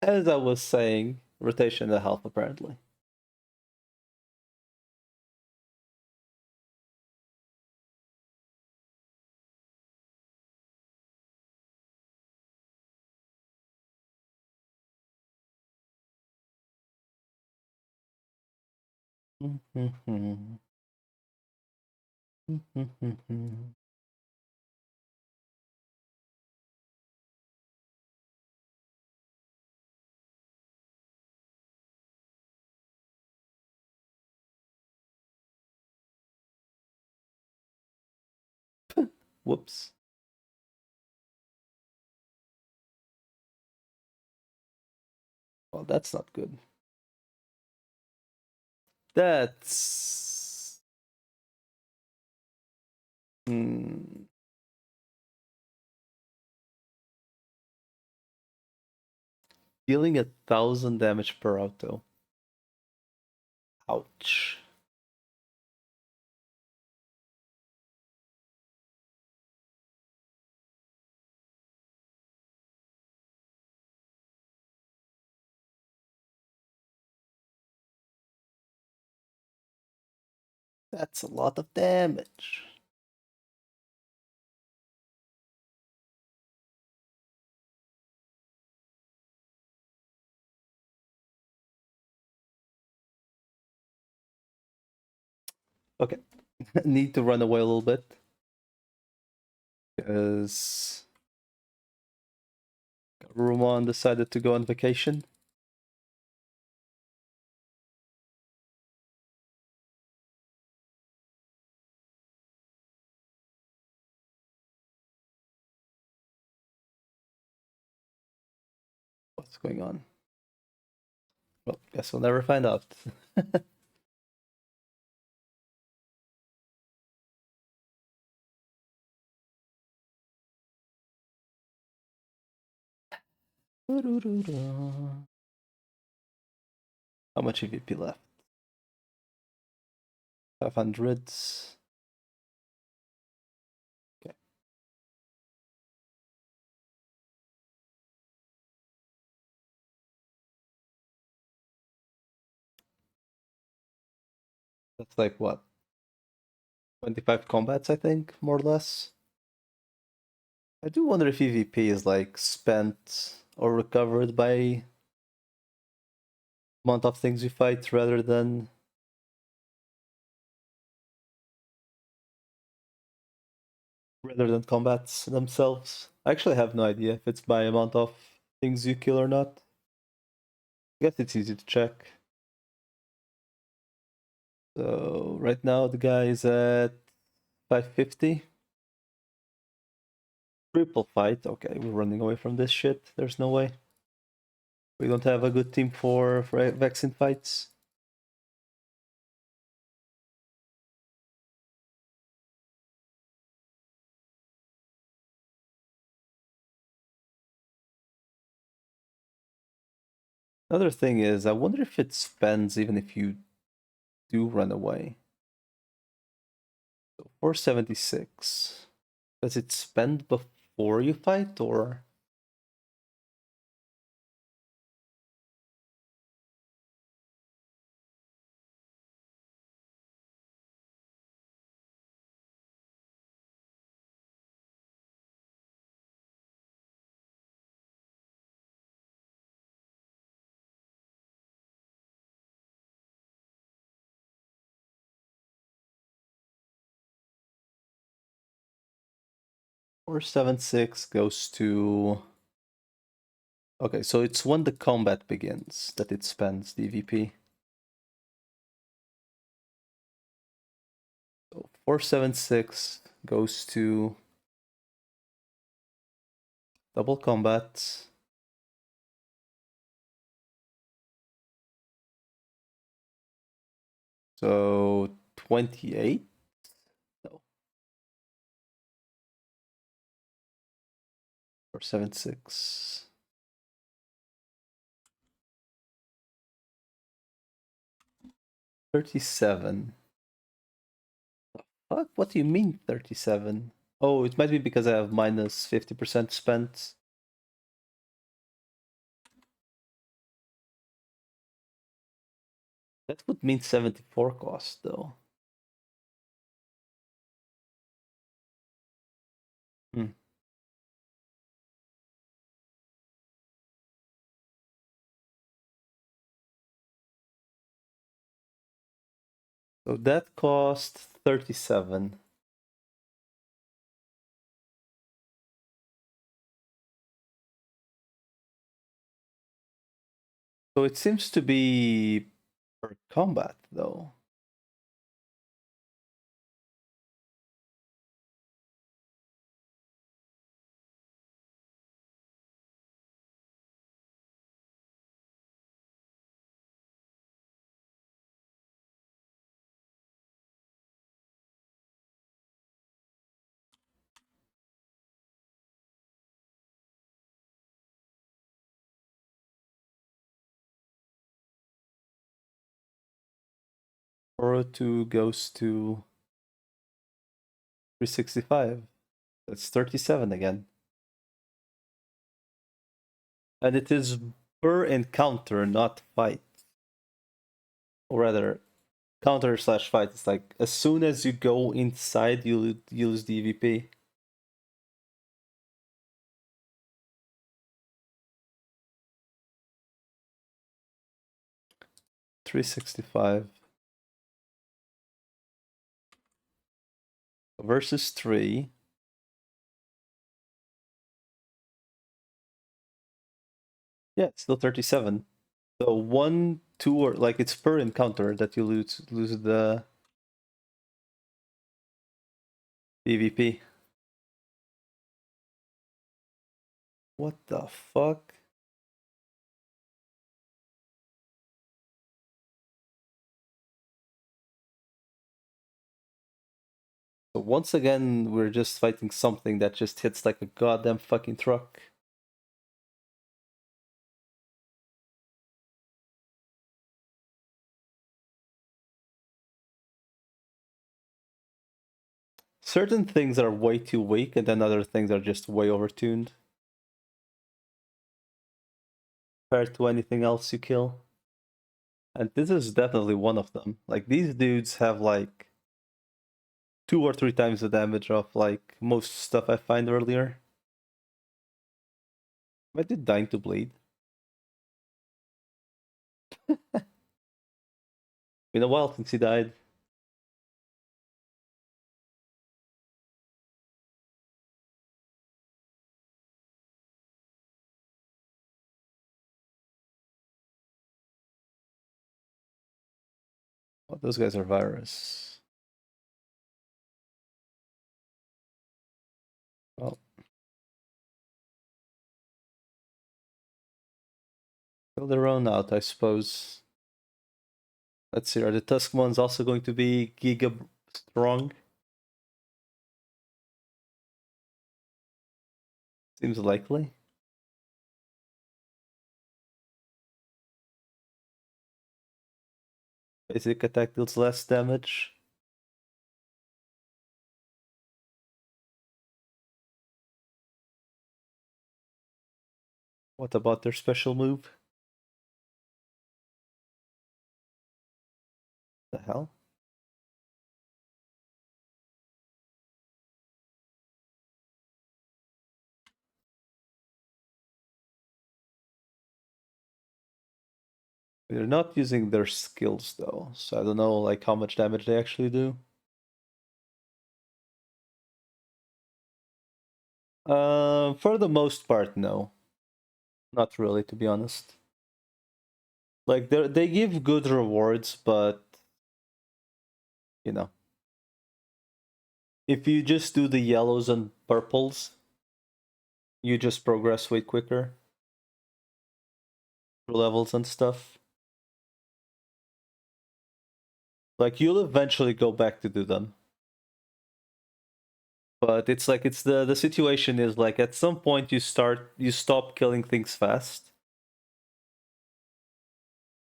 As I was saying, rotation and a half, apparently. Whoops. Well, that's not good. That's... Dealing 1,000 damage per auto. Ouch. That's a lot of damage. Okay. Need to run away a little bit. Because Chuumon decided to go on vacation. What's going on? Well, guess we'll never find out. How much EVP left? 500. Okay. That's like what? 25 combats, I think, more or less. I do wonder if EVP is like spent or recovered by amount of things you fight rather than combats themselves. I actually have no idea if it's by amount of things you kill or not. I guess it's easy to check. So right now the guy is at 550. Triple fight. Okay, we're running away from this shit. There's no way. We don't have a good team for vaccine fights. Another thing is, I wonder if it spends even if you do run away. So 476. Does it spend before you fight or? Or 7.6 goes to... Okay, so it's when the combat begins that it spends the EVP. So 476 goes to double combat. So 28? No. 476. 37. Fuck, what do you mean 37? Oh, it might be because I have minus 50% spent. That would mean 74 cost, though. Hmm. So that cost 37. So it seems to be per combat, though. Two goes to 365. That's 37 again. And it is per encounter, not fight. Or rather, counter slash fight. It's like as soon as you go inside, you use the EVP. $365 versus 3. Yeah, it's still 37. So 1, 2, or like it's per encounter that you lose the EVP. What the fuck? So once again, we're just fighting something that just hits like a goddamn fucking truck. Certain things are way too weak, and then other things are just way overtuned compared to anything else you kill. And this is definitely one of them. Like, these dudes have like 2 or 3 times the damage of like most stuff I find earlier. I did Dying to Bleed. Been a while since he died. Oh, those guys are virus. Well, fill their own out, I suppose. Let's see, are the Tuskmons also going to be Giga strong? Seems likely. Basic attack deals less damage. What about their special move? The hell? They're not using their skills though, so I don't know like how much damage they actually do. For the most part, no. Not really, to be honest. Like they give good rewards, but you know, if you just do the yellows and purples, you just progress way quicker through levels and stuff. Like you'll eventually go back to do them. But it's like it's the situation is like at some point you stop killing things fast.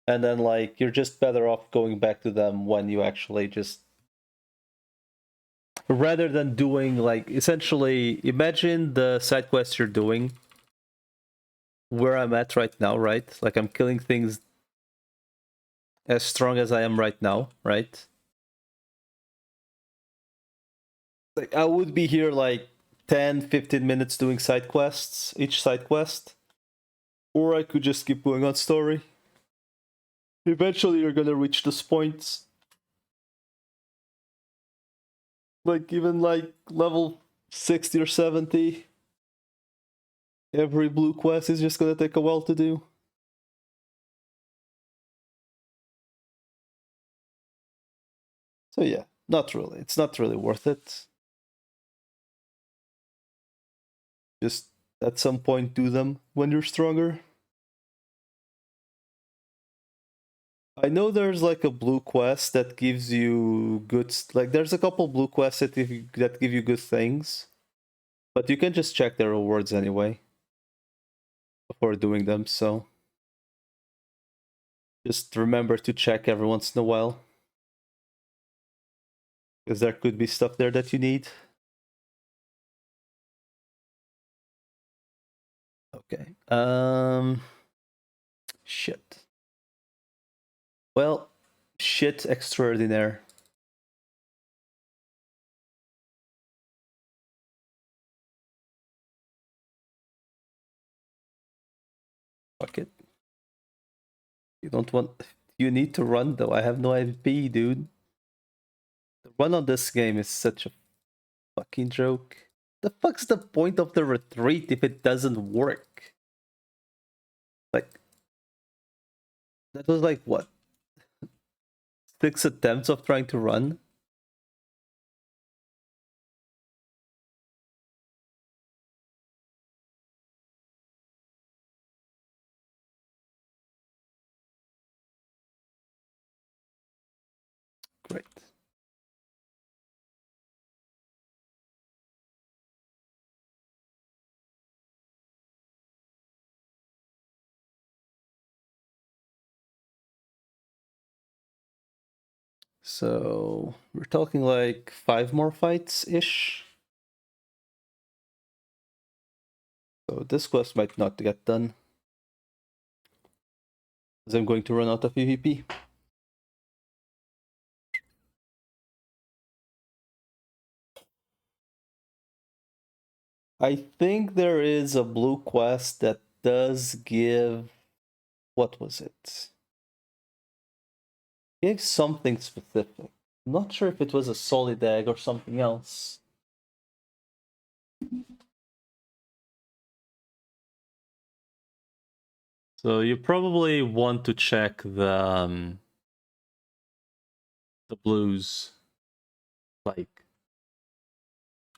And then like you're just better off going back to them when you actually just rather than doing like essentially imagine the side quests you're doing where I'm at right now, right? Like I'm killing things as strong as I am right now, right? Like I would be here like 10-15 minutes doing side quests, each side quest. Or I could just keep going on story. Eventually you're gonna reach this point Like even like level 60 or 70. Every blue quest is just gonna take a while to do. So yeah, not really. It's not really worth it. Just at some point do them when you're stronger. I know there's like a blue quest that gives you good like there's a couple blue quests that give you good things. But you can just check the rewards anyway before doing them, so just remember to check every once in a while. Because there could be stuff there that you need. Okay. Shit. Well, shit extraordinaire. Fuck it. You don't want. You need to run though. I have no IVP, dude. The run on this game is such a fucking joke. The fuck's the point of the retreat if it doesn't work? Like, that was like what? 6 attempts of trying to run? Great. So we're talking like 5 more fights-ish. So this quest might not get done. As I'm going to run out of PvP. I think there is a blue quest that does give... What was it? Gave something specific. I'm not sure if it was a solid egg or something else. So you probably want to check the blues like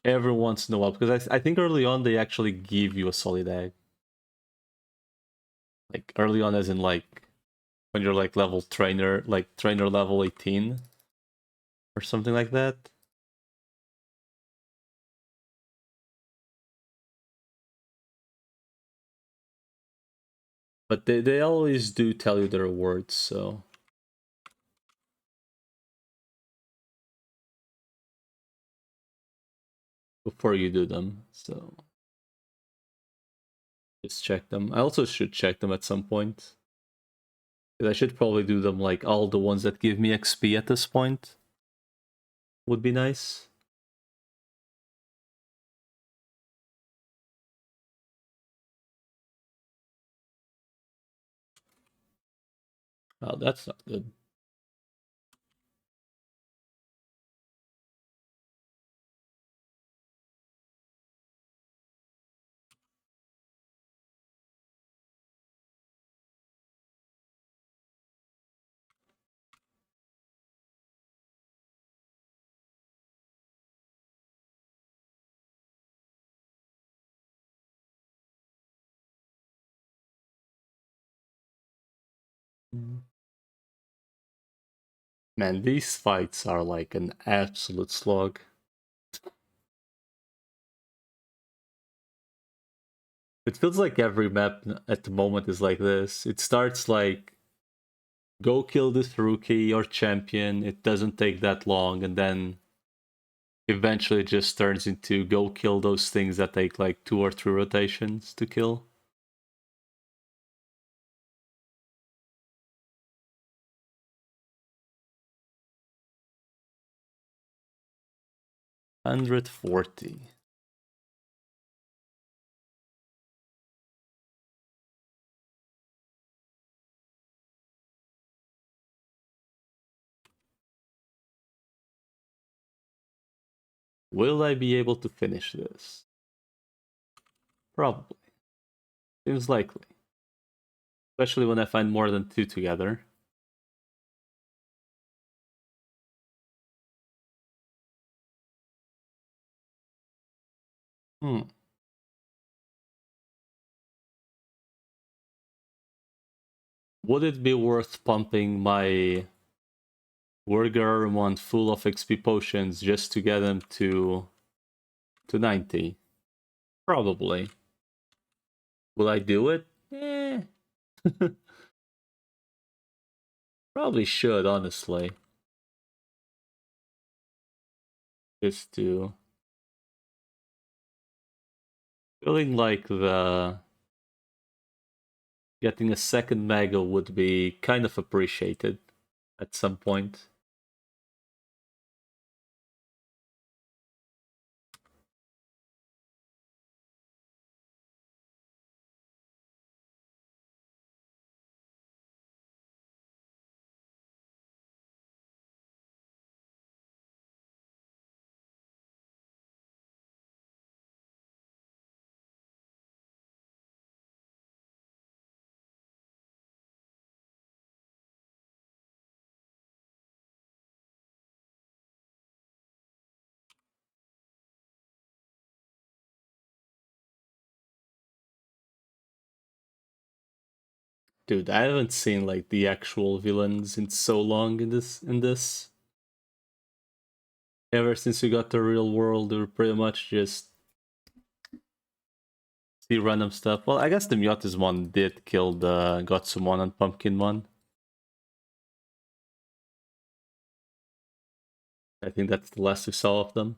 every once in a while, because I think early on they actually give you a solid egg. Like early on, as in like when you're like trainer level 18 or something like that. But they always do tell you the rewards, so before you do them, so just check them. I also should check them at some point. I should probably do them like all the ones that give me XP at this point. Would be nice. Oh, that's not good. Man, these fights are like an absolute slog. It feels like every map at the moment is like this. It starts like, go kill this rookie or champion, it doesn't take that long, and then eventually it just turns into go kill those things that take like 2 or 3 rotations to kill. $140. Will I be able to finish this? Probably. Seems likely. Especially when I find more than 2 together. Would it be worth pumping my Wargarmon full of XP potions just to get them to 90? Probably. Will I do it? Eh. Probably should, honestly. Just to... Feeling like the... Getting a second Mega would be kind of appreciated at some point. Dude, I haven't seen like the actual villains in so long in this. Ever since we got the real world, we were pretty much just see random stuff. Well, I guess the Myotis one did kill the Gotsumon and Pumpkin one. I think that's the last we saw of them.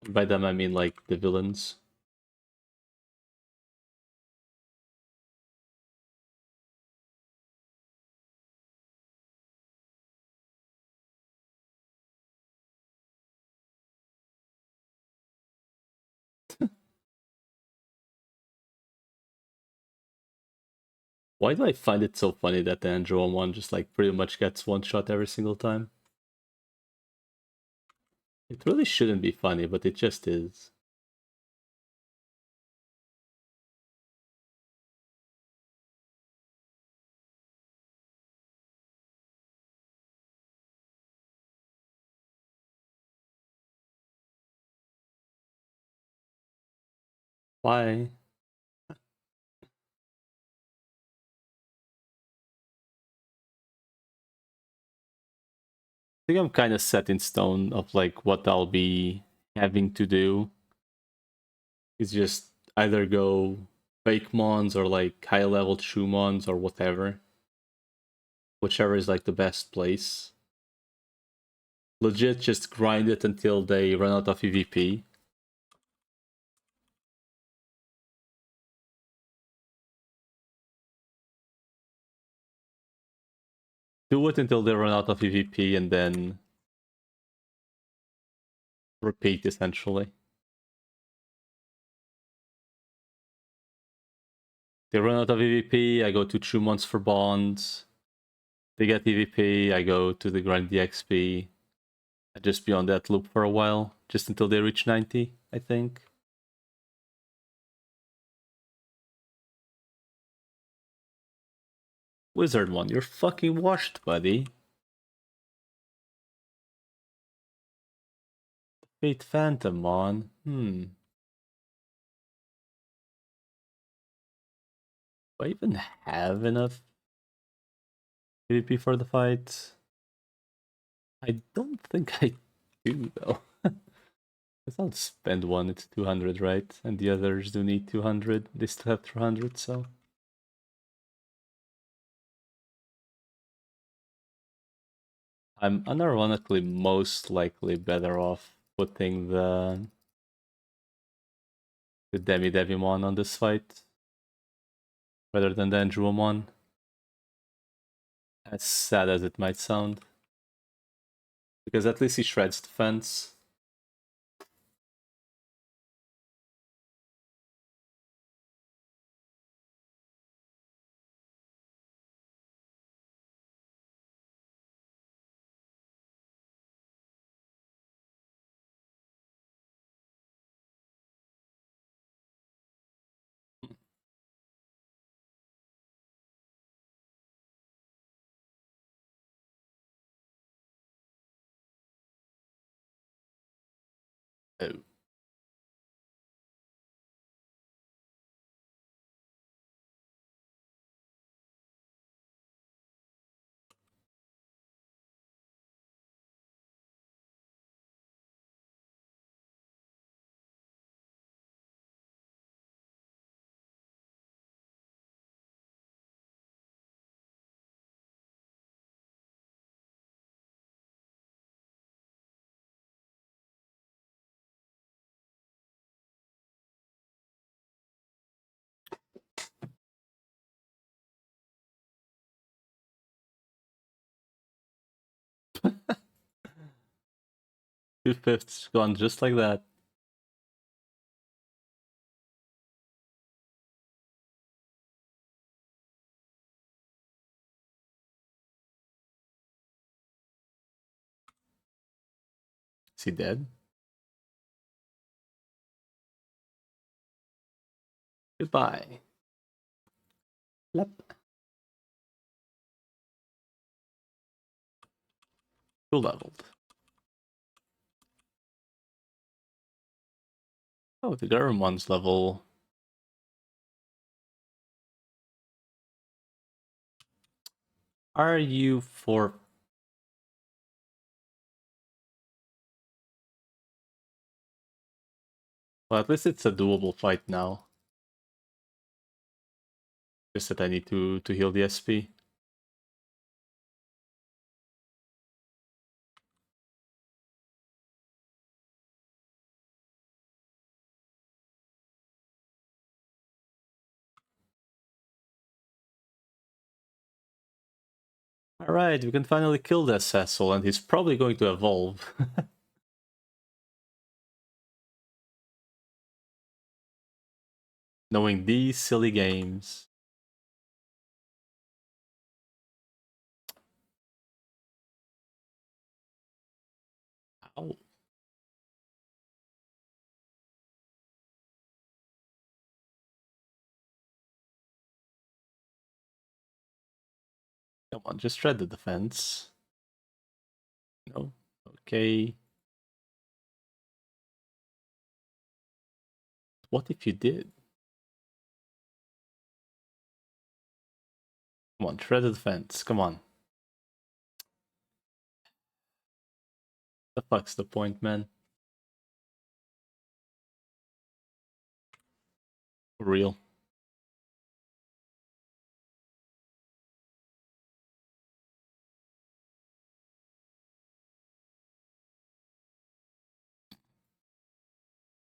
By them I mean like the villains. Why do I find it so funny that the Andro one just like pretty much gets one shot every single time? It really shouldn't be funny, but it just is. Why? I think I'm kind of set in stone of like what I'll be having to do. Is just either go fake mons or like high level Chuumons or whatever. Whichever is like the best place. Legit just grind it until they run out of EVP. Do it until they run out of EVP and then repeat essentially. They run out of EVP, I go to Chuumons for bonds. They get EVP, I go to the grind the XP. I just be on that loop for a while, just until they reach 90, I think. Wizard one, you're fucking washed, buddy. Fate Phantom on. Do I even have enough PvP for the fight? I don't think I do, though. Because I'll spend one, it's 200, right? And the others do need 200. They still have 300, so... I'm unironically most likely better off putting the Demi-Devimon on this fight rather than the Andruomon. As sad as it might sound. Because at least he shreds defense. Oh. Two-fifths gone just like that. Is he dead? Goodbye. Lep. Full leveled. Oh, the Garumon's level. Are you for... Well, at least it's a doable fight now. Just that I need to heal the SP. Alright, we can finally kill that Cecil, and he's probably going to evolve. Knowing these silly games. Ow. Come on, just shred the defense. No? Okay. What if you did? Come on, shred the defense. Come on. The fuck's the point, man? For real.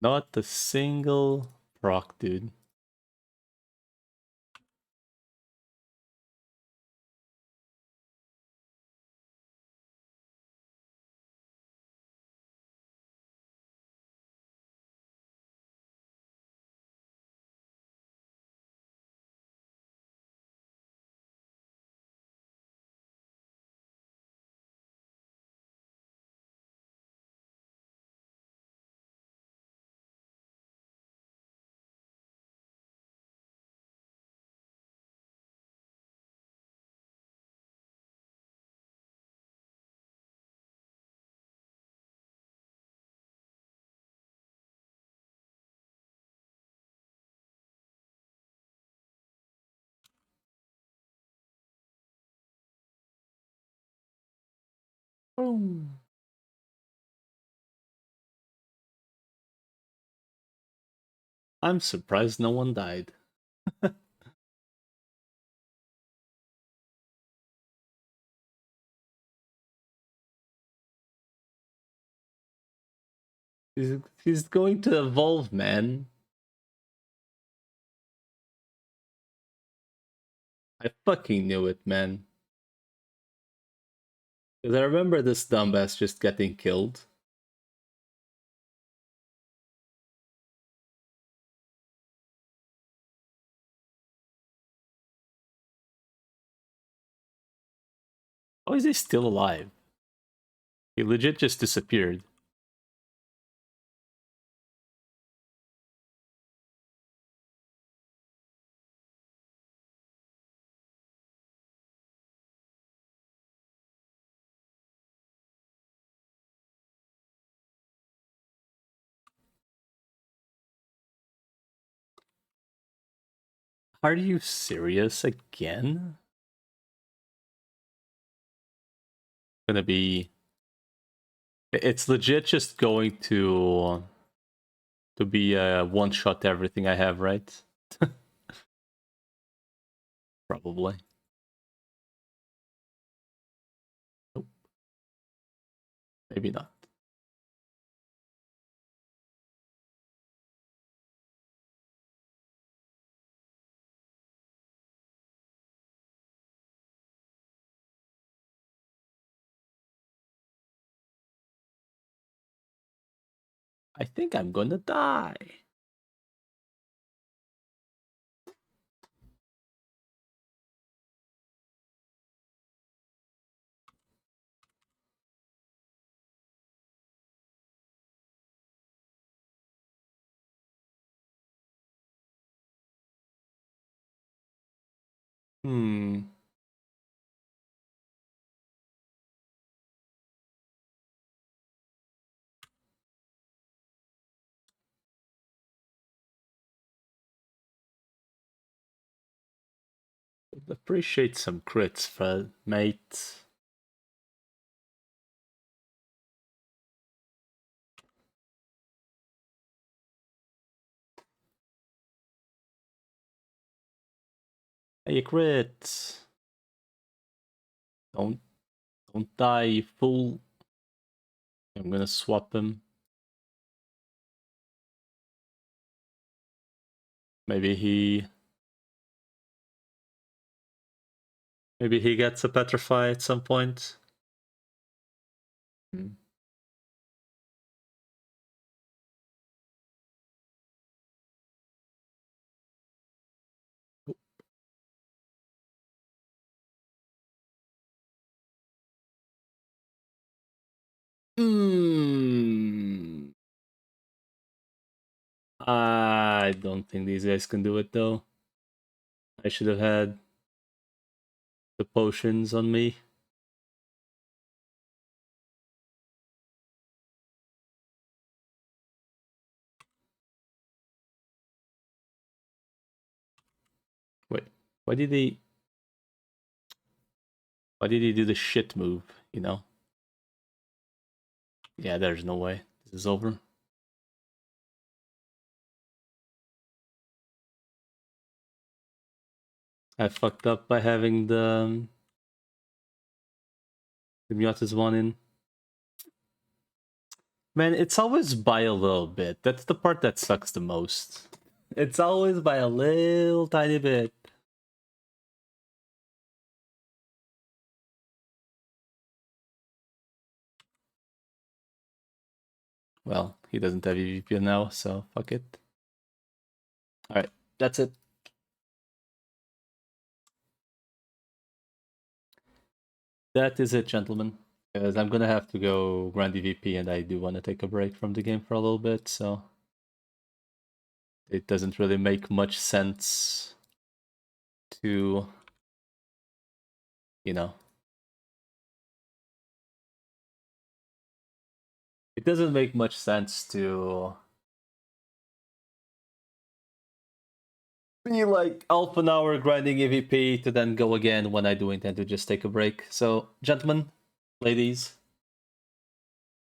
Not a single proc, dude. Boom. I'm surprised no one died. He's going to evolve, man. I fucking knew it, man. Because I remember this dumbass just getting killed. How is he still alive? He legit just disappeared. Are you serious again? Gonna be... It's legit just going to be a one-shot everything I have, right? Probably. Nope. Maybe not. I think I'm gonna die. Hmm. Would appreciate some crits, mate. Hey, crit. Don't die, you fool. I'm gonna swap him. Maybe he gets a petrify at some point. Hmm. I don't think these guys can do it though. I should have had the potions on me. Wait, why did he do the shit move, you know? Yeah, there's no way. This is over. I fucked up by having the Miata's one in. Man, it's always by a little bit. That's the part that sucks the most. It's always by a little tiny bit. Well, he doesn't have EVP now, so fuck it. Alright, that's it. That is it, gentlemen. Because I'm gonna have to go grind EVP and I do want to take a break from the game for a little bit, so it doesn't really make much sense to, you know, it doesn't make much sense to be like half an hour grinding EVP to then go again when I do intend to just take a break. So, gentlemen, ladies,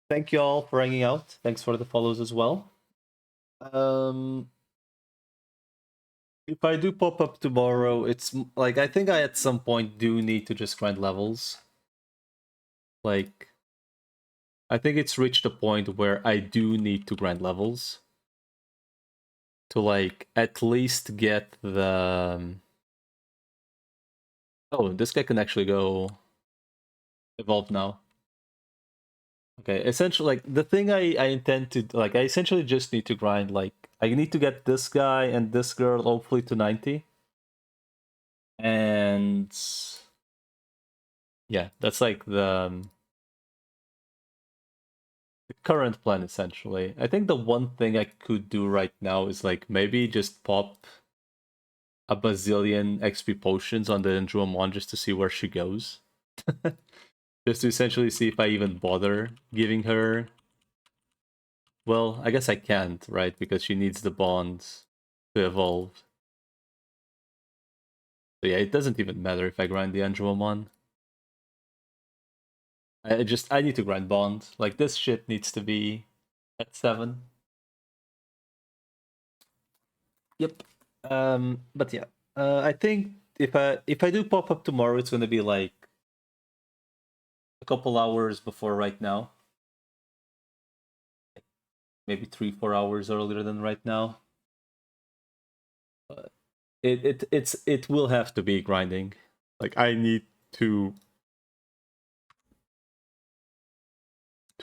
thank you all for hanging out. Thanks for the follows as well. If I do pop up tomorrow, it's like I think I at some point do need to just grind levels. Like, I think it's reached a point where I do need to grind levels to like at least get the. Oh, this guy can actually go evolve now. Okay, essentially, like the thing I intend to like, I essentially just need to grind. Like, I need to get this guy and this girl hopefully to 90, and yeah, that's like the current plan essentially. I think the one thing I could do right now is like maybe just pop a bazillion XP potions on the Chuumon just to see where she goes. Just to essentially see if I even bother giving her. Well, I guess I can't, right? Because she needs the bonds to evolve. So yeah, it doesn't even matter if I grind the Angemon. I need to grind Bond. Like, this shit needs to be at 7. Yep. But yeah. I think if I do pop up tomorrow, it's gonna be like a couple hours before right now. Maybe 3-4 hours earlier than right now. But it will have to be grinding. Like, I need to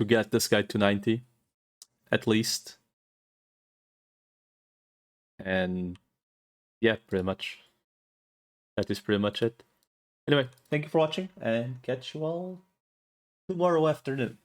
get this guy to 90 at least. And yeah, pretty much. That is pretty much it. Anyway, thank you for watching, and catch you all tomorrow afternoon.